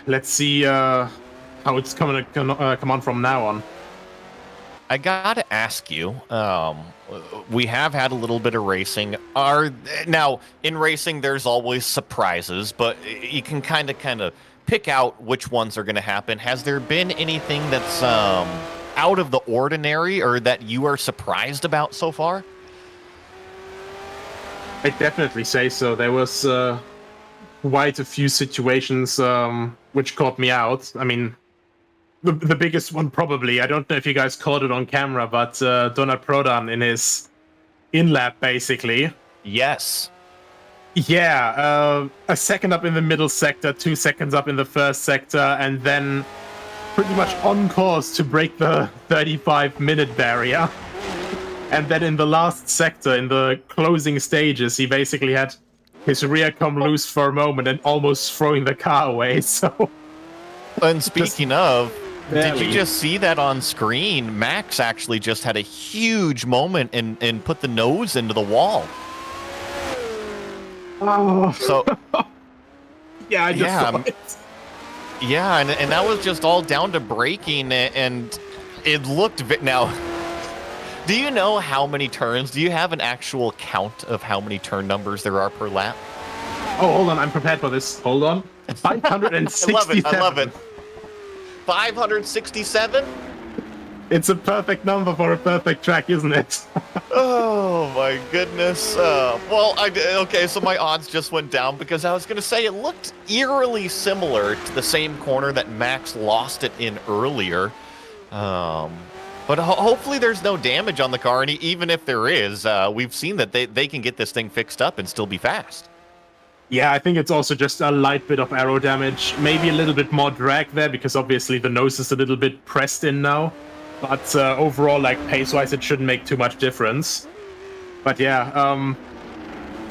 let's see how it's going to come on from now on. I gotta ask you, we have had a little bit of racing. Now, in racing, there's always surprises, but you can kind of pick out which ones are going to happen. Has there been anything that's out of the ordinary or that you are surprised about so far? I'd definitely say so. There was quite a few situations which caught me out. I mean, the biggest one probably, I don't know if you guys caught it on camera, but Donat Prodan in his in-lap, basically. Yes. Yeah, a second up in the middle sector, 2 seconds up in the first sector, and then pretty much on course to break the 35-minute barrier. And then in the last sector, in the closing stages, he basically had his rear come loose for a moment and almost throwing the car away. So, And speaking of, did barely. you just see that on screen? Max actually just had a huge moment and put the nose into the wall. Oh, So, yeah, I just Yeah, saw it. yeah, and that was just all down to braking, and it looked... Now, do you know how many turns? Do you have an actual count of how many turn numbers there are per lap? Oh, hold on, I'm prepared for this. Hold on. 567. I love it. 567? It's a perfect number for a perfect track, isn't it? Oh my goodness. Okay, so my odds just went down because I was going to say it looked eerily similar to the same corner that Max lost it in earlier. But hopefully there's no damage on the car, and even if there is, we've seen that they can get this thing fixed up and still be fast. Yeah, I think it's also just a light bit of aero damage. Maybe a little bit more drag there, because obviously the nose is a little bit pressed in now. But overall, like, pace-wise, it shouldn't make too much difference. But yeah,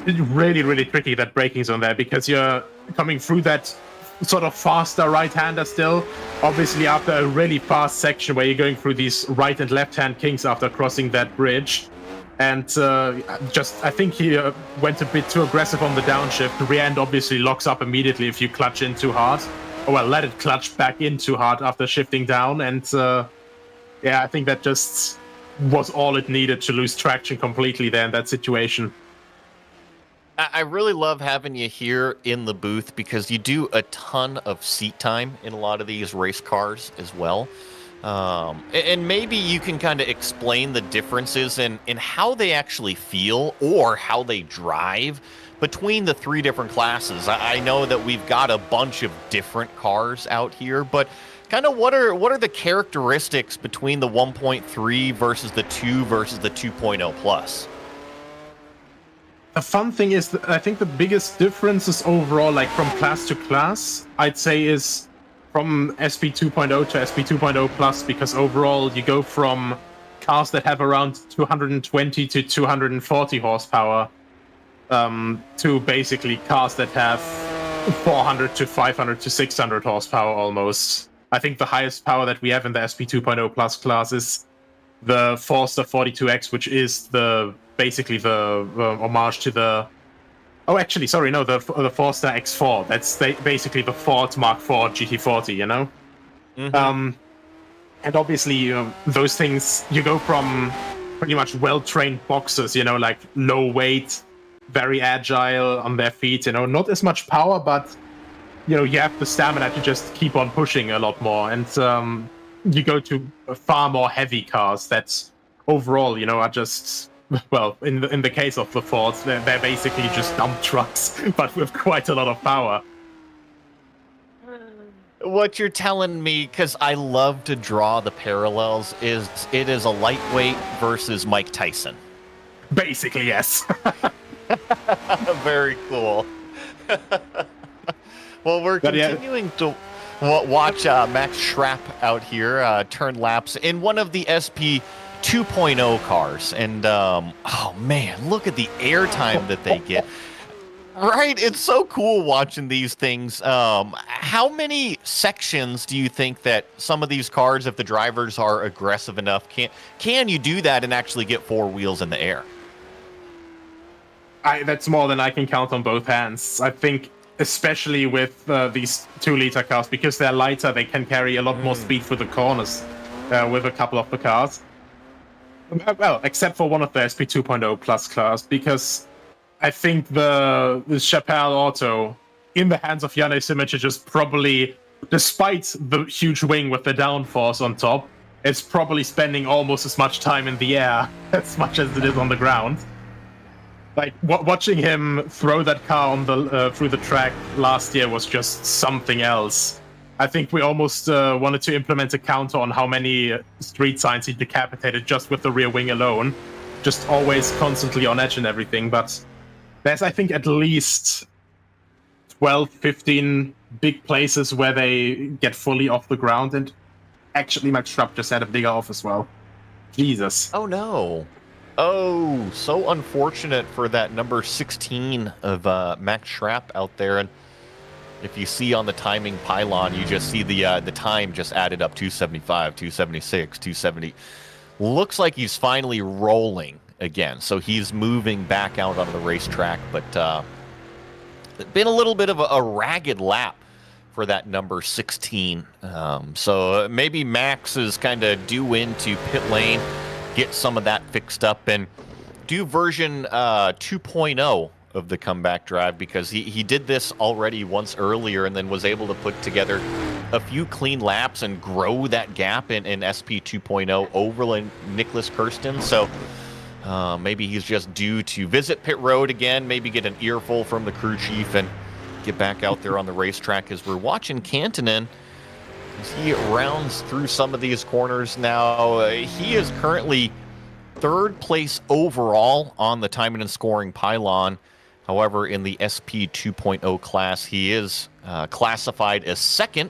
it's really, really tricky, that braking zone there, because you're coming through that sort of faster right-hander still. Obviously, after a really fast section where you're going through these right and left-hand kinks after crossing that bridge. And I think he went a bit too aggressive on the downshift. Rear end obviously locks up immediately if you clutch in too hard. Or, well, let it clutch back in too hard after shifting down. And yeah, I think that just was all it needed to lose traction completely there in that situation. I really love having you here in the booth because you do a ton of seat time in a lot of these race cars as well. And maybe you can kind of explain the differences in how they actually feel or how they drive between the 3 different classes. I know that we've got a bunch of different cars out here, but kind of what are the characteristics between the 1.3 versus the 2 versus the 2.0 plus? The fun thing is that I think the biggest differences overall, like from class to class, I'd say is from SP 2.0 to SP 2.0 plus, because overall you go from cars that have around 220 to 240 horsepower to basically cars that have 400 to 500 to 600 horsepower almost. I think the highest power that we have in the SP 2.0 plus class is the Forster 42X, which is basically the homage to the... Oh, actually, sorry, no, the Forster X4. That's basically the Ford Mark IV GT40, you know? Mm-hmm. And obviously, those things, you go from pretty much well-trained boxers, you know, like low weight, very agile on their feet, you know, not as much power, but, you know, you have the stamina to just keep on pushing a lot more. And you go to far more heavy cars that overall, you know, are just... Well, in the case of the Fords, they're basically just dump trucks, but with quite a lot of power. What you're telling me, because I love to draw the parallels, is it is a lightweight versus Mike Tyson. Basically, yes. Very cool. Well, we're continuing to watch Max Schrapp out here turn laps in one of the SP 2.0 cars, and oh man, look at the airtime that they get. Right, it's so cool watching these things. How many sections do you think that some of these cars, if the drivers are aggressive enough, can you do that and actually get 4 wheels in the air? That's more than I can count on both hands. I think, especially with these 2-liter cars, because they're lighter, they can carry a lot more speed through the corners with a couple of the cars. Well, except for one of the SP 2.0 plus class, because I think the Chappelle Auto, in the hands of Yannis Simic, just probably, despite the huge wing with the downforce on top, it's probably spending almost as much time in the air as much as it is on the ground. Like watching him throw that car on the through the track last year was just something else. I think we almost wanted to implement a counter on how many street signs he decapitated just with the rear wing alone. Just always constantly on edge and everything. But there's, I think, at least 12, 15 big places where they get fully off the ground. And actually, Max Schrapp just had a bigger off as well. Jesus. Oh, no. Oh, so unfortunate for that number 16 of Max Schrapp out there. And if you see on the timing pylon, you just see the time just added up, 275, 276, 270. Looks like he's finally rolling again. So he's moving back out onto the racetrack. But been a little bit of a ragged lap for that number 16. So maybe Max is kind of due into pit lane, get some of that fixed up, and do version 2.0 of the comeback drive, because he did this already once earlier and then was able to put together a few clean laps and grow that gap in SP 2.0 over Nicholas Kirsten. So maybe he's just due to visit pit road again, maybe get an earful from the crew chief and get back out there on the racetrack as we're watching Kantonen as he rounds through some of these corners now. He is currently third place overall on the timing and scoring pylon. However, in the SP 2.0 class, he is classified as second,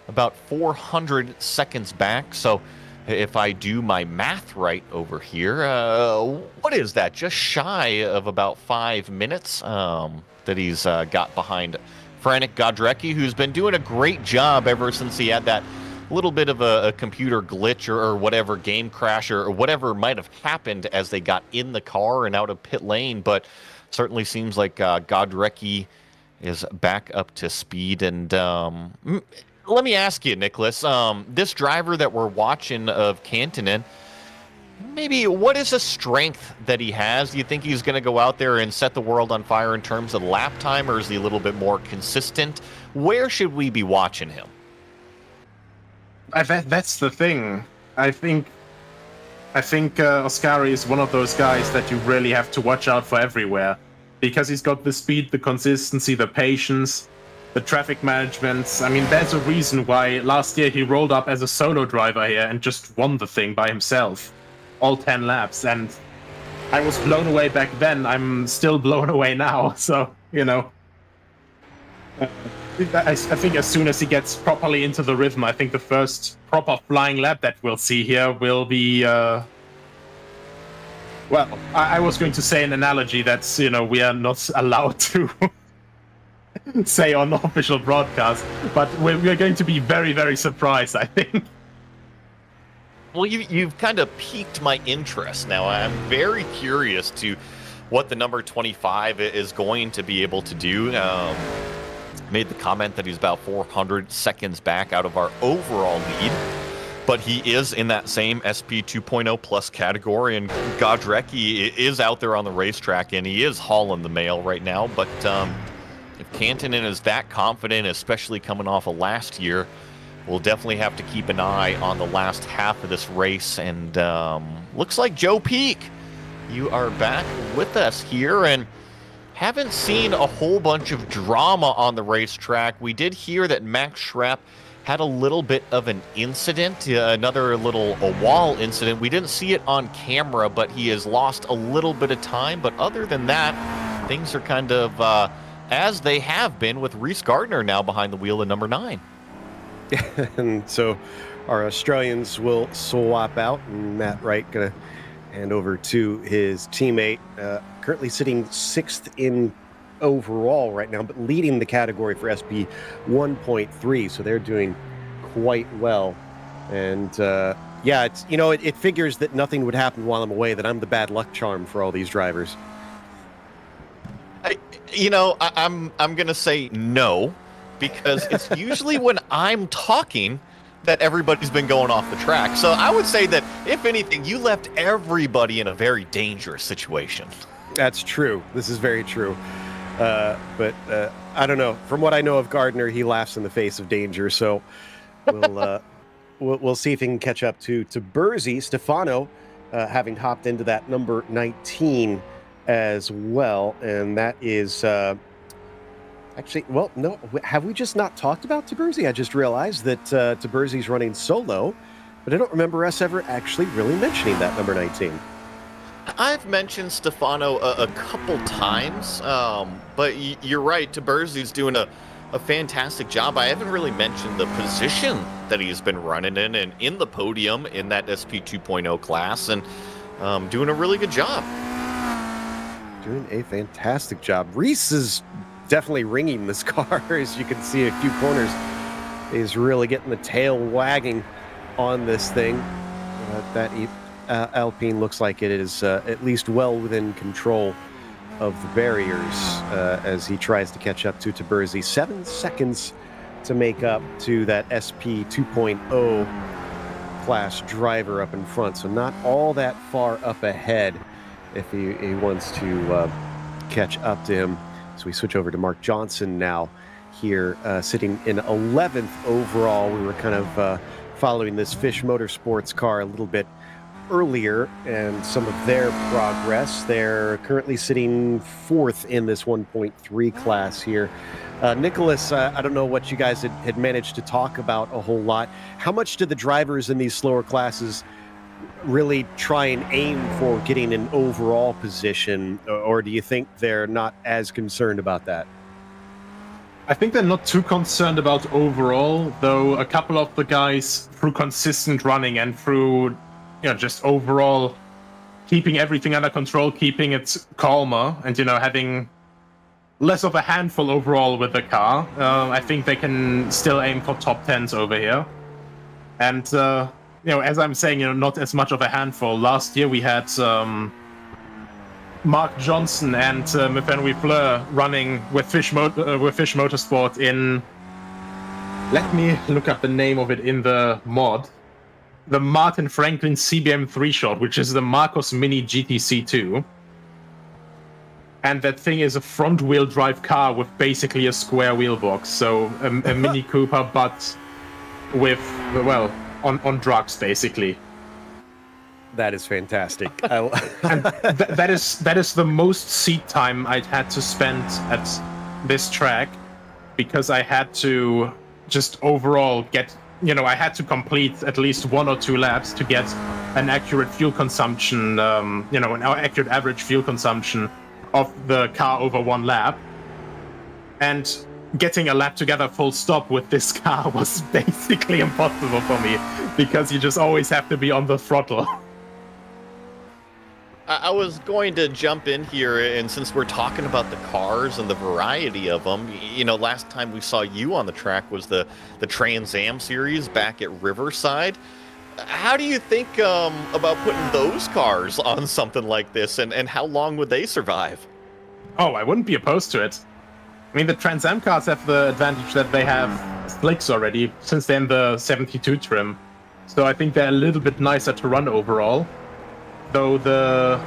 about 400 seconds back. So if I do my math right over here, what is that? Just shy of about 5 minutes that he's got behind Franek Godrecki, who's been doing a great job ever since he had that little bit of a computer glitch or whatever, game crash or whatever might have happened as they got in the car and out of pit lane. But certainly seems like Godrecki is back up to speed. And let me ask you, Nicholas, this driver that we're watching of Kantonen, maybe what is a strength that he has? Do you think he's going to go out there and set the world on fire in terms of lap time, or is he a little bit more consistent? Where should we be watching him? That's the thing. I think Oscari is one of those guys that you really have to watch out for everywhere, because he's got the speed, the consistency, the patience, the traffic management. I mean, there's a reason why last year he rolled up as a solo driver here and just won the thing by himself, all 10 laps. And I was blown away back then. I'm still blown away now. So, you know, I think as soon as he gets properly into the rhythm, I think the first proper flying lap that we'll see here will be, well, I was going to say an analogy that's, you know, we are not allowed to say on the official broadcast, but we're going to be very, very surprised, I think. Well, you've kind of piqued my interest now. I'm very curious to what the number 25 is going to be able to do. Made the comment that he's about 400 seconds back out of our overall lead, but he is in that same SP 2.0 plus category, and Godrecki is out there on the racetrack, and he is hauling the mail right now. But if Kantonen is that confident, especially coming off of last year, we'll definitely have to keep an eye on the last half of this race. And looks like Joe Peak, you are back with us here, and haven't seen a whole bunch of drama on the racetrack. We did hear that Max Schrapp had a little bit of an incident, another little wall incident. We didn't see it on camera, but he has lost a little bit of time. But other than that, things are kind of as they have been with Reese Gardner now behind the wheel of number 9. And so our Australians will swap out, and Matt Wright going to hand over to his teammate, currently sitting 6th in overall right now, but leading the category for SP 1.3. So they're doing quite well. And yeah, it's, you know, it figures that nothing would happen while I'm away, that I'm the bad luck charm for all these drivers. I'm going to say no, because it's usually when I'm talking that everybody's been going off the track. So I would say that, if anything, you left everybody in a very dangerous situation. That's true. This is very true. But I don't know. From what I know of Gardner, he laughs in the face of danger. So we'll see if he can catch up to Burzy. Stefano, having hopped into that number 19 as well, and that is actually, well, no, have we just not talked about Taberzi? I just realized that Taberzi's running solo, but I don't remember us ever actually really mentioning that number 19. I've mentioned Stefano a couple times, but you're right. Taberzi's doing a fantastic job. I haven't really mentioned the position that he's been running in and in the podium in that SP 2.0 class, and doing a really good job. Doing a fantastic job. Reese is definitely ringing this car, as you can see a few corners. He's really getting the tail wagging on this thing. That Alpine looks like it is at least well within control of the barriers as he tries to catch up to Taberzi. 7 seconds to make up to that SP 2.0 class driver up in front, so not all that far up ahead if he wants to catch up to him. So we switch over to Mark Johnson now here, sitting in 11th overall. We were kind of following this Fish Motorsports car a little bit earlier and some of their progress. They're currently sitting 4th in this 1.3 class here. Nicholas, I don't know what you guys had managed to talk about a whole lot. How much do the drivers in these slower classes really try and aim for getting an overall position, or do you think they're not as concerned about that? I think they're not too concerned about overall, though a couple of the guys, through consistent running and through just overall keeping everything under control, keeping it calmer, and having less of a handful overall with the car, I think they can still aim for top 10s over here. And as I'm saying, not as much of a handful. Last year we had Mark Johnson and Mefenri Fleur running with Fish Motorsport in, let me look up the name of it in the mod, the Martin Franklin CBM 3 shot, which is the Marcos Mini GTC2. And that thing is a front-wheel drive car with basically a square wheel box, so a Mini Cooper, but with, well, on drugs, basically. That is fantastic. And that is the most seat time I'd had to spend at this track, because I had to just overall get, I had to complete at least 1 or 2 laps to get an accurate fuel consumption, an accurate average fuel consumption of the car over 1 lap. And getting a lap together full stop with this car was basically impossible for me, because you just always have to be on the throttle. I was going to jump in here, and since we're talking about the cars and the variety of them, last time we saw you on the track was the Trans Am series back at Riverside. How do you think about putting those cars on something like this, and how long would they survive? Oh, I wouldn't be opposed to it. I mean, the Trans Am cars have the advantage that they have slicks already, since they're in the 72 trim. So I think they're a little bit nicer to run overall. Though the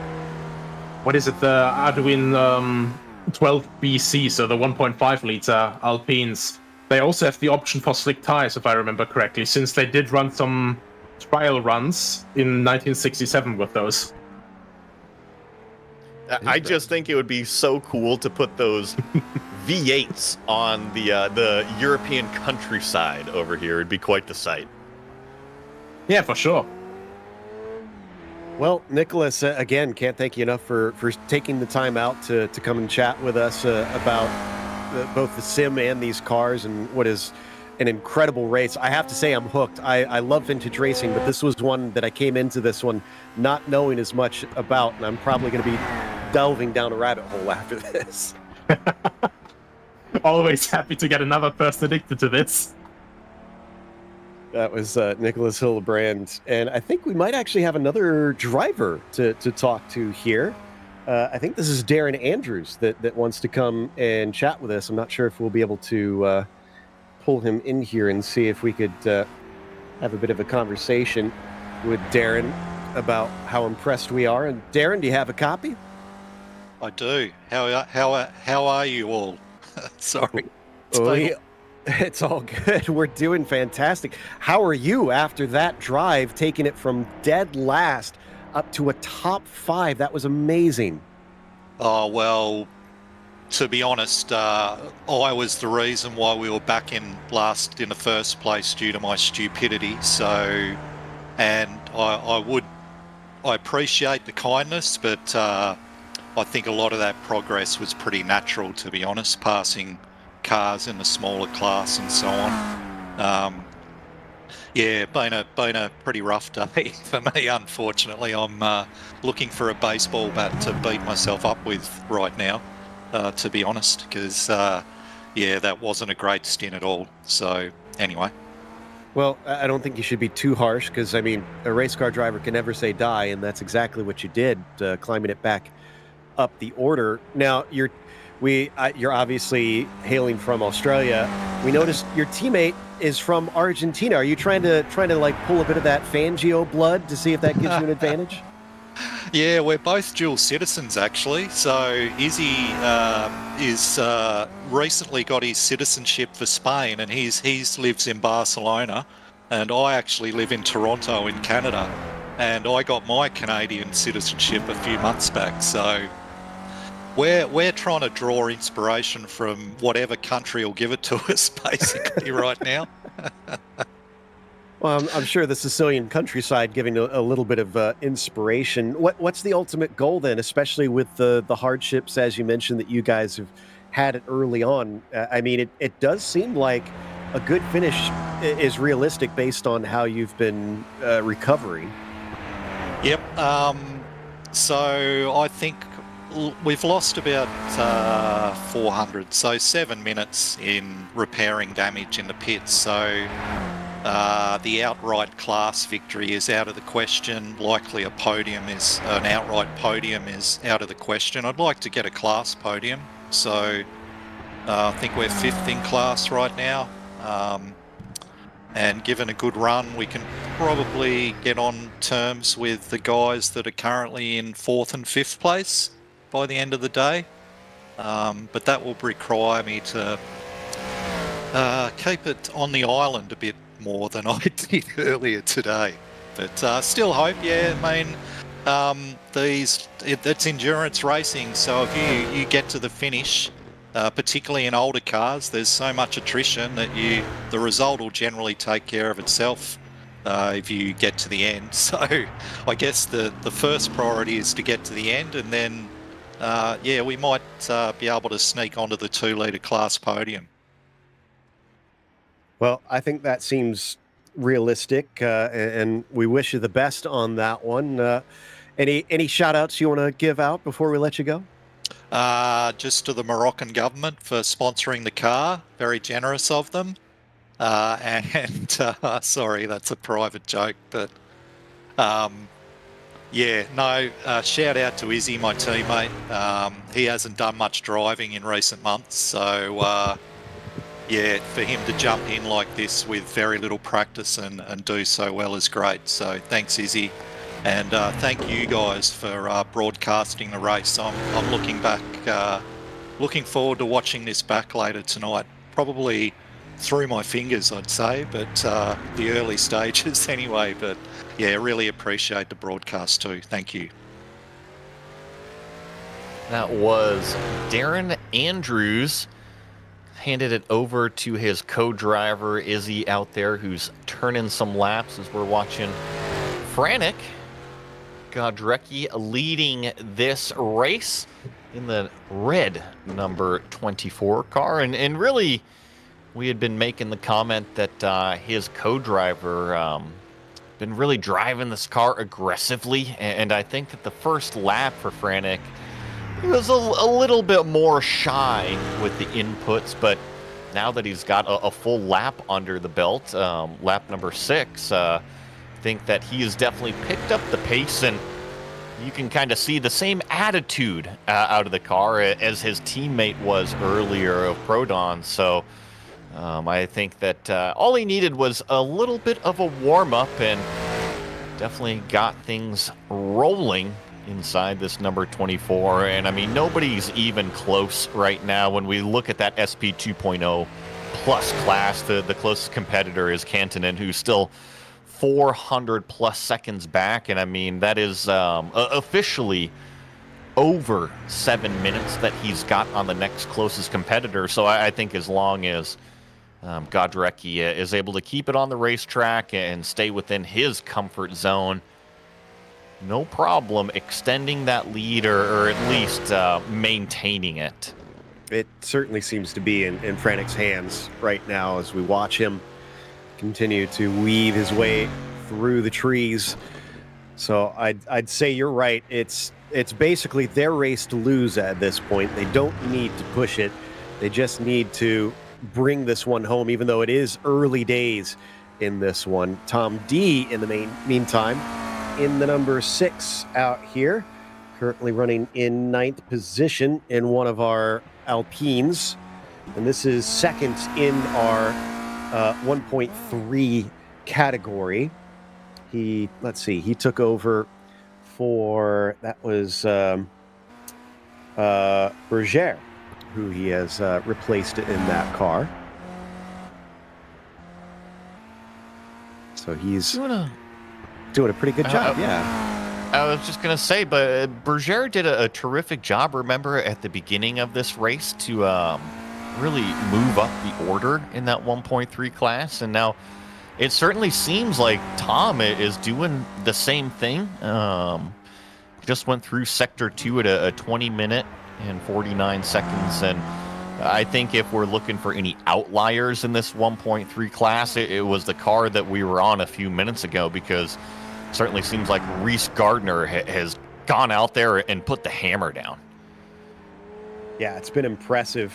Arduin 12BC, so the 1.5 liter Alpines, they also have the option for slick tires, if I remember correctly, since they did run some trial runs in 1967 with those. I just think it would be so cool to put those V8s on the European countryside over here. It'd be quite the sight. Yeah, for sure. Well, Nicholas, again, can't thank you enough for taking the time out to come and chat with us about both the sim and these cars and what is an incredible race. I have to say I'm hooked. I love vintage racing, but this was one that I came into this one not knowing as much about, and I'm probably going to be delving down a rabbit hole after this. Always happy to get another person addicted to this. That was Nicholas Hildebrand, and I think we might actually have another driver to talk to here. I think this is Darren Andrews that wants to come and chat with us. I'm not sure if we'll be able to pull him in here and see if we could have a bit of a conversation with Darren about how impressed we are. And Darren, do you have a copy? I do. How are you all? Sorry. It's all good. We're doing fantastic. How are you after that drive, taking it from dead last up to a top 5? That was amazing. Oh, well, to be honest, I was the reason why we were back in last in the first place due to my stupidity. So, and I appreciate the kindness, but I think a lot of that progress was pretty natural, to be honest, passing cars in the smaller class and so on. Yeah, been a pretty rough day for me, unfortunately. I'm looking for a baseball bat to beat myself up with right now, to be honest, because, yeah, that wasn't a great stint at all. So, anyway. Well, I don't think you should be too harsh because, I mean, a race car driver can never say die, and that's exactly what you did, climbing it back up the order. Now, you're obviously hailing from Australia. We noticed your teammate is from Argentina. Are you trying to like pull a bit of that Fangio blood to see if that gives you an advantage? Yeah, we're both dual citizens, actually. So Izzy is recently got his citizenship for Spain, and he's lives in Barcelona, and I actually live in Toronto in Canada, and I got my Canadian citizenship a few months back. So we're trying to draw inspiration from whatever country will give it to us, basically, right now. Well, I'm sure the Sicilian countryside giving a little bit of inspiration. What's the ultimate goal then, especially with the hardships, as you mentioned, that you guys have had it early on? I mean, it does seem like a good finish is realistic based on how you've been recovering. Yep. So I think we've lost about 400, so 7 minutes in repairing damage in the pits. So the outright class victory is out of the question. Likely an outright podium is out of the question. I'd like to get a class podium. So I think we're 5th in class right now. And given a good run, we can probably get on terms with the guys that are currently in 4th and 5th place by the end of the day. But that will require me to keep it on the island a bit more than I did earlier today. But still hope, yeah, I mean, it's endurance racing, so if you get to the finish, particularly in older cars, there's so much attrition that the result will generally take care of itself if you get to the end. So I guess the first priority is to get to the end, and then yeah, we might be able to sneak onto the 2-litre class podium. Well, I think that seems realistic, and we wish you the best on that one. Any shout outs you want to give out before we let you go? Just to the Moroccan government for sponsoring the car, very generous of them. And sorry, that's a private joke, but yeah, no, shout out to Izzy, my teammate. He hasn't done much driving in recent months, so yeah, for him to jump in like this with very little practice and do so well is great. So thanks, Izzy. And thank you guys for broadcasting the race. I'm looking forward to watching this back later tonight. Probably through my fingers, I'd say, but the early stages anyway. But yeah, really appreciate the broadcast too. Thank you. That was Darren Andrews. Handed it over to his co-driver, Izzy, out there, who's turning some laps as we're watching Frantic Godrecki leading this race in the red number 24 car. And really, we had been making the comment that his co-driver been really driving this car aggressively. And I think that the first lap for Frantic, he was a little bit more shy with the inputs, but now that he's got a full lap under the belt, lap number 6, I think that he has definitely picked up the pace, and you can kind of see the same attitude out of the car as his teammate was earlier of Prodon. So I think that all he needed was a little bit of a warm-up, and definitely got things rolling inside this number 24. And I mean, nobody's even close right now. When we look at that SP 2.0 plus class, the closest competitor is Kantanen, who's still 400 plus seconds back. And I mean, that is officially over 7 minutes that he's got on the next closest competitor. So I think as long as Godrecki is able to keep it on the racetrack and stay within his comfort zone, no problem extending that lead or at least maintaining it. It certainly seems to be in Franic's hands right now as we watch him continue to weave his way through the trees. So I'd say you're right. It's basically their race to lose at this point. They don't need to push it. They just need to bring this one home, even though it is early days in this one. Tom D, in the meantime, in the number 6 out here, currently running in 9th position in one of our Alpines. And this is second in our 1.3 category. He took over for, that was Berger, who he has replaced in that car. So he's doing a pretty good job, yeah. I was just going to say, but Berger did a terrific job, remember, at the beginning of this race to really move up the order in that 1.3 class. And now it certainly seems like Tom is doing the same thing. Just went through Sector 2 at a 20-minute and 49 seconds. And I think if we're looking for any outliers in this 1.3 class, it was the car that we were on a few minutes ago, because it certainly seems like Reese Gardner has gone out there and put the hammer down. Yeah, it's been impressive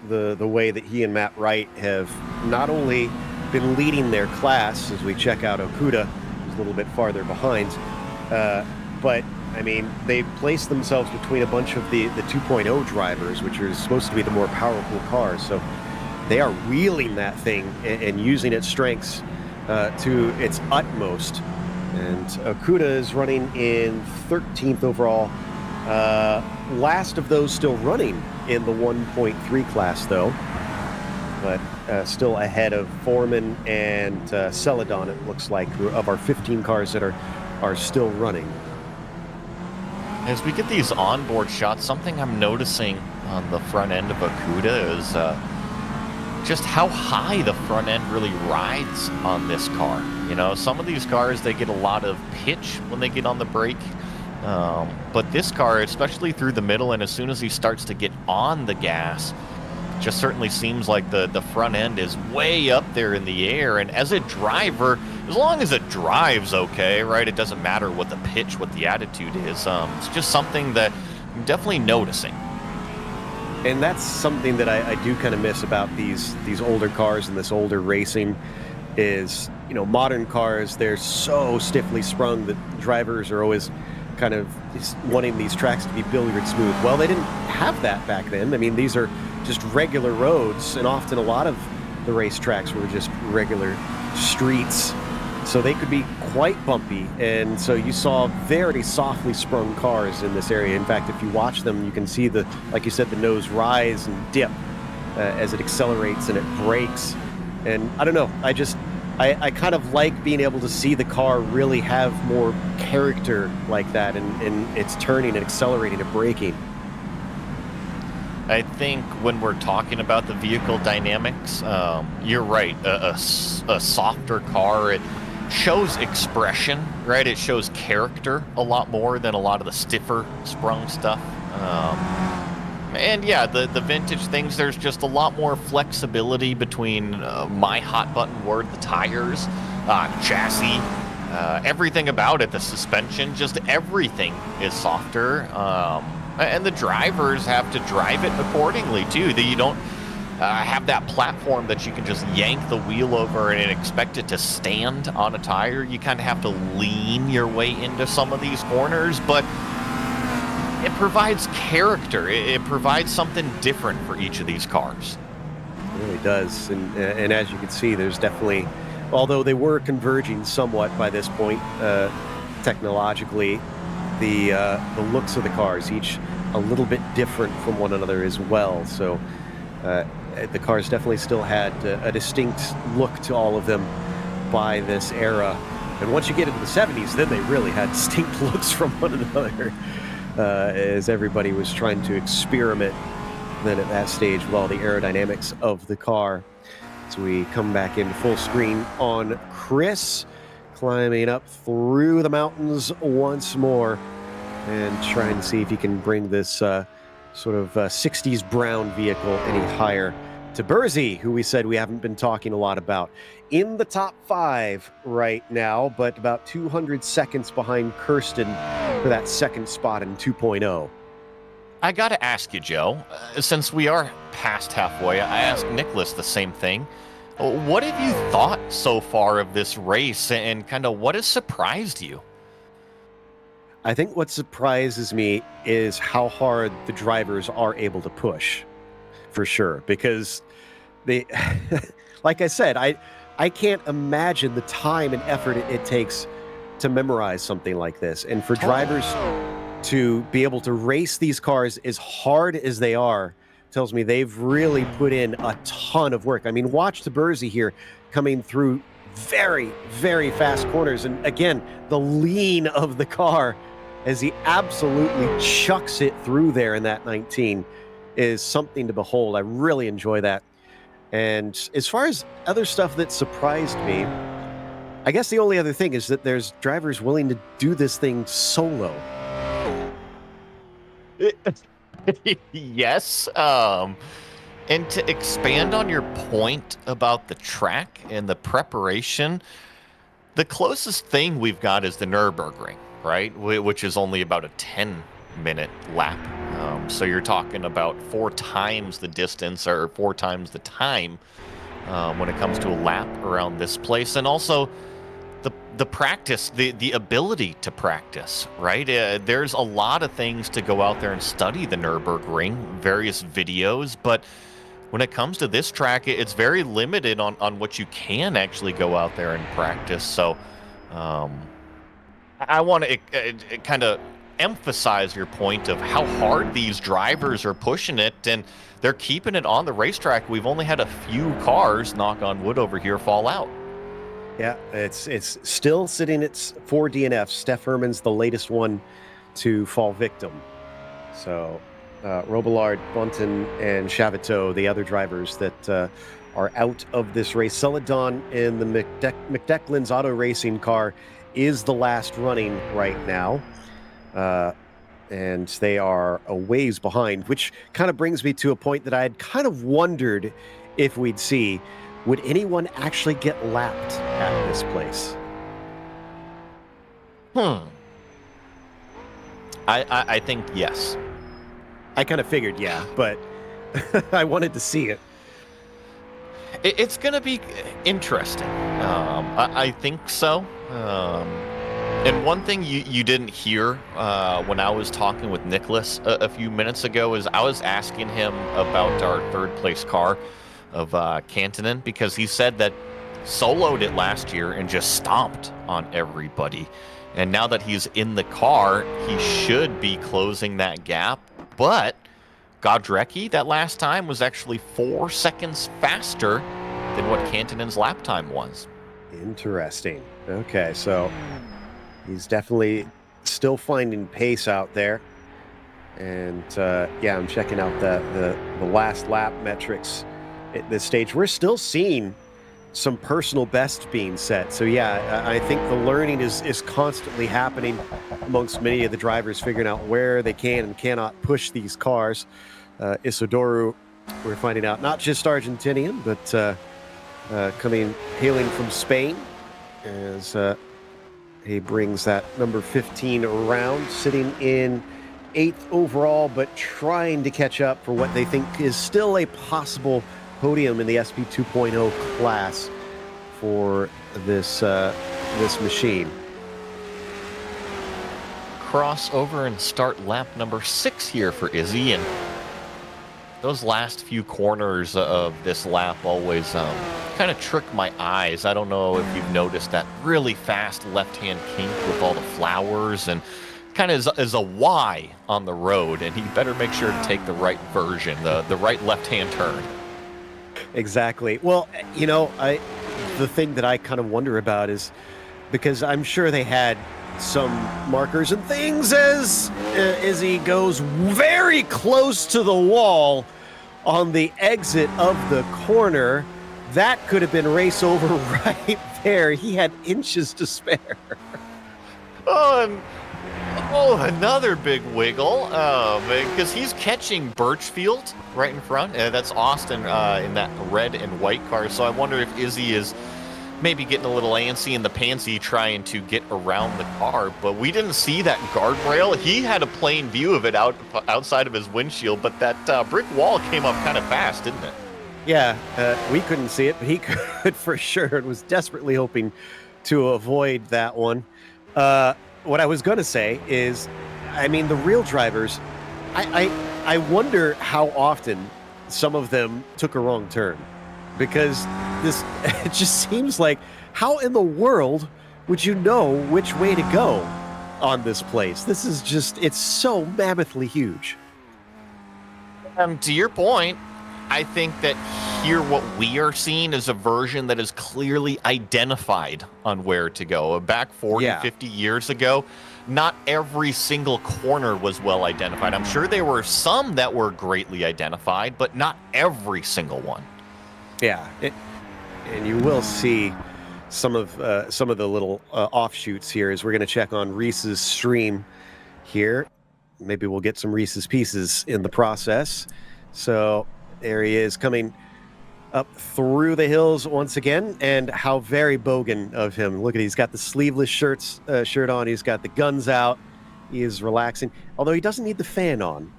the way that he and Matt Wright have not only been leading their class as we check out Okuda, who's a little bit farther behind, but I mean, they've placed themselves between a bunch of the 2.0 drivers, which are supposed to be the more powerful cars. So they are wheeling that thing and using its strengths to its utmost. And Okuda is running in 13th overall. Last of those still running in the 1.3 class, though. But still ahead of Foreman and Celadon, it looks like, of our 15 cars that are still running. As we get these onboard shots, something I'm noticing on the front end of Okuda is just how high the front end really rides on this car. You know, some of these cars, they get a lot of pitch when they get on the brake. But this car, especially through the middle, and as soon as he starts to get on the gas, just certainly seems like the front end is way up there in the air. And as a driver, as long as it drives okay, right, it doesn't matter what the pitch, what the attitude is. It's just something that I'm definitely noticing. And that's something that I do kind of miss about these older cars and this older racing is, you know, modern cars, they're so stiffly sprung that drivers are always kind of wanting these tracks to be billiard smooth. Well, they didn't have that back then. I mean, these are just regular roads, and often a lot of the racetracks were just regular streets, so they could be quite bumpy. And so you saw very softly sprung cars in this area. In fact, if you watch them, you can see like you said, the nose rise and dip as it accelerates and it brakes. And I don't know, I kind of like being able to see the car really have more character like that in its turning and accelerating and braking. I think when we're talking about the vehicle dynamics, you're right. A softer car, it shows expression, right? It shows character a lot more than a lot of the stiffer sprung stuff. And yeah, the vintage things, there's just a lot more flexibility between my hot button word, the tires, chassis, everything about it, the suspension, just everything is softer. And the drivers have to drive it accordingly, too. That you don't have that platform that you can just yank the wheel over and expect it to stand on a tire. You kind of have to lean your way into some of these corners, but it provides character. It provides something different for each of these cars. It really does. And as you can see, there's definitely, although they were converging somewhat by this point, technologically, the looks of the cars, each a little bit different from one another as well. So the cars definitely still had a distinct look to all of them by this era. And once you get into the 70s, then they really had distinct looks from one another. as everybody was trying to experiment then at that stage with all the aerodynamics of the car. So we come back into full screen on Chris, climbing up through the mountains once more and trying to see if he can bring this sort of 60s brown vehicle any higher to Burzy, who we said we haven't been talking a lot about. In the top 5 right now, but about 200 seconds behind Kirsten for that second spot in 2.0. I got to ask you, Joe, since we are past halfway, I asked Nicholas the same thing. What have you thought so far of this race, and kind of what has surprised you? I think what surprises me is how hard the drivers are able to push, for sure, because they, like I said, I can't imagine the time and effort it takes to memorize something like this. And for drivers to be able to race these cars as hard as they are tells me they've really put in a ton of work. I mean, watch the Burzy here coming through very, very fast corners. And again, the lean of the car as he absolutely chucks it through there in that 19 is something to behold. I really enjoy that. And as far as other stuff that surprised me, I guess the only other thing is that there's drivers willing to do this thing solo. Yes. And to expand on your point about the track and the preparation, the closest thing we've got is the Nürburgring, right? Which is only about a 10-minute lap. So you're talking about 4 times the distance or 4 times the time when it comes to a lap around this place. And also the practice, the ability to practice, right? There's a lot of things to go out there and study the Nürburgring, various videos, but when it comes to this track, it's very limited on what you can actually go out there and practice. So I want to kind of emphasize your point of how hard these drivers are pushing it, and they're keeping it on the racetrack. We've only had a few cars, knock on wood over here, fall out. Yeah, it's still sitting at 4 DNFs. Steph Herman's the latest one to fall victim. So Robillard, Bunton, and Chaviteau, the other drivers that are out of this race. Celadon in the McDecklin's auto racing car is the last running right now. And they are a ways behind, which kind of brings me to a point that I had kind of wondered if we'd see. Would anyone actually get lapped at this place? I think yes. I kind of figured, yeah, but I wanted to see it. It's going to be interesting. I think so. And one thing you didn't hear when I was talking with Nicholas a few minutes ago is I was asking him about our third place car of Kantonen, because he said that soloed it last year and just stomped on everybody. And now that he's in the car, he should be closing that gap. But Godrecki, that last time, was actually 4 seconds faster than what Kantonen's lap time was. Interesting. Okay, so he's definitely still finding pace out there. And yeah, I'm checking out the last lap metrics at this stage. We're still seeing some personal bests being set. So yeah, I think the learning is constantly happening amongst many of the drivers, figuring out where they can and cannot push these cars. Isidoro, we're finding out, not just Argentinian, but hailing from Spain, as he brings that number 15 around, sitting in 8th overall, but trying to catch up for what they think is still a possible podium in the SP 2.0 class for this this machine. Cross over and start lap number 6 here for Izzy, and those last few corners of this lap always kind of trick my eyes. I don't know if you've noticed that really fast left-hand kink with all the flowers, and kind of is a Y on the road, and you better make sure to take the right version, the right left-hand turn. Exactly. Well, you know, the thing that I kind of wonder about is because I'm sure they had some markers and things as Izzy goes very close to the wall on the exit of the corner. That could have been race over right there. He had inches to spare. Another big wiggle, because he's catching Birchfield right in front. That's Austin in that red and white car. So I wonder if Izzy is maybe getting a little antsy in the pantsy trying to get around the car. But we didn't see that guardrail. He had a plain view of it outside of his windshield, but that brick wall came up kind of fast, didn't it? Yeah, we couldn't see it, but he could for sure, and was desperately hoping to avoid that one. What I was going to say is, I mean, the real drivers, I wonder how often some of them took a wrong turn, because it just seems like, how in the world would you know which way to go on this place? This is just, it's so mammothly huge. To your point, I think that here what we are seeing is a version that is clearly identified on where to go. Back 40, 50 years ago, not every single corner was well identified. I'm sure there were some that were greatly identified, but not every single one. Yeah, and you will see some of the little offshoots here as we're going to check on Reese's stream here. Maybe we'll get some Reese's Pieces in the process. So there he is coming up through the hills once again, and how very bogan of him. Look at, he's got the sleeveless shirt on. He's got the guns out. He is relaxing, although he doesn't need the fan on.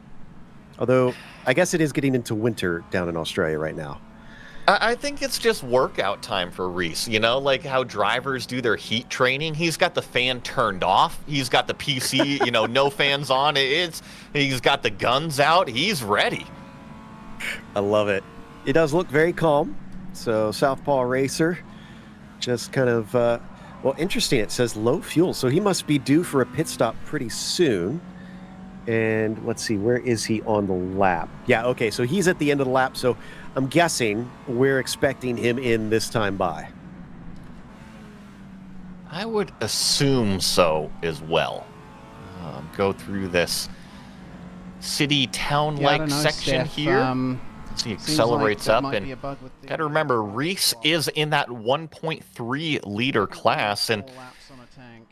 Although I guess it is getting into winter down in Australia right now. I think it's just workout time for Reese, you know, like how drivers do their heat training. He's got the fan turned off. He's got the PC, no fans on. He's got the guns out. He's ready. I love it. It does look very calm. So Southpaw Racer, just kind of, interesting. It says low fuel, so he must be due for a pit stop pretty soon. And let's see, where is he on the lap? Yeah, okay, so he's at the end of the lap, so I'm guessing we're expecting him in this time by. I would assume so as well. Go through this city-town-like section Steph, here. He accelerates up, and got to remember, Reese is in that 1.3 liter class, and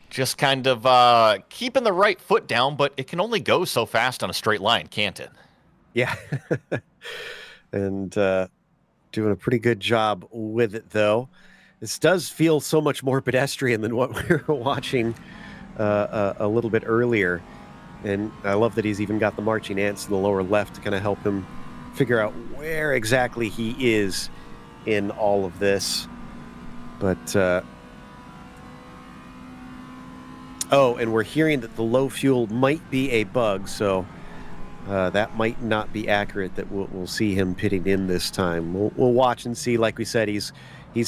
just kind of keeping the right foot down, but it can only go so fast on a straight line, can't it? Yeah. And doing a pretty good job with it, though. This does feel so much more pedestrian than what we were watching a little bit earlier. And I love that he's even got the marching ants in the lower left to kind of help him figure out where exactly he is in all of this. But, and we're hearing that the low fuel might be a bug, so that might not be accurate, that we'll see him pitting in this time. We'll watch and see. Like we said, he's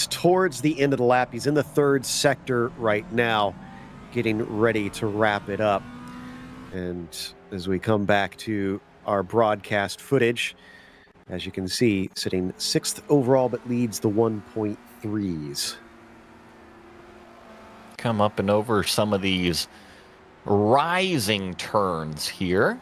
towards the end of the lap. He's in the third sector right now, getting ready to wrap it up. And as we come back to our broadcast footage, as you can see, sitting 6th overall, but leads the 1.3s. Come up and over some of these rising turns here.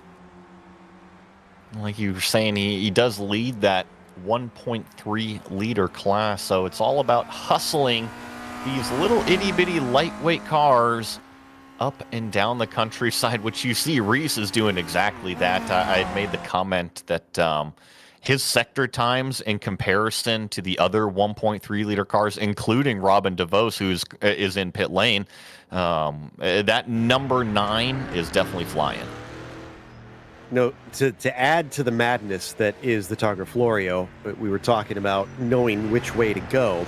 Like you were saying, he does lead that 1.3 liter class, so it's all about hustling these little itty-bitty lightweight cars up and down the countryside, which you see Reese is doing exactly that. I had made the comment that his sector times in comparison to the other 1.3 liter cars, including Robin DeVos, who is in pit lane, that number 9 is definitely flying. No, to add to the madness that is the Targa Florio, we were talking about knowing which way to go.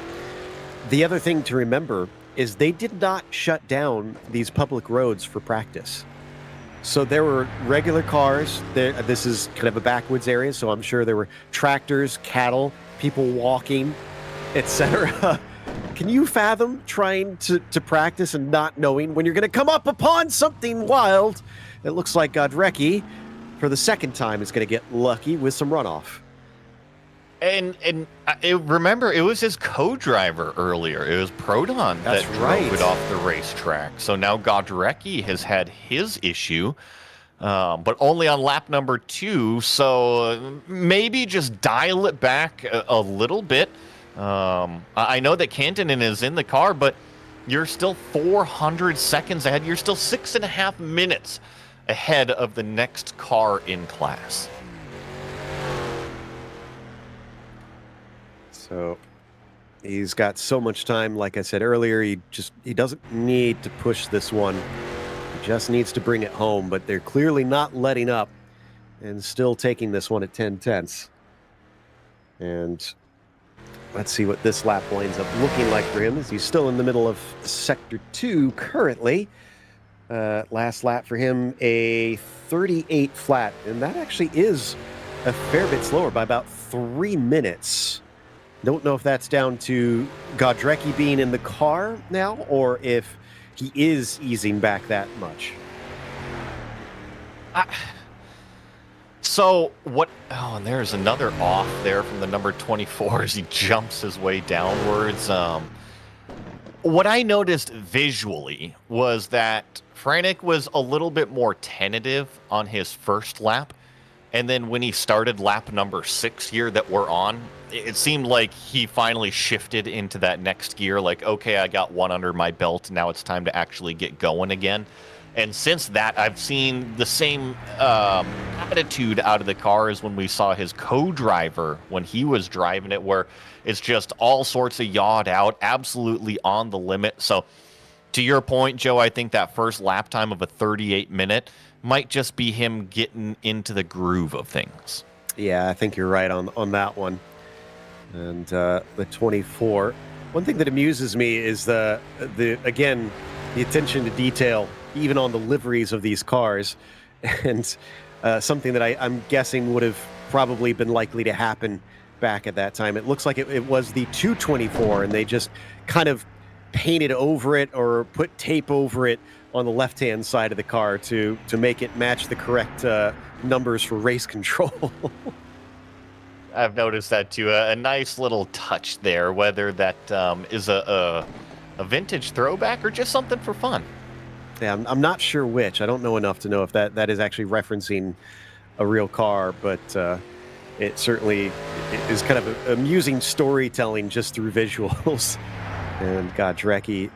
The other thing to remember is they did not shut down these public roads for practice. So there were regular cars. This is kind of a backwoods area, so I'm sure there were tractors, cattle, people walking, etc. Can you fathom trying to practice and not knowing when you're going to come up upon something wild? It looks like Godrecki, for the second time, is going to get lucky with some runoff. Remember, it was his co-driver earlier. It was Proton That's that right. drove it off the racetrack. So now Godrecki has had his issue, but only on lap number 2. So maybe just dial it back a little bit. I know that Kantanen is in the car, but you're still 400 seconds ahead. You're still 6.5 minutes ahead of the next car in class. So he's got so much time. Like I said earlier, he doesn't need to push this one. He just needs to bring it home, but they're clearly not letting up and still taking this one at 10 tenths. And let's see what this lap winds up looking like for him, as he's still in the middle of Sector 2 currently. Last lap for him, a 38 flat, and that actually is a fair bit slower by about 3 minutes. Don't know if that's down to Godrecki being in the car now, or if he is easing back that much. So what? Oh, and there's another off there from the number 24 as he jumps his way downwards. What I noticed visually was that Franek was a little bit more tentative on his first lap. And then when he started lap number 6 here that we're on, it seemed like he finally shifted into that next gear. Like, okay, I got one under my belt. Now it's time to actually get going again. And since that, I've seen the same attitude out of the car as when we saw his co-driver when he was driving it, where it's just all sorts of yawed out, absolutely on the limit. So to your point, Joe, I think that first lap time of a 38-minute might just be him getting into the groove of things. Yeah, I think you're right on that one. And the 24. One thing that amuses me is the attention to detail, even on the liveries of these cars, and something that I'm guessing would have probably been likely to happen back at that time. It looks like it was the 224, and they just kind of painted over it or put tape over it on the left-hand side of the car to make it match the correct numbers for race control. I've noticed that too. A nice little touch there, whether that is a vintage throwback or just something for fun. Yeah, I'm not sure which. I don't know enough to know if that is actually referencing a real car, but it certainly is kind of amusing storytelling just through visuals. And Godrecki,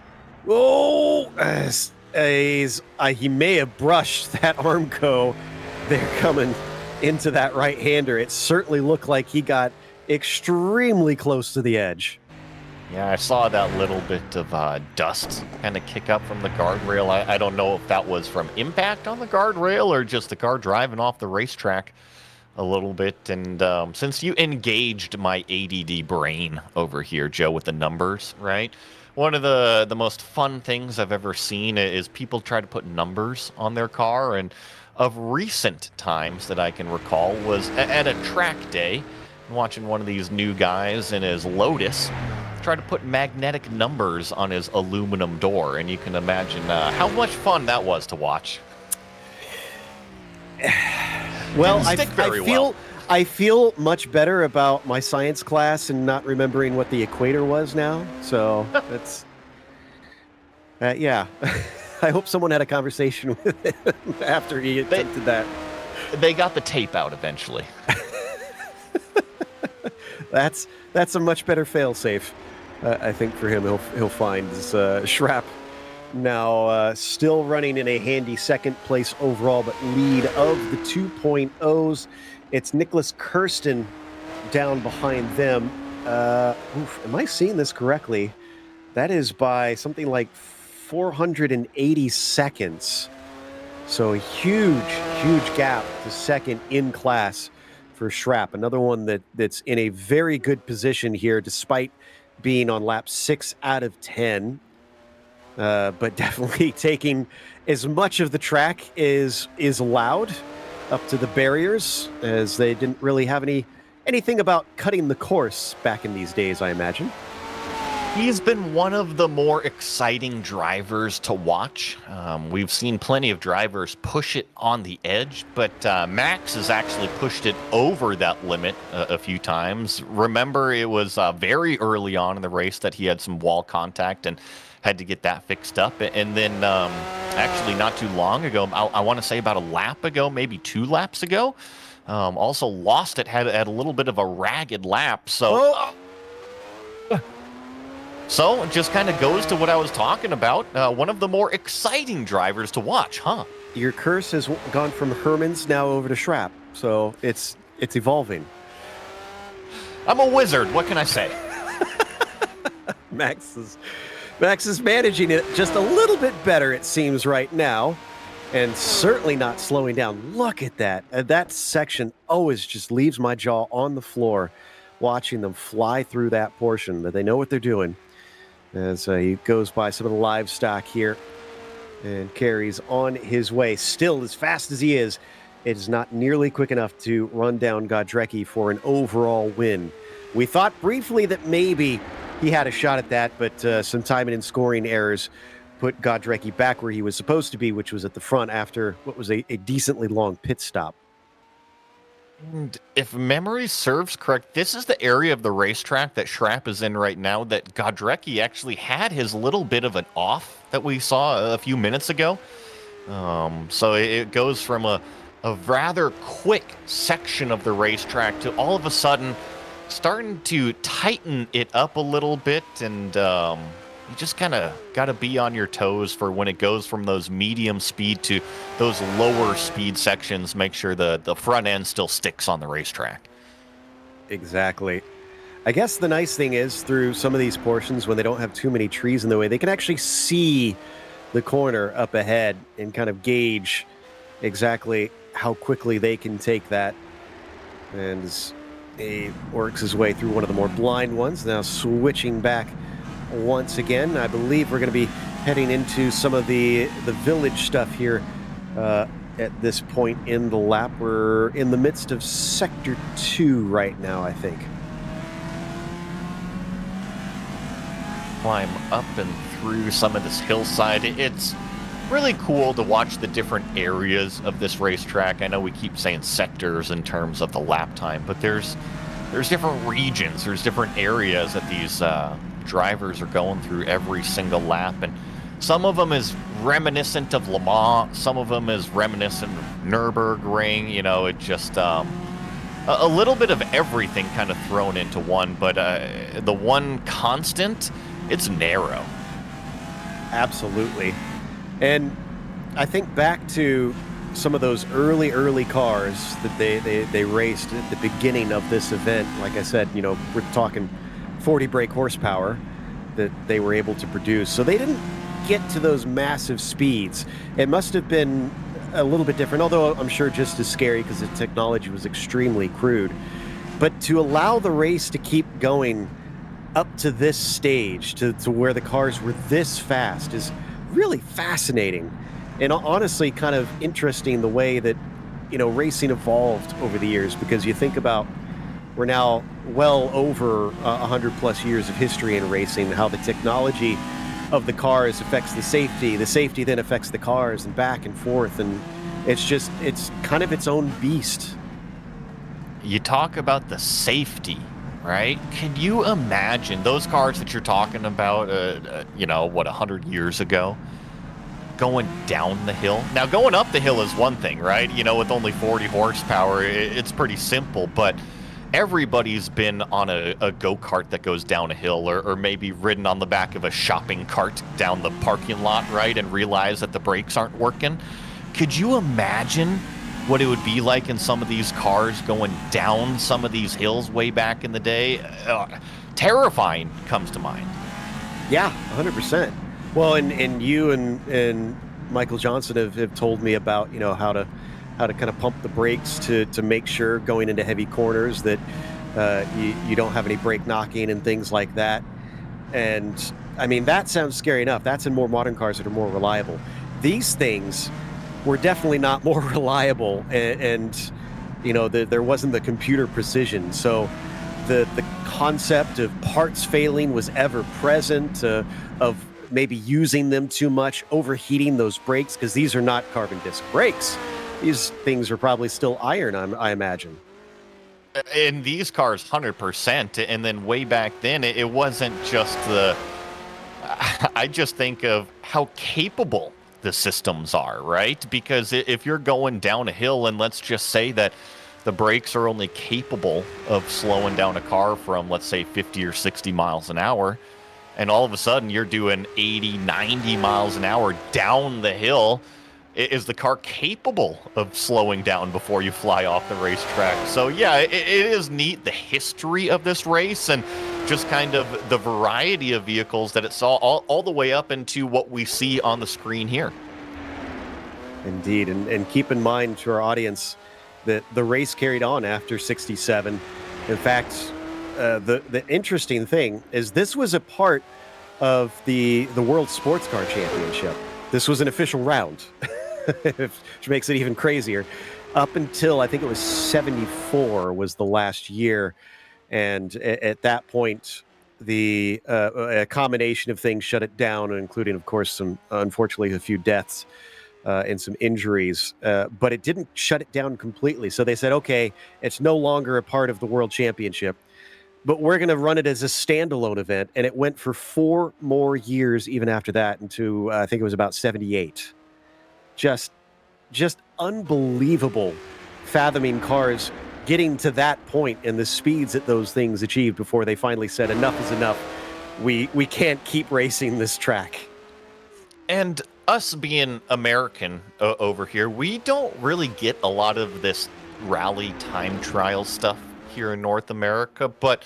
he may have brushed that Armco there coming into that right-hander. It certainly looked like he got extremely close to the edge. Yeah, I saw that little bit of dust kind of kick up from the guardrail. I don't know if that was from impact on the guardrail or just the car driving off the racetrack a little bit. And since you engaged my ADD brain over here, Joe, with the numbers, right? One of the most fun things I've ever seen is people try to put numbers on their car. And of recent times that I can recall was at a track day, watching one of these new guys in his Lotus try to put magnetic numbers on his aluminum door. And you can imagine how much fun that was to watch. Well, I feel much better about my science class and not remembering what the equator was now. So that's, yeah. I hope someone had a conversation with him after he attempted that. They got the tape out eventually. That's a much better fail-safe, I think, for him. He'll find his Schrapp now still running in a handy second place overall, but lead of the 2.0s. It's Nicholas Kirsten down behind them. Am I seeing this correctly? That is by something like 480 seconds. So a huge gap to second in class for Schrapp. Another one that's in a very good position here, despite being on lap 6 out of 10. But definitely taking as much of the track is allowed up to the barriers, as they didn't really have anything about cutting the course back in these days, I imagine. He's been one of the more exciting drivers to watch. We've seen plenty of drivers push it on the edge, but Max has actually pushed it over that limit a few times. Remember, it was very early on in the race that he had some wall contact and had to get that fixed up. And then actually not too long ago, I want to say about a lap ago, maybe 2 laps ago, also lost it, had a little bit of a ragged lap. So... So it just kind of goes to what I was talking about. One of the more exciting drivers to watch, huh? Your curse has gone from Herman's now over to Schrapp, so it's evolving. I'm a wizard. What can I say? Max is managing it just a little bit better, it seems, right now, and certainly not slowing down. Look at that. That section always just leaves my jaw on the floor watching them fly through that portion, but they know what they're doing. As he goes by some of the livestock here and carries on his way. Still, as fast as he is, it is not nearly quick enough to run down Godrecki for an overall win. We thought briefly that maybe he had a shot at that, but some timing and scoring errors put Godrecki back where he was supposed to be, which was at the front after what was a decently long pit stop. And if memory serves correct, this is the area of the racetrack that Schrapp is in right now that Godrecki actually had his little bit of an off that we saw a few minutes ago. So it goes from a rather quick section of the racetrack to all of a sudden starting to tighten it up a little bit, and you just kind of got to be on your toes for when it goes from those medium speed to those lower speed sections. Make sure the front end still sticks on the racetrack. Exactly. I guess the nice thing is through some of these portions when they don't have too many trees in the way, they can actually see the corner up ahead and kind of gauge exactly how quickly they can take that. And as he works his way through one of the more blind ones, now switching back once again. I believe we're going to be heading into some of the village stuff here at this point in the lap. We're in the midst of Sector 2 right now, I think. Climb up and through some of this hillside. It's really cool to watch the different areas of this racetrack. I know we keep saying sectors in terms of the lap time, but there's different regions, there's different areas that these drivers are going through every single lap, and some of them is reminiscent of Le Mans, some of them is reminiscent of Nürburgring. You know, it just a little bit of everything kind of thrown into one, but the one constant, it's narrow. Absolutely. And I think back to some of those early cars that they raced at the beginning of this event. Like I said, you know, we're talking 40 brake horsepower that they were able to produce. So they didn't get to those massive speeds. It must have been a little bit different, although I'm sure just as scary because the technology was extremely crude. But to allow the race to keep going up to this stage, to where the cars were this fast, is really fascinating. And honestly, kind of interesting the way that, you know, racing evolved over the years, because you think about we're now well over 100 plus years of history in racing, how the technology of the cars affects the safety then affects the cars, and back and forth. And it's kind of its own beast. You talk about the safety, right? Can you imagine those cars that you're talking about, 100 years ago, going down the hill? Now, going up the hill is one thing, right? You know, with only 40 horsepower, it's pretty simple, but everybody's been on a go-kart that goes down a hill, or maybe ridden on the back of a shopping cart down the parking lot, right, and realize that the brakes aren't working. Could you imagine what it would be like in some of these cars going down some of these hills way back in the day? Terrifying comes to mind. Yeah, 100%. Well, and you and Michael Johnson have told me about, you know, how to kind of pump the brakes to make sure going into heavy corners that you don't have any brake knocking and things like that. And I mean, that sounds scary enough. That's in more modern cars that are more reliable. These things were definitely not more reliable, and you know, there wasn't the computer precision. So the concept of parts failing was ever present, of maybe using them too much, overheating those brakes, because these are not carbon disc brakes. These things are probably still iron, I imagine. In these cars, 100%. And then way back then, it wasn't just I just think of how capable the systems are, right? Because if you're going down a hill, and let's just say that the brakes are only capable of slowing down a car from, let's say, 50 or 60 miles an hour, and all of a sudden you're doing 80, 90 miles an hour down the hill, is the car capable of slowing down before you fly off the racetrack? So yeah, it is neat, the history of this race, and just kind of the variety of vehicles that it saw all the way up into what we see on the screen here. Indeed, and keep in mind to our audience that the race carried on after 67. In fact, the interesting thing is this was a part of the World Sports Car Championship. This was an official round, which makes it even crazier. Up until, I think it was 74 was the last year. And at that point, a combination of things shut it down, including, of course, unfortunately, a few deaths and some injuries. But it didn't shut it down completely. So they said, okay, it's no longer a part of the World Championship, but we're going to run it as a standalone event. And it went for 4 more years even after that, into, I think it was about 78. Just unbelievable, fathoming cars getting to that point and the speeds that those things achieved before they finally said enough is enough. We can't keep racing this track. And us being American over here, we don't really get a lot of this rally time trial stuff here in North America, but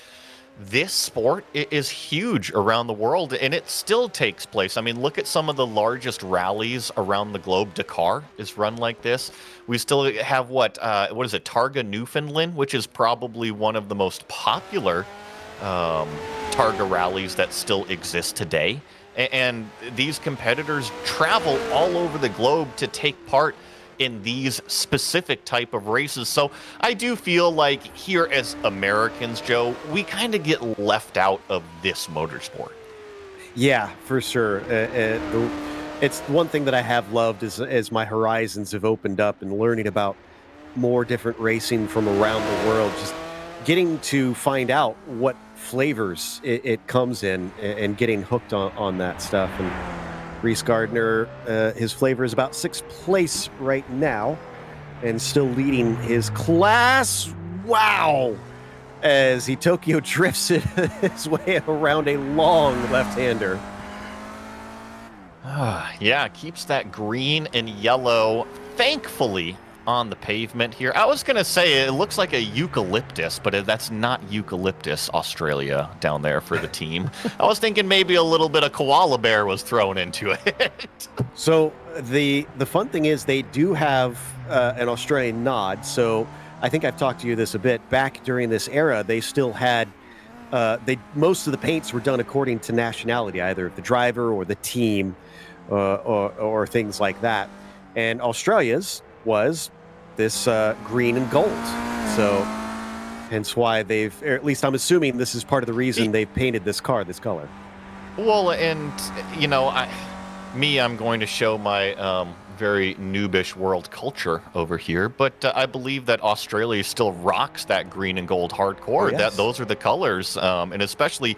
this sport is huge around the world, and it still takes place. I mean, look at some of the largest rallies around the globe. Dakar is run like this. We still have what is it, Targa, Newfoundland, which is probably one of the most popular Targa rallies that still exist today. And these competitors travel all over the globe to take part in these specific type of races. So I do feel like here as Americans, Joe, we kind of get left out of this motorsport. Yeah, for sure. It's one thing that I have loved as my horizons have opened up and learning about more different racing from around the world, just getting to find out what flavors it comes in and getting hooked on that stuff. And Reese Gardner, his flavor is about 6th place right now and still leading his class. Wow! As he Tokyo drifts his way around a long left-hander. Yeah, keeps that green and yellow, thankfully, on the pavement here. I was going to say it looks like a eucalyptus, but that's not eucalyptus, Australia, down there for the team. I was thinking maybe a little bit of koala bear was thrown into it. So the fun thing is they do have an Australian nod. So I think I've talked to you this a bit. Back during this era, they still had most of the paints were done according to nationality, either the driver or the team or things like that. And Australia's was this green and gold. So hence why or at least I'm assuming this is part of the reason they've painted this car this color. Well, and, you know, I'm going to show my very noobish world culture over here, but I believe that Australia still rocks that green and gold hardcore. Oh, yes. Those are the colors, and especially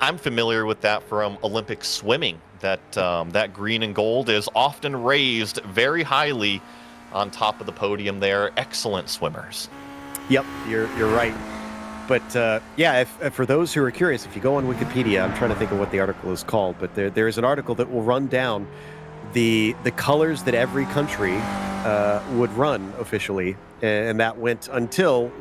I'm familiar with that from Olympic swimming, that green and gold is often raised very highly on top of the podium there. Excellent swimmers. Yep, you're right. But yeah, for those who are curious, if you go on Wikipedia, I'm trying to think of what the article is called, but there is an article that will run down the colors that every country would run officially, and that went until,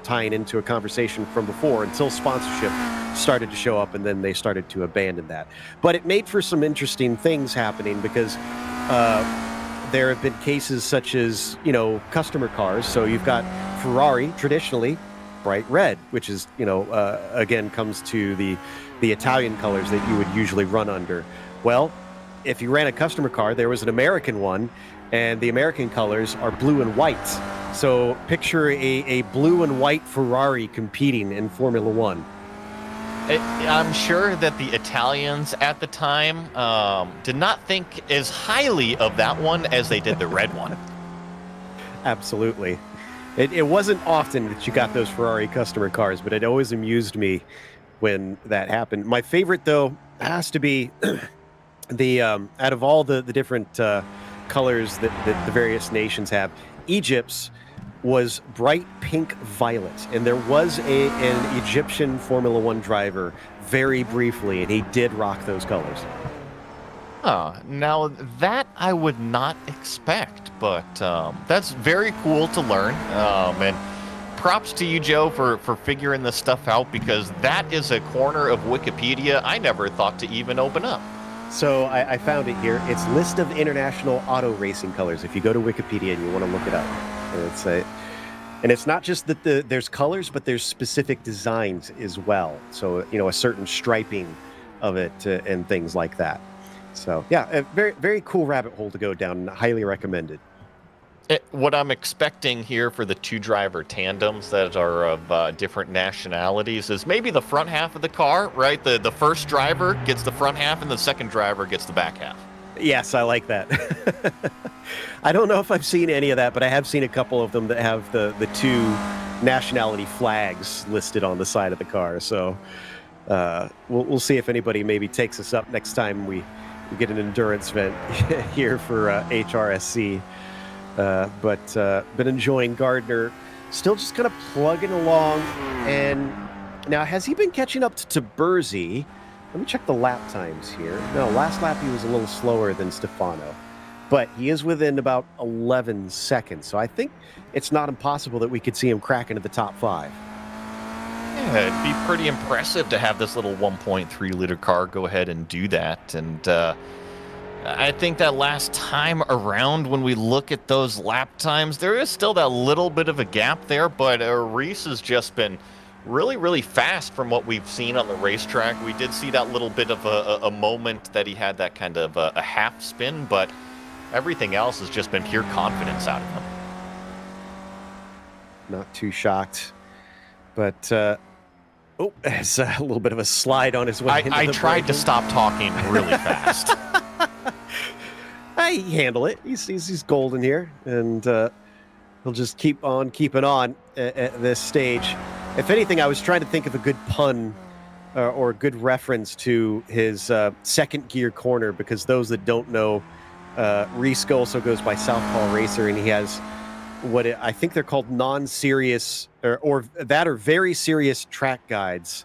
tying into a conversation from before, until sponsorship started to show up, and then they started to abandon that. But it made for some interesting things happening, because there have been cases such as, customer cars. So you've got Ferrari, traditionally bright red, which is, again, comes to the Italian colors that you would usually run under. Well, if you ran a customer car, there was an American one, and the American colors are blue and white. So picture a blue and white Ferrari competing in Formula One. I'm sure that the Italians at the time did not think as highly of that one as they did the red one. Absolutely. It wasn't often that you got those Ferrari customer cars, but it always amused me when that happened. My favorite, though, has to be the out of all the different colors that the various nations have, Egypt's was bright pink violet, and there was an Egyptian Formula One driver very briefly, and he did rock those colors. Now that I would not expect, but that's very cool to learn. And props to you, Joe, for figuring this stuff out, because that is a corner of Wikipedia I never thought to even open up. So I found it here. It's list of international auto racing colors. If you go to Wikipedia and you want to look it up, and it's not just that there's colors, but there's specific designs as well. So a certain striping of it and things like that. So yeah, a very, very cool rabbit hole to go down, and highly recommended. What I'm expecting here for the two driver tandems that are of different nationalities is maybe the front half of the car, right? The first driver gets the front half and the second driver gets the back half. Yes, I like that. I don't know if I've seen any of that, but I have seen a couple of them that have the two nationality flags listed on the side of the car. So we'll see if anybody maybe takes us up next time we get an endurance event here for HRSC. But been enjoying Gardner, still just kind of plugging along. And now, has he been catching up to Berzi? Let me check the lap times here. No, last lap he was a little slower than Stefano, but he is within about 11 seconds. So I think it's not impossible that we could see him crack into the top 5. Yeah, it'd be pretty impressive to have this little 1.3 liter car go ahead and do that. And I think that last time around, when we look at those lap times, there is still that little bit of a gap there, but Reese has just been really, really fast from what we've seen on the racetrack. We did see that little bit of a moment that he had that kind of a half spin, but everything else has just been pure confidence out of him. Not too shocked, but it's a little bit of a slide on his way. I tried to stop talking really fast. I handle it. He's golden here, and he'll just keep on keeping on at this stage. If anything, I was trying to think of a good pun or a good reference to his second gear corner, because those that don't know, Reese also goes by Southpaw Racer, and he has I think they're called non-serious or very serious track guides.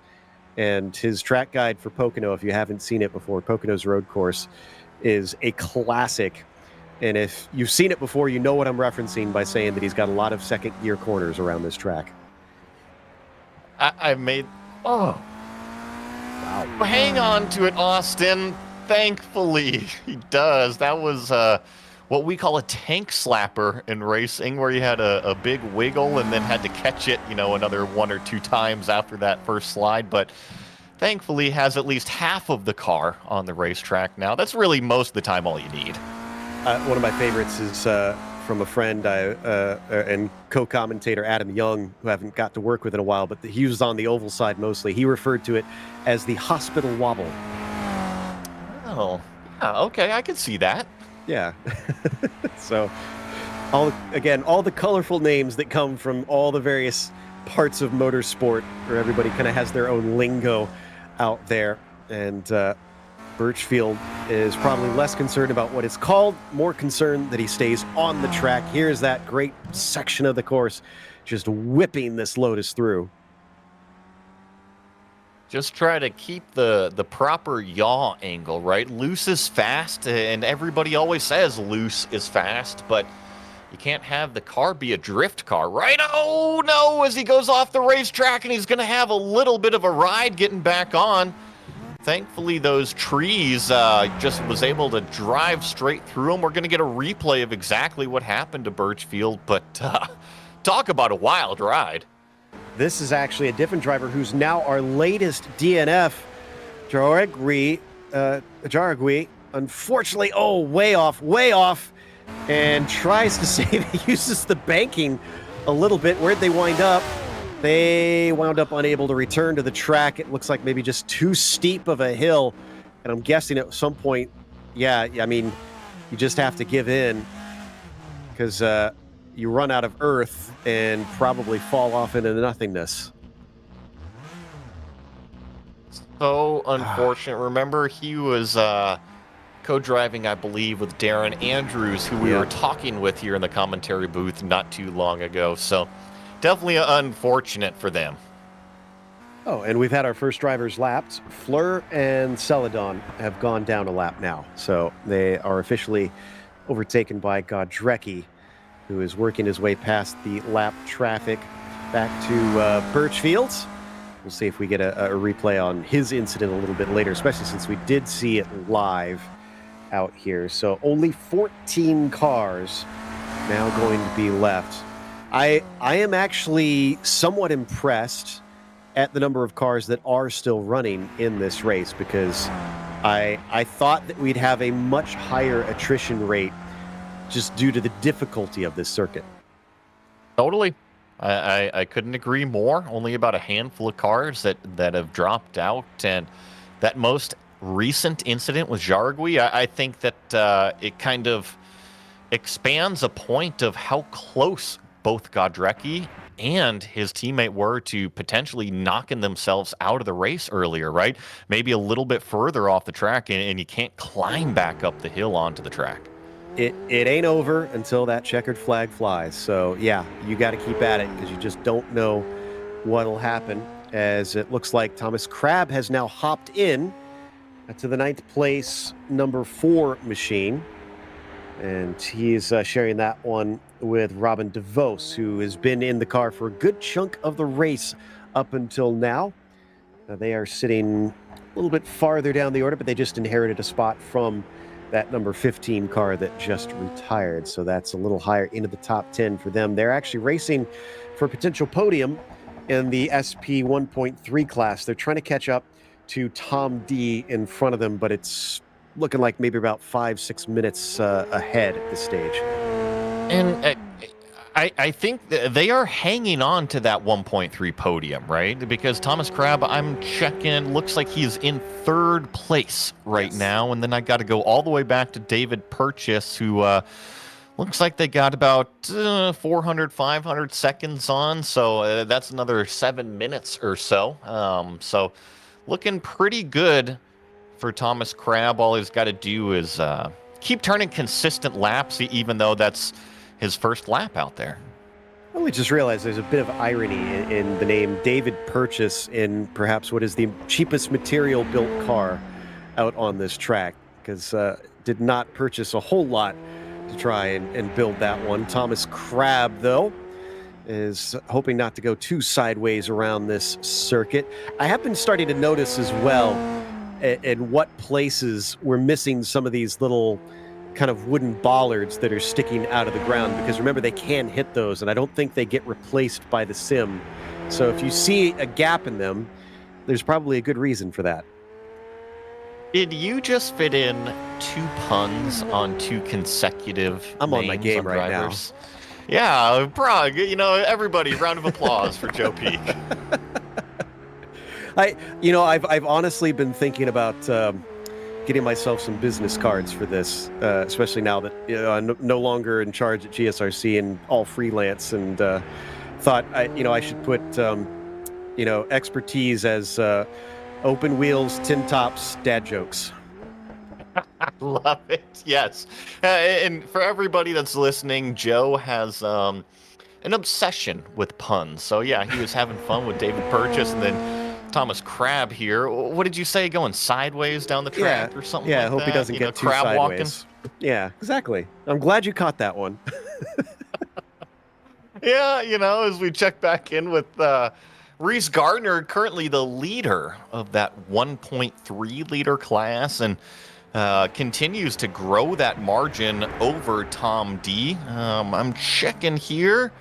And his track guide for Pocono, if you haven't seen it before, Pocono's road course, is a classic. And if you've seen it before, you know what I'm referencing by saying that he's got a lot of second gear corners around this track. Wow. Hang on to it, Austin. Thankfully, he does. That was what we call a tank slapper in racing, where you had a big wiggle and then had to catch it, another 1 or 2 times after that first slide. But thankfully, has at least half of the car on the racetrack now. That's really most of the time all you need. One of my favorites is from a friend and co-commentator Adam Young, who I haven't got to work with in a while, but he was on the oval side mostly. He referred to it as the hospital wobble. Oh, yeah, okay, I can see that. Yeah. So, all the colorful names that come from all the various parts of motorsport, where everybody kind of has their own lingo out there. And Birchfield is probably less concerned about what it's called, more concerned that he stays on the track. Here's that great section of the course, just whipping this Lotus through. Just try to keep the proper yaw angle, right? Loose is fast, and everybody always says loose is fast, but you can't have the car be a drift car, right? Oh, no, as he goes off the racetrack, and he's going to have a little bit of a ride getting back on. Thankfully, those trees just was able to drive straight through them. We're going to get a replay of exactly what happened to Birchfield, but talk about a wild ride. This is actually a different driver who's now our latest DNF, Jaragui, unfortunately, way off, and tries to save. He uses the banking a little bit. Where'd they wind up? They wound up unable to return to the track. It looks like maybe just too steep of a hill. And I'm guessing at some point, yeah, I mean, you just have to give in because you run out of earth and probably fall off into nothingness. So unfortunate. Remember, he was co-driving, I believe, with Darren Andrews, who we were talking with here in the commentary booth not too long ago. So definitely unfortunate for them. Oh, and we've had our first drivers lapped. Fleur and Celadon have gone down a lap now. So they are officially overtaken by Godrecki, who is working his way past the lap traffic back to Birchfield. We'll see if we get a replay on his incident a little bit later, especially since we did see it live out here. So only 14 cars now going to be left. I am actually somewhat impressed at the number of cars that are still running in this race, because I thought that we'd have a much higher attrition rate just due to the difficulty of this circuit. Totally. I couldn't agree more. Only about a handful of cars that have dropped out, and that most recent incident with Jargui, I think that it kind of expands a point of how close both Godrecki and his teammate were to potentially knocking themselves out of the race earlier, right? Maybe a little bit further off the track, and you can't climb back up the hill onto the track. It ain't over until that checkered flag flies. So, yeah, you got to keep at it because you just don't know what'll happen, as it looks like Thomas Crabb has now hopped in to the 9th place number 4 machine. And he's sharing that one with Robin DeVos, who has been in the car for a good chunk of the race up until now. They are sitting a little bit farther down the order, but they just inherited a spot from that number 15 car that just retired. So that's a little higher into the top 10 for them. They're actually racing for a potential podium in the SP 1.3 class. They're trying to catch up to Tom D in front of them, but it's looking like maybe about 5-6 minutes ahead at this stage. And I think they are hanging on to that 1.3 podium, right? Because Thomas Crabb, I'm checking, looks like he's in 3rd place right now. And then I got to go all the way back to David Purchase, who looks like they got about 400, 500 seconds on. So that's another 7 minutes or so. So looking pretty good for Thomas Crabb. All he's got to do is keep turning consistent laps, even though that's his first lap out there. Well, we just realized there's a bit of irony in the name David Purchase in perhaps what is the cheapest material built car out on this track, because did not purchase a whole lot to try and build that one. Thomas Crabb, though, is hoping not to go too sideways around this circuit. I have been starting to notice as well in what places we're missing some of these little kind of wooden bollards that are sticking out of the ground, because remember, they can hit those, and I don't think they get replaced by the sim. So if you see a gap in them, there's probably a good reason for that. Did you just fit in 2 puns on 2 consecutive I'm on my game right drivers? Yeah, Prague, everybody, round of applause for Joe Peak. I've honestly been thinking about getting myself some business cards for this, especially now that I'm no longer in charge at GSRC and all freelance, and thought I should put expertise as open wheels, tin tops, dad jokes. Love it. Yes. And for everybody that's listening, Joe has an obsession with puns. So yeah, he was having fun with David Purchase, and then Thomas Crabb here. What did you say? Going sideways down the track or something? Yeah, like I hope that? he doesn't get too crab sideways. Walking. Yeah, exactly. I'm glad you caught that one. Yeah, as we check back in with Reese Gardner, currently the leader of that 1.3 liter class, and continues to grow that margin over Tom D. I'm checking here.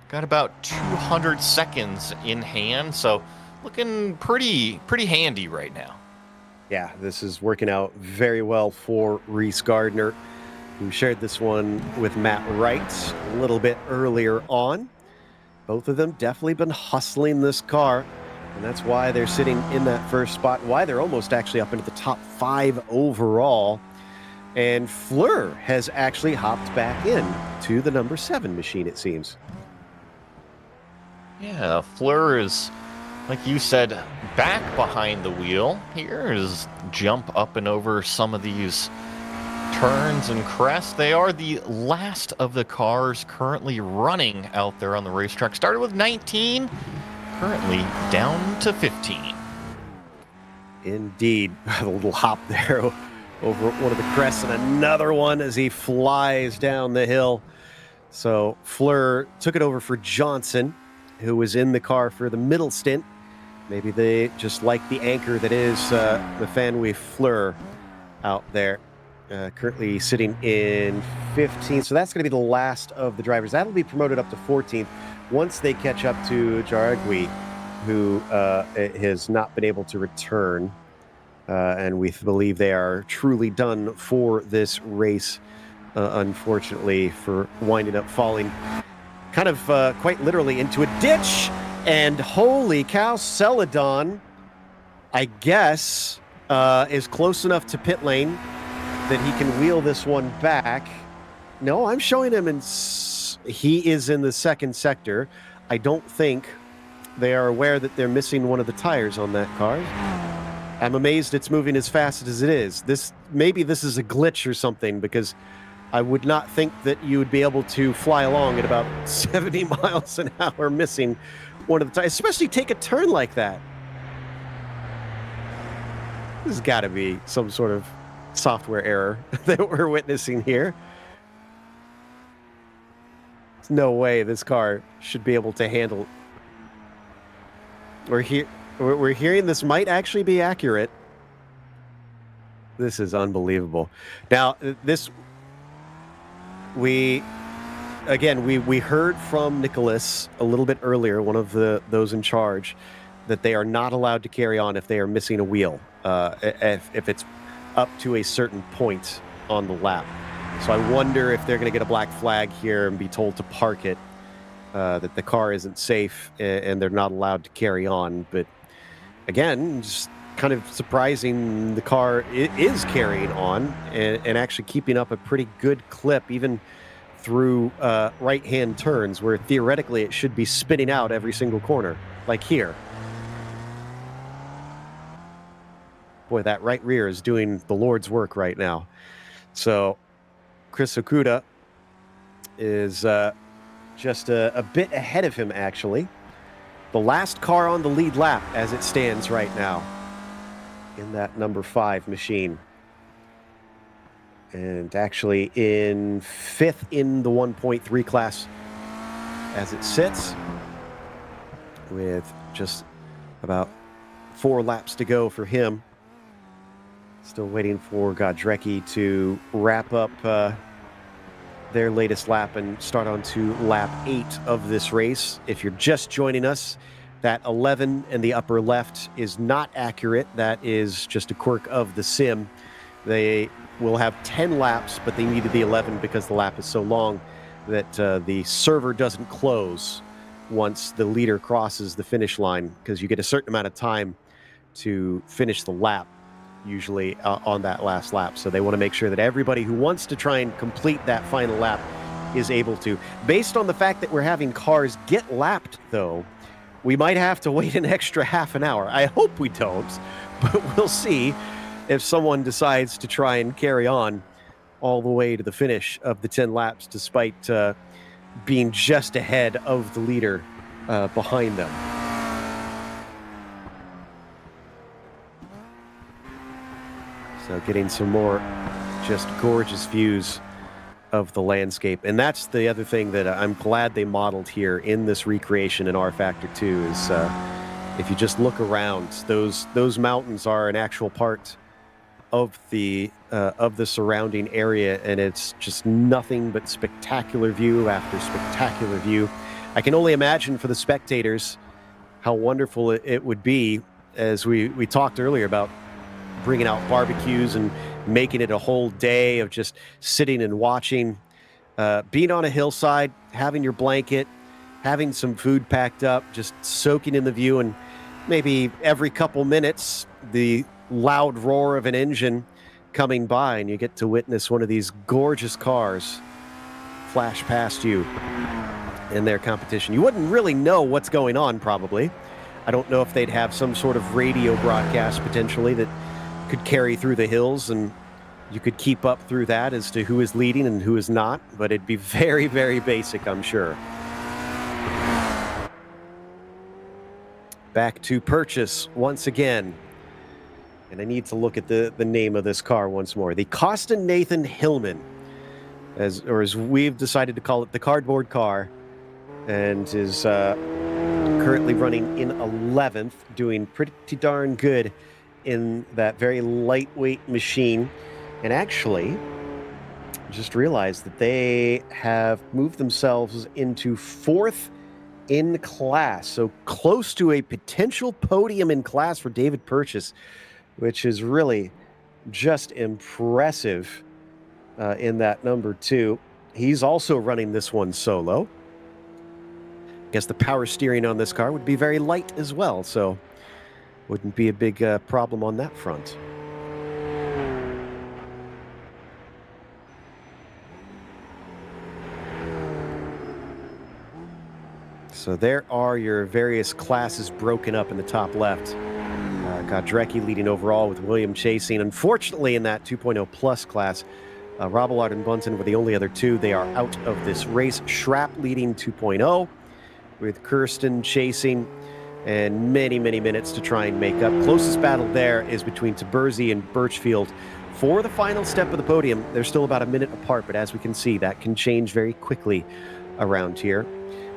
Got about 200 seconds in hand, so looking pretty handy right now. Yeah, this is working out very well for Reese Gardner, who shared this one with Matt Wright a little bit earlier on. Both of them definitely been hustling this car, and that's why they're sitting in that first spot, why they're almost actually up into the top 5 overall. And Fleur has actually hopped back in to the number 7 machine, it seems. Yeah, Fleur is, like you said, back behind the wheel. Here's jump up and over some of these turns and crests. They are the last of the cars currently running out there on the racetrack. Started with 19, currently down to 15. Indeed. A little hop there over one of the crests and another one as he flies down the hill. So Fleur took it over for Johnson, who was in the car for the middle stint. Maybe they just like the anchor that is the Fanway Fleur out there. Currently sitting in 15th. So that's going to be the last of the drivers. That'll be promoted up to 14th once they catch up to Jaragui, who has not been able to return. And we believe they are truly done for this race, unfortunately, for winding up falling kind of quite literally into a ditch. And holy cow, Celadon, I guess, is close enough to pit lane that he can wheel this one back. No, I'm showing him he is in the second sector. I don't think they are aware that they're missing one of the tires on that car. I'm amazed it's moving as fast as it is. Maybe this is a glitch or something, because I would not think that you would be able to fly along at about 70 miles an hour missing one of the tires, especially take a turn like that. There's got to be some sort of software error that we're witnessing here. There's no way this car should be able to handle. We're hearing this might actually be accurate. This is unbelievable. Now, we heard from Nicholas a little bit earlier, one of those in charge, that they are not allowed to carry on if they are missing a wheel, if it's up to a certain point on the lap. So I wonder if they're going to get a black flag here and be told to park it, that the car isn't safe and they're not allowed to carry on. But again, just kind of surprising, the car is carrying on and actually keeping up a pretty good clip, even through right-hand turns, where theoretically it should be spinning out every single corner, like here. Boy, that right rear is doing the Lord's work right now. So Chris Okuda is just a bit ahead of him, actually. The last car on the lead lap as it stands right now in that number 5 machine. And actually in 5th in the 1.3 class as it sits, with just about 4 laps to go for him. Still waiting for Godrecki to wrap up their latest lap and start on to lap 8 of this race. If you're just joining us, that 11 in the upper left is not accurate. That is just a quirk of the sim. They will have 10 laps, but they needed the 11 because the lap is so long that the server doesn't close once the leader crosses the finish line, because you get a certain amount of time to finish the lap, usually on that last lap. So they want to make sure that everybody who wants to try and complete that final lap is able to. Based on the fact that we're having cars get lapped, though, we might have to wait an extra half an hour. I hope we don't, but we'll see if someone decides to try and carry on all the way to the finish of the 10 laps, despite being just ahead of the leader behind them. So getting some more just gorgeous views of the landscape. And that's the other thing that I'm glad they modeled here in this recreation in R Factor 2 is if you just look around, those mountains are an actual part of the surrounding area, and it's just nothing but spectacular view after spectacular view. I can only imagine for the spectators how wonderful it would be, as we talked earlier about bringing out barbecues and making it a whole day of just sitting and watching. Being on a hillside, having your blanket, having some food packed up, just soaking in the view, and maybe every couple minutes, the loud roar of an engine coming by, and you get to witness one of these gorgeous cars flash past you in their competition. You wouldn't really know what's going on, probably. I don't know if they'd have some sort of radio broadcast potentially that could carry through the hills, and you could keep up through that as to who is leading and who is not, but it'd be very, very basic, I'm sure. Back to purchase once again. And I need to look at the name of this car once more. The Costin Nathan Hillman, as we've decided to call it, the cardboard car, and is currently running in 11th, doing pretty darn good in that very lightweight machine. And actually, just realized that they have moved themselves into 4th in class, so close to a potential podium in class for David Purchase, which is really just impressive in that number 2. He's also running this one solo. I guess the power steering on this car would be very light as well, so wouldn't be a big problem on that front. So there are your various classes broken up in the top left. Godrecki leading overall with William chasing. Unfortunately, in that 2.0 plus class, Robillard and Bunton were the only other two. They are out of this race. Schrapp leading 2.0 with Kirsten chasing, and many, many minutes to try and make up. Closest battle there is between Taberzi and Birchfield. For the final step of the podium, they're still about a minute apart, but as we can see, that can change very quickly around here.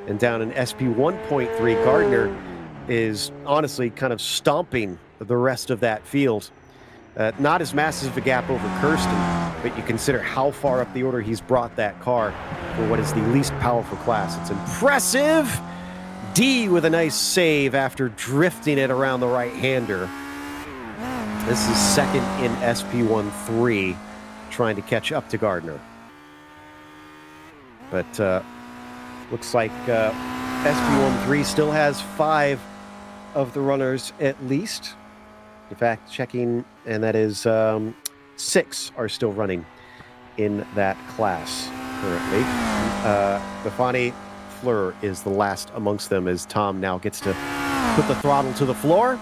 And down in SP 1.3, Gardner is honestly kind of stomping the rest of that field. Not as massive a gap over Kirsten, but you consider how far up the order he's brought that car for what is the least powerful class. It's impressive. D with a nice save after drifting it around the right-hander. This is second in SP 1.3, trying to catch up to Gardner. But looks like SP 1.3 still has 5 of the runners at least. In fact, checking, and that is 6 are still running in that class currently. Bafani Fleur is the last amongst them, as Tom now gets to put the throttle to the floor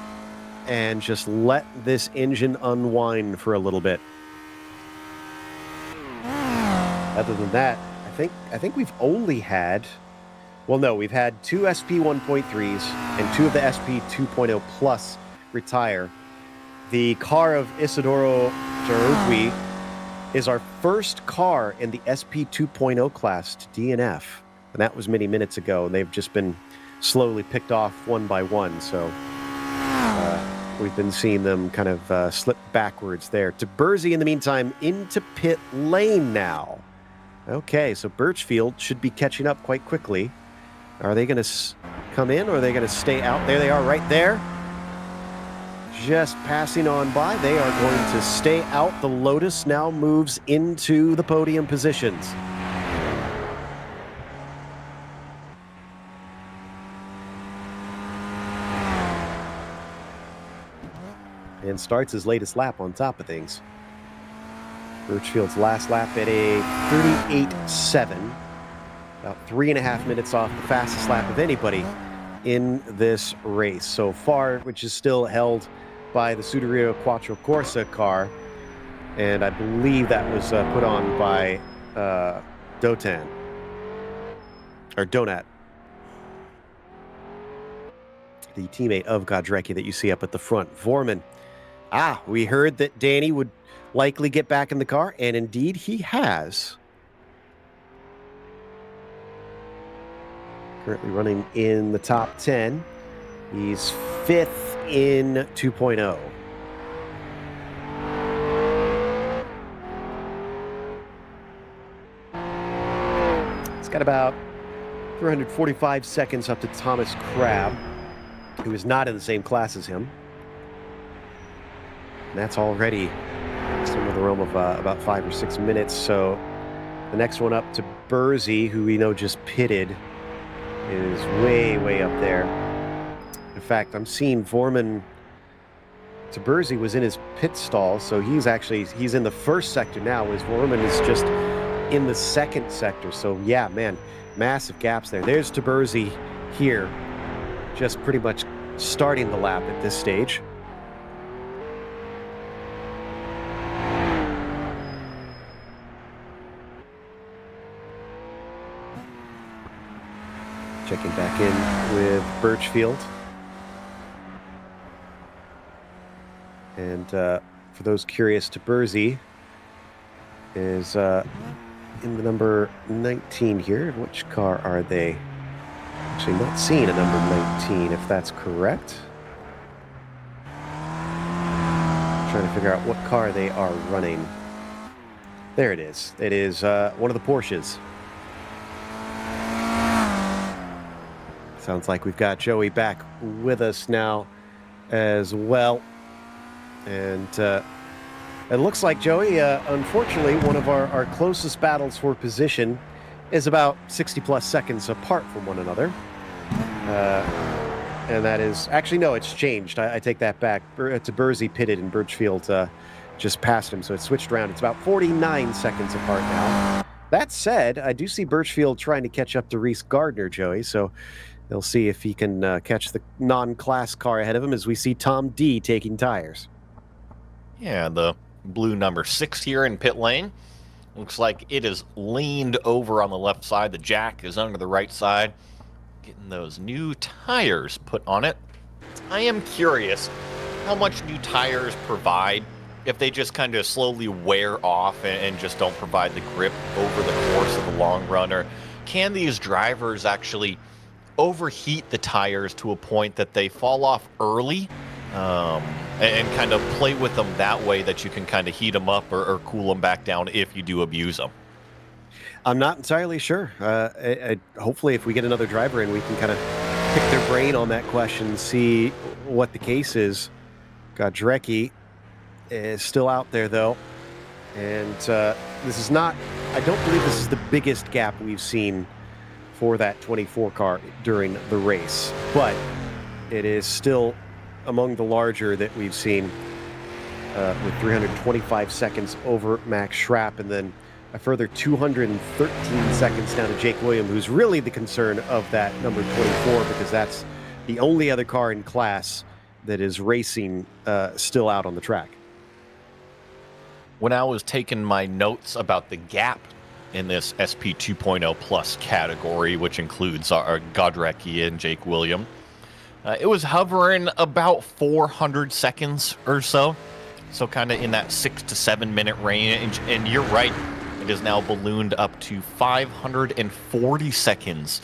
and just let this engine unwind for a little bit. Other than that, I think we've only had, well, no, we've had 2 SP 1.3s and 2 of the SP 2.0 Plus retire. The car of Isidoro Jarugui is our first car in the SP 2.0 class to DNF, and that was many minutes ago, and they've just been slowly picked off one by one, so we've been seeing them kind of slip backwards there. Taberzi, in the meantime, into pit lane now. Okay, so Birchfield should be catching up quite quickly. Are they going to come in, or are they going to stay out? There they are, right there. Just passing on by. They are going to stay out. The Lotus now moves into the podium positions. And starts his latest lap on top of things. Birchfield's last lap at a 38.7. About 3.5 minutes off the fastest lap of anybody in this race so far, which is still held by the Scuderia Quattro Corsa car. And I believe that was put on by Donat. The teammate of Godrecki that you see up at the front. Vorman. We heard that Danny would likely get back in the car, and indeed he has. Currently running in the top 10. He's 5th in 2.0. It's got about 345 seconds up to Thomas Crabb, who is not in the same class as him. And that's already some of the realm of about 5 or 6 minutes. So the next one up to Bursey, who we know just pitted, is way up there. In fact, I'm seeing Vorman to Bursey was in his pit stall, so he's in the first sector now, whereas Vorman is just in the second sector. So yeah, man, massive gaps there. There's to Bursey here, just pretty much starting the lap at this stage. Checking back in with Birchfield. And for those curious, to Bursey is in the number 19 here. Which car are they? Actually, not seeing a number 19, if that's correct. Trying to figure out what car they are running. There it is. It is one of the Porsches. Sounds like we've got Joey back with us now as well. And it looks like, Joey, unfortunately, one of our closest battles for position is about 60-plus seconds apart from one another. And that is... Actually, no, it's changed. I take that back. To Bursey pitted and Birchfield just passed him, so it's switched around. It's about 49 seconds apart now. That said, I do see Birchfield trying to catch up to Reese Gardner, Joey, so they'll see if he can catch the non-class car ahead of him as we see Tom D taking tires. Yeah, the blue number 6 here in pit lane. Looks like it is leaned over on the left side. The jack is under the right side. Getting those new tires put on it. I am curious how much new tires provide if they just kind of slowly wear off and just don't provide the grip over the course of the long run. Or can these drivers actually overheat the tires to a point that they fall off early? And kind of play with them that way, that you can kind of heat them up or cool them back down if you do abuse them. I'm not entirely sure. Hopefully, if we get another driver in, we can kind of pick their brain on that question and see what the case is. Godrecki is still out there, though. And this is not... I don't believe this is the biggest gap we've seen for that 24 car during the race. But it is still among the larger that we've seen, with 325 seconds over Max Schrapp, and then a further 213 seconds down to Jake William, who's really the concern of that number 24, because that's the only other car in class that is racing still out on the track. When I was taking my notes about the gap in this SP 2.0 Plus category, which includes our Godrecki and Jake William, it was hovering about 400 seconds or so. So kind of in that 6 to 7 minute range. And you're right, it is now ballooned up to 540 seconds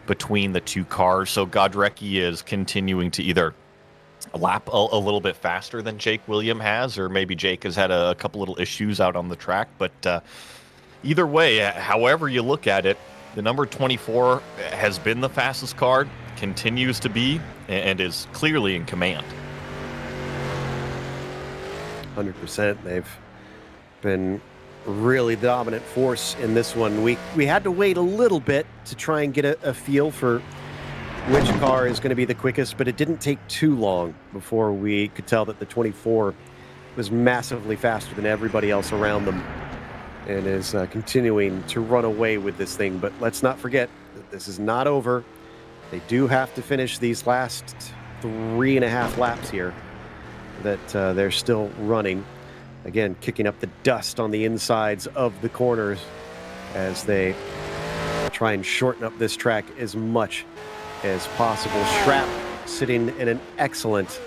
between the two cars. So Godrecki is continuing to either lap a little bit faster than Jake William has, or maybe Jake has had a couple little issues out on the track. But either way, however you look at it, the number 24 has been the fastest car, continues to be, and is clearly in command. 100%. They've been really the dominant force in this one. We had to wait a little bit to try and get a feel for which car is going to be the quickest, but it didn't take too long before we could tell that the 24 was massively faster than everybody else around them and is continuing to run away with this thing. But let's not forget that this is not over. They do have to finish these last 3.5 laps here that they're still running. Again, kicking up the dust on the insides of the corners as they try and shorten up this track as much as possible. Schrapp sitting in an excellent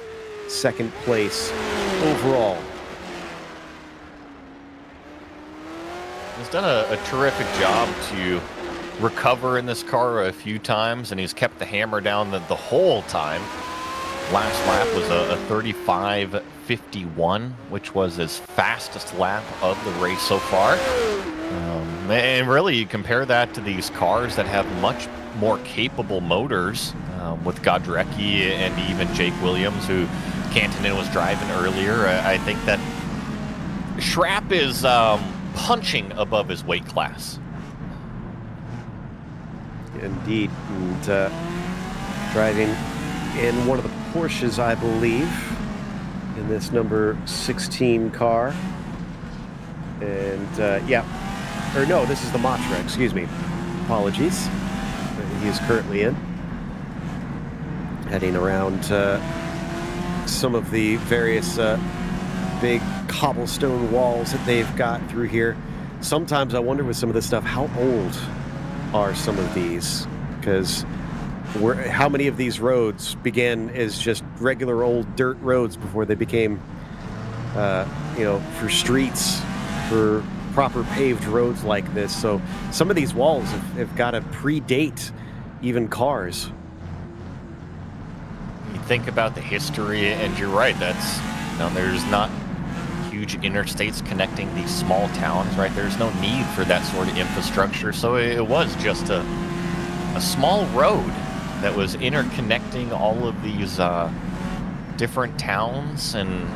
second place overall. He's done a terrific job to recover in this car a few times, and he's kept the hammer down the whole time. Last lap was a 35.51, which was his fastest lap of the race so far. And really, you compare that to these cars that have much more capable motors, with Godrecki and even Jake Williams, who Cantonin was driving earlier. I think that Schrapp is punching above his weight class. Indeed. And driving in one of the Porsches, I believe, in this number 16 car. And yeah, or no, this is the Matra, excuse me. Apologies. He is currently in. Heading around some of the various big cobblestone walls that they've got through here. Sometimes I wonder with some of this stuff, how old are some of these? Because how many of these roads began as just regular old dirt roads before they became, you know, for streets, for proper paved roads like this. So some of these walls have got to predate even cars. You think about the history, and you're right. That's, you know, there's not huge interstates connecting these small towns, right? There's no need for that sort of infrastructure. So it was just a small road that was interconnecting all of these different towns, and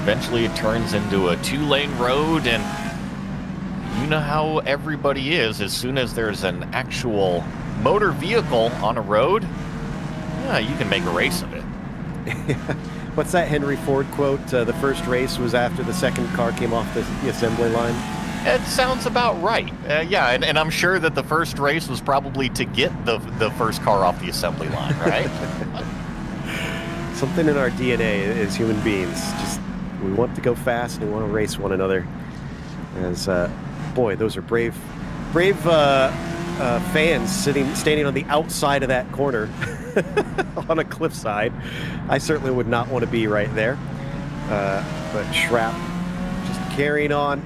eventually it turns into a 2-lane road. And you know how everybody is. As soon as there's an actual motor vehicle on a road, yeah, you can make a race of it. What's that Henry Ford quote? The first race was after the second car came off the assembly line. It sounds about right. Yeah, and I'm sure that the first race was probably to get the first car off the assembly line, right? Something in our DNA as human beings. Just we want to go fast and we want to race one another. As boy, those are brave fans standing on the outside of that corner on a cliffside. I certainly would not want to be right there. But Schrapp just carrying on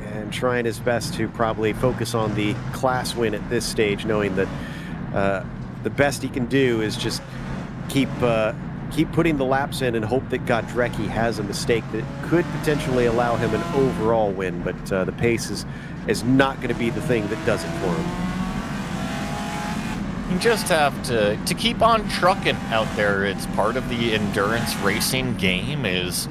and trying his best to probably focus on the class win at this stage, knowing that the best he can do is just keep putting the laps in and hope that Godrecki has a mistake that could potentially allow him an overall win, but the pace is not going to be the thing that does it for him. You just have to keep on trucking out there. It's part of the endurance racing game. Is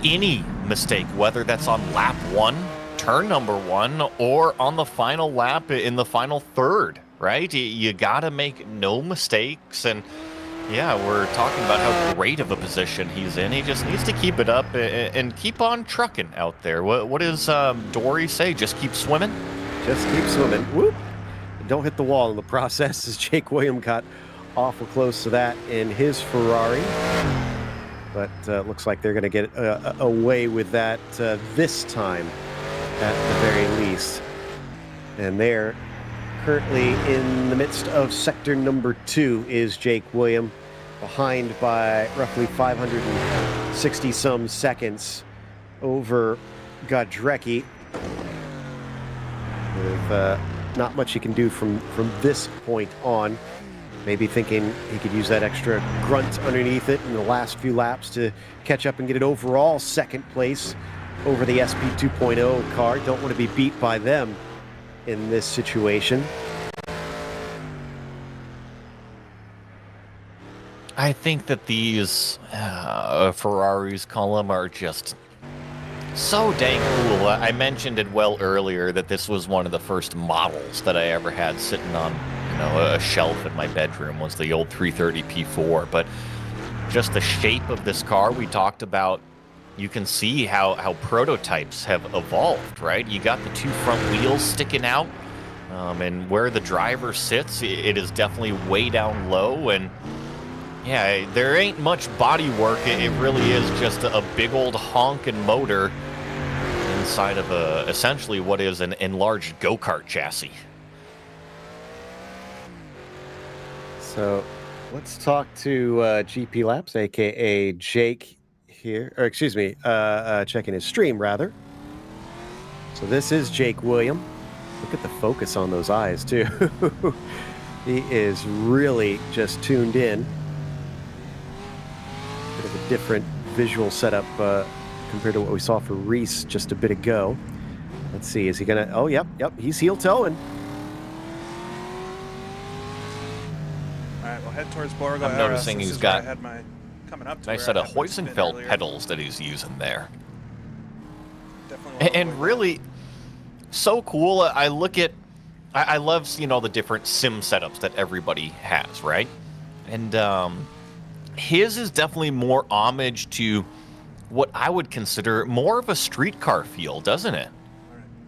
any mistake, whether that's on lap 1, turn number 1, or on the final lap in the final third, right? You gotta make no mistakes. And yeah, we're talking about how great of a position he's in. He just needs to keep it up and keep on trucking out there. What does Dory say? Just keep swimming? Just keep swimming. Whoop! Don't hit the wall in the process, as Jake William got awful close to that in his Ferrari. But looks like they're going to get away with that this time, at the very least. And they're currently in the midst of sector number 2 is Jake William, behind by roughly 560 some seconds over Godrecki. With not much he can do from this point on. Maybe thinking he could use that extra grunt underneath it in the last few laps to catch up and get it overall second place over the SP 2.0 car. Don't want to be beat by them in this situation. I think that these Ferraris, Column, are just so dang cool. I mentioned it well earlier that this was one of the first models that I ever had sitting on, you know, a shelf in my bedroom, was the old 330 P4. But just the shape of this car we talked about, you can see how prototypes have evolved, right? You got the 2 front wheels sticking out, and where the driver sits, it is definitely way down low. And yeah, there ain't much body work. It really is just a big old honking motor inside of essentially what is an enlarged go-kart chassis. So let's talk to GP Laps, aka Jake here, or excuse me, checking his stream rather. So this is Jake William. Look at the focus on those eyes too. He is really just tuned in. Bit of a different visual setup compared to what we saw for Reese just a bit ago. Let's see, is he gonna, oh yep, he's heel toeing. Alright, we'll head towards Borgo. I'm noticing he's got coming up to Nice where set I of had my spin Hoisenfeld earlier. pedals that he's using there. Definitely wanna And avoid really, so cool. I look at, I love seeing all the different sim setups that everybody has, right? And his is definitely more homage to what I would consider more of a streetcar feel, doesn't it?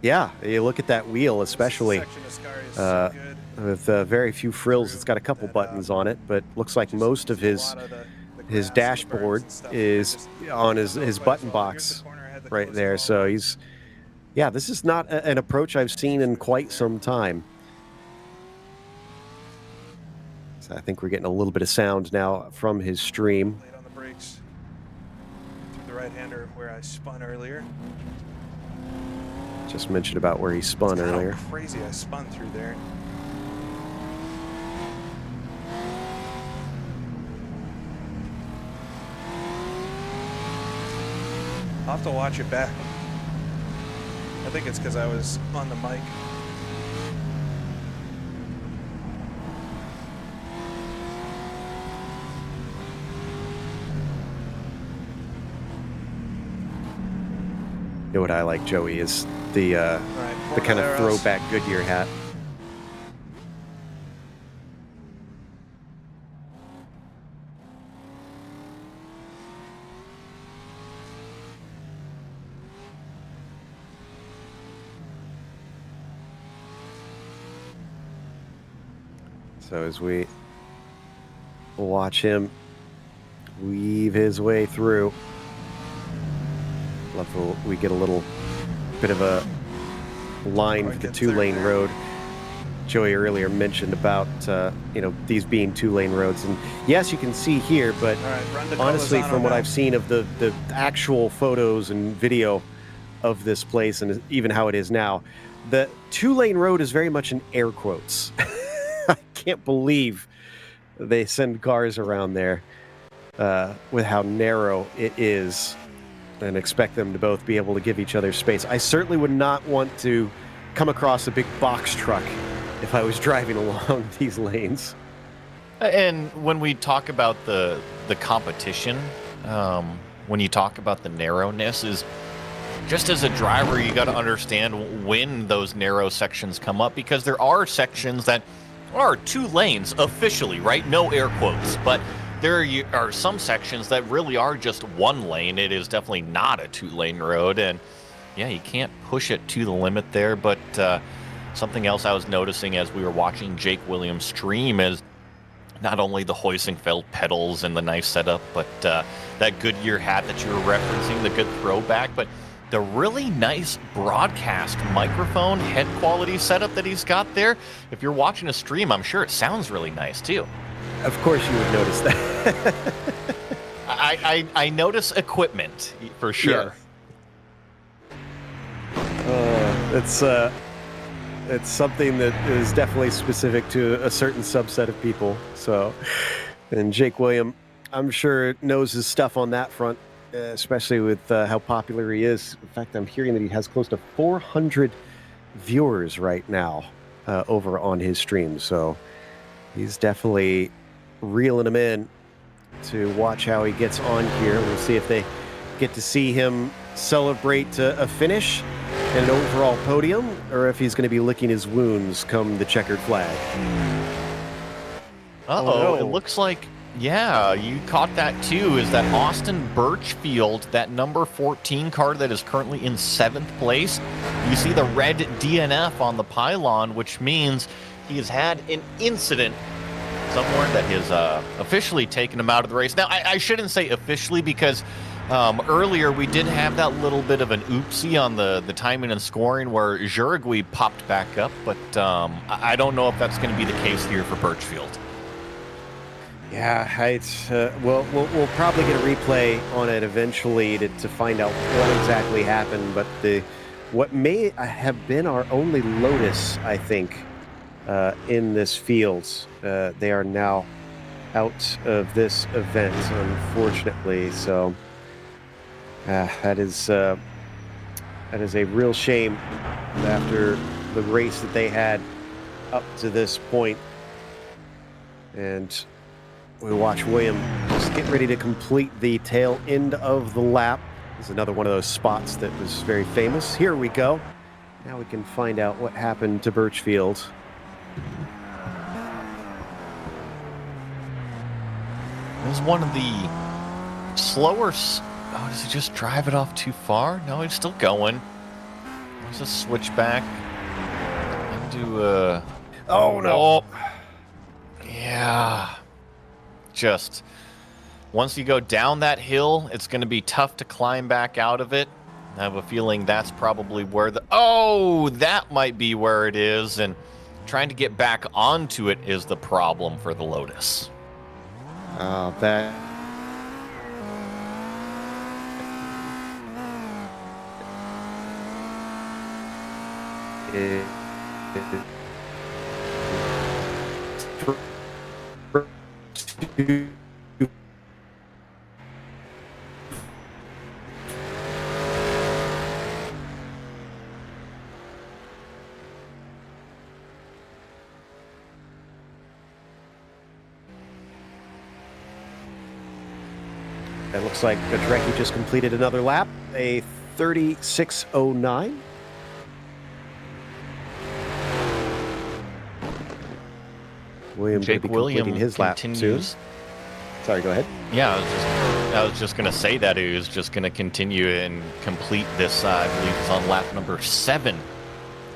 Yeah, you look at that wheel, especially Section of Scar is so good. with very few frills. It's got a couple buttons on it, but looks like Just most of a his lot of the his grass and the birds dashboard and stuff is just on his goes by button as well. Here's the box corner I had to right close there. all So up. he's, yeah, this is not an approach I've seen in quite some time. So I think we're getting a little bit of sound now from his stream. Late on the brakes. Through the right-hander where I spun earlier. Just mentioned about where he spun How earlier. crazy I spun through there. I'll have to watch it back. I think it's because I was on the mic. You know what I like, Joey, is the All right, the kind of Cornaleros. throwback Goodyear hat. So as we watch him weave his way through, love we get a little bit of a line for the two-lane road. Joey earlier mentioned about these being two-lane roads, and yes, you can see here, but All right, run to honestly, Colizano from what now. I've seen of the actual photos and video of this place and even how it is now, the two-lane road is very much in air quotes. I can't believe they send cars around there with how narrow it is and expect them to both be able to give each other space. I certainly would not want to come across a big box truck if I was driving along these lanes. And when we talk about the competition, when you talk about the narrowness, is just as a driver, you got to understand when those narrow sections come up, because there are sections that are 2 lanes officially, right? No air quotes, but there are some sections that really are just 1 lane. It is definitely not a 2-lane road, and yeah, you can't push it to the limit there. But something else I was noticing as we were watching Jake Williams stream is not only the Hoisenfeld pedals and the nice setup, but that Goodyear hat that you were referencing, the good throwback, but the really nice broadcast microphone head quality setup that he's got there. If you're watching a stream, I'm sure it sounds really nice too. Of course you would notice that. I notice equipment for sure. It's something that is definitely specific to a certain subset of people. So, and Jake William, I'm sure knows his stuff on that front, especially with how popular he is. In fact, I'm hearing that he has close to 400 viewers right now over on his stream. So he's definitely reeling them in to watch how he gets on here. We'll see if they get to see him celebrate a finish and an overall podium, or if he's going to be licking his wounds come the checkered flag. Uh-oh, Oh, no. It looks like, yeah, you caught that too, is that Austin Birchfield, that number 14 car that is currently in 7th place. You see the red DNF on the pylon, which means he has had an incident somewhere that has officially taken him out of the race. Now, I shouldn't say officially, because earlier we did have that little bit of an oopsie on the timing and scoring where Jurigui popped back up, but I don't know if that's going to be the case here for Birchfield. Yeah, it's we'll probably get a replay on it eventually to find out what exactly happened. But what may have been our only Lotus, I think, in this field, they are now out of this event, unfortunately. So that is a real shame after the race that they had up to this point. And we watch William just getting ready to complete the tail end of the lap. This is another one of those spots that was very famous. Here we go. Now we can find out what happened to Birchfield. It was one of the slower... Oh, does he just drive it off too far? No, he's still going. There's a switchback. Into Oh, no. Oh. Yeah. Just... Once you go down that hill, it's going to be tough to climb back out of it. I have a feeling that's probably where the... Oh, that might be where it is. And trying to get back onto it is the problem for the Lotus. That... It looks like Godrecki just completed another lap, a 36:09. William Jake will be William completing his lap continues. soon. Sorry, go ahead. Yeah, I was just going to say that he was just going to continue and complete this. I believe it's on lap number 7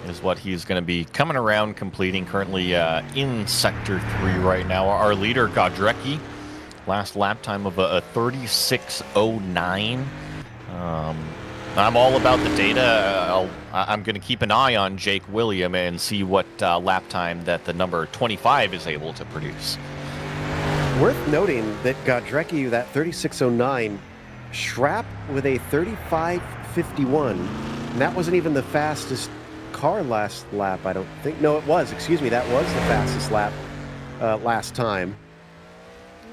is what he's going to be coming around completing. Currently in Sector 3 right now. Our leader, Godrecki, last lap time of a 36:09. I'm all about the data. I'm going to keep an eye on Jake William and see what lap time that the number 25 is able to produce. Worth noting that Godrecki, that 36:09, Schrapp with a 35:51, and that wasn't even the fastest car last lap, I don't think. No, it was. Excuse me, that was the fastest lap last time.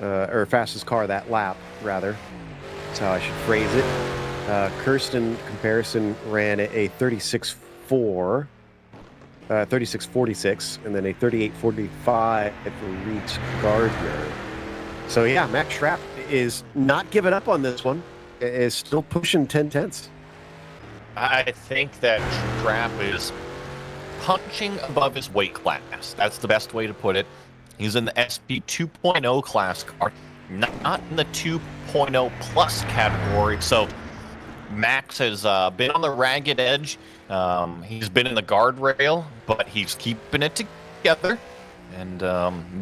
Or fastest car that lap, rather. That's how I should phrase it. Kirsten comparison ran a 36:46, and then a 38:45 for Reach Gardner. So yeah, Max Schrapp is not giving up on this one. Is still pushing 10 tenths. I think that Schrapp is punching above his weight class. That's the best way to put it. He's in the SP 2.0 class car, not in the 2.0 plus category. So Max has been on the ragged edge. He's been in the guardrail, but he's keeping it together and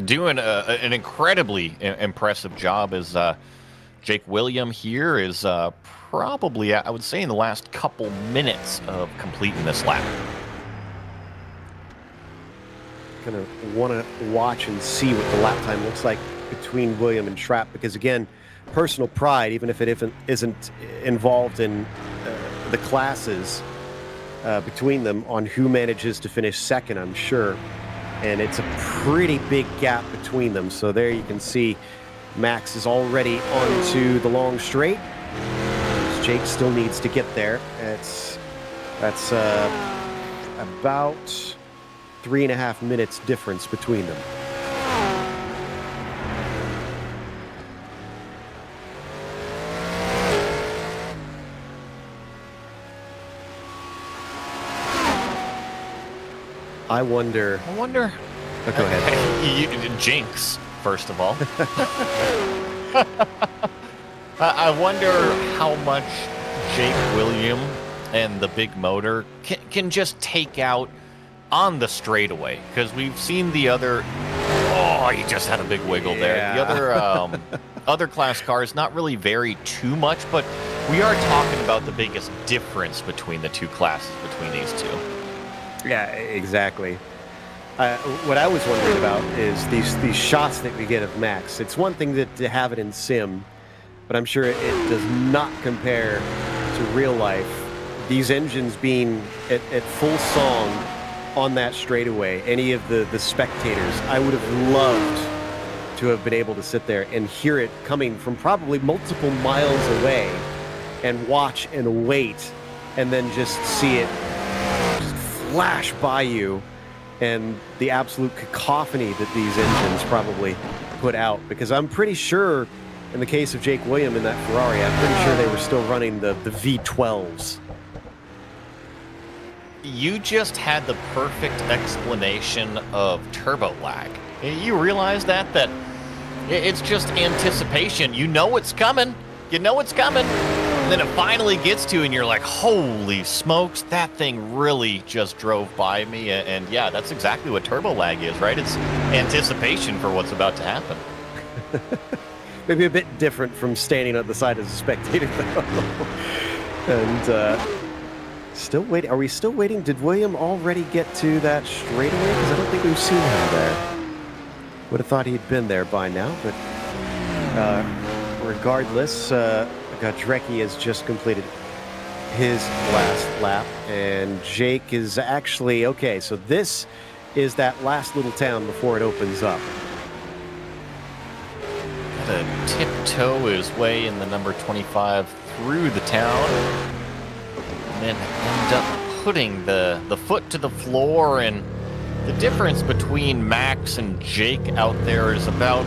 doing an incredibly impressive job. As Jake William here is probably, I would say, in the last couple minutes of completing this lap. Gonna want to watch and see what the lap time looks like between William and Schrapp, because again, personal pride, even if it isn't involved in the classes between them, on who manages to finish second, I'm sure. And it's a pretty big gap between them. So there you can see Max is already onto the long straight. Jake still needs to get there. That's about 3.5 minutes difference between them. I wonder. Oh, go ahead. Jinx, first of all. I wonder how much Jake William and the big motor can just take out on the straightaway, because we've seen the other. Oh, he just had a big wiggle there. The other other class cars not really vary too much, but we are talking about the biggest difference between the two classes between these two. Yeah, exactly. What I was wondering about is these shots that we get of Max. It's one thing to have it in sim, but I'm sure it does not compare to real life. These engines being at full song on that straightaway, any of the spectators, I would have loved to have been able to sit there and hear it coming from probably multiple miles away and watch and wait and then just see it flash by you, and the absolute cacophony that these engines probably put out, because I'm pretty sure in the case of Jake William in that Ferrari, I'm pretty sure they were still running the V12s. You just had the perfect explanation of turbo lag. You realize that it's just anticipation. You know it's coming. You know it's coming. And then it finally gets to you, and you're like, holy smokes, that thing really just drove by me. And yeah, that's exactly what turbo lag is, right? It's anticipation for what's about to happen. Maybe a bit different from standing at the side as a spectator, though. And still waiting. Are we still waiting? Did William already get to that straightaway? Because I don't think we've seen him there. Would have thought he'd been there by now, but regardless, Godrecki has just completed his last lap, and Jake is actually okay. So this is that last little town before it opens up. To tiptoe his way in the number 25 through the town, and then end up putting the foot to the floor. And the difference between Max and Jake out there is about,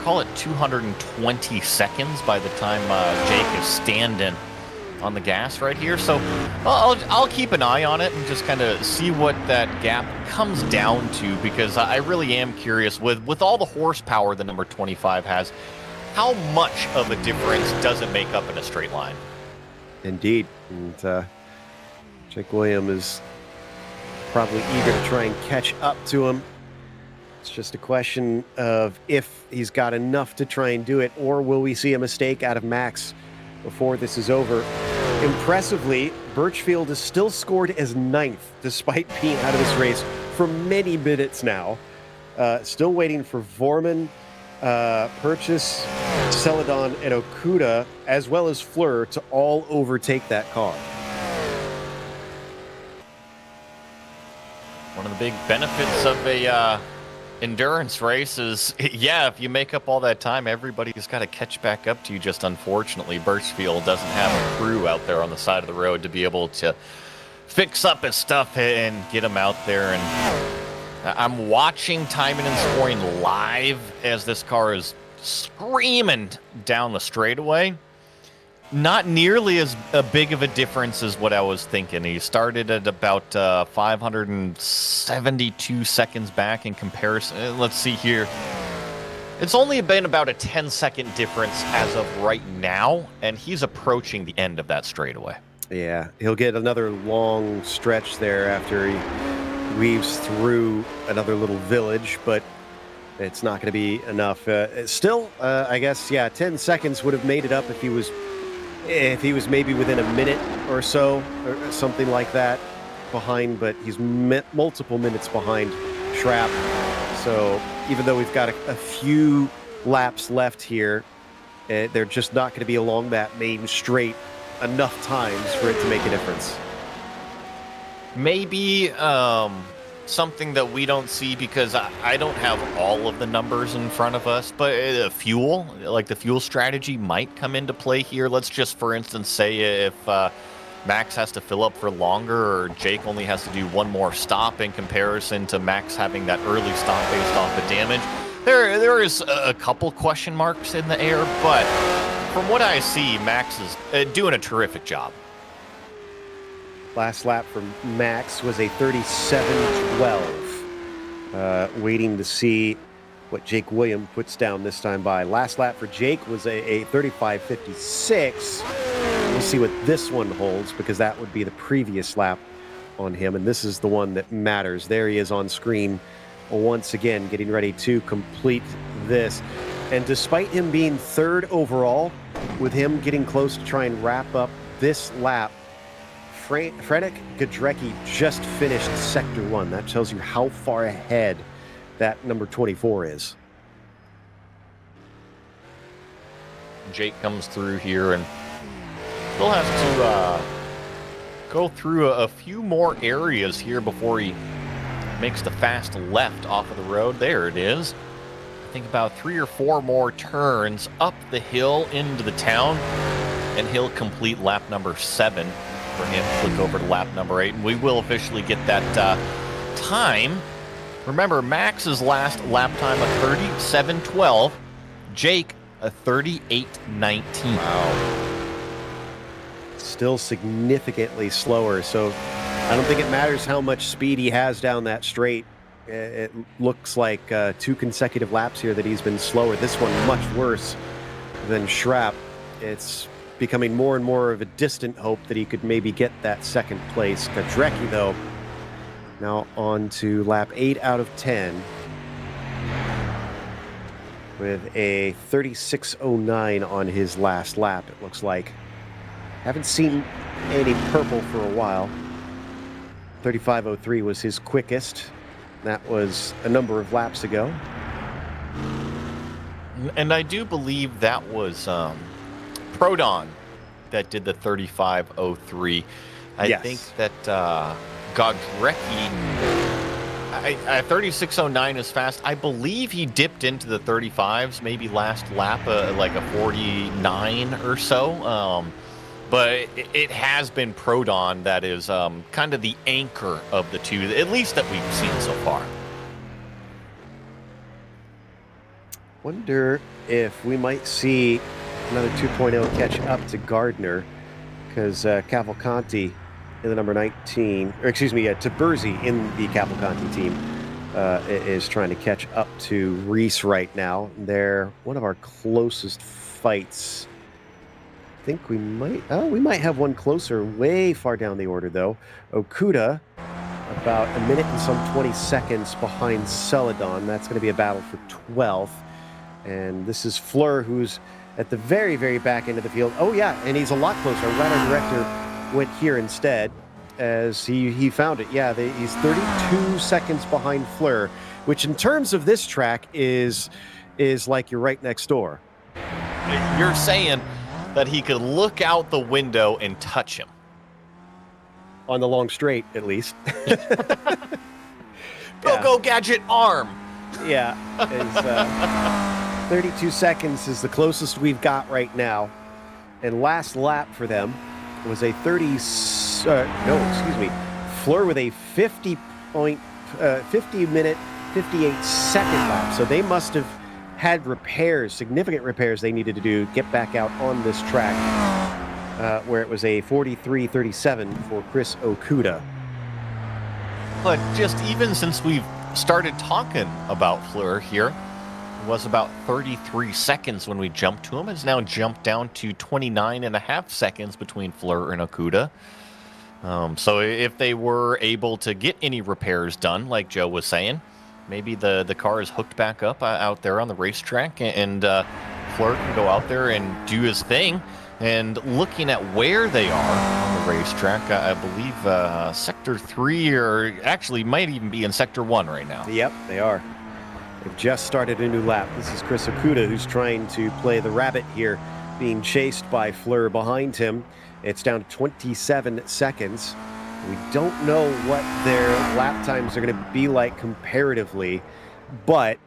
call it 220 seconds by the time Jake is standing on the gas right here. So I'll keep an eye on it and just kind of see what that gap comes down to, because I really am curious with all the horsepower the number 25 has, how much of a difference does it make up in a straight line? Indeed. And Jake William is probably eager to try and catch up to him. It's just a question of if he's got enough to try and do it, or will we see a mistake out of Max before this is over. Impressively, Birchfield is still scored as 9th, despite being out of this race for many minutes now. Still waiting for Vorman, Purchase, Celadon, and Okuda, as well as Fleur, to all overtake that car. One of the big benefits of a endurance race is, yeah, if you make up all that time, everybody's got to catch back up to you. Just unfortunately, Birchfield doesn't have a crew out there on the side of the road to be able to fix up his stuff and get him out there. And I'm watching timing and scoring live as this car is screaming down the straightaway. Not nearly as big of a difference as what I was thinking. He started at about 572 seconds back in comparison. Let's see here. It's only been about a 10-second difference as of right now, and he's approaching the end of that straightaway. Yeah, he'll get another long stretch there after he weaves through another little village, but it's not going to be enough. Still, I guess, yeah, 10 seconds would have made it up if he was maybe within a minute or so, or something like that, behind, but he's multiple minutes behind Schrapp. So even though we've got a few laps left here, they're just not going to be along that main straight enough times for it to make a difference. Maybe something that we don't see because I don't have all of the numbers in front of us, but fuel, like the fuel strategy might come into play here. Let's just, for instance, say if Max has to fill up for longer, or Jake only has to do one more stop in comparison to Max having that early stop based off the damage. There is a couple question marks in the air, but from what I see, Max is doing a terrific job. Last lap for Max was a 37.12. Waiting to see what Jake William puts down this time by. Last lap for Jake was a 35.56. We'll see what this one holds, because that would be the previous lap on him, and this is the one that matters. There he is on screen once again, getting ready to complete this. And despite him being 3rd overall, with him getting close to try and wrap up this lap, Fredrik Godrecki just finished Sector 1. That tells you how far ahead that number 24 is. Jake comes through here and still has to go through a few more areas here before he makes the fast left off of the road. There it is. I think about 3 or 4 more turns up the hill into the town, and he'll complete lap number 7. For him, click over to lap number 8, and we will officially get that time. Remember, Max's last lap time of 37.12. Jake a 38.19. Wow. Still significantly slower. So I don't think it matters how much speed he has down that straight. It looks like 2 consecutive laps here that he's been slower. This one much worse than Schrapp. It's becoming more and more of a distant hope that he could maybe get that second place. Gadrecki, though, now on to lap 8 out of 10 with a 36.09 on his last lap, it looks like. Haven't seen any purple for a while. 35.03 was his quickest. That was a number of laps ago. And I do believe that was Prodon that did the 35.03. I Yes. think that Godrecki, 36.09 is fast. I believe he dipped into the 35s, maybe last lap, like a 49 or so. But it has been Prodon that is kind of the anchor of the two, at least that we've seen so far. Wonder if we might see another 2.0 catch up to Gardner, because Cavalcanti in the number 19, or excuse me, Tiburzi in the Cavalcanti team is trying to catch up to Reese right now. They're one of our closest fights. I think we might have one closer, way far down the order though. Okuda, about a minute and some 20 seconds behind Celadon. That's going to be a battle for 12th. And this is Fleur, who's at the very, very back end of the field. Oh yeah, and he's a lot closer. Our radar director went here instead as he found it. Yeah, he's 32 seconds behind Fleur, which in terms of this track is like you're right next door. You're saying that he could look out the window and touch him. On the long straight, at least. Go Gadget arm. Yeah. 32 seconds is the closest we've got right now. And last lap for them was a Fleur with a 50 minute, 58 second lap. So they must have had repairs, significant repairs they needed to do, get back out on this track, where it was a 43.37 for Chris Okuda. But just even since we've started talking about Fleur here, it was about 33 seconds when we jumped to him. It's now jumped down to 29.5 seconds between Fleur and Okuda. So if they were able to get any repairs done, like Joe was saying, maybe the car is hooked back up out there on the racetrack, and Fleur can go out there and do his thing. And looking at where they are on the racetrack, I believe Sector 3, or actually might even be in Sector 1 right now. Yep, they are. They've just started a new lap. This is Chris Okuda, who's trying to play the rabbit here, being chased by Fleur behind him. It's down to 27 seconds. We don't know what their lap times are going to be like comparatively, but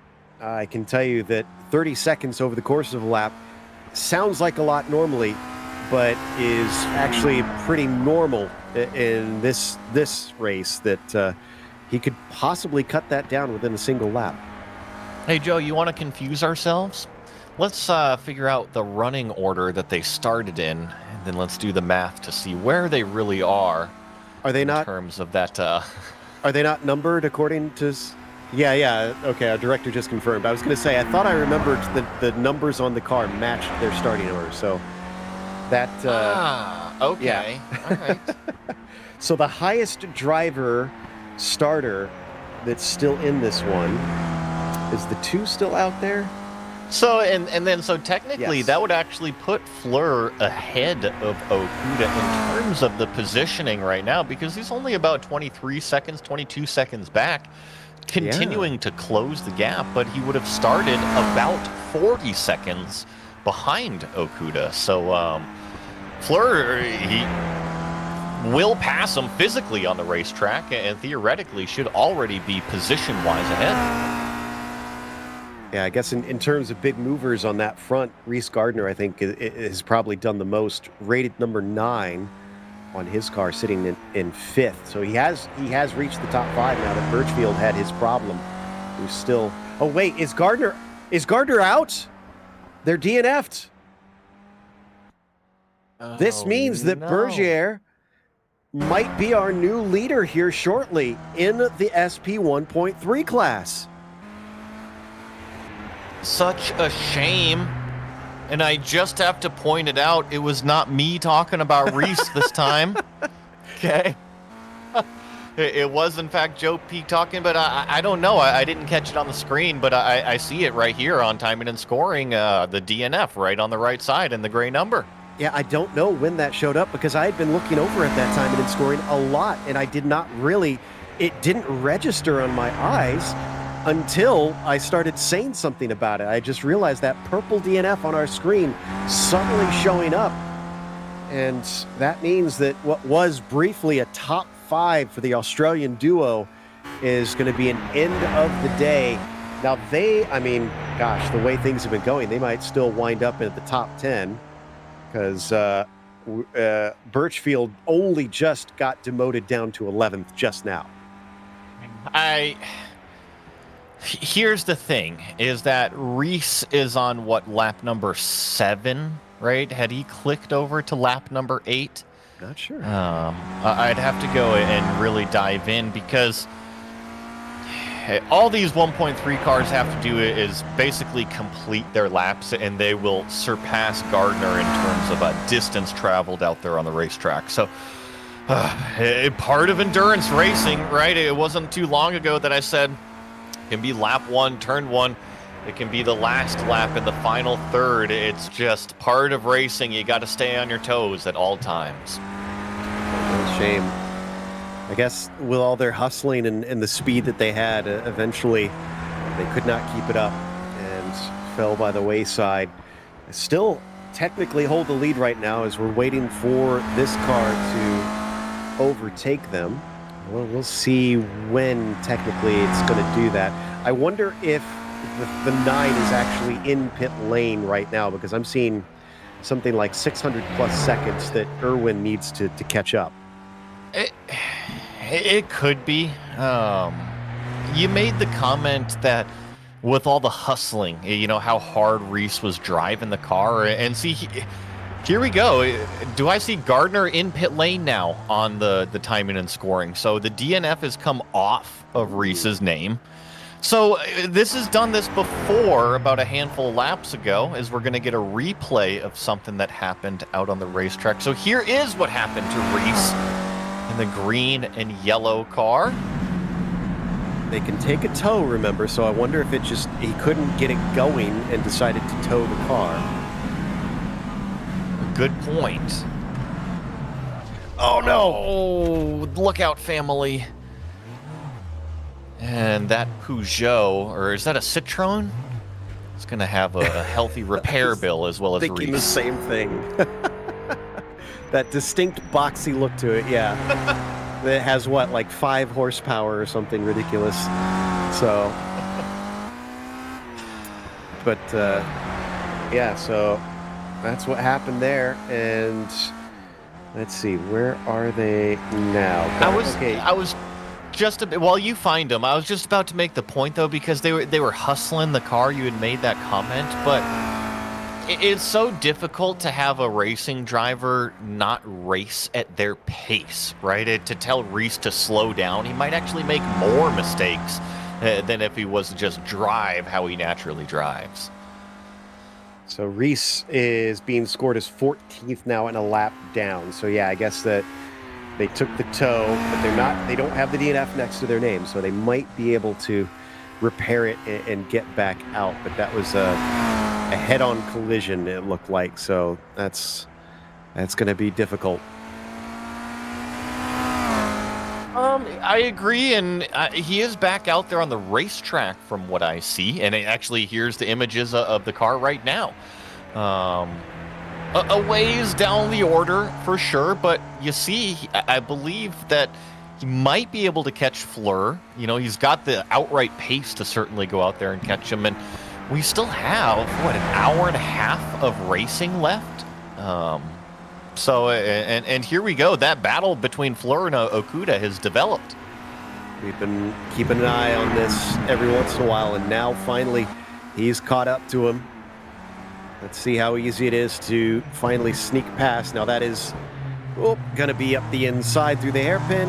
I can tell you that 30 seconds over the course of a lap sounds like a lot normally, but is actually pretty normal in this race, that he could possibly cut that down within a single lap. Hey, Joe, you want to confuse ourselves? Let's figure out the running order that they started in, and then let's do the math to see where they really are. Are they not? In terms of that... Are they not numbered according to... Yeah, okay, our director just confirmed. I was going to say, I thought I remembered the numbers on the car matched their starting order, so that... okay. Yeah. All right. So the highest driver starter that's still in this one, is the 2 still out there? So, and then technically Yes. that would actually put Fleur ahead of Okuda in terms of the positioning right now, because he's only about 23 seconds, 22 seconds back, continuing to close the gap, but he would have started about 40 seconds behind Okuda. So, Fleur, he will pass him physically on the racetrack, and theoretically should already be position-wise ahead. Yeah, I guess in terms of big movers on that front, Reese Gardner, I think, has probably done the most. Rated number 9 on his car, sitting in 5th. So he has reached the top 5 now that Birchfield had his problem. Who's still... Oh, wait, is Gardner out? They're DNF'd. This means that Bergier might be our new leader here shortly in the SP 1.3 class. Such a shame. And I just have to point it out, it was not me talking about Reese this time. Okay. It was, in fact, Joe P talking, but I don't know. I didn't catch it on the screen, but I see it right here on timing and scoring, the DNF right on the right side in the gray number. Yeah, I don't know when that showed up because I had been looking over at that timing and scoring a lot, and I did not really, it didn't register on my eyes until I started saying something about it. I just realized that purple DNF on our screen suddenly showing up. And that means that what was briefly a top 5 for the Australian duo is going to be an end of the day. Now I mean, gosh, the way things have been going, they might still wind up in the top 10 because Birchfield only just got demoted down to 11th just now. Here's the thing, is that Reese is on, what, lap number 7, right? Had he clicked over to lap number 8? Not sure. I'd have to go and really dive in because all these 1.3 cars have to do is basically complete their laps and they will surpass Gardner in terms of distance traveled out there on the racetrack. So part of endurance racing, right? It wasn't too long ago that I said it can be lap 1, turn 1. It can be the last lap in the final third. It's just part of racing. You got to stay on your toes at all times. Shame. I guess with all their hustling and the speed that they had, eventually they could not keep it up and fell by the wayside. Still technically hold the lead right now as we're waiting for this car to overtake them. Well, we'll see when technically it's going to do that. I wonder if the 9 is actually in pit lane right now because I'm seeing something like 600 plus seconds that Irwin needs to catch up. It could be. You made the comment that with all the hustling, you know, how hard Reese was driving the car. And see, here we go. Do I see Gardner in pit lane now on the timing and scoring? So the DNF has come off of Reese's name. So this has done this before, about a handful of laps ago, as we're going to get a replay of something that happened out on the racetrack. So here is what happened to Reese in the green and yellow car. They can take a tow, remember, so I wonder if he couldn't get it going and decided to tow the car. Good point. Oh no! Oh, look out, family. And that Peugeot, or is that a Citroen? It's going to have a healthy repair bill as well as thinking Reese. The same thing. That distinct boxy look to it, yeah. It has what, like 5 horsepower or something ridiculous. So, but yeah, so that's what happened there. And let's see, where are they now? I was just a bit, while you find them, I was just about to make the point though, because they were hustling the car. You had made that comment, but it's so difficult to have a racing driver not race at their pace, right? To tell Reese to slow down, he might actually make more mistakes than if he was to just drive how he naturally drives. So Reese is being scored as 14th now and a lap down. So yeah, I guess that they took the tow, but they don't have the DNF next to their name, so they might be able to repair it and get back out. But that was a head-on collision, it looked like, so that's going to be difficult. I agree, and he is back out there on the racetrack from what I see, and actually here's the images of the car right now. A ways down the order for sure, but you see, I believe that he might be able to catch Fleur. You know, he's got the outright pace to certainly go out there and catch him, and we still have, what, an hour and a half of racing left? So, and here we go. That battle between Fleur and Okuda has developed. We've been keeping an eye on this every once in a while, and now finally he's caught up to him. Let's see how easy it is to finally sneak past. Now that is going to be up the inside through the hairpin.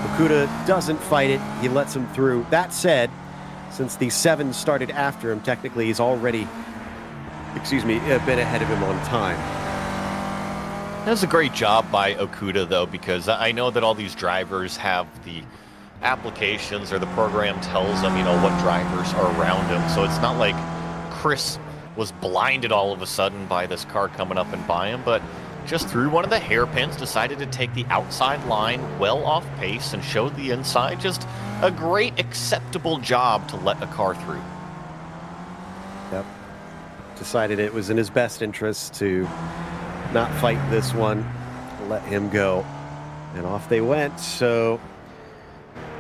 Okuda doesn't fight it. He lets him through. That said, since the 7 started after him, technically he's already, been ahead of him on time. That's a great job by Okuda, though, because I know that all these drivers have the applications or the program tells them, what drivers are around him. So it's not like Chris was blinded all of a sudden by this car coming up and by him, but just through one of the hairpins, decided to take the outside line well off pace and showed the inside. Just a great, acceptable job to let a car through. Yep. Decided it was in his best interest to not fight this one, let him go. And off they went. So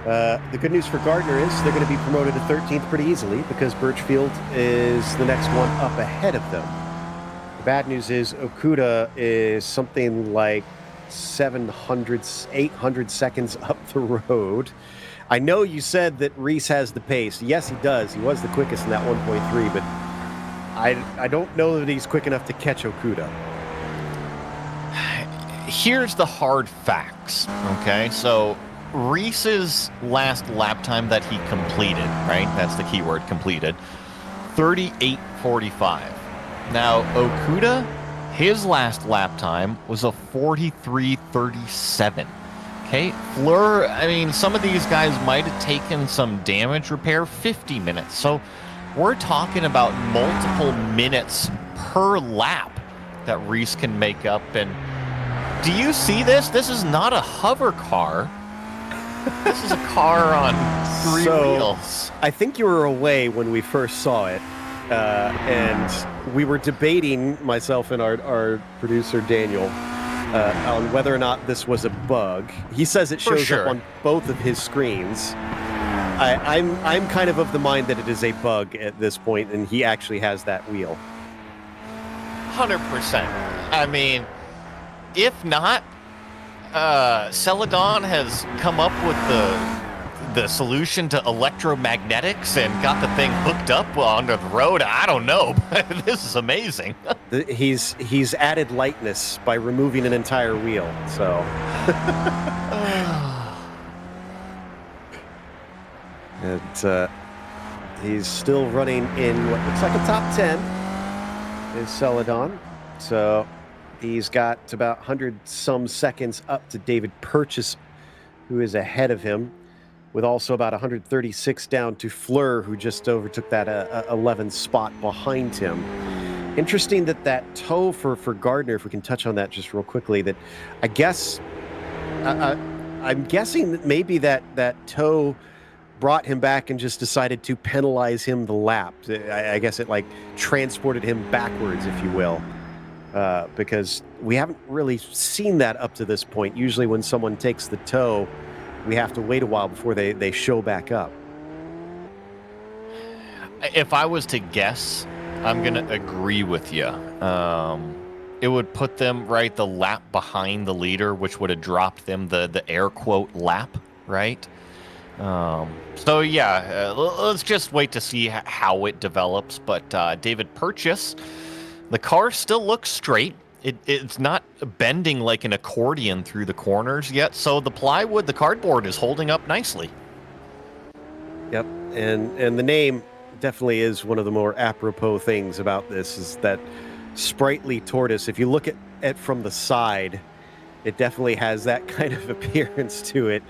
the good news for Gardner is they're going to be promoted to 13th pretty easily because Birchfield is the next one up ahead of them. The bad news is Okuda is something like 700, 800 seconds up the road. I know you said that Reese has the pace. Yes, he does. He was the quickest in that 1.3, but I don't know that he's quick enough to catch Okuda. Here's the hard facts, okay? So Reese's last lap time that he completed, right? That's the keyword, completed. 38:45. Now, Okuda, his last lap time was a 43:37. Okay, Fleur, some of these guys might have taken some damage repair, 50 minutes. So we're talking about multiple minutes per lap that Reese can make up. And do you see this? This is not a hover car. This is a car on 3 wheels. I think you were away when we first saw it, and we were debating, myself and our producer Daniel, on whether or not this was a bug. He says it shows up on both of his screens. I'm kind of the mind that it is a bug at this point, and he actually has that wheel. 100%. If not, Celadon has come up with the solution to electromagnetics and got the thing hooked up onto the road. I don't know, but this is amazing. He's added lightness by removing an entire wheel, so. And he's still running in what looks like a top 10 is Celadon. So he's got about 100-some seconds up to David Purchase, who is ahead of him, with also about 136 down to Fleur, who just overtook that 11th spot behind him. Interesting that toe for Gardner, if we can touch on that just real quickly, that I guess, I'm guessing that maybe that toe brought him back and just decided to penalize him the lap. I guess it transported him backwards, if you will. Because we haven't really seen that up to this point. Usually when someone takes the toe, we have to wait a while before they show back up. If I was to guess, I'm going to agree with you. It would put them the lap behind the leader, which would have dropped them the air quote lap, right? So yeah, let's just wait to see how it develops. But David Purchase, the car still looks straight. It's not bending like an accordion through the corners yet, so the plywood, the cardboard is holding up nicely. Yep, and the name definitely is one of the more apropos things about this, is that sprightly tortoise. If you look at it from the side, it definitely has that kind of appearance to it.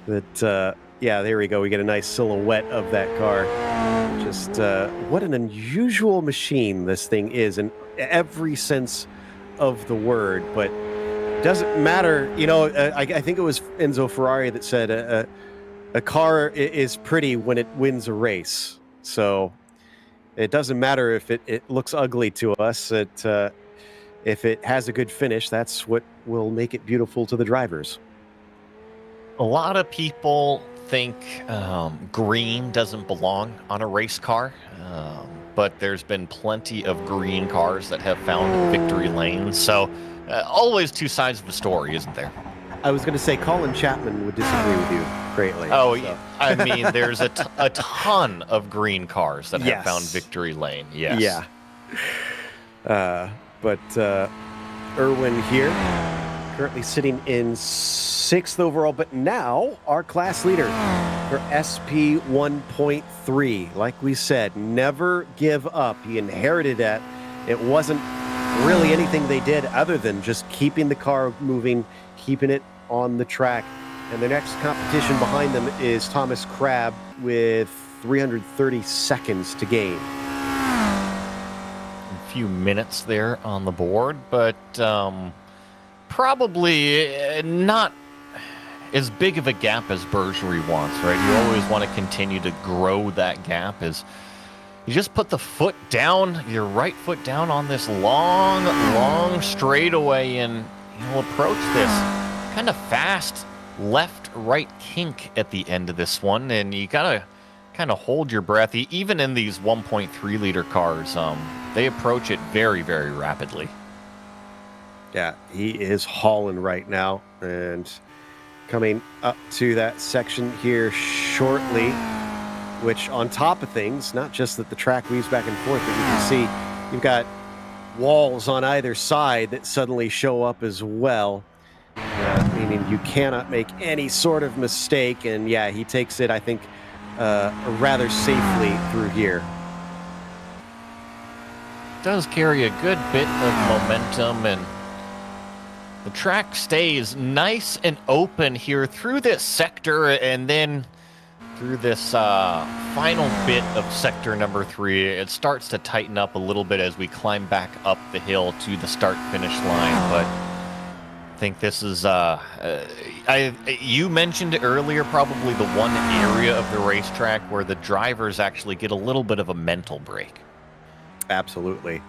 That, yeah, there we go. We get a nice silhouette of that car. Just what an unusual machine this thing is in every sense of the word, but doesn't matter. I think it was Enzo Ferrari that said a car is pretty when it wins a race. So it doesn't matter if it looks ugly to us. If it has a good finish, that's what will make it beautiful to the drivers. A lot of people think green doesn't belong on a race car, but there's been plenty of green cars that have found victory lanes. So always two sides of the story, isn't there? I was going to say Colin Chapman would disagree with you greatly. Oh, so. There's a ton of green cars that have found victory lane. Yes. Yeah. But Irwin here, currently sitting in 6th overall, but now our class leader for SP 1.3. Like we said, never give up. He inherited that. It wasn't really anything they did other than just keeping the car moving, keeping it on the track. And the next competition behind them is Thomas Crabb with 330 seconds to gain. A few minutes there on the board, but probably not as big of a gap as Bergerie wants, right? You always want to continue to grow that gap as you just put the foot down, your right foot down on this long straightaway, and you'll approach this kind of fast left-right kink at the end of this one, and you gotta kind of hold your breath. Even in these 1.3 liter cars, they approach it very, very rapidly. Yeah, he is hauling right now, and coming up to that section here shortly, which on top of things, not just that the track weaves back and forth, but you can see you've got walls on either side that suddenly show up as well, meaning you cannot make any sort of mistake. And yeah, he takes it, I think, rather safely through here. Does carry a good bit of momentum, and the track stays nice and open here through this sector, and then through this final bit of sector number 3, it starts to tighten up a little bit as we climb back up the hill to the start-finish line. But I think this is, you mentioned earlier, probably the one area of the racetrack where the drivers actually get a little bit of a mental break. Absolutely.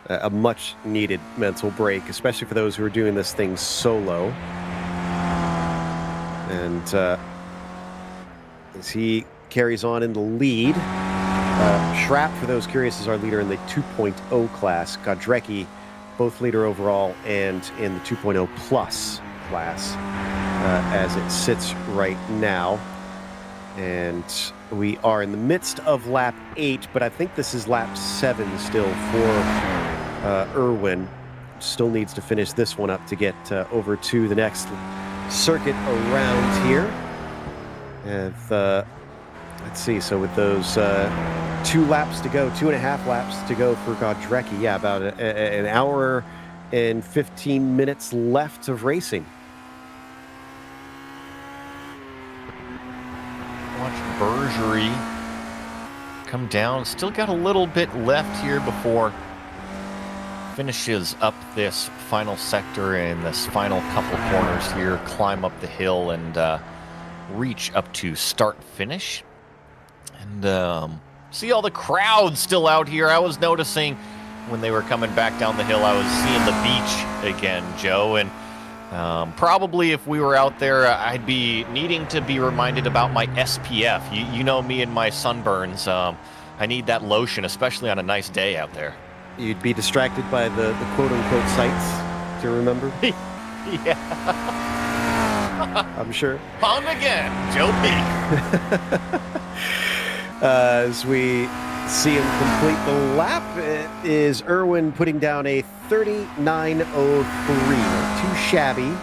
A much-needed mental break, especially for those who are doing this thing solo. And as he carries on in the lead, Schrapp, for those curious, is our leader in the 2.0 class. Godrecki, both leader overall and in the 2.0 plus class as it sits right now. And we are in the midst of lap 8, but I think this is lap 7 still for Irwin. Still needs to finish this one up to get over to the next circuit around here. And let's see, so with those 2 laps to go, 2.5 laps to go for Godrecki, yeah, about an hour and 15 minutes left of racing. Watch Bergerie come down. Still got a little bit left here before finishes up this final sector and this final couple corners here, climb up the hill and reach up to start finish. And see all the crowd still out here. I was noticing when they were coming back down the hill, I was seeing the beach again, Joe, and probably if we were out there, I'd be needing to be reminded about my SPF. You know me and my sunburns. I need that lotion, especially on a nice day out there. You'd be distracted by the quote-unquote sights to remember? Yeah. I'm sure. On again, Joe P. As we see him complete the lap, it is Irwin putting down a 39.03. Too shabby.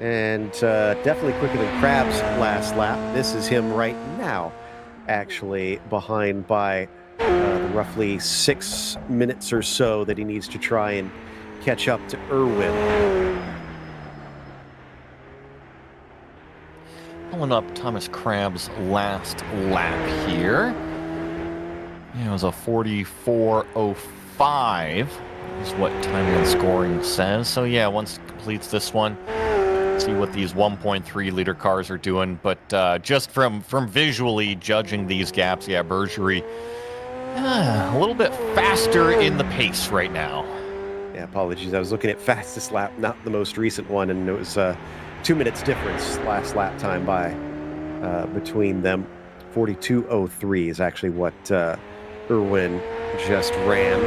And definitely quicker than Crabb's last lap. This is him right now, actually behind by the roughly 6 minutes or so that he needs to try and catch up to Irwin. Pulling up Thomas Crabb's last lap here. It was a 44.05 is what timing and scoring says. So yeah, once it completes this one, see what these 1.3 liter cars are doing. But just from visually judging these gaps, yeah, Bergerie a little bit faster in the pace right now. Yeah, apologies. I was looking at fastest lap, not the most recent one, and it was 2 minutes difference last lap time by between them. 42.03 is actually what Irwin just ran.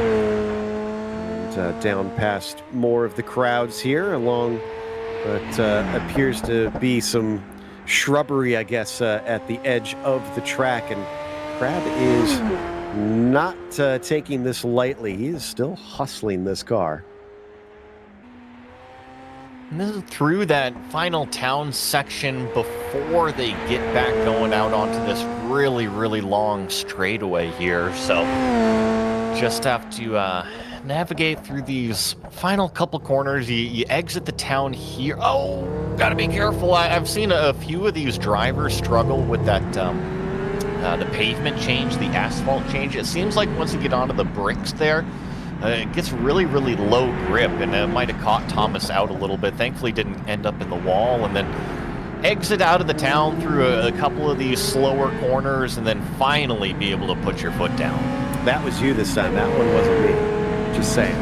And down past more of the crowds here along what appears to be some shrubbery, I guess, at the edge of the track. And Crabb is not taking this lightly. He is still hustling this car. And this is through that final town section before they get back going out onto this really, really long straightaway here. So just have to navigate through these final couple corners. You exit the town here. Oh, gotta be careful. I've seen a few of these drivers struggle with that, the pavement change, the asphalt change. It seems like once you get onto the bricks there, it gets really, really low grip, and it might have caught Thomas out a little bit. Thankfully, didn't end up in the wall, and then exit out of the town through a couple of these slower corners, and then finally be able to put your foot down. That was you this time. That one wasn't me. Just saying.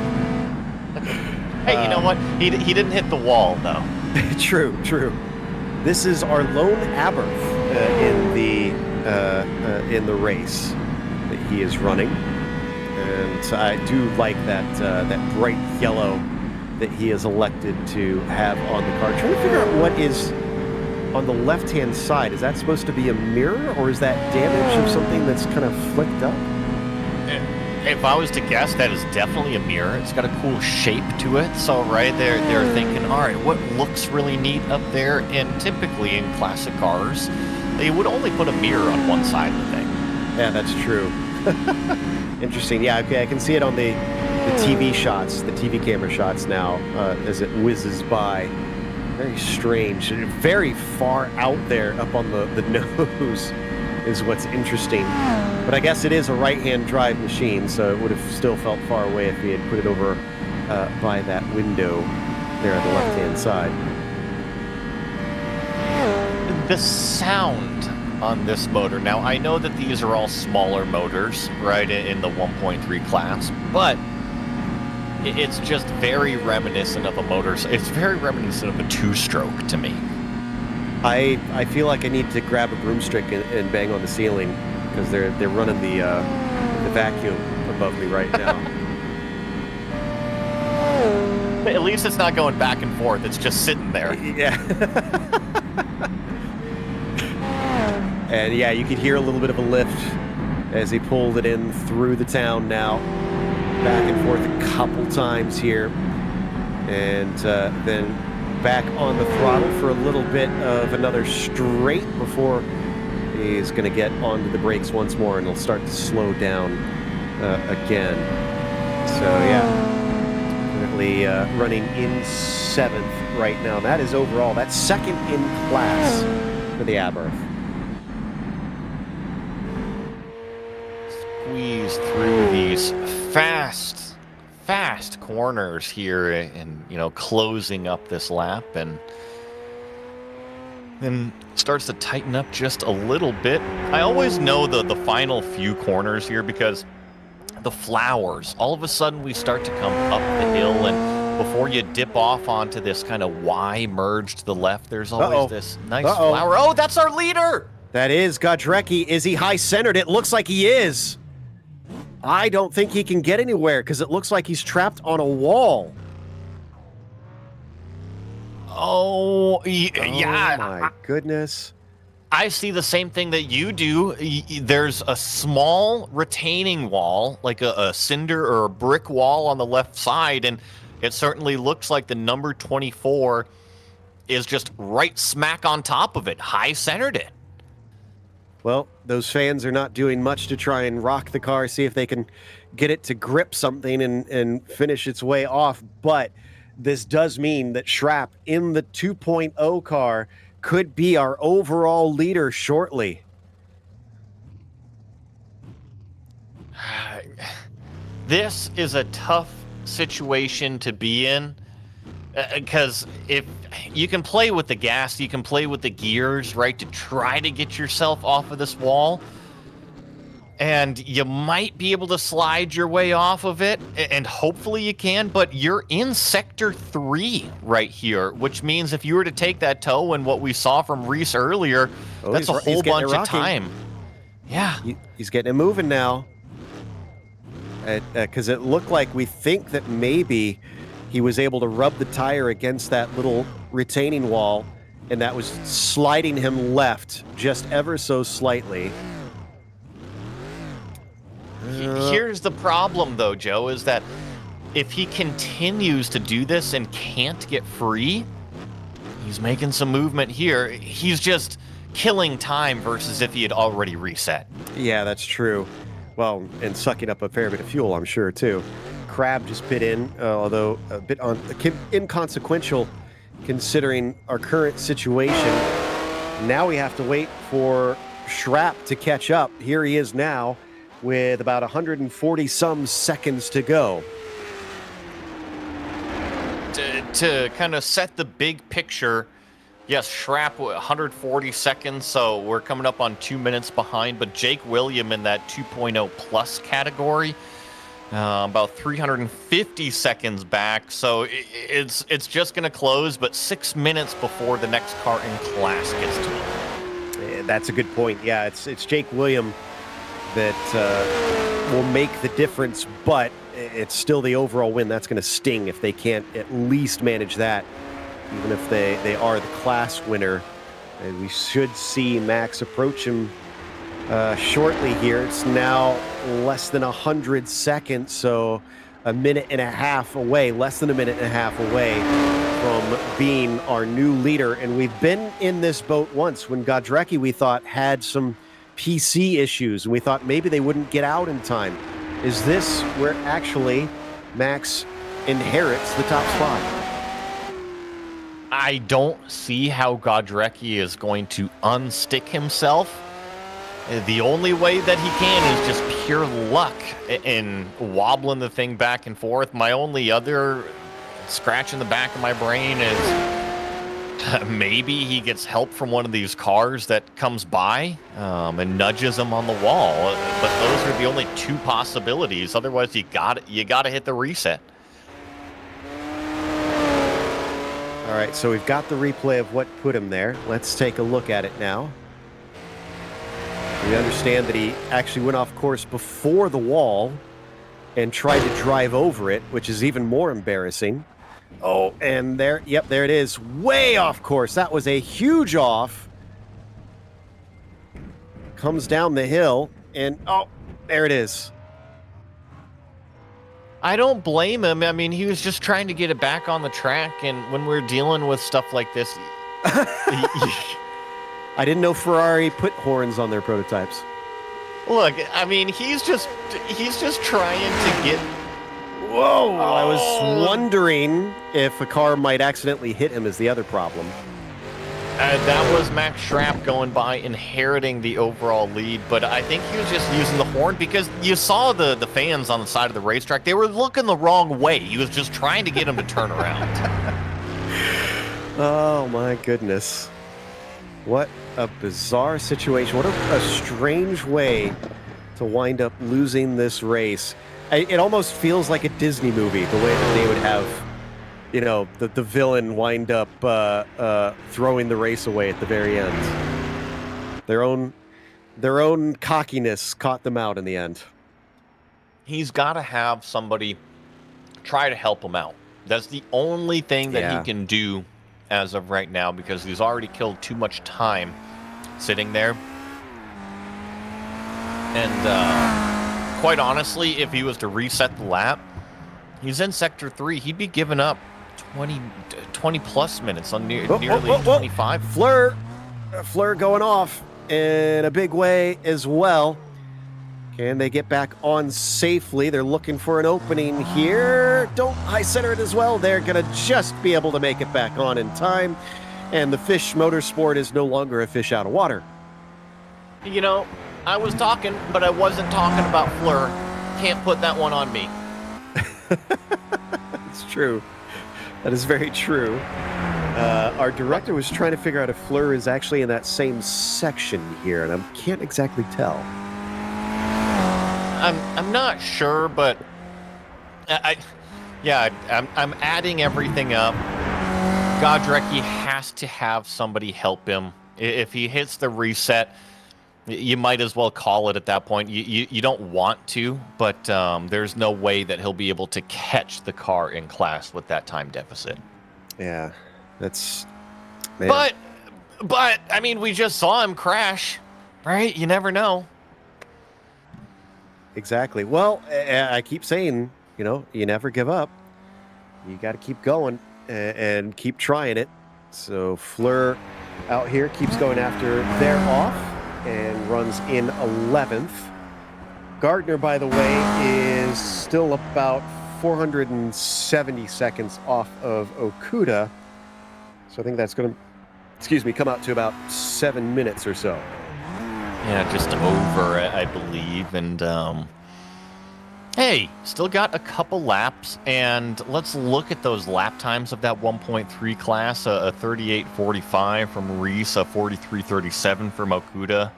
Hey, you know what? He didn't hit the wall, though. True. This is our lone Aberth in the race that he is running. And I do like that bright yellow that he has elected to have on the car. Trying to figure out what is on the left-hand side. Is that supposed to be a mirror, or is that damage of something that's kind of flicked up? If I was to guess, that is definitely a mirror. It's got a cool shape to it. So right there, they're thinking, all right, what looks really neat up there? And typically in classic cars, they would only put a mirror on one side of the thing. Yeah, that's true. Interesting. Yeah, okay, I can see it on the TV shots, the TV camera shots now, as it whizzes by. Very strange. Very far out there up on the nose is what's interesting. But I guess it is a right-hand drive machine, so it would have still felt far away if he had put it over by that window there on the left-hand side. The sound on this motor. Now, I know that these are all smaller motors, right, in the 1.3 class, but it's just very reminiscent of a motor. It's very reminiscent of a two-stroke to me. I feel like I need to grab a broomstick and bang on the ceiling because they're running the vacuum above me right now. But at least it's not going back and forth. It's just sitting there. Yeah. And yeah, you could hear a little bit of a lift as he pulled it in through the town now. Back and forth a couple times here. And then back on the throttle for a little bit of another straight before he's going to get onto the brakes once more and he'll start to slow down again. So yeah, currently running in 7th right now. That is overall, that's second in class for the Aberth. Squeeze through these fast corners here and, closing up this lap, and then starts to tighten up just a little bit. I always know the final few corners here because the flowers, all of a sudden we start to come up the hill, and before you dip off onto this kind of Y merge to the left, there's always this nice flower. Oh, that's our leader! That is Godrecki. Is he high-centered? It looks like he is. I don't think he can get anywhere because it looks like he's trapped on a wall. Oh, yeah. Oh, my goodness. I see the same thing that you do. There's a small retaining wall, like a cinder or a brick wall on the left side, and it certainly looks like the number 24 is just right smack on top of it, high-centered it. Well, those fans are not doing much to try and rock the car, see if they can get it to grip something and finish its way off. But this does mean that Schrapp in the 2.0 car could be our overall leader shortly. This is a tough situation to be in because if you can play with the gas, you can play with the gears, right, to try to get yourself off of this wall. And you might be able to slide your way off of it, and hopefully you can, but you're in Sector 3 right here, which means if you were to take that tow and what we saw from Reese earlier, that's a whole bunch of time. Yeah. He's getting it moving now. Because it looked like we think that maybe he was able to rub the tire against that little retaining wall, and that was sliding him left just ever so slightly. Here's the problem, though, Joe, is that if he continues to do this and can't get free, he's making some movement here. He's just killing time versus if he had already reset. Yeah, that's true. Well, and sucking up a fair bit of fuel, I'm sure, too. Crab just bit in, although a bit inconsequential considering our current situation. Now we have to wait for Schrapp to catch up. Here he is now with about 140-some seconds to go. To kind of set the big picture, yes, Schrapp 140 seconds, so we're coming up on 2 minutes behind, but Jake William in that 2.0 plus category, about 350 seconds back, so it's just going to close, but 6 minutes before the next car in class gets to him. That's a good point. Yeah, it's Jake William that will make the difference, but it's still the overall win. That's going to sting if they can't at least manage that, even if they are the class winner. And we should see Max approach him shortly here. It's now less than 100 seconds, so a minute and a half away, less than a minute and a half away from being our new leader. And we've been in this boat once when Godrecki, we thought, had some PC issues, and we thought maybe they wouldn't get out in time. Is this where actually Max inherits the top spot? I don't see how Godrecki is going to unstick himself. The only way that he can is just pure luck in wobbling the thing back and forth. My only other scratch in the back of my brain is maybe he gets help from one of these cars that comes by and nudges him on the wall. But those are the only two possibilities. Otherwise, you got to hit the reset. All right, so we've got the replay of what put him there. Let's take a look at it now. We understand that he actually went off course before the wall and tried to drive over it, which is even more embarrassing. Oh, and there it is. Way off course. That was a huge off. Comes down the hill, and oh, there it is. I don't blame him. I mean, he was just trying to get it back on the track, and when we're dealing with stuff like this... I didn't know Ferrari put horns on their prototypes. Look, I mean, he's just trying to get... Whoa! I was wondering if a car might accidentally hit him is the other problem. That was Max Schrapp going by, inheriting the overall lead, but I think he was just using the horn because you saw the fans on the side of the racetrack. They were looking the wrong way. He was just trying to get them to turn around. Oh, my goodness. What a bizarre situation. What a strange way to wind up losing this race. It almost feels like a Disney movie, the way that they would have, you know, the villain wind up throwing the race away at the very end. Their own cockiness caught them out in the end. He's got to have somebody try to help him out. That's the only thing that he can do as of right now, because he's already killed too much time sitting there. And quite honestly, if he was to reset the lap, he's in Sector 3. He'd be giving up 20 plus minutes on nearly 25. Fleur going off in a big way as well. Can they get back on safely? They're looking for an opening here. Don't high center it as well. They're going to just be able to make it back on in time. And the Fish Motorsport is no longer a fish out of water. You know, I was talking, but I wasn't talking about Fleur. Can't put that one on me. It's true. That is very true. Our director was trying to figure out if Fleur is actually in that same section here, and I can't exactly tell. I'm not sure, but I'm adding everything up. Godrecki has to have somebody help him. If he hits the reset, you might as well call it at that point. You don't want to, but there's no way that he'll be able to catch the car in class with that time deficit. Yeah, that's... Man. But I mean, we just saw him crash, right? You never know. Exactly. Well, I keep saying, you never give up. You got to keep going and keep trying it. So Fleur out here keeps going after their off and runs in 11th. Gardner, by the way, is still about 470 seconds off of Okuda. So I think that's going to, come out to about 7 minutes or so. Yeah, just over, I believe. And, hey, still got a couple laps. And let's look at those lap times of that 1.3 class. A 38.45 from Reese, a 43.37 from Okuda.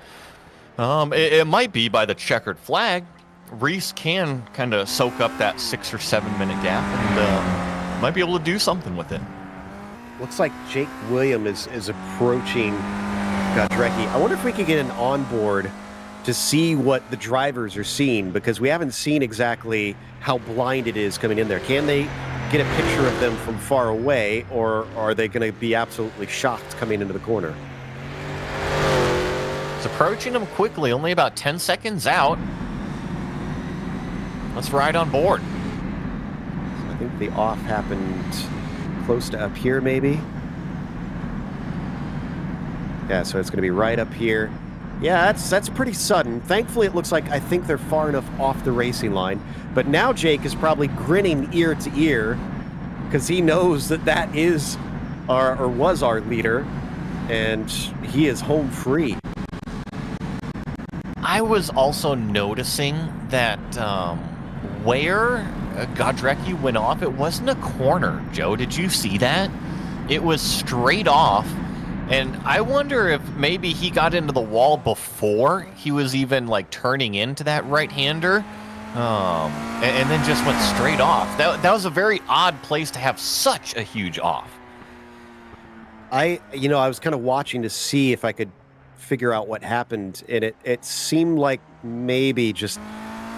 It might be by the checkered flag. Reese can kind of soak up that 6 or 7 minute gap and might be able to do something with it. Looks like Jake William is approaching Godrecki. I wonder if we could get an onboard to see what the drivers are seeing, because we haven't seen exactly how blind it is coming in there. Can they get a picture of them from far away, or are they going to be absolutely shocked coming into the corner? It's approaching them quickly, only about 10 seconds out. Let's ride on board. So I think the off happened close to up here, maybe. Yeah, so it's going to be right up here. Yeah, that's pretty sudden. Thankfully, it looks like I think they're far enough off the racing line. But now Jake is probably grinning ear to ear because he knows that is or was our leader, and he is home free. I was also noticing that where Godrecki went off, it wasn't a corner. Joe, did you see that? It was straight off. And I wonder if maybe he got into the wall before he was even like turning into that right-hander, and then just went straight off. That was a very odd place to have such a huge off. I was kind of watching to see if I could figure out what happened, and it seemed like maybe just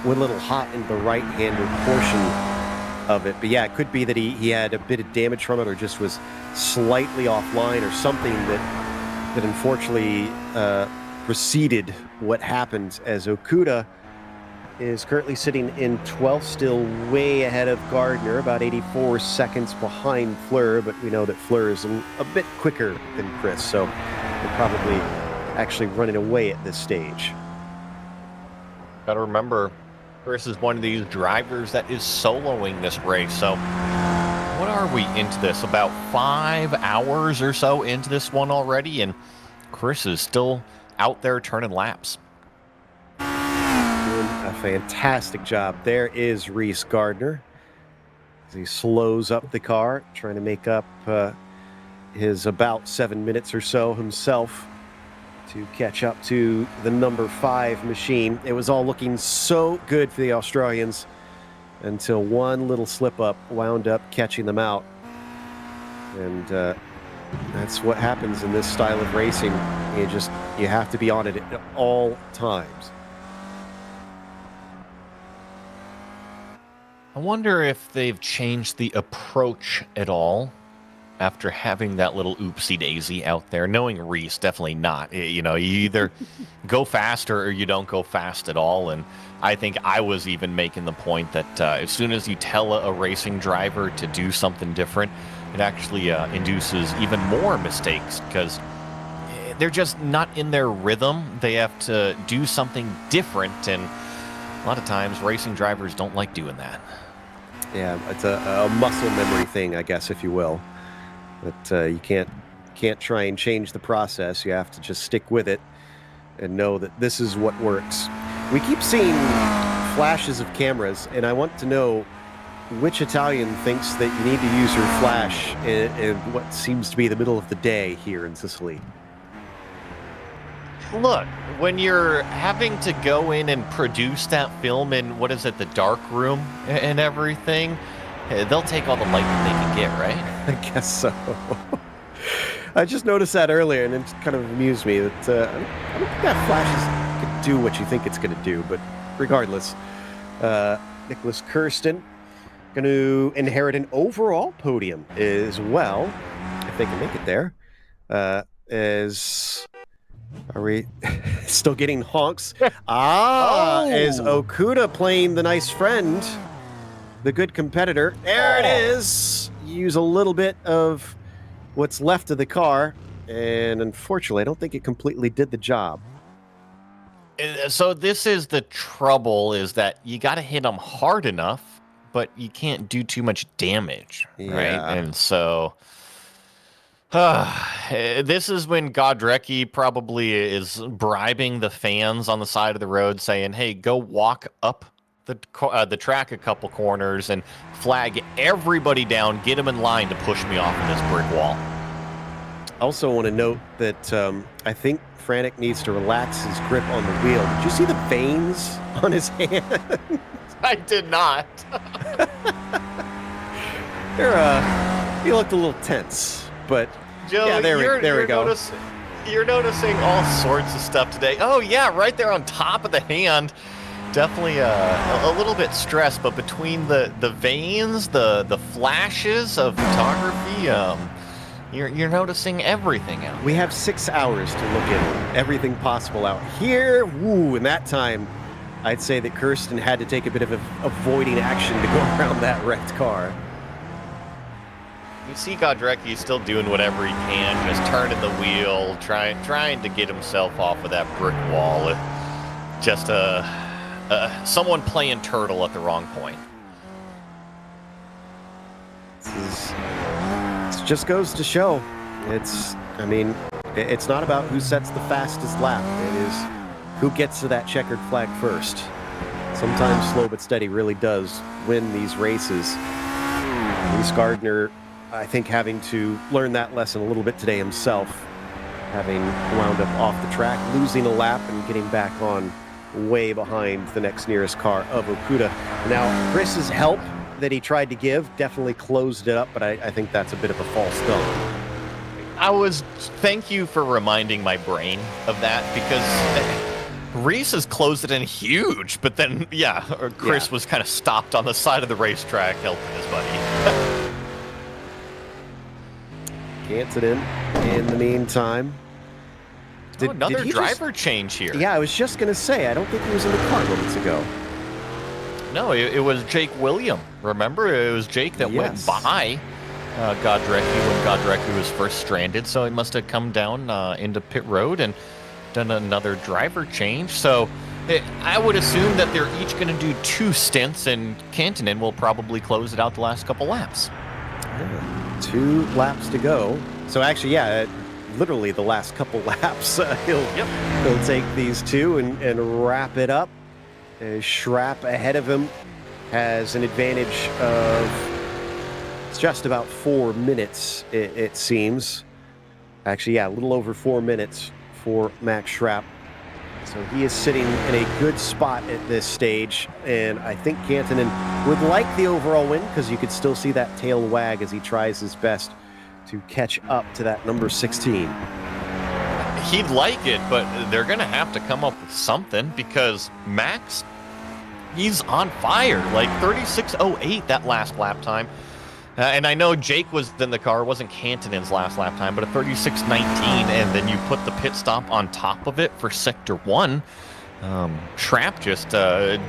went a little hot in the right-hander portion of it. But yeah, it could be that he had a bit of damage from it, or just was slightly offline, or something that unfortunately preceded what happened, as Okuda is currently sitting in 12th, still way ahead of Gardner, about 84 seconds behind Fleur, but we know that Fleur is a bit quicker than Chris, so they're probably actually running away at this stage. Gotta remember, Chris is one of these drivers that is soloing this race, so what are we into this? About 5 hours or so into this one already, and Chris is still out there turning laps. Doing a fantastic job. There is Reese Gardner as he slows up the car, trying to make up his about 7 minutes or so himself to catch up to the number 5 machine. It was all looking so good for the Australians until one little slip up wound up catching them out. And that's what happens in this style of racing. You have to be on it at all times. I wonder if they've changed the approach at all after having that little oopsie daisy out there. Knowing Reese, definitely not. You either go faster or you don't go fast at all. And I think I was even making the point that as soon as you tell a racing driver to do something different, it actually induces even more mistakes, because they're just not in their rhythm. They have to do something different, and a lot of times racing drivers don't like doing that. Yeah, it's a muscle memory thing, I guess, if you will. That you can't try and change the process. You have to just stick with it and know that this is what works. We keep seeing flashes of cameras, and I want to know which Italian thinks that you need to use your flash in what seems to be the middle of the day here in Sicily. Look, when you're having to go in and produce that film in, what is it, the dark room and everything, they'll take all the light that they can get, right? I guess so. I just noticed that earlier, and it kind of amused me that I don't think that flash is going to do what you think it's going to do, but regardless, Nicholas Kirsten going to inherit an overall podium as well, if they can make it there, as Are we still getting honks? Oh. Is Okuda playing the nice friend, the good competitor? There it is. Use a little bit of what's left of the car, and unfortunately, I don't think it completely did the job. So this is the trouble, is that you got to hit them hard enough, but you can't do too much damage, right? And so this is when Godrecki probably is bribing the fans on the side of the road, saying, hey, go walk up the track a couple corners and flag everybody down, get them in line to push me off of this brick wall. I also want to note that I think Frantic needs to relax his grip on the wheel. Did you see the veins on his hand? I did not. He looked a little tense, but Joe, yeah, there we go. You're noticing all sorts of stuff today. Oh yeah, right there on top of the hand. Definitely a little bit stressed, but between the veins, the flashes of photography, you're noticing everything out. We have 6 hours to look at everything possible out here. Woo! In that time, I'd say that Kirsten had to take a bit of avoiding action to go around that wrecked car. You see Godrecki still doing whatever he can, just turning the wheel, trying to get himself off of that brick wall. Just someone playing turtle at the wrong point. This just goes to show. It's not about who sets the fastest lap. It is who gets to that checkered flag first. Sometimes slow but steady really does win these races. Reese Gardner, I think, having to learn that lesson a little bit today himself, having wound up off the track, losing a lap and getting back on way behind the next nearest car of Okuda. Now, Chris's help that he tried to give definitely closed it up, but I think that's a bit of a false start. Thank you for reminding my brain of that, because Reese has closed it in huge, but then, Chris was kind of stopped on the side of the racetrack helping his buddy. Canton in the meantime. Another driver change here. Yeah, I was just going to say, I don't think he was in the car moments ago. No, it was Jake William. Remember, it was Jake that went by Godrecki when Godrecki was first stranded, so he must have come down into pit road and done another driver change. So I would assume that they're each going to do 2 stints, and Cantonin will probably close it out the last couple laps. Yeah, 2 laps to go. So actually, literally the last couple laps. He'll take these 2 and wrap it up. Schrapp ahead of him has an advantage of just about 4 minutes, it seems. Actually, a little over 4 minutes for Max Schrapp. So he is sitting in a good spot at this stage, and I think Cantonin would like the overall win, because you could still see that tail wag as he tries his best to catch up to that number 16. He'd like it, but they're going to have to come up with something, because Max, he's on fire. Like 36.08 that last lap time. And I know Jake was in the car, wasn't Cantonin's last lap time, but a 36.19, and then you put the pit stop on top of it for Sector 1. Schrapp just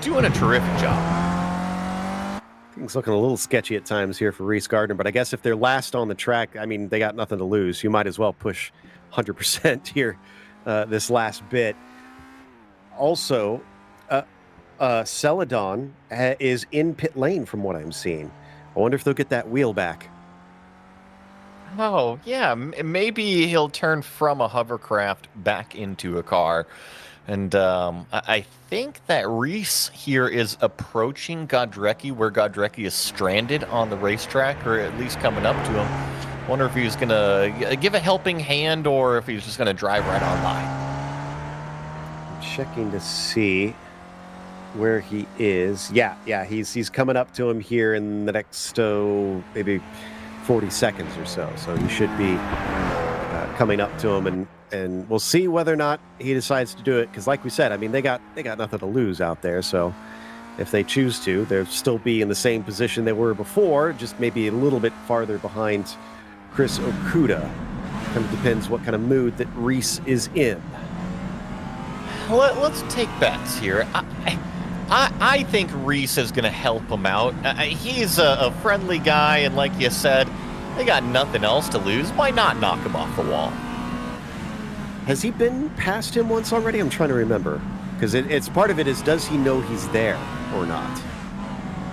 doing a terrific job. Things looking a little sketchy at times here for Reese Gardner, but I guess if they're last on the track, I mean, they got nothing to lose. You might as well push 100% here this last bit. Also, Celadon is in pit lane from what I'm seeing. I wonder if they'll get that wheel back. Oh, yeah. Maybe he'll turn from a hovercraft back into a car. And I think that Reese here is approaching Godrecki, where Godrecki is stranded on the racetrack, or at least coming up to him. Wonder if he's going to give a helping hand, or if he's just going to drive right on by. I'm checking to see where he is. Yeah, he's coming up to him here in the next maybe 40 seconds or so. So he should be coming up to him, and we'll see whether or not he decides to do it. Because like we said, I mean, they got nothing to lose out there. So if they choose to, they'll still be in the same position they were before, just maybe a little bit farther behind Chris Okuda. Kind of depends what kind of mood that Reese is in. let's take bets here. I think Reese is going to help him out. He's a friendly guy, and like you said, they got nothing else to lose. Why not knock him off the wall? Has he been past him once already? I'm trying to remember. Because it's part of it is, does he know he's there or not?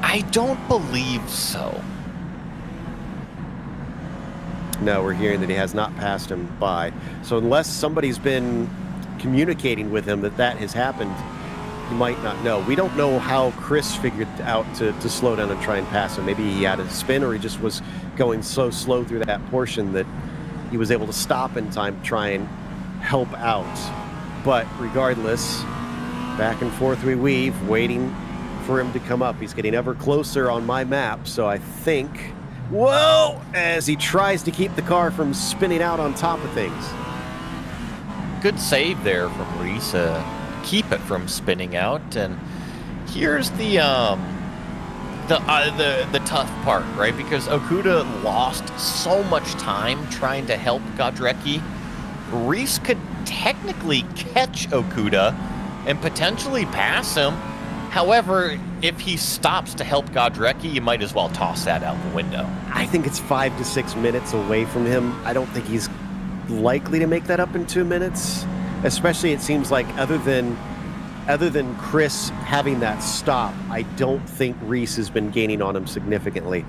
I don't believe so. No, we're hearing that he has not passed him by. So unless somebody's been communicating with him that has happened, he might not know. We don't know how Chris figured out to slow down and try and pass him. Maybe he had a spin, or he just was going so slow through that portion that he was able to stop in time to try and help out. But regardless, back and forth we weave, waiting for him to come up. He's getting ever closer on my map, so I think... Whoa! As he tries to keep the car from spinning out on top of things. Good save there from Reese. Keep it from spinning out. And here's the tough part, right? Because Okuda lost so much time trying to help Godrecki. Reese could technically catch Okuda and potentially pass him. However, if he stops to help Godrecki, you might as well toss that out the window. I think it's 5 to 6 minutes away from him. I don't think he's likely to make that up in 2 minutes. Especially, it seems like other than Chris having that stop, I don't think Reese has been gaining on him significantly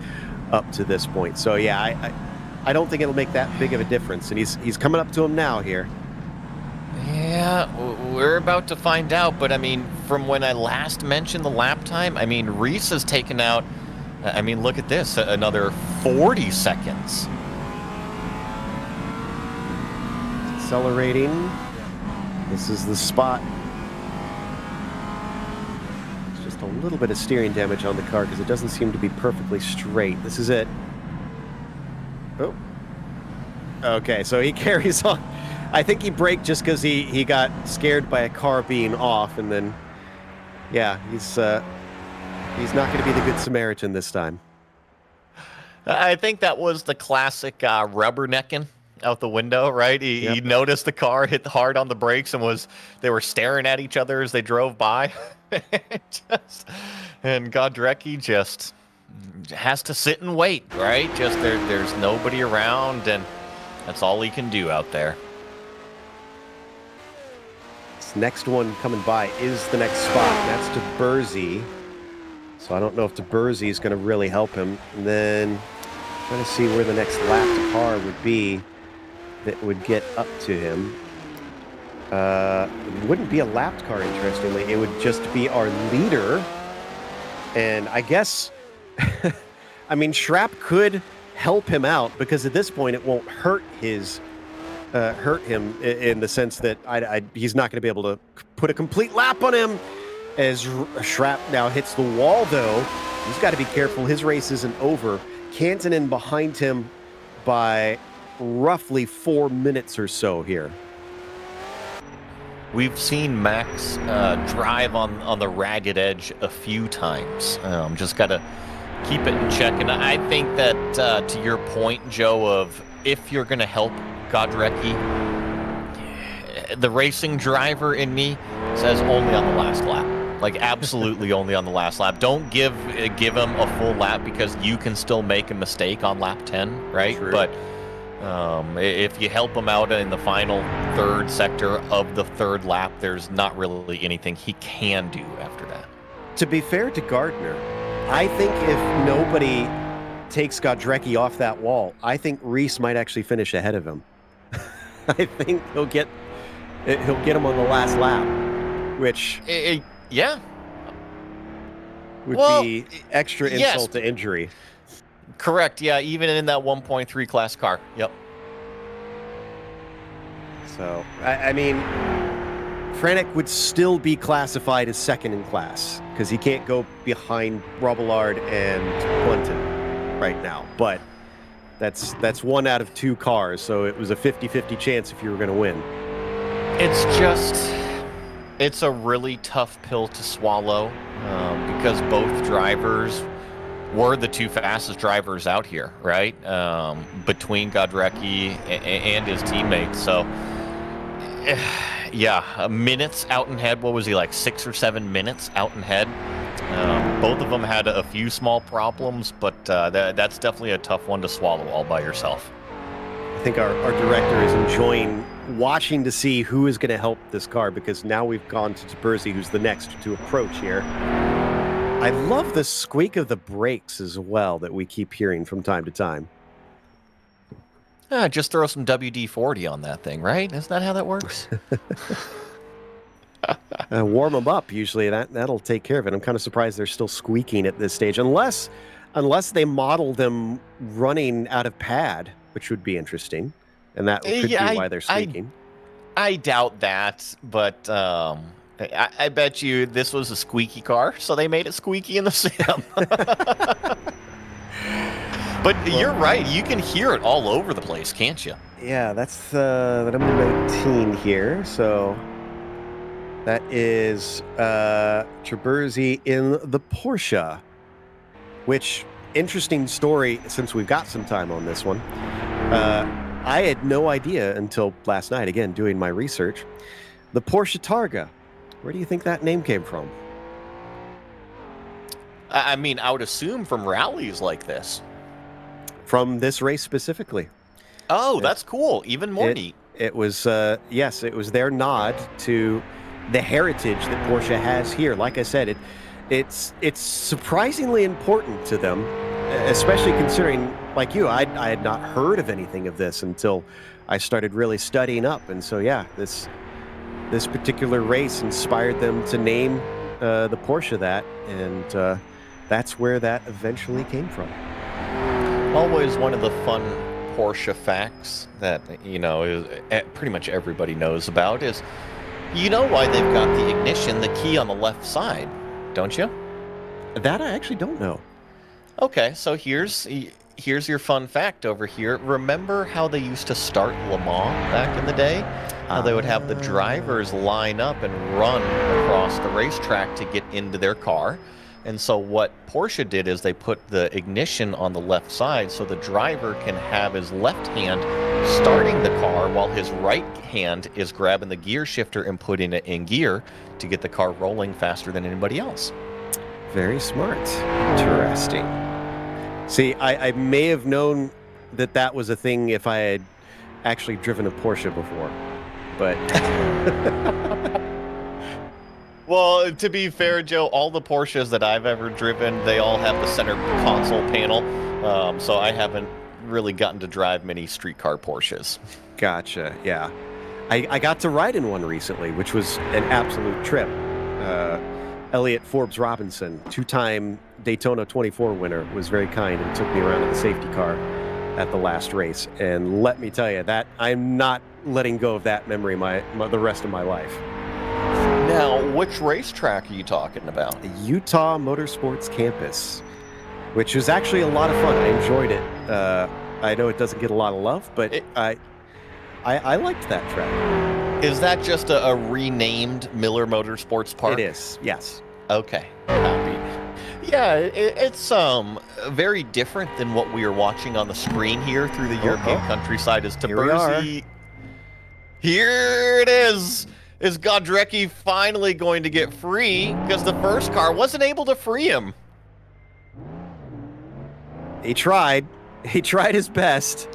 up to this point. So yeah, I don't think it'll make that big of a difference. And he's coming up to him now here. Yeah, we're about to find out, but I mean, from when I last mentioned the lap time, I mean, Reese has taken out, I mean, look at this, another 40 seconds. Accelerating. This is the spot. It's just a little bit of steering damage on the car because it doesn't seem to be perfectly straight. This is it. Oh. Okay, so he carries on. I think he braked just because he got scared by a car being off, and then, yeah, he's not going to be the good Samaritan this time. I think that was the classic rubbernecking out the window, right? He noticed the car hit hard on the brakes and they were staring at each other as they drove by. And Godrecki just has to sit and wait, right? Just there's nobody around, and that's all he can do out there. Next one coming by is the next spot. That's to Burzy. So I don't know if Burzy is going to really help him. And then trying to see where the next lap car would be that would get up to him. It wouldn't be a lapped car, interestingly. It would just be our leader. And I guess, I mean, Schrapp could help him out because at this point it won't hurt him in the sense that he's not going to be able to put a complete lap on him. As Schrapp now hits the wall, though, he's got to be careful. His race isn't over. Kantanen behind him by roughly 4 minutes or so here. We've seen Max drive on the ragged edge a few times. Just got to keep it in check. And I think that to your point, Joe, of if you're going to help Godrecki, the racing driver in me says only on the last lap. Like, absolutely only on the last lap. Don't give him a full lap because you can still make a mistake on lap 10, right? True. But if you help him out in the final third sector of the third lap, there's not really anything he can do after that. To be fair to Gardner, I think if nobody takes Godrecki off that wall, I think Reese might actually finish ahead of him. I think he'll get him on the last lap, which yeah would be extra insult to injury. Correct. Yeah, even in that 1.3 class car. Yep. So I mean, Franek would still be classified as second in class because he can't go behind Robillard and Clinton right now, but that's 1 out of 2 cars, so it was a 50-50 chance if you were going to win. It's a really tough pill to swallow because both drivers were the 2 fastest drivers out here, right? Between Godrecki and his teammates. So Yeah, minutes out and head. What was he, like 6 or 7 minutes out and head? Both of them had a few small problems, but that's definitely a tough one to swallow all by yourself. I think our director is enjoying watching to see who is going to help this car, because now we've gone to Taberzi, who's the next to approach here. I love the squeak of the brakes as well that we keep hearing from time to time. Just throw some WD-40 on that thing, right? Isn't that how that works? Warm them up. Usually that'll take care of it. I'm kind of surprised they're still squeaking at this stage, unless they model them running out of pad, which would be interesting, and that could be why they're squeaking. I doubt that, but I bet you this was a squeaky car, so they made it squeaky in the sim. But you're right. You can hear it all over the place, can't you? Yeah, that's the number 19 here. So that is Taberzi in the Porsche, which, interesting story since we've got some time on this one. I had no idea until last night, again, doing my research. The Porsche Targa. Where do you think that name came from? I mean, I would assume from rallies like this. From this race specifically. Oh, that's cool. Even more neat. It was, yes, it was their nod to the heritage that Porsche has here. Like I said, it's surprisingly important to them, especially considering, like you, I had not heard of anything of this until I started really studying up. And so, yeah, this particular race inspired them to name the Porsche that, and that's where that eventually came from. Always one of the fun Porsche facts that, pretty much everybody knows about is, why they've got the ignition, the key on the left side, don't you? That I actually don't know. Okay, so here's your fun fact over here. Remember how they used to start Le Mans back in the day? How they would have the drivers line up and run across the racetrack to get into their car. And so what Porsche did is they put the ignition on the left side so the driver can have his left hand starting the car while his right hand is grabbing the gear shifter and putting it in gear to get the car rolling faster than anybody else. Very smart. Interesting. See, I may have known that was a thing if I had actually driven a Porsche before, but... Well, to be fair, Joe, all the Porsches that I've ever driven, they all have the center console panel, so I haven't really gotten to drive many streetcar Porsches. Gotcha, yeah. I got to ride in one recently, which was an absolute trip. Elliot Forbes Robinson, 2-time Daytona 24 winner, was very kind and took me around in the safety car at the last race. And let me tell you, that I'm not letting go of that memory the rest of my life. Now, which racetrack are you talking about? Utah Motorsports Campus, which was actually a lot of fun. I enjoyed it. I know it doesn't get a lot of love, but I liked that track. Is that just a renamed Miller Motorsports Park? It is, yes. Okay, happy. Yeah, it's very different than what we are watching on the screen here through the European countryside. Is Taberzi. Here it is. Is Godrecki finally going to get free? Because the first car wasn't able to free him. He tried. He tried his best.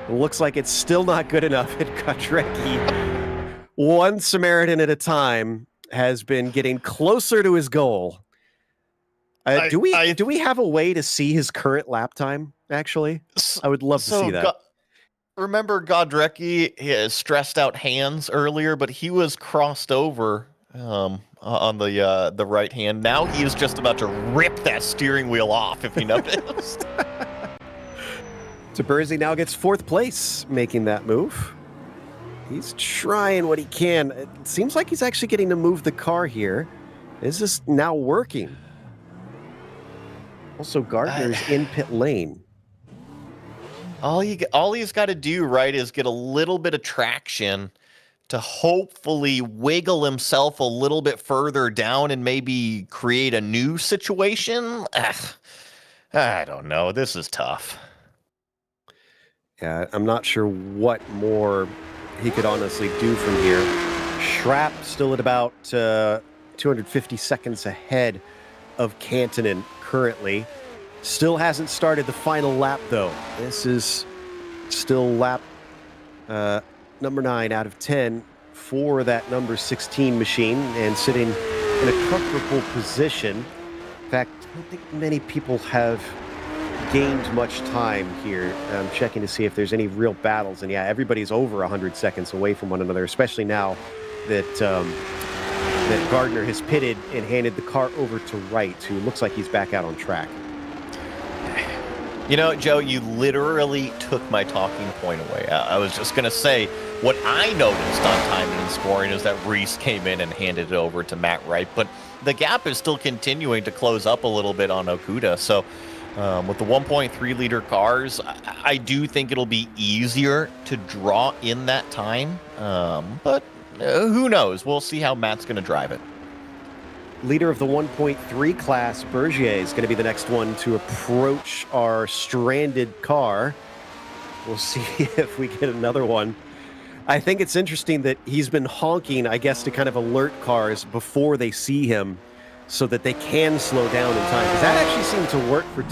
It looks like it's still not good enough at Godrecki. One Samaritan at a time has been getting closer to his goal. Do we have a way to see his current lap time, actually? I would love to see that. Remember Godrecki, his stressed out hands earlier, but he was crossed over on the right hand. Now he is just about to rip that steering wheel off, if you noticed. Taberzi now gets 4th place, making that move. He's trying what he can. It seems like he's actually getting to move the car here. Is this now working? Also, Gardner's in pit lane. All he's got to do, right, is get a little bit of traction to hopefully wiggle himself a little bit further down and maybe create a new situation. I don't know. This is tough. Yeah, I'm not sure what more he could honestly do from here. Schrapp still at about 250 seconds ahead of Kantonen currently. Still hasn't started the final lap, though. This is still lap number 9 out of 10 for that number 16 machine, and sitting in a comfortable position. In fact, I don't think many people have gained much time here. I'm checking to see if there's any real battles, and yeah, everybody's over 100 seconds away from one another, especially now that that Gardner has pitted and handed the car over to Wright, who looks like he's back out on track. You know, Joe, you literally took my talking point away. I was just going to say, what I noticed on timing and scoring is that Reese came in and handed it over to Matt Wright, but the gap is still continuing to close up a little bit on Okuda. So with the 1.3 liter cars, I do think it'll be easier to draw in that time, but who knows? We'll see how Matt's going to drive it. Leader of the 1.3 class, Bergier, is going to be the next one to approach our stranded car. We'll see if we get another one. I think it's interesting that he's been honking, I guess, to kind of alert cars before they see him so that they can slow down in time. Because that actually seemed to work for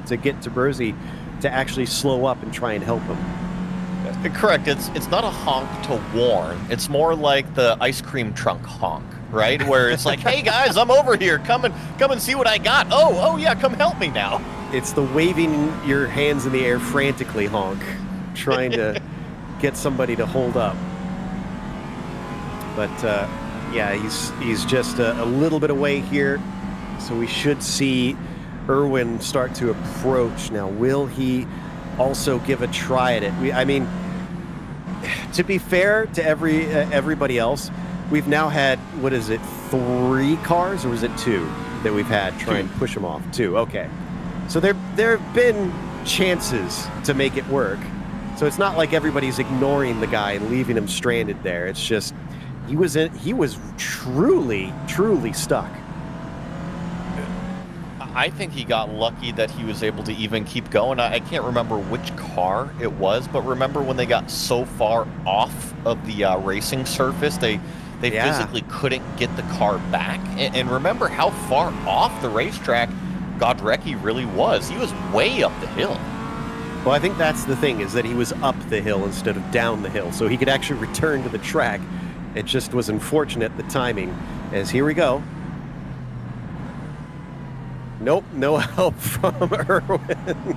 to get Taberzi to actually slow up and try and help him. Correct. It's not a honk to warn. It's more like the ice cream trunk honk, right? Where it's like, hey guys, I'm over here. Come and see what I got. Oh yeah, come help me now. It's the waving your hands in the air frantically honk, trying to get somebody to hold up. But yeah, he's just a little bit away here, so we should see Irwin start to approach. Now, will he also give a try at it? I mean, to be fair to everybody else, we've now had, what is it, 3 cars, or was it 2 that we've had try and push him off? 2, okay. So there have been chances to make it work. So it's not like everybody's ignoring the guy and leaving him stranded there. It's just he was truly stuck. I think he got lucky that he was able to even keep going. I can't remember which car it was, but remember when they got so far off of the racing surface, they physically couldn't get the car back. And remember how far off the racetrack Godrecki really was. He was way up the hill. Well, I think that's the thing, is that he was up the hill instead of down the hill, so he could actually return to the track. It just was unfortunate, the timing, as here we go. Nope, no help from Irwin.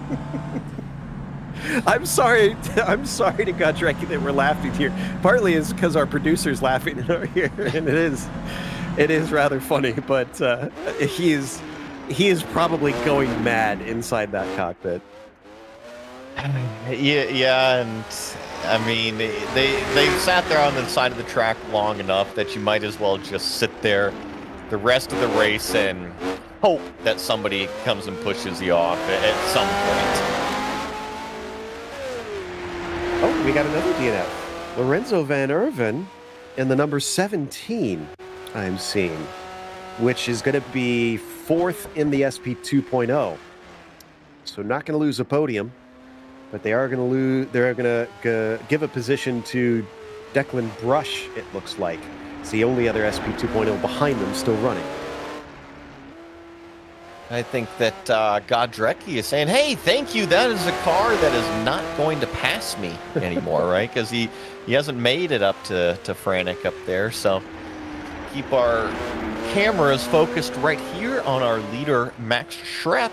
I'm sorry to Godrecki that we're laughing here. Partly is because our producer's laughing here, and it is rather funny, but he is probably going mad inside that cockpit. Yeah, and I mean, they sat there on the side of the track long enough that you might as well just sit there the rest of the race and hope that somebody comes and pushes you off at some point. Oh, we got another DNF. Lorenzo Van Erven in the number 17, I'm seeing, which is going to be 4th in the SP 2.0. So not going to lose a podium, but they are going to lose. They're going to give a position to Declan Brush, it looks like. It's the only other SP 2.0 behind them still running. I think that Godrecki is saying, hey, thank you. That is a car that is not going to pass me anymore, right? Because he hasn't made it up to Franek up there. So keep our cameras focused right here on our leader, Max Schrepp.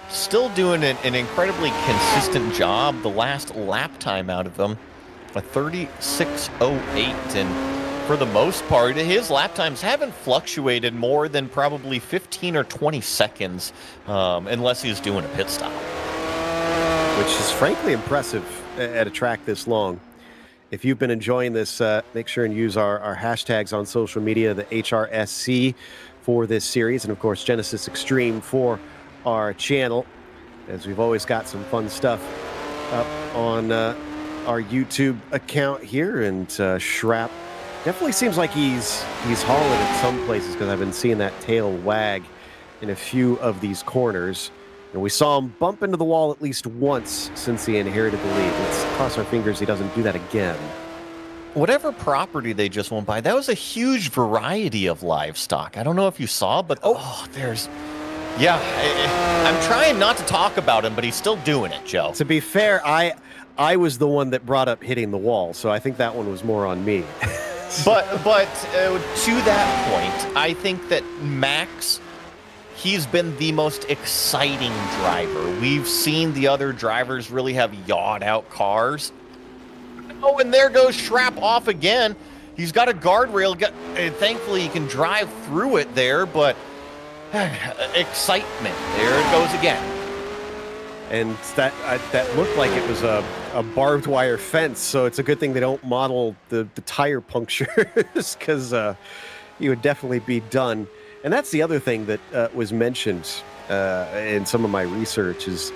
Still doing an incredibly consistent job. The last lap time out of him, a 36:08. And for the most part, his lap times haven't fluctuated more than probably 15 or 20 seconds, unless he's doing a pit stop. Which is frankly impressive at a track this long. If you've been enjoying this, make sure and use our hashtags on social media, the HRSC for this series, and of course Genisus Extreme for our channel, as we've always got some fun stuff up on our YouTube account here. And Schrapp definitely seems like he's hauling at some places, because I've been seeing that tail wag in a few of these corners. And we saw him bump into the wall at least once since he inherited the lead. Let's cross our fingers he doesn't do that again. whatever property they just went by, that was a huge variety of livestock. I don't know if you saw, but I'm trying not to talk about him, but he's still doing it, Joe. To be fair, I was the one that brought up hitting the wall, so I think that one was more on me. But to that point, I think that Max, he's been the most exciting driver. We've seen the other drivers really have yawed out cars. Oh, and there goes Schrapp off again. He's got a guardrail. Thankfully, he can drive through it there, but excitement. There it goes again. And that looked like it was a barbed wire fence, so it's a good thing they don't model the tire punctures, because you would definitely be done. And that's the other thing that was mentioned in some of my research is,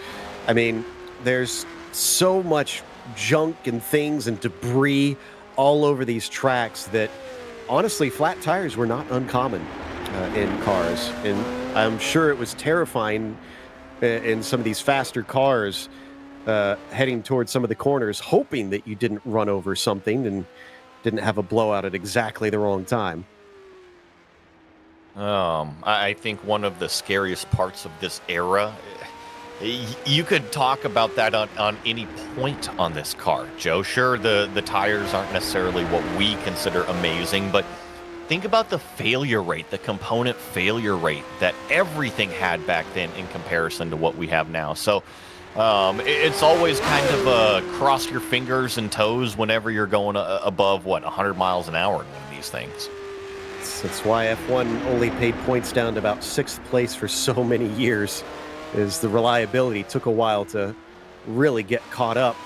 I mean, there's so much junk and things and debris all over these tracks that, honestly, flat tires were not uncommon in cars. And I'm sure it was terrifying in some of these faster cars heading towards some of the corners, hoping that you didn't run over something and didn't have a blowout at exactly the wrong time. I think one of the scariest parts of this era, you could talk about that on any point on this car, Joe. Sure, the tires aren't necessarily what we consider amazing, but think about the failure rate, the component failure rate that everything had back then in comparison to what we have now. So it's always kind of cross your fingers and toes whenever you're going above, 100 miles an hour in one of these things. That's why F1 only paid points down to about 6th place for so many years, is the reliability took a while to really get caught up.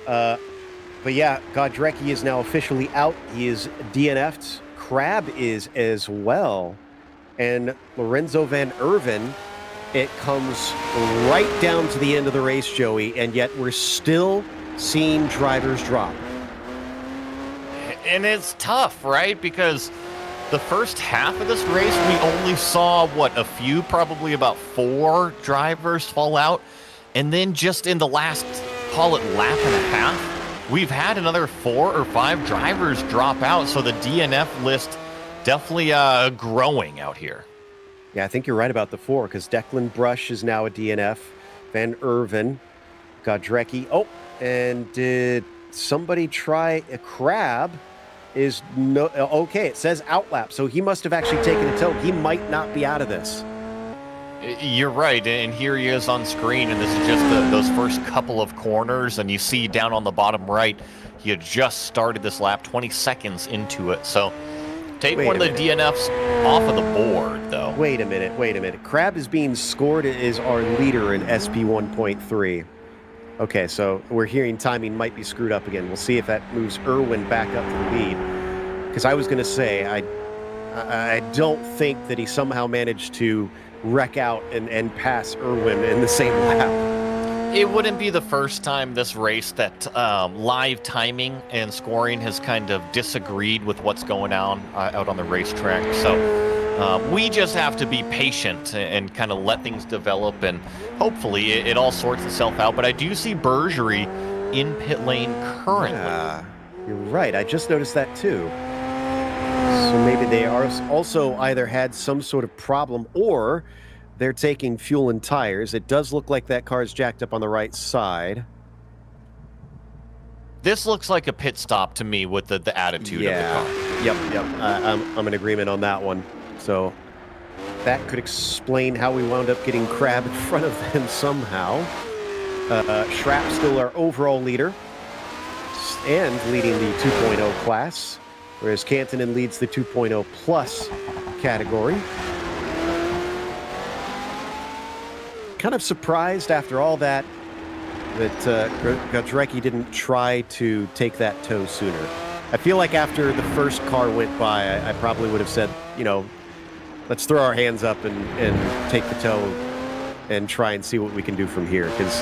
But yeah, Godrecki is now officially out. He is DNF'd. Crab is as well. And Lorenzo Van Erven, it comes right down to the end of the race, Joey, and yet we're still seeing drivers drop. And it's tough, right? Because the first half of this race, we only saw, a few, probably about 4 drivers fall out. And then just in the last, call it lap and a half, we've had another 4 or 5 drivers drop out. So the DNF list definitely growing out here. Yeah, I think you're right about the 4, because Declan Brush is now a DNF. Van Erven, Godrecki. Oh, and did somebody try a Crab? Is no okay. It says outlap, so he must have actually taken a tow. He might not be out of this. You're right, and here he is on screen, and this is just those first couple of corners, and you see down on the bottom right, he had just started this lap 20 seconds into it. So take one of the DNFs off of the board, though. Wait a minute. Crab is being scored as our leader in SP 1.3. Okay, so we're hearing timing might be screwed up again. We'll see if that moves Irwin back up to the lead. Because I was going to say, I don't think that he somehow managed to wreck out and pass Irwin in the same lap. It wouldn't be the first time this race that live timing and scoring has kind of disagreed with what's going on out on the racetrack. So we just have to be patient and kind of let things develop, and hopefully it all sorts itself out. But I do see Bergerie in pit lane currently. Yeah, you're right. I just noticed that too. So maybe they are also either had some sort of problem, or they're taking fuel and tires. It does look like that car's jacked up on the right side. This looks like a pit stop to me with the attitude of the car. Yep. I'm in agreement on that one. So that could explain how we wound up getting Crab in front of them somehow. Schrapp still our overall leader and leading the 2.0 class, whereas Kantonen leads the 2.0 plus category. Kind of surprised after all that Godrecki didn't try to take that tow sooner. I feel like after the first car went by, I probably would have said, let's throw our hands up and take the tow and try and see what we can do from here, because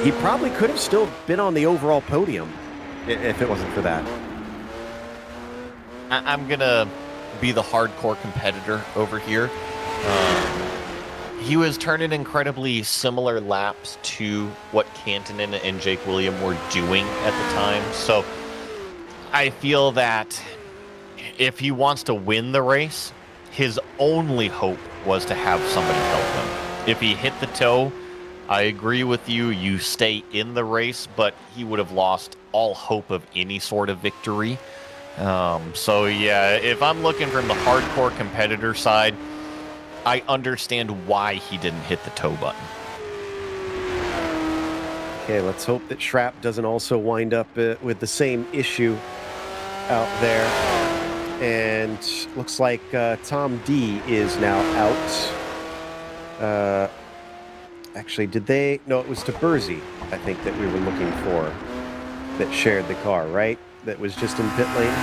he probably could have still been on the overall podium if it wasn't for that. I'm going to be the hardcore competitor over here. He was turning incredibly similar laps to what Kantonen and Jake William were doing at the time. So I feel that if he wants to win the race, his only hope was to have somebody help him. If he hit the toe, I agree with you, you stay in the race, but he would have lost all hope of any sort of victory. So yeah, if I'm looking from the hardcore competitor side, I understand why he didn't hit the toe button. Okay, let's hope that Schrapp doesn't also wind up with the same issue out there. And looks like Tom D is now out. Actually, did they? No, it was Taberzi, I think, that we were looking for, that shared the car, right? That was just in pit lane.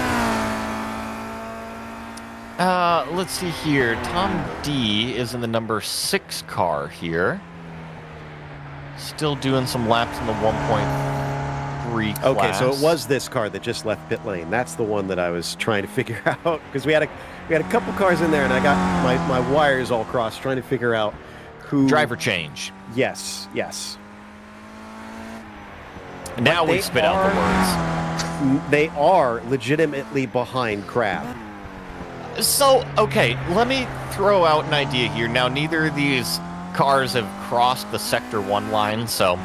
Let's see here. Tom D is in the number 6 car here. Still doing some laps in the 1.3 class. Okay, so it was this car that just left pit lane. That's the one that I was trying to figure out, because we had a couple cars in there, and I got my wires all crossed trying to figure out who. Driver change. Yes. Now we spit out the words. They are legitimately behind Crab. So, okay, let me throw out an idea here. Now, neither of these cars have crossed the Sector 1 line, so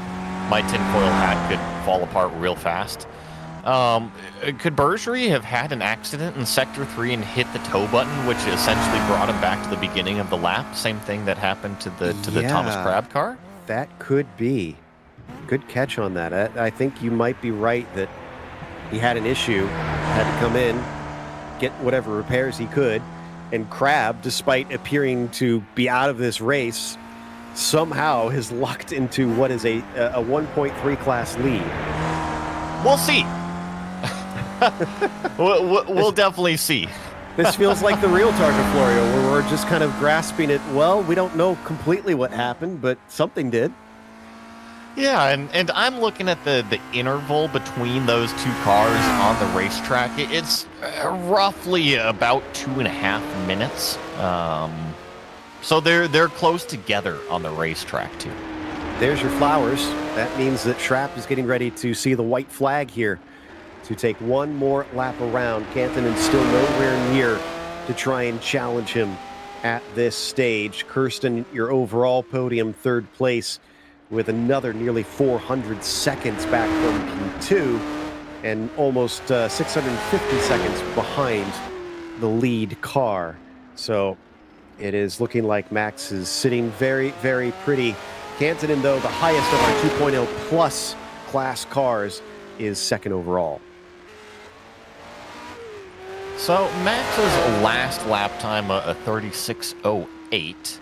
my tinfoil hat could fall apart real fast. Could Bergerie have had an accident in Sector 3 and hit the toe button, which essentially brought him back to the beginning of the lap? Same thing that happened to the Thomas Crab car? That could be. Good catch on that. I think you might be right that he had an issue, had to come in, get whatever repairs he could, and Crab, despite appearing to be out of this race, somehow has lucked into what is a 1.3 class lead. We'll see. we'll definitely see. This feels like the real Targa Florio, where we're just kind of grasping it. Well, we don't know completely what happened, but something did. Yeah, and I'm looking at the interval between those two cars on the racetrack. It's roughly about 2.5 minutes. So they're close together on the racetrack too. There's your flowers. That means that Schrapp is getting ready to see the white flag here to take one more lap around. Canton is still nowhere near to try and challenge him at this stage. Kirsten, your overall podium, 3rd place, with another nearly 400 seconds back from P2 and almost 650 seconds behind the lead car. So it is looking like Max is sitting very, very pretty. Canton, though, the highest of our 2.0 plus class cars, is 2nd overall. So Max's last lap time, a 36.08.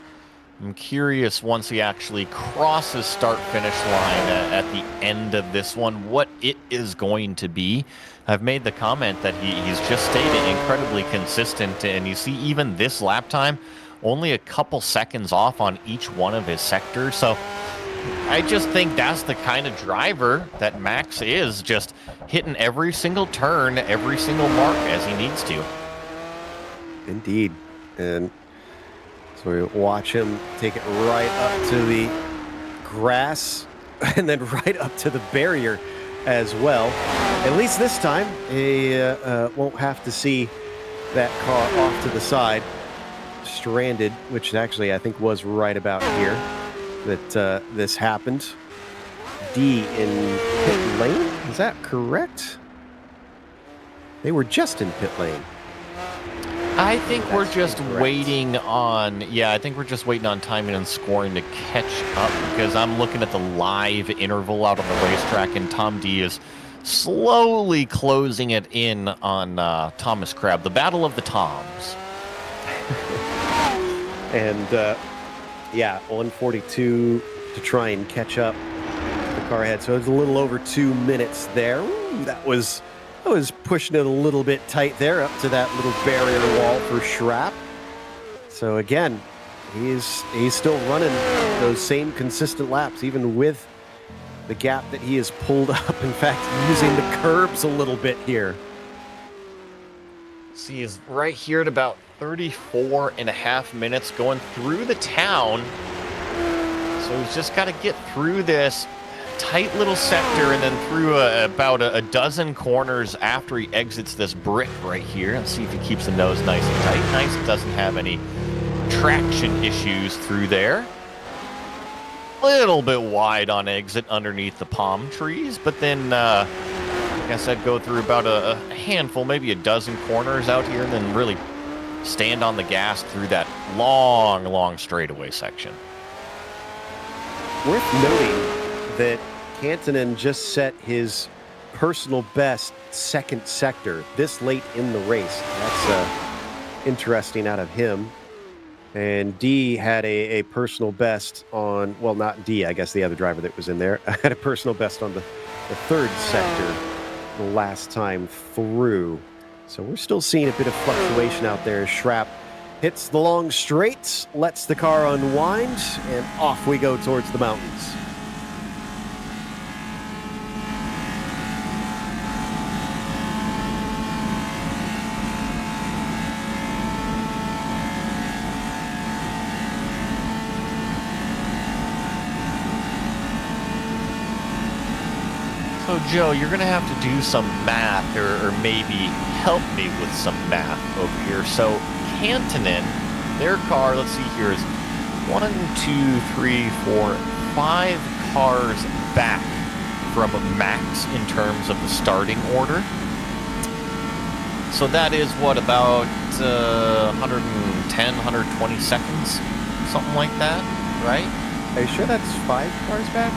I'm curious, once he actually crosses start-finish line at the end of this one, what it is going to be. I've made the comment that he's just stayed incredibly consistent, and you see even this lap time, only a couple seconds off on each one of his sectors. So I just think that's the kind of driver that Max is, just hitting every single turn, every single mark as he needs to. Indeed. And so we watch him take it right up to the grass and then right up to the barrier as well. At least this time, he won't have to see that car off to the side, stranded, which actually I think was right about here that this happened. D in pit lane, is that correct? They were just in pit lane. I think we're just waiting on, I think we're just waiting on timing and scoring to catch up, because I'm looking at the live interval out on the racetrack, and Tom D is slowly closing it in on Thomas Crab. The battle of the Toms. And 142 to try and catch up the car ahead. So it's a little over 2 minutes there. Ooh, that was pushing it a little bit tight there up to that little barrier wall for Schrapp. So again, he's still running those same consistent laps, even with the gap that he has pulled up. In fact, using the curbs a little bit here. See, he's right here at about 34.5 minutes going through the town. So he's just got to get through this tight little sector, and then through about a dozen corners after he exits this brick right here. Let's see if he keeps the nose nice and tight. Nice, doesn't have any traction issues through there. Little bit wide on exit underneath the palm trees, but then I guess I'd go through about a handful, maybe a dozen corners out here, and then really stand on the gas through that long straightaway section. Worth noting that Kantonen just set his personal best second sector this late in the race. That's interesting out of him. And D had a personal best on, well, not D, I guess the other driver that was in there, had a personal best on the third sector the last time through. So we're still seeing a bit of fluctuation out there as Schrapp hits the long straight, lets the car unwind, and off we go towards the mountains. So, Joe, you're going to have to do some math or maybe help me with some math over here. So, Kantonen, their car, let's see here, is 1, 2, 3, 4, 5 cars back from Max in terms of the starting order. So that is, what, about 110, 120 seconds? Something like that, right? Are you sure that's 5 cars back?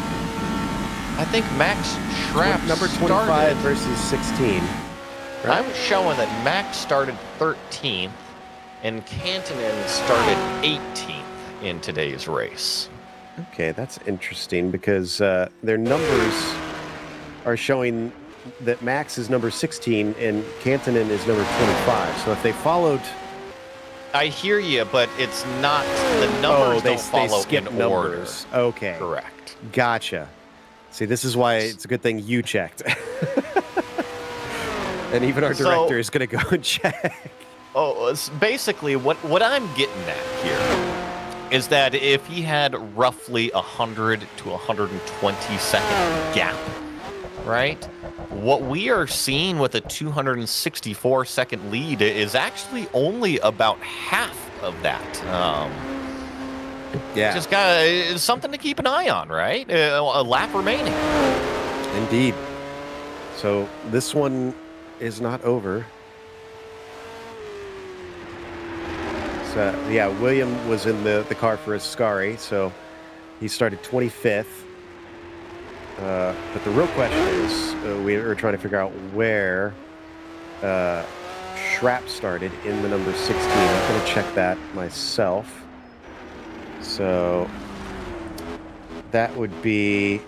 I think Max Schrapp number 25 started, versus 16. Right? I'm showing that Max started 13th and Kantonen started 18th in today's race. Okay, that's interesting because their numbers are showing that Max is number 16 and Kantonen is number 25. So if they followed... I hear you, but it's not, the numbers don't follow skip in numbers. order. Okay. Correct. Gotcha. See, this is why it's a good thing you checked. And even our director is going to go and check. Oh, it's basically what I'm getting at here is that if he had roughly 100 to 120 second gap, right? What we are seeing with a 264 second lead is actually only about half of that. Yeah. Just got something to keep an eye on, right? A lap remaining. Indeed. So this one is not over. So, yeah, William was in the car for Ascari, so he started 25th. But the real question is, we are trying to figure out where Schrapp started in the number 16. I'm going to check that myself. So that would be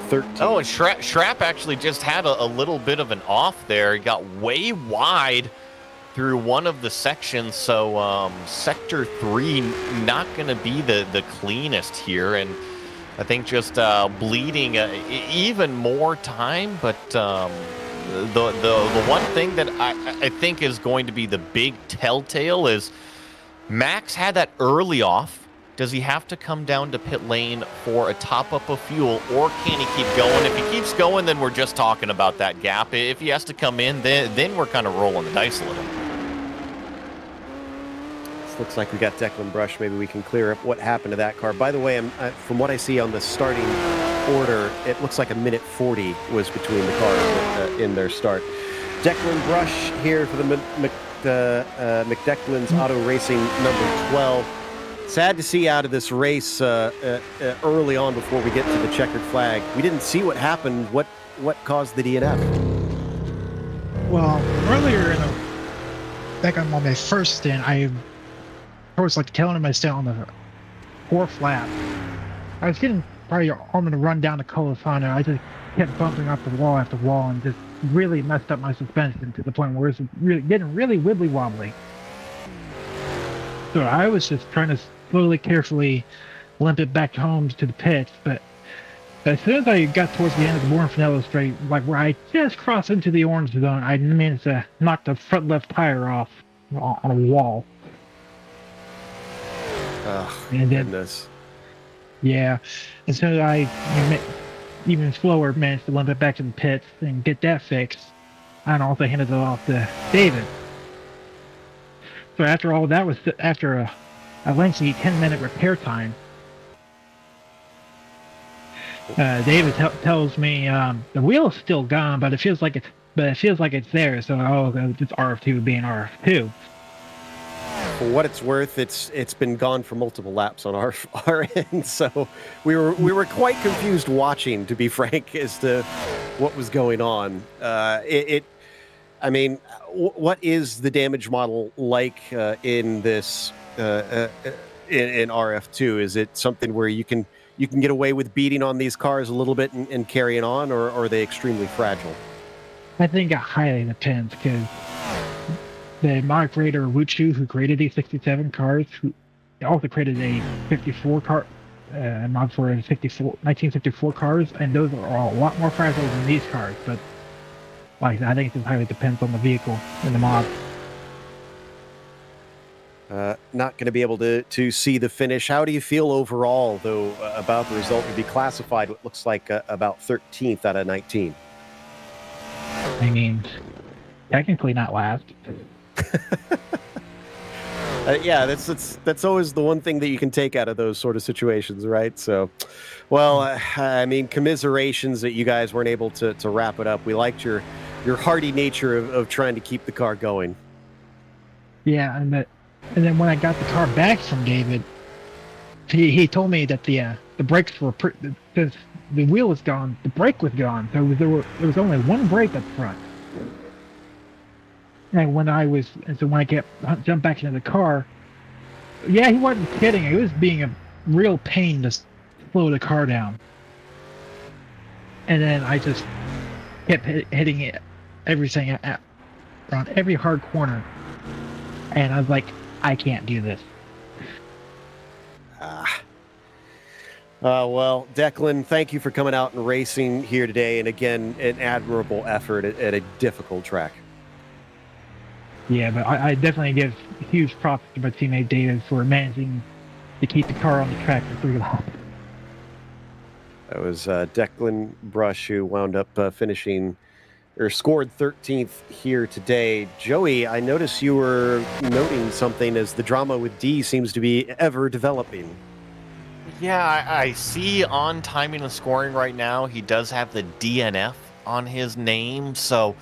13. Oh, and Schrapp actually just had a little bit of an off there. He got way wide through one of the sections, so Sector 3 not going to be the cleanest here, and I think just bleeding even more time, but the one thing that I think is going to be the big telltale is Max had that early off. Does he have to come down to pit lane for a top-up of fuel, or can he keep going? If he keeps going, then we're just talking about that gap. If he has to come in, then we're kind of rolling the dice a little. This looks like we got Declan Brush. Maybe we can clear up what happened to that car. By the way, from what I see on the starting order, it looks like a minute 40 was between the cars in their start. Declan Brush here for the McDeclan's Auto Racing number 12. Sad to see out of this race early on before we get to the checkered flag. We didn't see what happened. What caused the DNF? Well, earlier back on my first stint, I was like telling him my stint on the 4th lap. I was getting probably almost a run down to Colifano. I just kept bumping off the wall after wall and just really messed up my suspension to the point where it's really getting really wibbly wobbly. So I was just trying to slowly, carefully limp it back home to the pits, but as soon as I got towards the end of the Morffinello straight, like where I just crossed into the orange zone, I managed to knock the front left tire off on a wall. Oh, and then, goodness. Yeah, and so even slower managed to limp it back to the pits and get that fixed, and also handed it off to David. So after all that was after a lengthy 10-minute repair time, David tells me the wheel is still gone, but it feels like it's there. So it's RF2 being RF2. For what it's worth, it's been gone for multiple laps on our end. So we were quite confused watching, to be frank, as to what was going on. I mean, what is the damage model like in this in RF2? Is it something where you can get away with beating on these cars a little bit and carrying on, or are they extremely fragile? I think it highly depends, because the mod creator Wuchu, who created these 67 cars, who also created a 54 car mod for 1954 cars, and those are a lot more fragile than these cars. But like I think it highly depends on the vehicle and the mod. Not going to be able to see the finish. How do you feel overall, though, about the result? To be classified what looks like about 13th out of 19. I mean, technically not last. Yeah, that's always the one thing that you can take out of those sort of situations, right? So, well, I mean, commiserations that you guys weren't able to wrap it up. We liked your hardy nature of trying to keep the car going. Yeah, and then when I got the car back from David, he told me that the brakes were because the wheel was gone, the brake was gone, so there was only one brake up front. And when I jumped back into the car, yeah, he wasn't kidding. It was being a real pain to slow the car down. And then I just kept hitting it, everything around every hard corner. And I was like, I can't do this. Well, Declan, thank you for coming out and racing here today. And again, an admirable effort at a difficult track. Yeah, but I definitely give huge props to my teammate David for managing to keep the car on the track for 3 laps. That was Declan Brush, who wound up finishing or scored 13th here today. Joey, I noticed you were noting something as the drama with D seems to be ever developing. Yeah, I see on timing and scoring right now, he does have the DNF on his name. So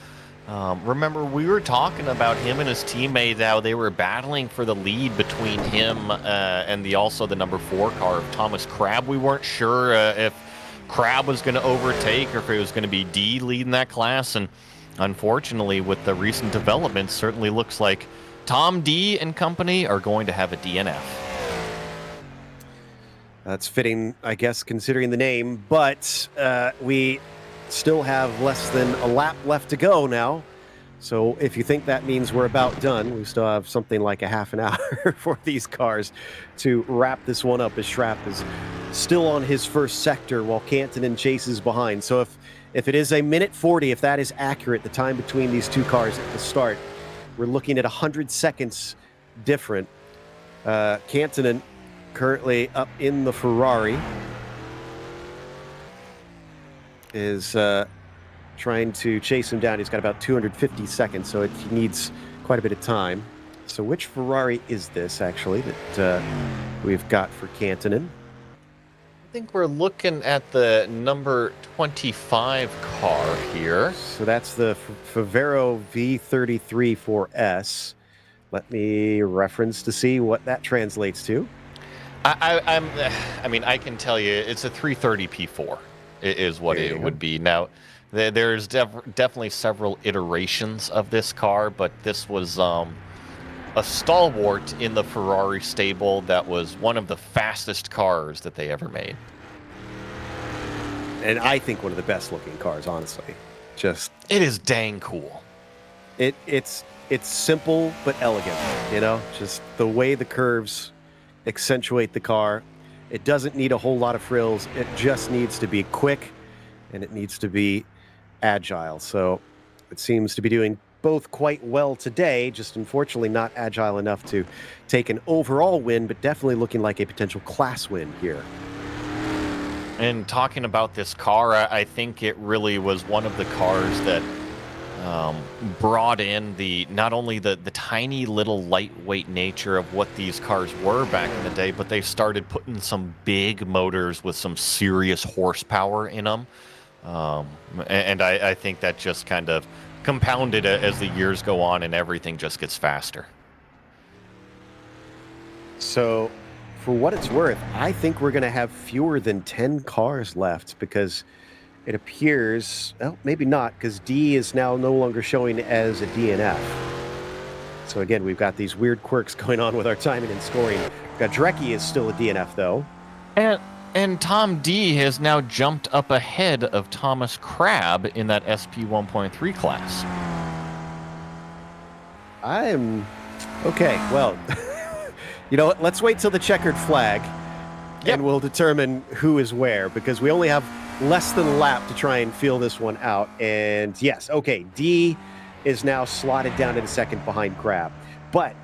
remember, we were talking about him and his teammate, how they were battling for the lead between him and also the number 4 car of Thomas Crabb. We weren't sure if Crabb was going to overtake or if it was going to be D leading that class. And unfortunately, with the recent developments, certainly looks like Tom D and company are going to have a DNF. That's fitting, I guess, considering the name, but we still have less than a lap left to go now. So if you think that means we're about done, we still have something like a half an hour for these cars to wrap this one up, as Schrapp is still on his first sector while Cantonen chases behind. So if it is a minute 40, if that is accurate, the time between these two cars at the start, we're looking at 100 seconds different. Cantonen currently up in the Ferrari is trying to chase him down. He's got about 250 seconds, so he needs quite a bit of time. So which Ferrari is this, actually, that we've got for Cantonen? I think we're looking at the number 25 car here. So that's the Favero V33 4S. Let me reference to see what that translates to. I mean, I can tell you it's a 330 P4 is what it would be. Now, there's definitely several iterations of this car, but this was a stalwart in the Ferrari stable that was one of the fastest cars that they ever made. And I think one of the best looking cars, honestly. It is dang cool. It's simple but elegant, you know? Just the way the curves accentuate the car. It doesn't need a whole lot of frills. It just needs to be quick and it needs to be agile. So it seems to be doing both quite well today, just unfortunately not agile enough to take an overall win, but definitely looking like a potential class win here. And talking about this car, I think it really was one of the cars that brought in not only the tiny little lightweight nature of what these cars were back in the day, but they started putting some big motors with some serious horsepower in them. And I think that just kind of compounded as the years go on and everything just gets faster. So, for what it's worth, I think we're going to have fewer than 10 cars left because it appears, well, maybe not, because D is now no longer showing as a DNF. So again, we've got these weird quirks going on with our timing and scoring. We've got Dreckie is still a DNF, though. And Tom D has now jumped up ahead of Thomas Crab in that SP 1.3 class. Okay, well, you know what? Let's wait till the checkered flag, and we'll determine who is where, because we only have less than a lap to try and feel this one out. And yes, okay, D is now slotted down in second behind Crab. But,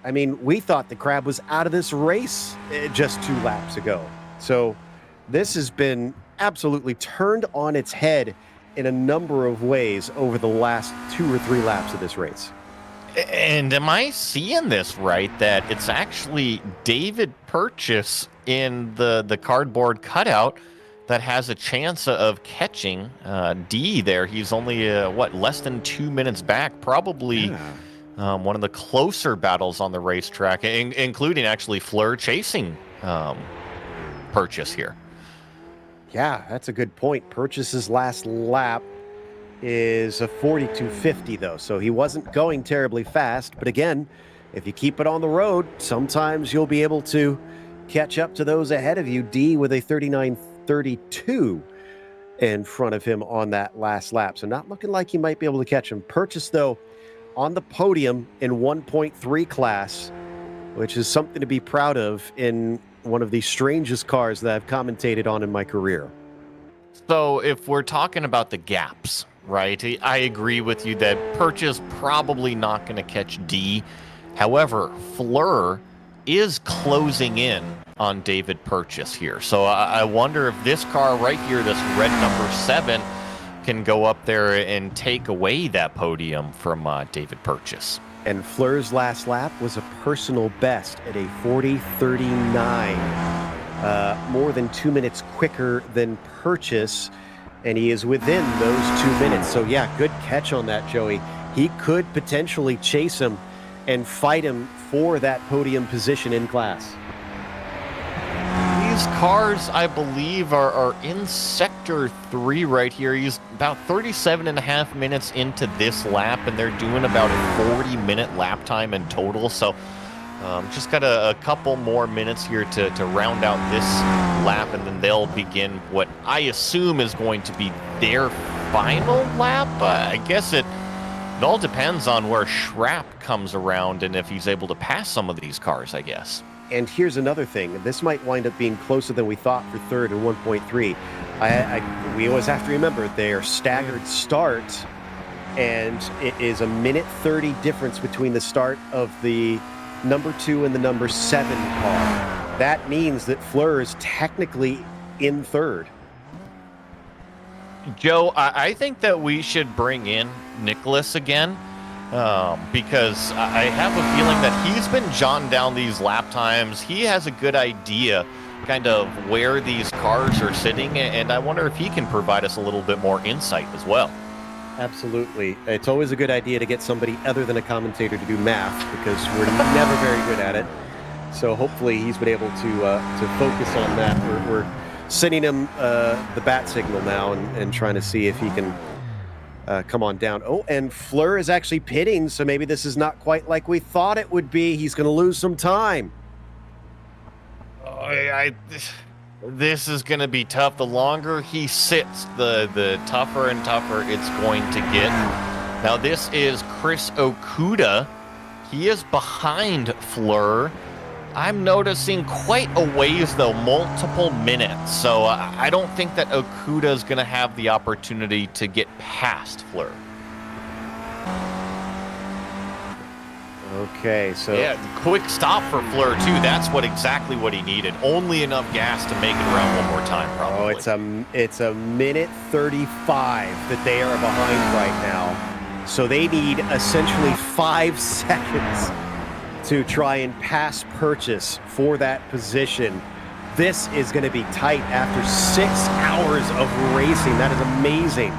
I mean, we thought the Crab was out of this race just 2 laps ago. So this has been absolutely turned on its head in a number of ways over the last 2 or 3 laps of this race. And am I seeing this right, that it's actually David Purchase in the cardboard cutout that has a chance of catching D there? He's only, less than 2 minutes back, probably one of the closer battles on the racetrack, including actually Fleur chasing Purchase here. Yeah, that's a good point. Purchase's last lap is a 42.50 though, so he wasn't going terribly fast. But again, if you keep it on the road, sometimes you'll be able to catch up to those ahead of you. D with a 39.32 in front of him on that last lap, so not looking like he might be able to catch him. Purchase though on the podium in 1.3 class, which is something to be proud of in one of the strangest cars that I've commentated on in my career. So if we're talking about the gaps, right, I agree with you that Purchase probably not going to catch D. However, Fleur is closing in on David Purchase here. So I wonder if this car right here, this red number 7, can go up there and take away that podium from David Purchase. And Fleur's last lap was a personal best at a 40.39, more than 2 minutes quicker than Purchase, and he is within those 2 minutes. So yeah, good catch on that, Joey. He could potentially chase him and fight him for that podium position in class. These cars, I believe, are in Sector 3 right here. He's about 37.5 minutes into this lap, and they're doing about a 40-minute lap time in total. So just got a couple more minutes here to round out this lap, and then they'll begin what I assume is going to be their final lap. I guess it all depends on where Schrapp comes around and if he's able to pass some of these cars, I guess. And here's another thing. This might wind up being closer than we thought for third and 1.3. We always have to remember they're staggered starts, and it is a minute 30 difference between the start of the number 2 and the number 7 car. That means that Fleur is technically in third. Joe, I think that we should bring in Nicholas again. Because I have a feeling that he's been jotting down these lap times. He has a good idea kind of where these cars are sitting, and I wonder if he can provide us a little bit more insight as well. Absolutely. It's always a good idea to get somebody other than a commentator to do math, because we're never very good at it. So hopefully he's been able to focus on that. We're sending him the bat signal now and trying to see if he can come on down. Oh, and Fleur is actually pitting, so maybe this is not quite like we thought it would be. He's going to lose some time. This is going to be tough. The longer he sits, the tougher and tougher it's going to get. Now, this is Chris Okuda. He is behind Fleur. I'm noticing quite a ways, though, multiple minutes. So I don't think that Okuda is going to have the opportunity to get past Fleur. Okay, so Yeah, quick stop for Fleur too. That's exactly what he needed. Only enough gas to make it around one more time, probably. it's a minute 35 that they are behind right now. So they need essentially 5 seconds to try and pass purchase for that position. This is going to be tight after 6 hours of racing. That is amazing.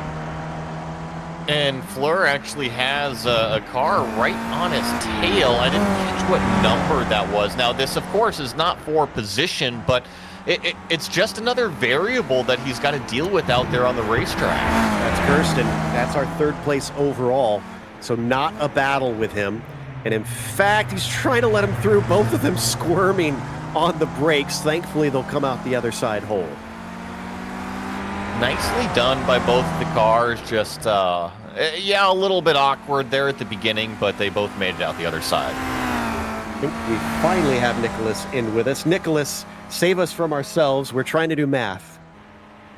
And Fleur actually has a car right on his tail. I didn't catch what number that was. Now, this, of course, is not for position, but it's just another variable that he's got to deal with out there on the racetrack. That's Kirsten. That's our 3rd place overall. So not a battle with him. And in fact, he's trying to let him through. Both of them squirming on the brakes. Thankfully, they'll come out the other side whole. Nicely done by both the cars. Just, yeah, a little bit awkward there at the beginning, but they both made it out the other side. I think we finally have Nicholas in with us. Nicholas, save us from ourselves. We're trying to do math.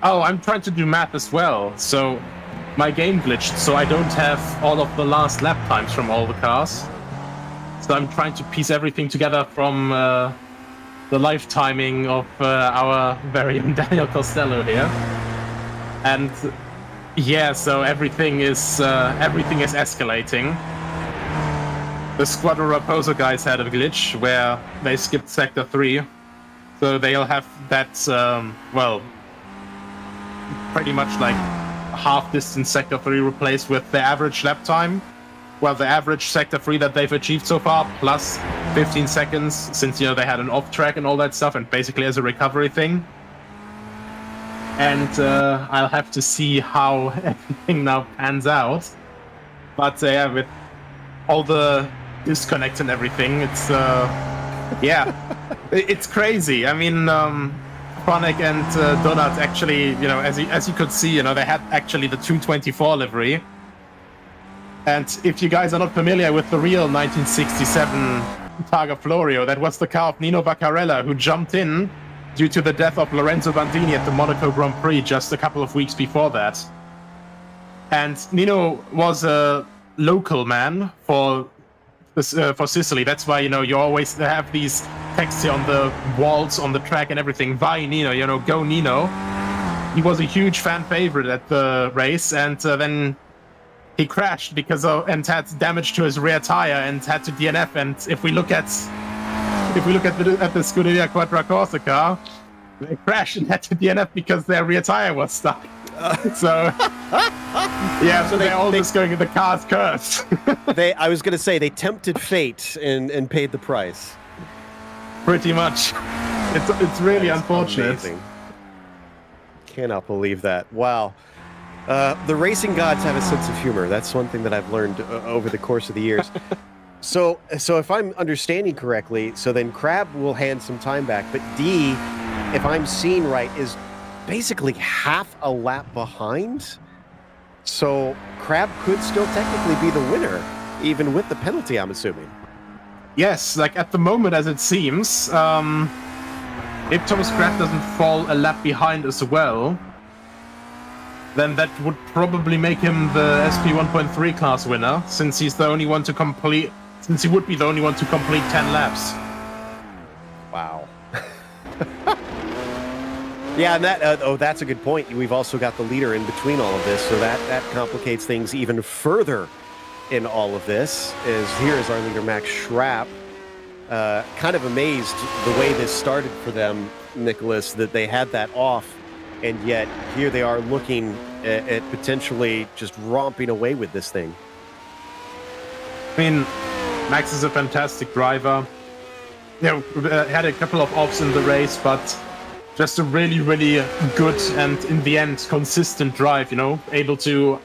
Oh, I'm trying to do math as well. So my game glitched, so I don't have all of the last lap times from all the cars. So I'm trying to piece everything together from the live timing of our very own Daniel Costello here. And yeah, so everything is escalating. The Squadron Raposo guys had a glitch where they skipped Sector 3. So they'll have that, well, pretty much like half-distance Sector 3 replaced with the average lap time. Well, the average Sector 3 that they've achieved so far, plus 15 seconds, since, you know, they had an off-track and all that stuff, and basically as a recovery thing. And I'll have to see how everything now pans out. But yeah, with all the disconnects and everything, it's yeah, it's crazy. I mean, Chronic and Donut actually, you know, as you could see, you know, they had actually the 224 livery. And if you guys are not familiar with the real 1967 Targa Florio, that was the car of Nino Vaccarella, who jumped in due to the death of Lorenzo Bandini at the Monaco Grand Prix just a couple of weeks before that. And Nino was a local man for Sicily. That's why, you know, you always have these texts here on the walls, on the track and everything. Vai Nino, you know, go Nino. He was a huge fan favorite at the race, and then he crashed because and had damage to his rear tire and had to DNF. And if we look at the Scuderia Quattrocorsa car, they crashed and had to DNF because their rear tire was stuck. So yeah, so they're all just going, the car's cursed. I was going to say, they tempted fate and paid the price. Pretty much. It's really unfortunate. Amazing. Cannot believe that. Wow. The racing gods have a sense of humor. That's one thing that I've learned over the course of the years. So if I'm understanding correctly, so then Crab will hand some time back, but D, if I'm seeing right, is basically half a lap behind. So Crab could still technically be the winner, even with the penalty, I'm assuming. Yes, like at the moment as it seems, if Thomas Crab doesn't fall a lap behind as well, then that would probably make him the SP 1.3 class winner, since he's the only one to complete, since he would be the only one to complete 10 laps. Wow. Yeah, and that's a good point. We've also got the leader in between all of this, so that complicates things even further in all of this. Here is our leader, Max Schrapp. Kind of amazed the way this started for them, Nicholas, that they had that off, and yet here they are looking at potentially just romping away with this thing. I mean, Max is a fantastic driver. You know, had a couple of offs in the race, but just a really, really good and, in the end, consistent drive, you know, able to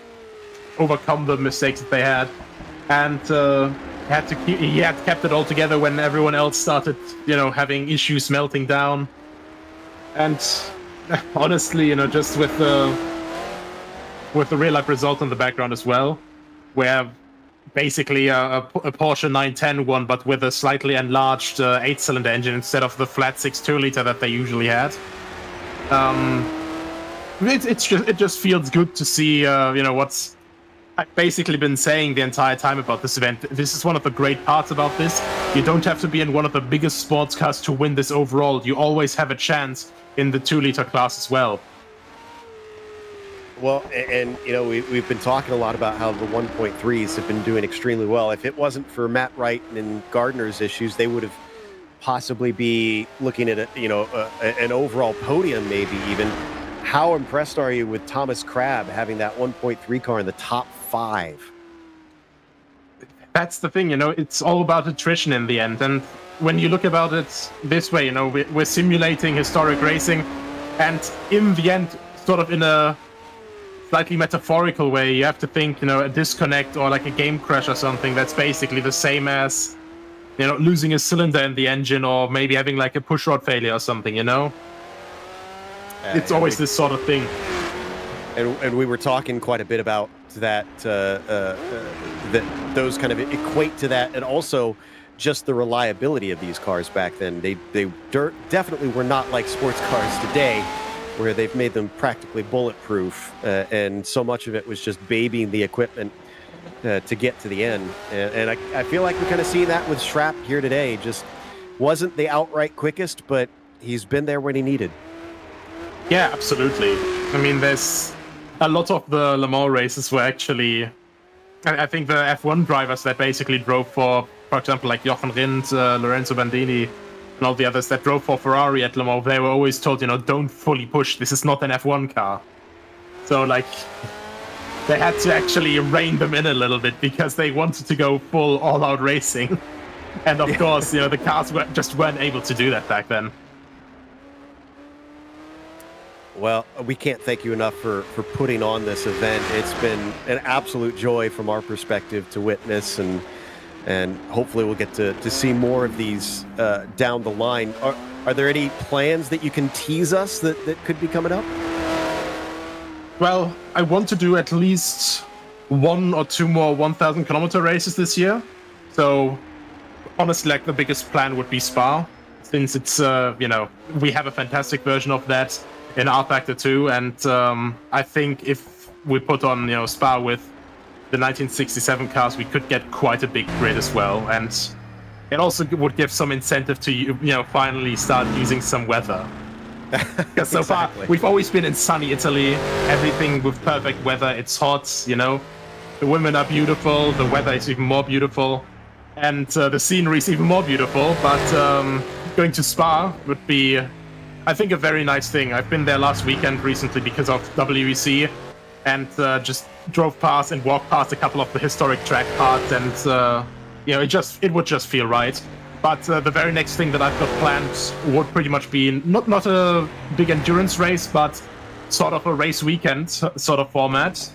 overcome the mistakes that they had. And he had kept it all together when everyone else started, you know, having issues melting down. And honestly, you know, just with the real-life result in the background as well, where basically a Porsche 910 won, but with a slightly enlarged 8-cylinder engine instead of the flat 6.2-liter that they usually had. It just feels good to see, you know, what's I've basically been saying the entire time about this event. This is one of the great parts about this. You don't have to be in one of the biggest sports cars to win this overall. You always have a chance in the 2-liter class as well. Well, and you know, we've been talking a lot about how the 1.3s have been doing extremely well. If it wasn't for Matt Wright and Gardner's issues, they would have possibly be looking at an overall podium, maybe even. How impressed are you with Thomas Crabb having that 1.3 car in the top 5? That's the thing, it's all about attrition in the end. And when you look about it this way, we're simulating historic racing, and in the end, sort of in a slightly metaphorical way, you have to think, a disconnect or like a game crash or something. That's basically the same as, losing a cylinder in the engine, or maybe having like a push rod failure or something, It's always this sort of thing. And we were talking quite a bit about that, that those kind of equate to that, and also just the reliability of these cars back then. They definitely were not like sports cars today, where they've made them practically bulletproof, and so much of it was just babying the equipment to get to the end. And I feel like we kind of see that with Schrapp here today. Just wasn't the outright quickest, but he's been there when he needed. Yeah, absolutely. I mean, there's a lot of the Le Mans races were actually, I think the F1 drivers that basically drove for example, like Jochen Rindt, Lorenzo Bandini, and all the others that drove for Ferrari at Le Mans, they were always told, don't fully push. This is not an F1 car. So, like, they had to actually rein them in a little bit because they wanted to go full all-out racing. And of course, the cars weren't able to do that back then. Well, we can't thank you enough for putting on this event. It's been an absolute joy from our perspective to witness, and hopefully we'll get to see more of these down the line. Are there any plans that you can tease us that could be coming up? Well, I want to do at least 1 or 2 more 1,000-kilometer races this year. So, honestly, like, the biggest plan would be Spa, since it's, we have a fantastic version of that in R-Factor 2, and I think if we put on, Spa with the 1967 cars, we could get quite a big grid as well, and it also would give some incentive to, finally start using some weather. Because so far, we've always been in sunny Italy, everything with perfect weather, it's hot, the women are beautiful, the weather is even more beautiful, and the scenery is even more beautiful, but going to Spa would be, I think, a very nice thing. I've been there last weekend recently because of WEC, and just drove past and walked past a couple of the historic track parts, and it would just feel right. But the very next thing that I've got planned would pretty much be not a big endurance race, but sort of a race weekend sort of format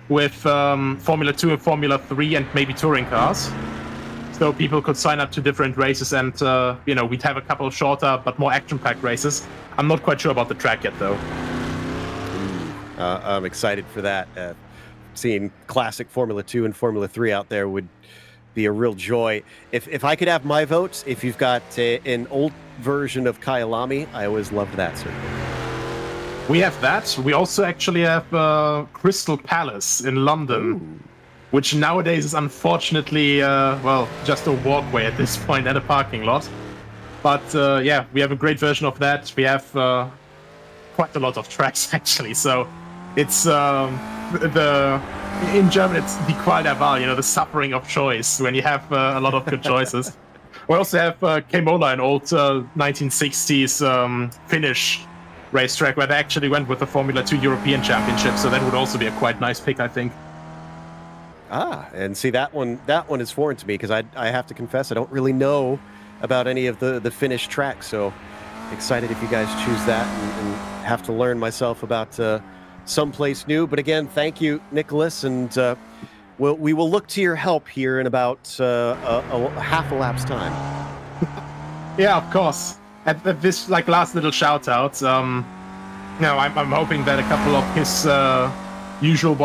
with Formula 2 and Formula 3 and maybe touring cars. So people could sign up to different races, and we'd have a couple of shorter but more action-packed races. I'm not quite sure about the track yet, though. I'm excited for that. Seeing classic Formula 2 and Formula 3 out there would be a real joy. If I could have my votes, if you've got an old version of Kyalami, I always loved that, sir. We have that. We also actually have Crystal Palace in London, which nowadays is unfortunately, just a walkway at this point and a parking lot. But we have a great version of that. We have quite a lot of tracks, actually. So it's in German, it's die Qual der Wahl, the suffering of choice, when you have a lot of good choices. We also have Kemola, an old 1960s Finnish racetrack where they actually went with the Formula 2 European Championship, so that would also be a quite nice pick, I think. And see, that one is foreign to me, because I have to confess I don't really know about any of the Finnish tracks, so excited if you guys choose that, and have to learn myself about someplace new. But again, thank you, Nicholas, and we will look to your help here in about half a lap's time. Yeah, of course. At this last little shout out, I'm hoping that a couple of his usual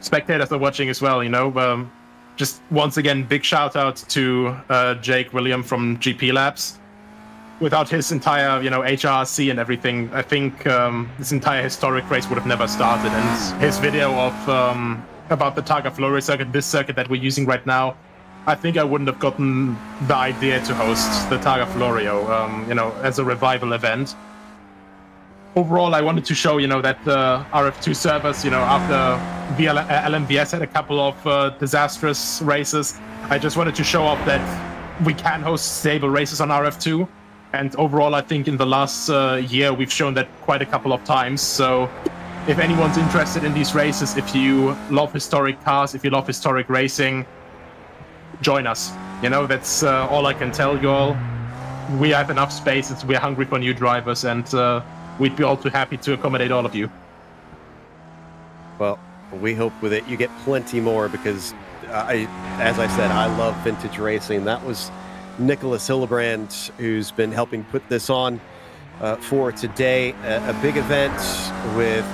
spectators are watching as well. Just once again, big shout out to Jake William from GP Labs. Without his entire, HRSC and everything, I think this entire historic race would have never started. And his video of about the Targa Florio circuit, this circuit that we're using right now, I think I wouldn't have gotten the idea to host the Targa Florio, as a revival event. Overall, I wanted to show, that the RF2 servers, after LMVS had a couple of disastrous races, I just wanted to show off that we can host stable races on RF2. And overall, I think in the last year, we've shown that quite a couple of times. So if anyone's interested in these races, if you love historic cars, if you love historic racing, join us. That's all I can tell you all. We have enough spaces. We're hungry for new drivers, and we'd be all too happy to accommodate all of you. Well, we hope with it you get plenty more, because as I said, I love vintage racing. That was Nicholas Hillebrand, who's been helping put this on for today. A big event with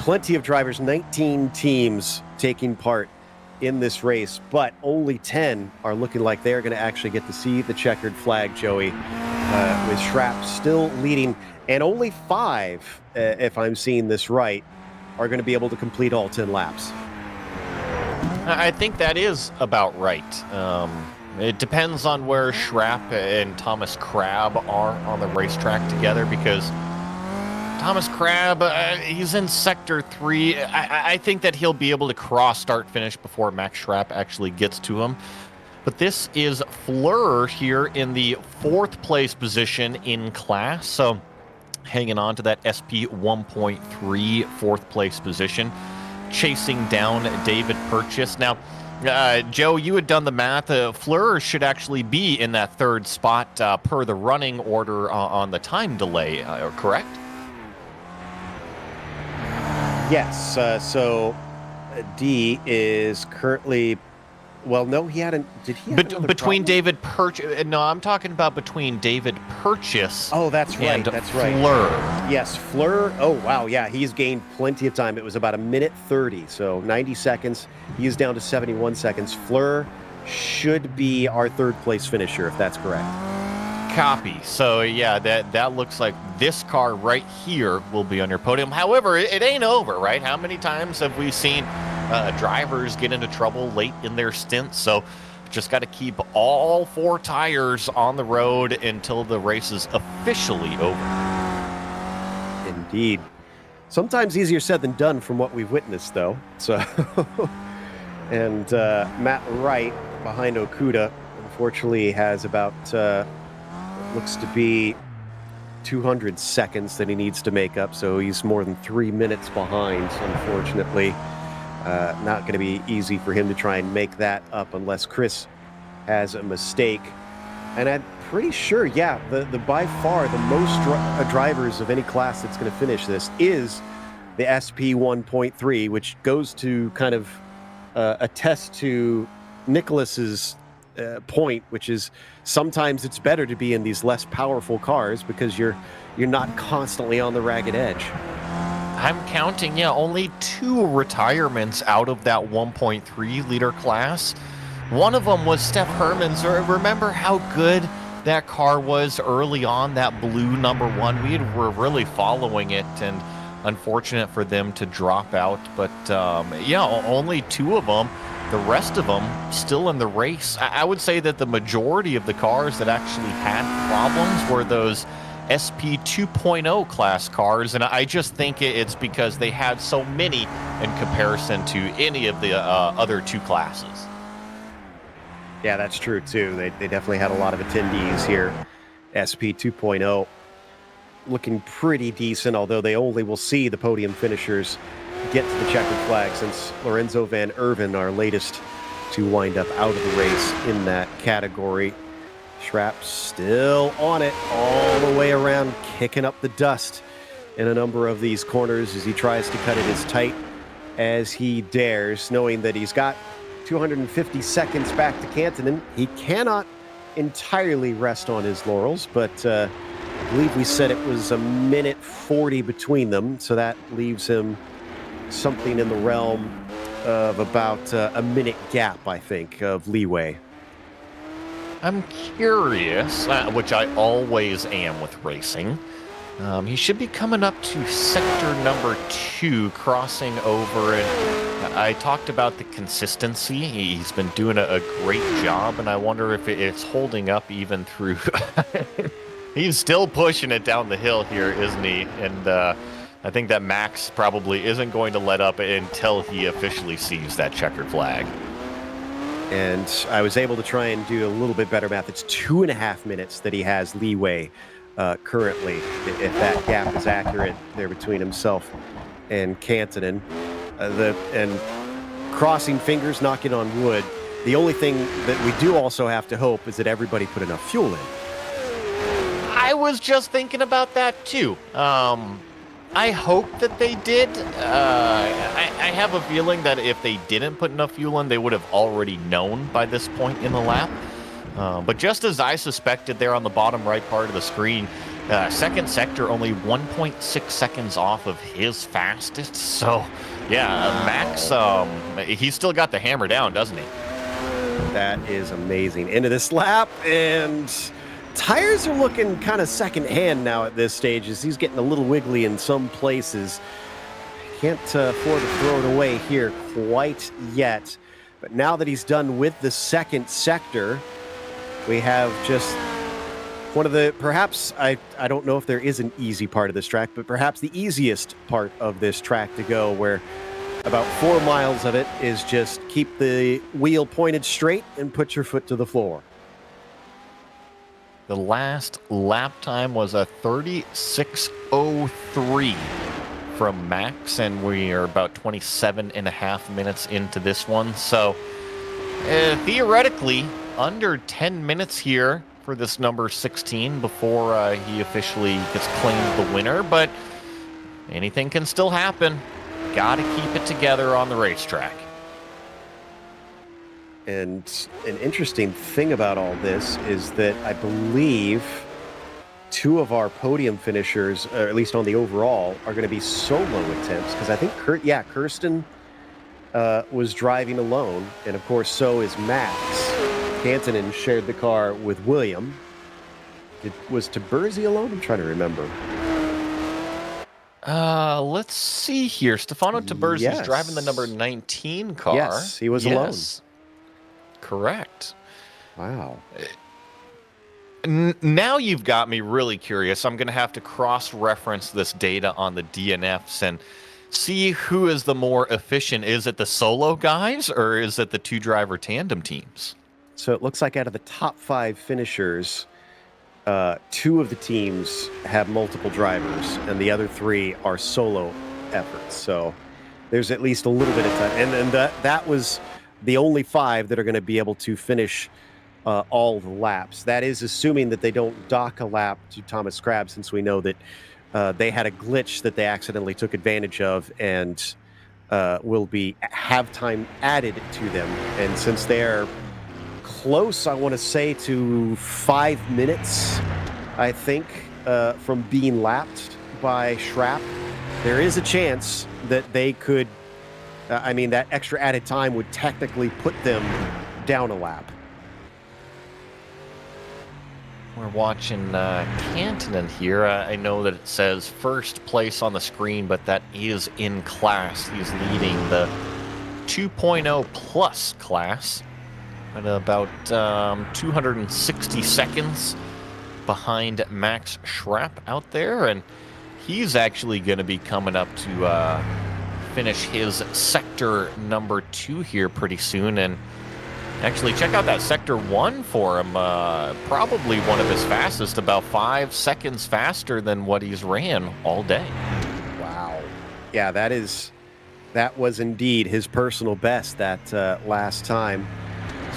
plenty of drivers, 19 teams taking part in this race, but only 10 are looking like they're going to actually get to see the checkered flag, Joey, with Schrapp still leading, and only 5, if I'm seeing this right, are going to be able to complete all 10 laps. I think that is about right. It depends on where Schrapp and Thomas Crabb are on the racetrack together, because Thomas Crabb, he's in Sector 3. I think that he'll be able to cross start-finish before Max Schrapp actually gets to him. But this is Fleur here in the 4th place position in class. So hanging on to that SP 1.3 4th place position, chasing down David Purchase. Now, Joe, you had done the math. Fleur should actually be in that 3rd spot per the running order on the time delay, correct? Yes, so D is currently, well, no, he hadn't, did he have another between problem? David Purchase, no, I'm talking about between David Purchase Oh, that's right, and that's right. Fleur. Yes, Fleur, oh, wow, yeah, he's gained plenty of time. It was about 1:30, so 90 seconds. He is down to 71 seconds. Fleur should be our 3rd place finisher, if that's correct. Copy. So yeah, that looks like this car right here will be on your podium. However, it ain't over, right? How many times have we seen drivers get into trouble late in their stints? So just got to keep all 4 tires on the road until the race is officially over. Indeed. Sometimes easier said than done from what we've witnessed, though. So, and Matt Wright behind Okuda, unfortunately, has about looks to be 200 seconds that he needs to make up, so he's more than 3 minutes behind, unfortunately. Not going to be easy for him to try and make that up unless Chris has a mistake. And I'm pretty sure, yeah, the by far the most drivers of any class that's going to finish this is the SP 1.3, which goes to kind of attest to Nicholas's point, which is sometimes it's better to be in these less powerful cars because you're not constantly on the ragged edge. I'm counting, only 2 retirements out of that 1.3 liter class. One of them was Steph Herman's. Remember how good that car was early on, that blue number 1? We were really following it, and unfortunate for them to drop out. But only 2 of them. The rest of them still in the race. I would say that the majority of the cars that actually had problems were those SP 2.0 class cars, and I just think it's because they had so many in comparison to any of the other 2 classes. Yeah, that's true too. They definitely had a lot of attendees here. SP 2.0 looking pretty decent, although they only will see the podium finishers get to the checkered flag, since Lorenzo Van Erven, our latest to wind up out of the race in that category. Schrapp still on it all the way around, kicking up the dust in a number of these corners as he tries to cut it as tight as he dares, knowing that he's got 250 seconds back to Cantonin. He cannot entirely rest on his laurels, but I believe we said it was 1:40 between them, so that leaves him something in the realm of about a minute gap, I think, of leeway. I'm curious, which I always am with racing. He should be coming up to sector number 2, crossing over, and I talked about the consistency. He's been doing a great job, and I wonder if it's holding up even through... He's still pushing it down the hill here, isn't he? And I think that Max probably isn't going to let up until he officially sees that checkered flag. And I was able to try and do a little bit better math. It's 2.5 minutes that he has leeway currently, if that gap is accurate there between himself and Kantonen. And crossing fingers, knocking on wood, the only thing that we do also have to hope is that everybody put enough fuel in. I was just thinking about that too. I hope that they did. I have a feeling that if they didn't put enough fuel in, they would have already known by this point in the lap. But just as I suspected there on the bottom right part of the screen, second sector only 1.6 seconds off of his fastest. So, yeah, Max, he's still got the hammer down, doesn't he? That is amazing. Into this lap, and tires are looking kind of second-hand now at this stage as he's getting a little wiggly in some places. Can't afford to throw it away here quite yet. But now that he's done with the second sector, we have just one of the, perhaps, I don't know if there is an easy part of this track, but perhaps the easiest part of this track to go, where about 4 miles of it is just keep the wheel pointed straight and put your foot to the floor. The last lap time was a 36:03 from Max, and we are about 27.5 minutes into this one. So, theoretically, under 10 minutes here for this number 16 before he officially gets claimed the winner, but anything can still happen. Gotta keep it together on the racetrack. And an interesting thing about all this is that I believe 2 of our podium finishers, or at least on the overall, are going to be solo attempts, because I think Kirsten was driving alone, and of course so is Max. Kantonen shared the car with William. Was Taberzi alone? I'm trying to remember. Let's see here. Stefano Taberzi is Yes. driving the number 19 car. Yes, he was alone. Correct. Wow. Now you've got me really curious. I'm going to have to cross-reference this data on the DNFs and see who is the more efficient. Is it the solo guys, or is it the 2-driver tandem teams? So it looks like out of the top 5 finishers, 2 of the teams have multiple drivers, and the other 3 are solo efforts. So there's at least a little bit of time. And that was the only 5 that are going to be able to finish all the laps. That is assuming that they don't dock a lap to Thomas Crabbe, since we know that they had a glitch that they accidentally took advantage of, and will have time added to them. And since they're close, I want to say, to 5 minutes, I think, from being lapped by Schrapp, there is a chance that they could, that extra added time would technically put them down a lap. We're watching Kantonen here. I know that it says first place on the screen, but that is in class. He's leading the 2.0 plus class at about 260 seconds behind Max Schrapp out there, and he's actually going to be coming up to finish his sector number 2 here pretty soon. And actually, check out that sector 1 for him. Probably one of his fastest, about 5 seconds faster than what he's ran all day. Wow. Yeah, that was indeed his personal best that last time.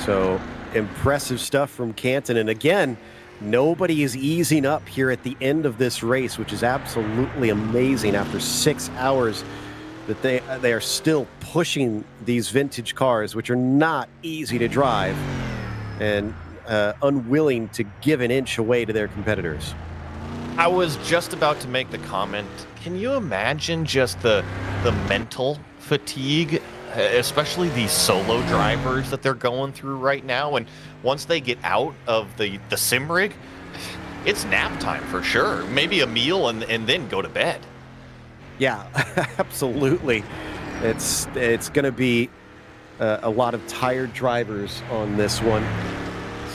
So impressive stuff from Kantonen. And again, nobody is easing up here at the end of this race, which is absolutely amazing after 6 hours that they are still pushing these vintage cars, which are not easy to drive, and unwilling to give an inch away to their competitors. I was just about to make the comment, can you imagine just the mental fatigue, especially these solo drivers that they're going through right now? And once they get out of the sim rig, it's nap time for sure. Maybe a meal and then go to bed. Yeah, absolutely. It's going to be a lot of tired drivers on this one.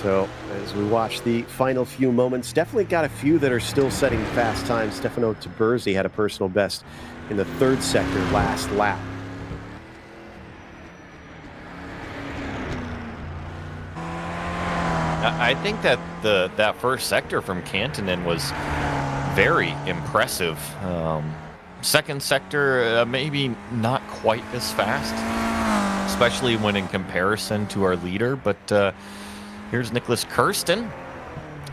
So as we watch the final few moments, definitely got a few that are still setting fast times. Stefano Taberzi had a personal best in the third sector last lap. I think that that first sector from Kantonen was very impressive. Second sector, maybe not quite as fast, especially when in comparison to our leader. But here's Nicholas Kirsten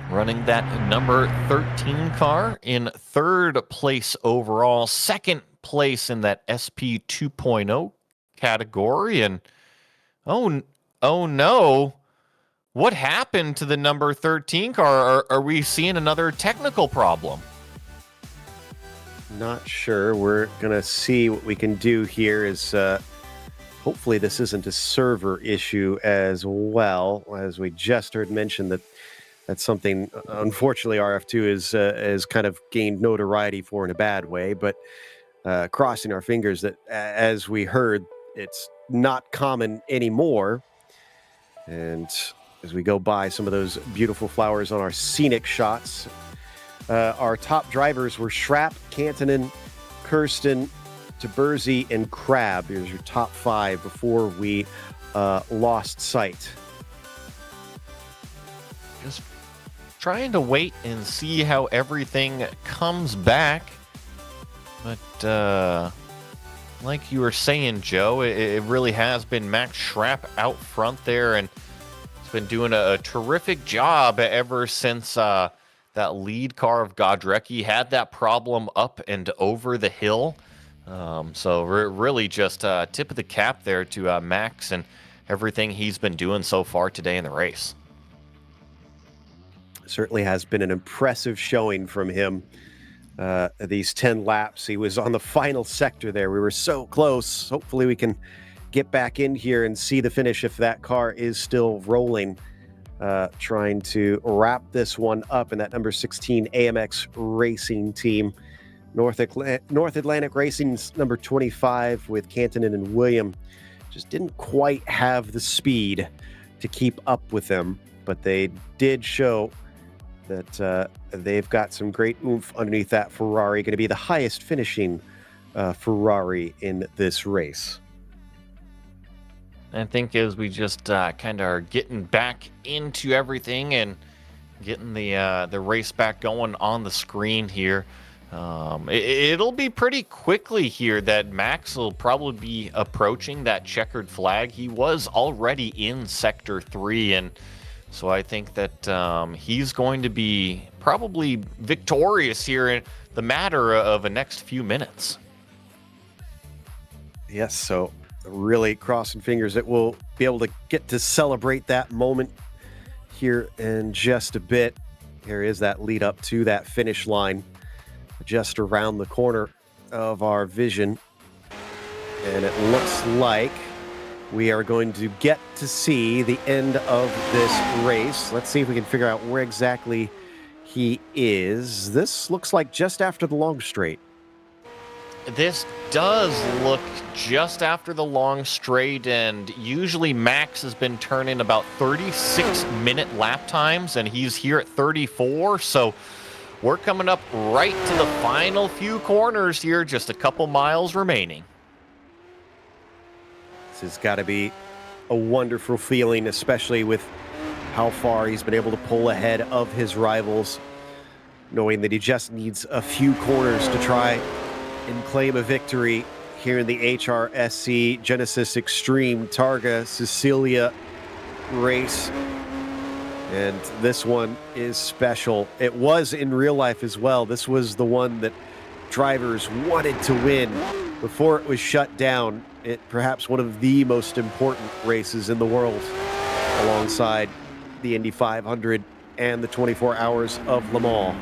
running that number 13 car in third place overall, second place in that SP 2.0 category. And oh no. What happened to the number 13 car? Are we seeing another technical problem? Not sure. We're going to see what we can do here is hopefully this isn't a server issue as well. As we just heard mentioned that's something, unfortunately, RF2 is kind of gained notoriety for in a bad way. But crossing our fingers that, as we heard, it's not common anymore. And as we go by some of those beautiful flowers on our scenic shots, our top drivers were Schrapp, Kantonen, Kirsten, Taberzi, and Crab. Here's your top five before we lost sight. Just trying to wait and see how everything comes back. But like you were saying, Joe, it really has been Max Schrapp out front there, and been doing a terrific job ever since that lead car of Godrecki had that problem up and over the hill. So really just tip of the cap there to Max and everything he's been doing so far today in the race. Certainly has been an impressive showing from him these 10 laps. He was on the final sector there. We were so close. Hopefully we can get back in here and see the finish if that car is still rolling. Trying to wrap this one up in that number 16 AMX Racing team. North Atlantic Racing's number 25 with Kantonen and William just didn't quite have the speed to keep up with them, but they did show that they've got some great oomph underneath that Ferrari. Going to be the highest finishing Ferrari in this race. I think as we just kind of are getting back into everything and getting the race back going on the screen here, it'll be pretty quickly here that Max will probably be approaching that checkered flag. He was already in Sector 3, and so I think that he's going to be probably victorious here in the matter of the next few minutes. Yes, so really crossing fingers that we'll be able to get to celebrate that moment here in just a bit. Here is that lead up to that finish line just around the corner of our vision. And it looks like we are going to get to see the end of this race. Let's see if we can figure out where exactly he is. This looks like just after the long straight. This does look just after the long straight, and usually Max has been turning about 36-minute lap times, and he's here at 34, so we're coming up right to the final few corners here, just a couple miles remaining. This has got to be a wonderful feeling, especially with how far he's been able to pull ahead of his rivals, knowing that he just needs a few corners to try and claim a victory here in the HRSC Genisus Extreme Targa Sicilia race. And this one is special. It was in real life as well. This was the one that drivers wanted to win before it was shut down. It perhaps one of the most important races in the world, alongside the Indy 500 and the 24 Hours of Le Mans.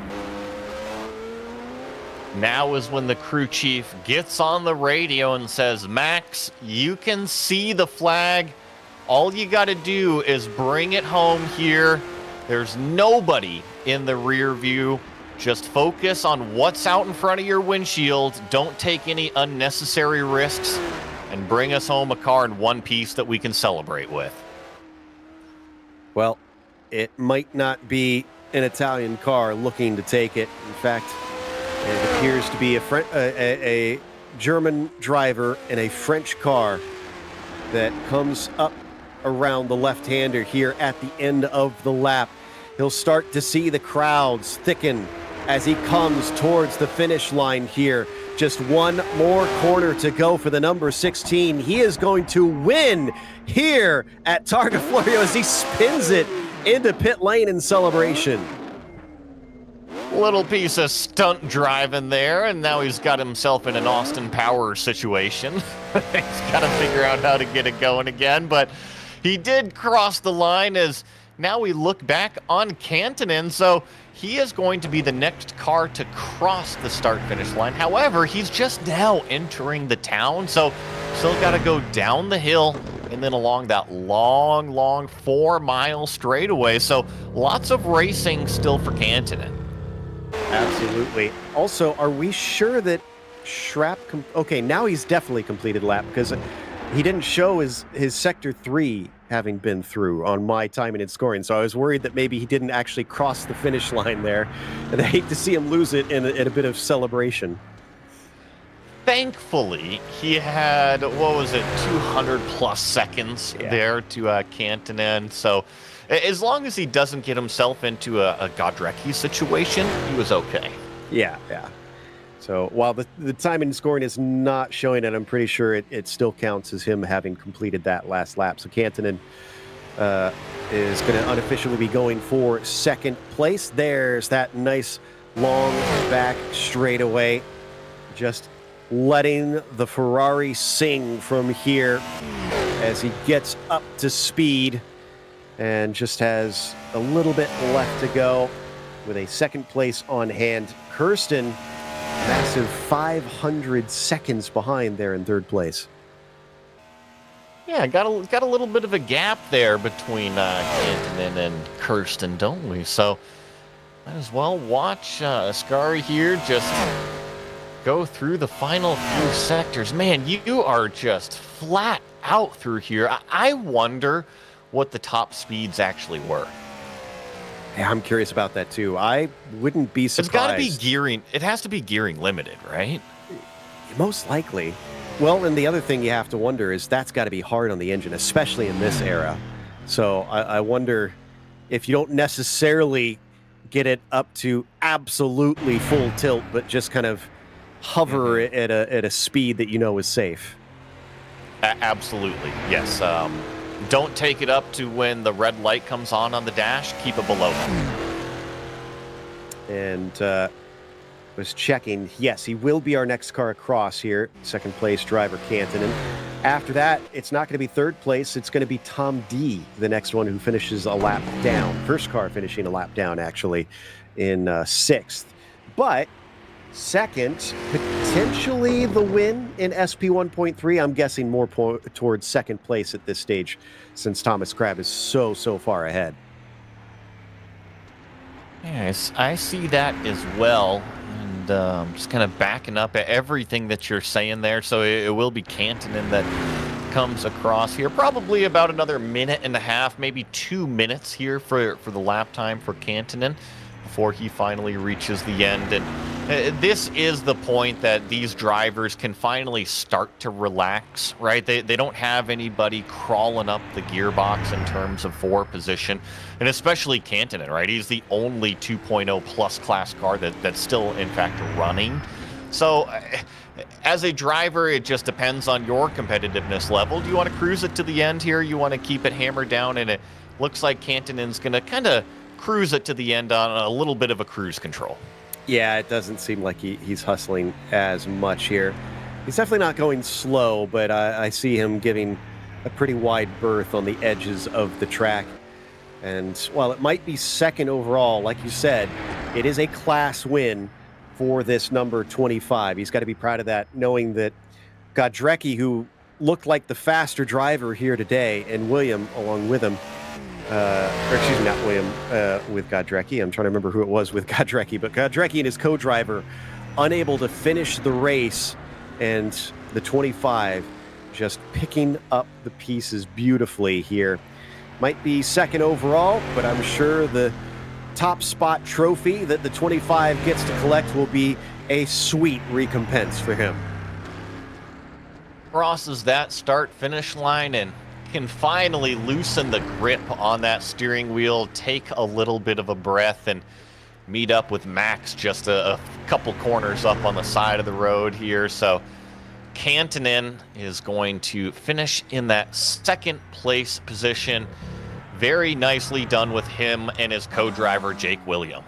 Now is when the crew chief gets on the radio and says, Max, you can see the flag. All you got to do is bring it home here. There's nobody in the rear view. Just focus on what's out in front of your windshield. Don't take any unnecessary risks. and bring us home a car in one piece that we can celebrate with. Well, it might not be an Italian car looking to take it. In fact, it appears to be a German driver in a French car that comes up around the left-hander here at the end of the lap. He'll start to see the crowds thicken as he comes towards the finish line here. Just one more corner to go for the number 16. He is going to win here at Targa Florio as he spins it into pit lane in celebration. Little piece of stunt driving there, and now he's got himself in an Austin Powers situation. He's got to figure out how to get it going again, but he did cross the line as now we look back on Kantonen, so he is going to be the next car to cross the start-finish line. However, he's just now entering the town, so still got to go down the hill and then along that long 4-mile straightaway. So lots of racing still for Kantonen. Absolutely. Also, are we sure that Schrapp... okay, now he's definitely completed lap because he didn't show his Sector 3 having been through on my timing and scoring, so I was worried that maybe he didn't actually cross the finish line there, and I hate to see him lose it in a bit of celebration. Thankfully, he had, 200 plus seconds there to Kantonen, so as long as he doesn't get himself into a Godrecki situation, he was okay. Yeah. So while the time and scoring is not showing it, I'm pretty sure it still counts as him having completed that last lap. So Kantonen is going to unofficially be going for second place. There's that nice long back straightaway. Just letting the Ferrari sing from here as he gets up to speed and just has a little bit left to go with a second place on hand. Kirsten, massive 500 seconds behind there in third place. Yeah, got a little bit of a gap there between Kantonen and Kirsten, don't we? So might as well watch Ascari here just go through the final few sectors. Man, you are just flat out through here. I wonder what the top speeds actually were. Yeah, I'm curious about that too. I wouldn't be surprised. It's got to be gearing. It has to be gearing limited, right? Most likely. Well, and the other thing you have to wonder is that's got to be hard on the engine, especially in this era. So I wonder if you don't necessarily get it up to absolutely full tilt, but just kind of hover at a speed that you know is safe. Absolutely, yes. Don't take it up to when the red light comes on the dash. Keep it below that. And was checking. Yes, he will be our next car across here. Second place driver Kantonen. After that, it's not going to be third place. It's going to be Tom D, the next one who finishes a lap down. First car finishing a lap down, actually, in sixth. But second, potentially the win in SP 1.3. I'm guessing more towards second place at this stage since Thomas Crab is so far ahead. Yes, I see that as well. And just kind of backing up at everything that you're saying there. So it will be Kantonen that comes across here. Probably about another minute and a half, maybe 2 minutes here for the lap time for Kantonen before he finally reaches the end. And this is the point that these drivers can finally start to relax, right? They don't have anybody crawling up the gearbox in terms of position, and especially Kantonen, right? He's the only 2.0 plus class car that's still, in fact, running. So as a driver, it just depends on your competitiveness level. Do you want to cruise it to the end here? You want to keep it hammered down? And it looks like Kantonen's going to kind of cruise it to the end on a little bit of a cruise control. Yeah, it doesn't seem like he's hustling as much here. He's definitely not going slow, but I see him giving a pretty wide berth on the edges of the track. And while it might be second overall, like you said, it is a class win for this number 25. He's got to be proud of that, knowing that Godrecki, who looked like the faster driver here today, and William along with him, or excuse me, not William, with Godrecki. I'm trying to remember who it was with Godrecki, but Godrecki and his co-driver unable to finish the race, and the 25 just picking up the pieces beautifully here. Might be second overall, but I'm sure the top spot trophy that the 25 gets to collect will be a sweet recompense for him. Crosses that start-finish line and can finally loosen the grip on that steering wheel, take a little bit of a breath, and meet up with Max just a couple corners up on the side of the road here. So Kantonen is going to finish in that second place position. Very nicely done with him and his co-driver, Jake William.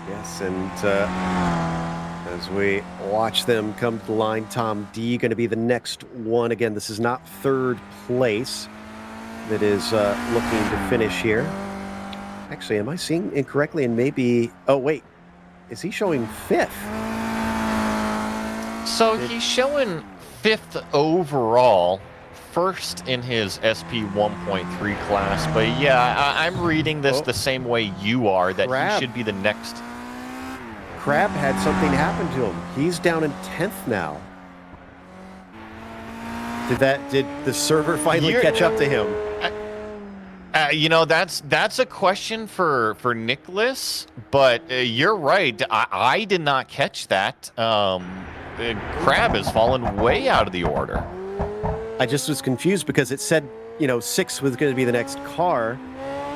Yes, and as we watch them come to the line, Tom D going to be the next one. Again, this is not third place that is looking to finish here. Actually, am I seeing incorrectly? And maybe, oh wait, is he showing fifth? So he's showing fifth overall, first in his SP 1.3 class. But yeah, I'm reading this the same way you are, that he should be the next. Crab had something happen to him. He's down in 10th now. Did the server finally catch up to him? You know, that's a question for Nicholas, but you're right. I did not catch that. Crab has fallen way out of the order. I just was confused because it said, 6 was going to be the next car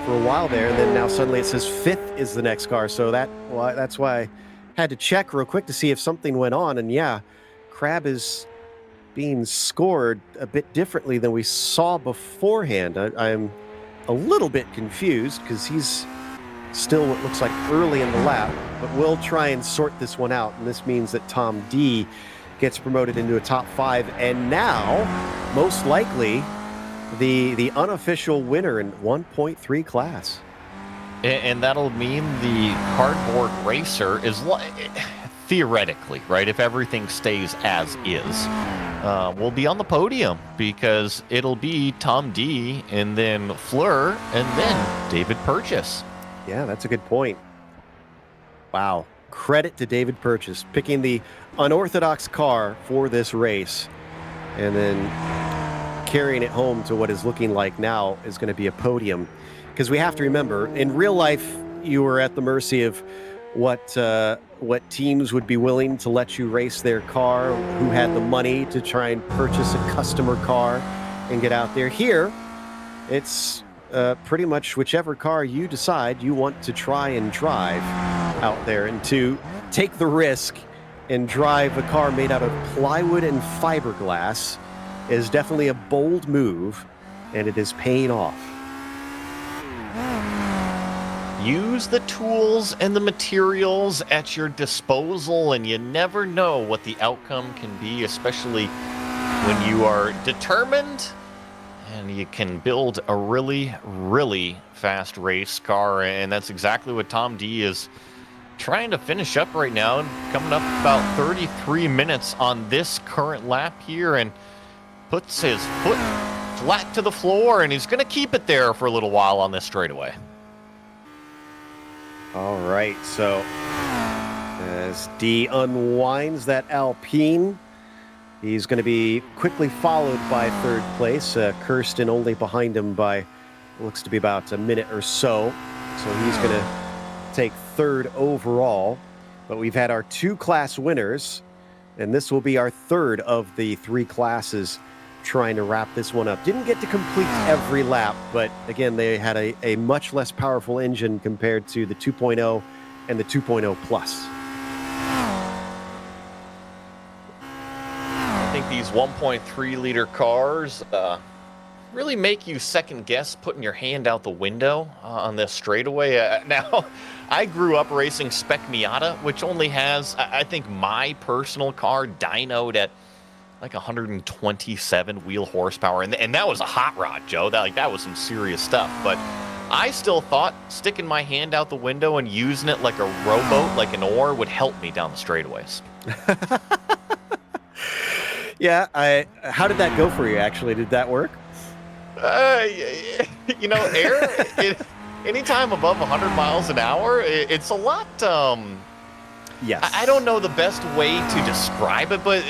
for a while there, and then now suddenly it says 5th is the next car. So that's why I had to check real quick to see if something went on. And yeah, Crab is being scored a bit differently than we saw beforehand. I'm a little bit confused because he's still what looks like early in the lap, but we'll try and sort this one out. And this means that Tom D gets promoted into a top 5, and now most likely the unofficial winner in 1.3 class. And that'll mean the cardboard racer is theoretically, right, if everything stays as is, will be on the podium, because it'll be Tom D and then Fleur and then David Purchase. Yeah, that's a good point. Wow. Credit to David Purchase picking the unorthodox car for this race and then carrying it home to what is looking like now is going to be a podium. Because we have to remember, in real life, you were at the mercy of what teams would be willing to let you race their car, who had the money to try and purchase a customer car and get out there. Here, it's pretty much whichever car you decide you want to try and drive out there, and to take the risk and drive a car made out of plywood and fiberglass is definitely a bold move, and it is paying off. Use the tools and the materials at your disposal, and you never know what the outcome can be, especially when you are determined and you can build a really, really fast race car. And that's exactly what Tom D is trying to finish up right now, and coming up about 33 minutes on this current lap here, and puts his foot flat to the floor, and he's going to keep it there for a little while on this straightaway. All right, so as D unwinds that Alpine, he's going to be quickly followed by third place. Kirsten only behind him by, looks to be about a minute or so. So he's going to take third overall. But we've had our 2 class winners, and this will be our third of the 3 classes trying to wrap this one up. Didn't get to complete every lap, but again, they had a much less powerful engine compared to the 2.0 and the 2.0 Plus. I think these 1.3 liter cars really make you second guess putting your hand out the window on this straightaway. Now, I grew up racing Spec Miata, which only has, I think, my personal car dynoed at like 127 wheel horsepower, and that was a hot rod, Joe. That was some serious stuff. But I still thought sticking my hand out the window and using it like a rowboat, like an oar, would help me down the straightaways. Yeah, how did that go for you, actually? Did that work? Anytime above 100 miles an hour, it's a lot. Yes. I don't know the best way to describe it, but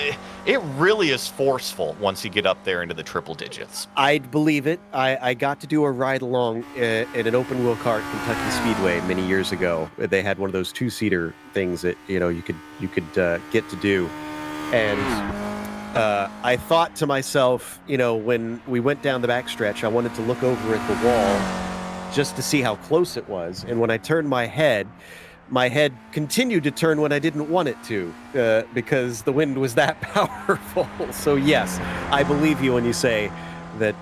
it really is forceful once you get up there into the triple digits. I'd believe it. I got to do a ride along in an open wheel car at Kentucky Speedway many years ago. They had one of those 2-seater things that you could get to do, and I thought to myself, when we went down the backstretch, I wanted to look over at the wall just to see how close it was, and when I turned my head continued to turn when I didn't want it to, because the wind was that powerful. So yes, I believe you when you say that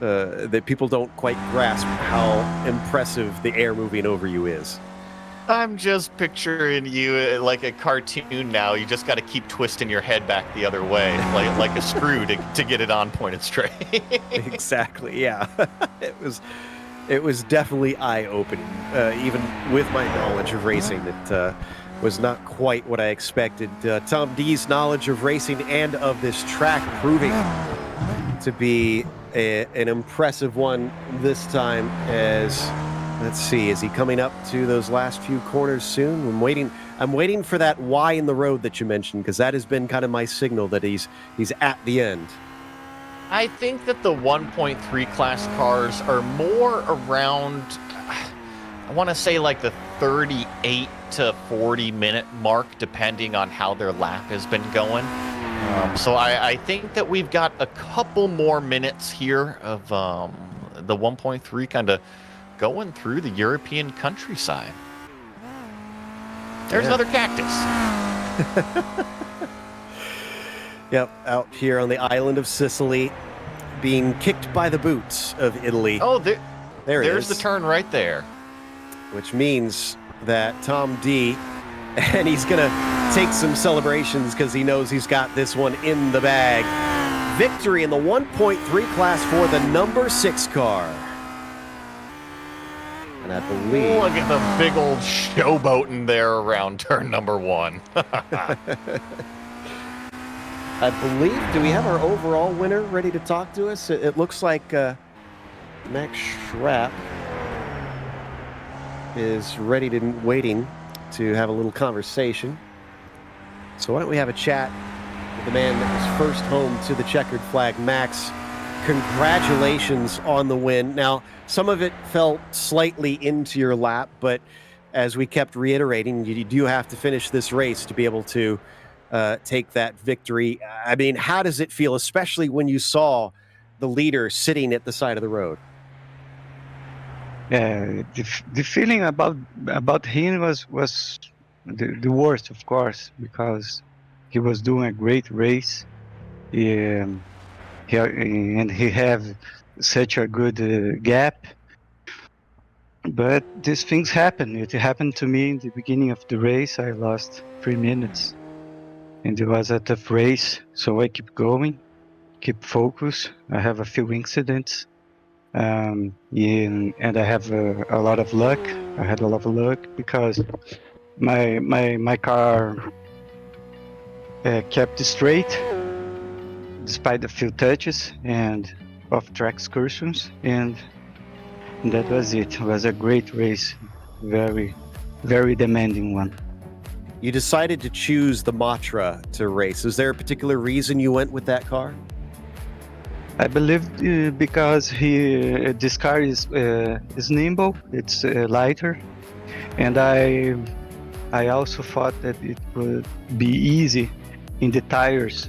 that people don't quite grasp how impressive the air moving over you is. I'm just picturing you like a cartoon now. You just got to keep twisting your head back the other way, like a screw to get it on point and straight. Exactly. Yeah, It was definitely eye-opening, even with my knowledge of racing. It was not quite what I expected. Tom D's knowledge of racing and of this track proving to be an impressive one this time. As let's see, is he coming up to those last few corners soon? I'm waiting for that Y in the road that you mentioned, because that has been kind of my signal that he's at the end. I think that the 1.3 class cars are more around, I want to say like the 38 to 40 minute mark, depending on how their lap has been going. So I think that we've got a couple more minutes here of the 1.3 kind of going through the European countryside. There's another cactus. Yep, out here on the island of Sicily, being kicked by the boots of Italy. Oh, there's the turn right there. Which means that Tom D, and he's going to take some celebrations because he knows he's got this one in the bag. Victory in the 1.3 class for the number 6 car. And I believe... Look at the big old showboating there around turn number 1. I believe, do we have our overall winner ready to talk to us? It looks like Max Schrapp is waiting to have a little conversation. So why don't we have a chat with the man that was first home to the checkered flag. Max, congratulations on the win. Now, some of it fell slightly into your lap, but as we kept reiterating, you do have to finish this race to be able to take that victory. I mean, how does it feel, especially when you saw the leader sitting at the side of the road? The feeling about him was the worst, of course, because he was doing a great race. And he have such a good gap. But these things happen. It happened to me in the beginning of the race. I lost 3 minutes. And it was a tough race, so I keep going, keep focus. I have a few incidents, and I have a lot of luck. I had a lot of luck because my car kept straight despite a few touches and off-track excursions, and that was it. It was a great race, very, very demanding one. You decided to choose the Matra to race. Is there a particular reason you went with that car? I believe because this car is nimble, it's lighter, and I also thought that it would be easy in the tires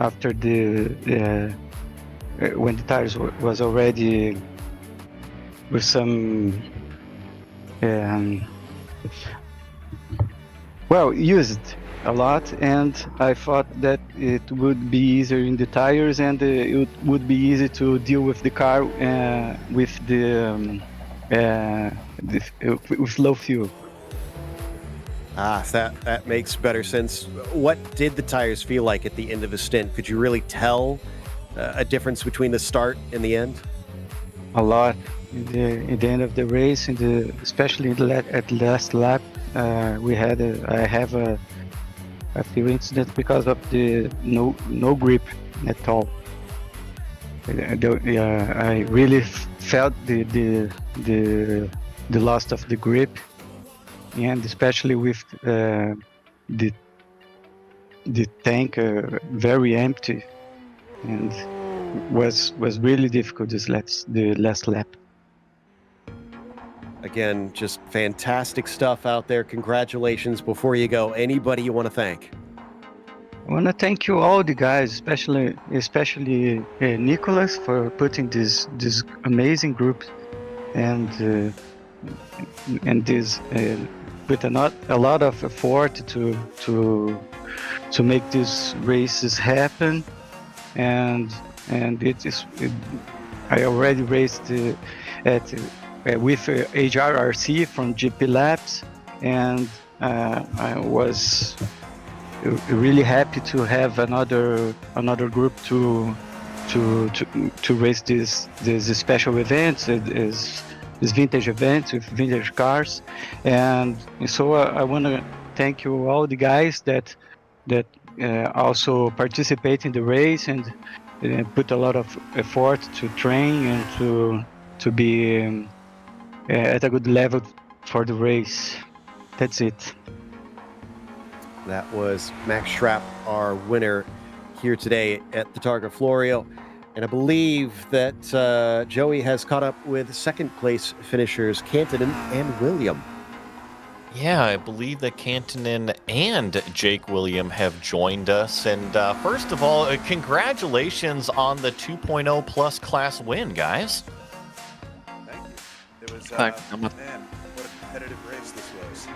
after when the tires was already with some used a lot, and I thought that it would be easier in the tires, and it would be easy to deal with the car with low fuel. That makes better sense. What did the tires feel like at the end of the stint? Could you really tell a difference between the start and the end? A lot. In the end of the race, especially at the last lap, I have a few incidents because of the no grip at all. I really felt the loss of the grip, and especially with the the tank very empty, and was really difficult the last lap. Again, just fantastic stuff out there. Congratulations. Before you go, anybody you want to thank? I want to thank you all the guys, especially Nicholas for putting this amazing group, and this put a lot of effort to make these races happen, and I already raced with HRSC from GP Labs, and I was really happy to have another group to race this special events, this vintage event with vintage cars, and so I want to thank you all the guys that also participate in the race and put a lot of effort to train and to be at a good level for the race. That's it. That was Max Schrapp, our winner here today at the Targa Florio. And I believe that Joey has caught up with second place finishers Cantonen and William. Yeah, I believe that Cantonen and Jake William have joined us. And first of all, congratulations on the 2.0 plus class win, guys. Thank you. It was, Thank you. man, what a competitive race this was.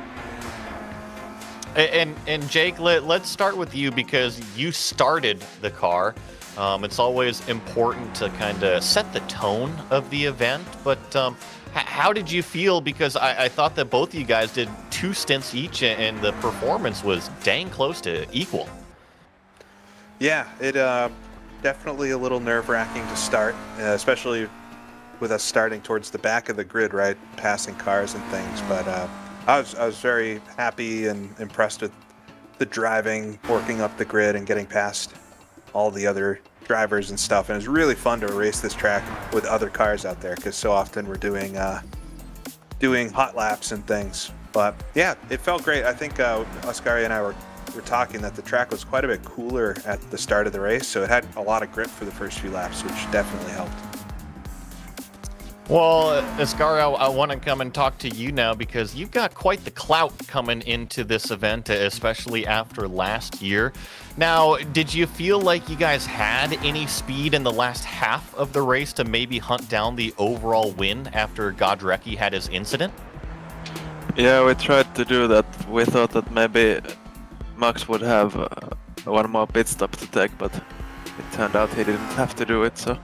And Jake, let's start with you because you started the car. It's always important to kind of set the tone of the event, but how did you feel? Because I thought that both of you guys did 2 stints each, and the performance was dang close to equal. Yeah, it definitely a little nerve-wracking to start, especially with us starting towards the back of the grid, right, passing cars and things. But I was very happy and impressed with the driving, working up the grid and getting past all the other drivers and stuff. And it was really fun to race this track with other cars out there, because so often we're doing hot laps and things. But yeah, it felt great. I think Oskari and I were talking that the track was quite a bit cooler at the start of the race, so it had a lot of grip for the first few laps, which definitely helped. Well, Ascario, I want to come and talk to you now because you've got quite the clout coming into this event, especially after last year. Now, did you feel like you guys had any speed in the last half of the race to maybe hunt down the overall win after Godrecki had his incident? Yeah, we tried to do that. We thought that maybe Max would have one more pit stop to take, but it turned out he didn't have to do it, so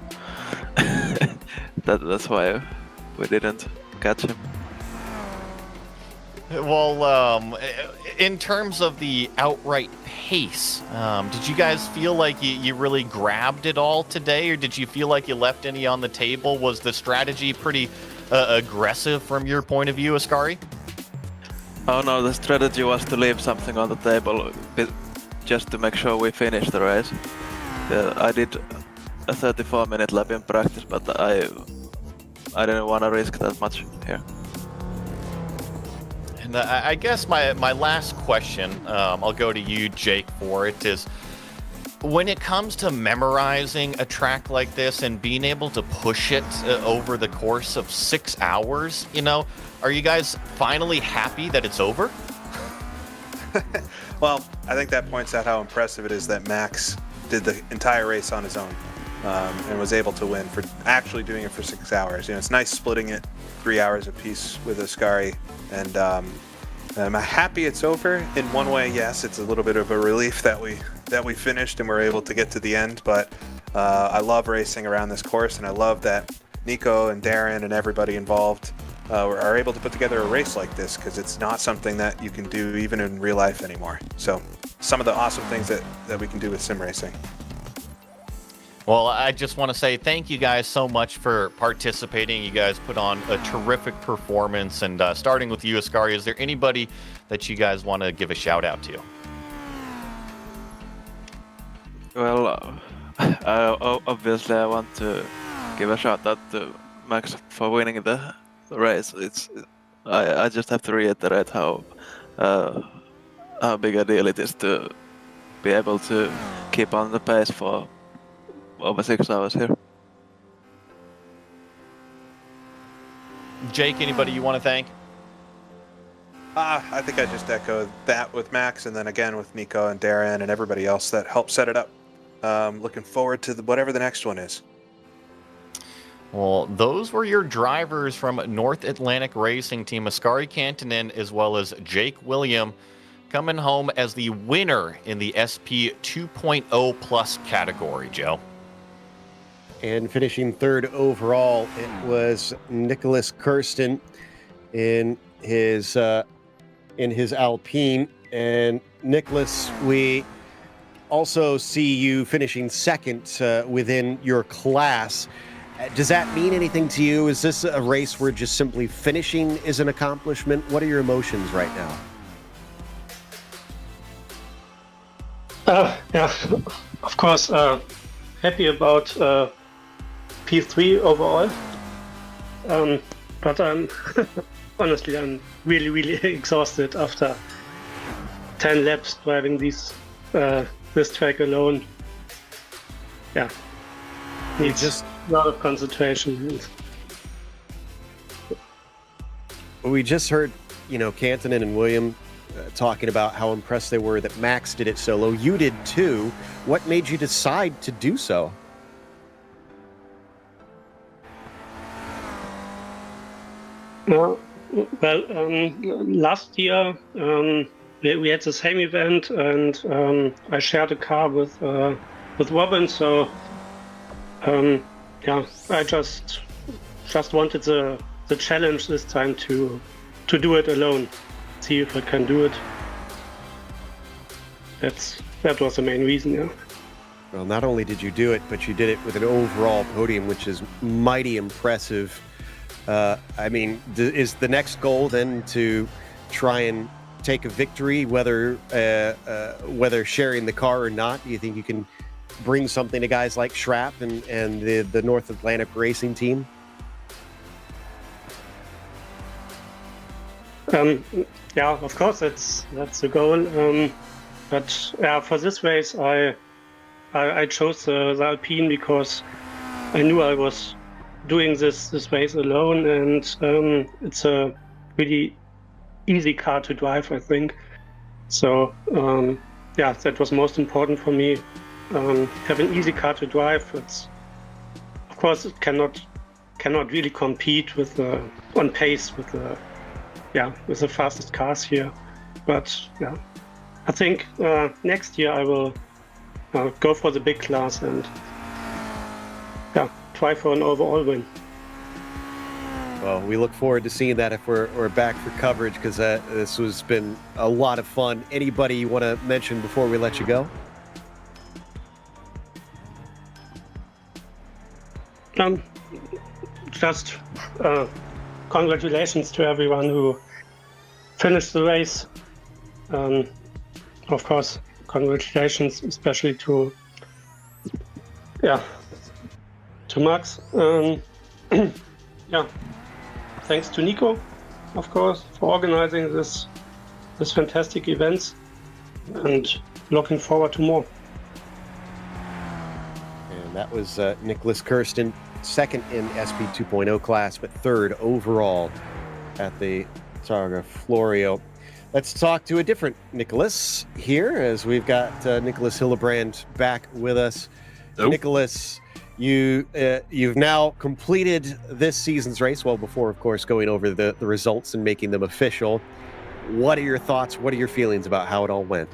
that's why we didn't catch him. Well, in terms of the outright pace, did you guys feel like you really grabbed it all today, or did you feel like you left any on the table? Was the strategy pretty aggressive from your point of view, Ascari? Oh no, the strategy was to leave something on the table just to make sure we finish the race. I did a 34-minute lap in practice, but I didn't want to risk that much here. And I guess my last question, I'll go to you, Jake, for it, is when it comes to memorizing a track like this and being able to push it over the course of 6 hours, are you guys finally happy that it's over? Well, I think that points out how impressive it is that Max did the entire race on his own and was able to win for actually doing it for 6 hours. It's nice splitting it 3 hours apiece with Ascari, and am I happy it's over? In one way, yes, it's a little bit of a relief that we finished and were able to get to the end, but I love racing around this course, and I love that Nico and Darren and everybody involved are able to put together a race like this, because it's not something that you can do even in real life anymore. So some of the awesome things that we can do with sim racing. Well, I just want to say thank you guys so much for participating. You guys put on a terrific performance, and starting with you, Ascari, is there anybody that you guys want to give a shout out to? Well, obviously I want to give a shout out to Max for winning the race. I just have to reiterate how big a deal it is to be able to keep on the pace for over 6 hours here. Jake, anybody you want to thank? I think I just echo that with Max, and then again with Nico and Darren and everybody else that helped set it up. Looking forward to whatever the next one is. Well, those were your drivers from North Atlantic Racing Team, Ascari Kantonen as well as Jake William, coming home as the winner in the SP 2.0 Plus category, Joe. And finishing third overall, it was Nicholas Kirsten in his Alpine. And Nicholas, we also see you finishing second within your class. Does that mean anything to you? Is this a race where just simply finishing is an accomplishment? What are your emotions right now? Yeah, of course, happy about P3 overall. But honestly, I'm really exhausted after 10 laps driving this track alone. Yeah, needs just a lot of concentration. We just heard, Kantonen and William talking about how impressed they were that Max did it solo. You did too. What made you decide to do so? Well, last year we had the same event, and I shared a car with Robin. So yeah, I just wanted the challenge this time to do it alone. See if I can do it. That was the main reason, yeah. Well, not only did you do it, but you did it with an overall podium, which is mighty impressive. I mean, is the next goal then to try and take a victory, whether sharing the car or not? Do you think you can bring something to guys like Schrapp and the North Atlantic Racing Team? Yeah, of course, that's the goal. But yeah, for this race, I chose the Alpine because I knew I was doing this race alone, and it's a really easy car to drive, I think. So yeah, that was most important for me. Have an easy car to drive. It's, of course, it cannot really compete with on pace with the fastest cars here. But yeah, I think next year I will go for the big class and try for an overall win. Well, we look forward to seeing that if we're back for coverage, because this has been a lot of fun. Anybody you want to mention before we let you go? Just congratulations to everyone who finished the race. Of course, congratulations especially to Max. Yeah, thanks to Nico, of course, for organizing this fantastic events, and looking forward to more. And that was Nicholas Kirsten, second in SP 2.0 class, but third overall at the Targa Florio. Let's talk to a different Nicholas here, as we've got Nicholas Hillebrand back with us. Hello. Nicholas, you've now completed this season's race, well, before, of course, going over the results and making them official. What are your thoughts? What are your feelings about how it all went?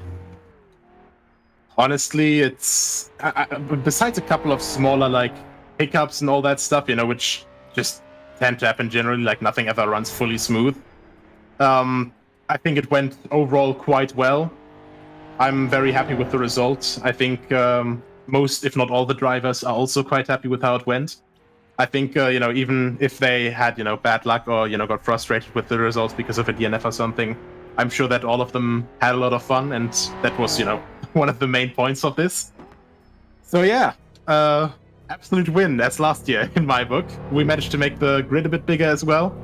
Honestly, it's besides a couple of smaller hiccups and all that stuff, which just tend to happen generally, nothing ever runs fully smooth. I think it went overall quite well. I'm very happy with the results. I think most, if not all, the drivers are also quite happy with how it went. I think, even if they had, bad luck or, got frustrated with the results because of a DNF or something, I'm sure that all of them had a lot of fun, and that was, one of the main points of this. So yeah, absolute win as last year in my book. We managed to make the grid a bit bigger as well.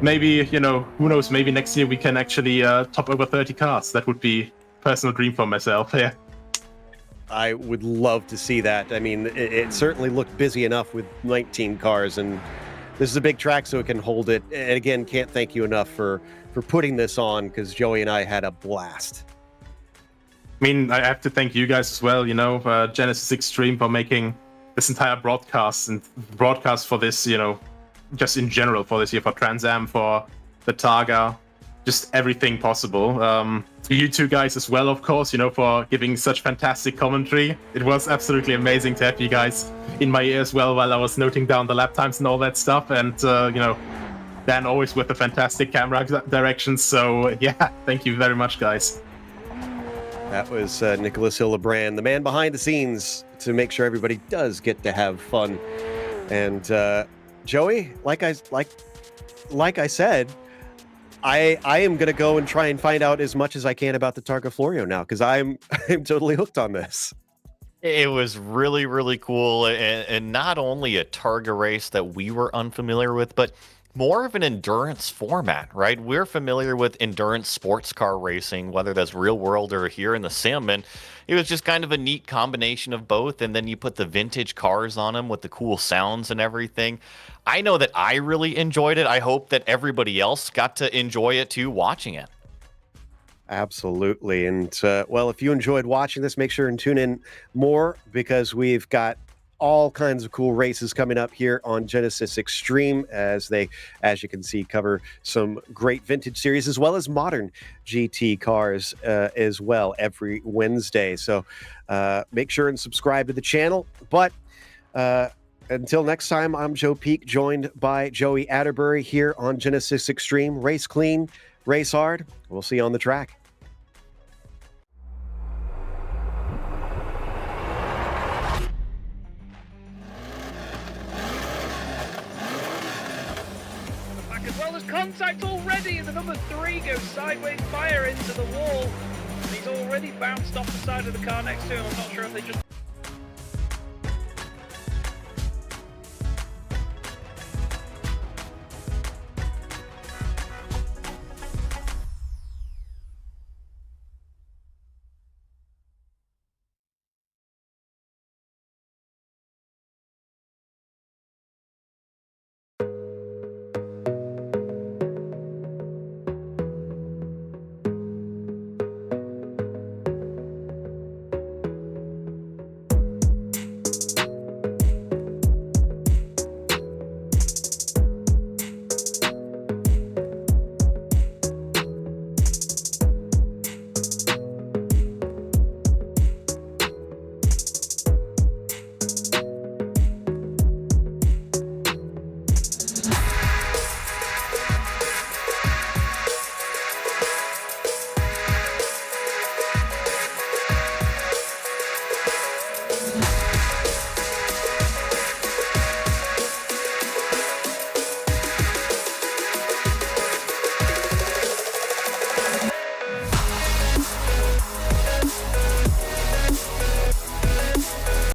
Maybe, who knows, maybe next year we can actually top over 30 cars. That would be a personal dream for myself, yeah. I would love to see that. I mean, it certainly looked busy enough with 19 cars, and this is a big track, so it can hold it. And again, can't thank you enough for putting this on, because Joey and I had a blast. I mean, I have to thank you guys as well, Genesis Extreme, for making this entire broadcast for this, just in general for this year, for Trans Am, for the Targa, just everything possible. To you two guys as well, of course, for giving such fantastic commentary. It was absolutely amazing to have you guys in my ear as well while I was noting down the lap times and all that stuff. And, Dan always with the fantastic camera directions. So, yeah, thank you very much, guys. That was Nicholas Hillebrand, the man behind the scenes to make sure everybody does get to have fun. And Joey, like I said, I am going to go and try and find out as much as I can about the Targa Florio now, because I'm totally hooked on this. It was really, really cool. And not only a Targa race that we were unfamiliar with, but more of an endurance format, right? We're familiar with endurance sports car racing, whether that's real world or here in the sim. And it was just kind of a neat combination of both. And then you put the vintage cars on them with the cool sounds and everything. I know that I really enjoyed it. I hope that everybody else got to enjoy it too, watching it. Absolutely. And well, if you enjoyed watching this, make sure and tune in more, because we've got all kinds of cool races coming up here on Genesis Extreme, as you can see, cover some great vintage series as well as modern GT cars as well every Wednesday. So make sure and subscribe to the channel. But until next time, I'm Joe Peak, joined by Joey Atterbury here on Genesis Extreme. Race clean, race hard. We'll see you on the track. As well as contact already, and the number 3 goes sideways fire into the wall. And he's already bounced off the side of the car next to him. I'm not sure if they just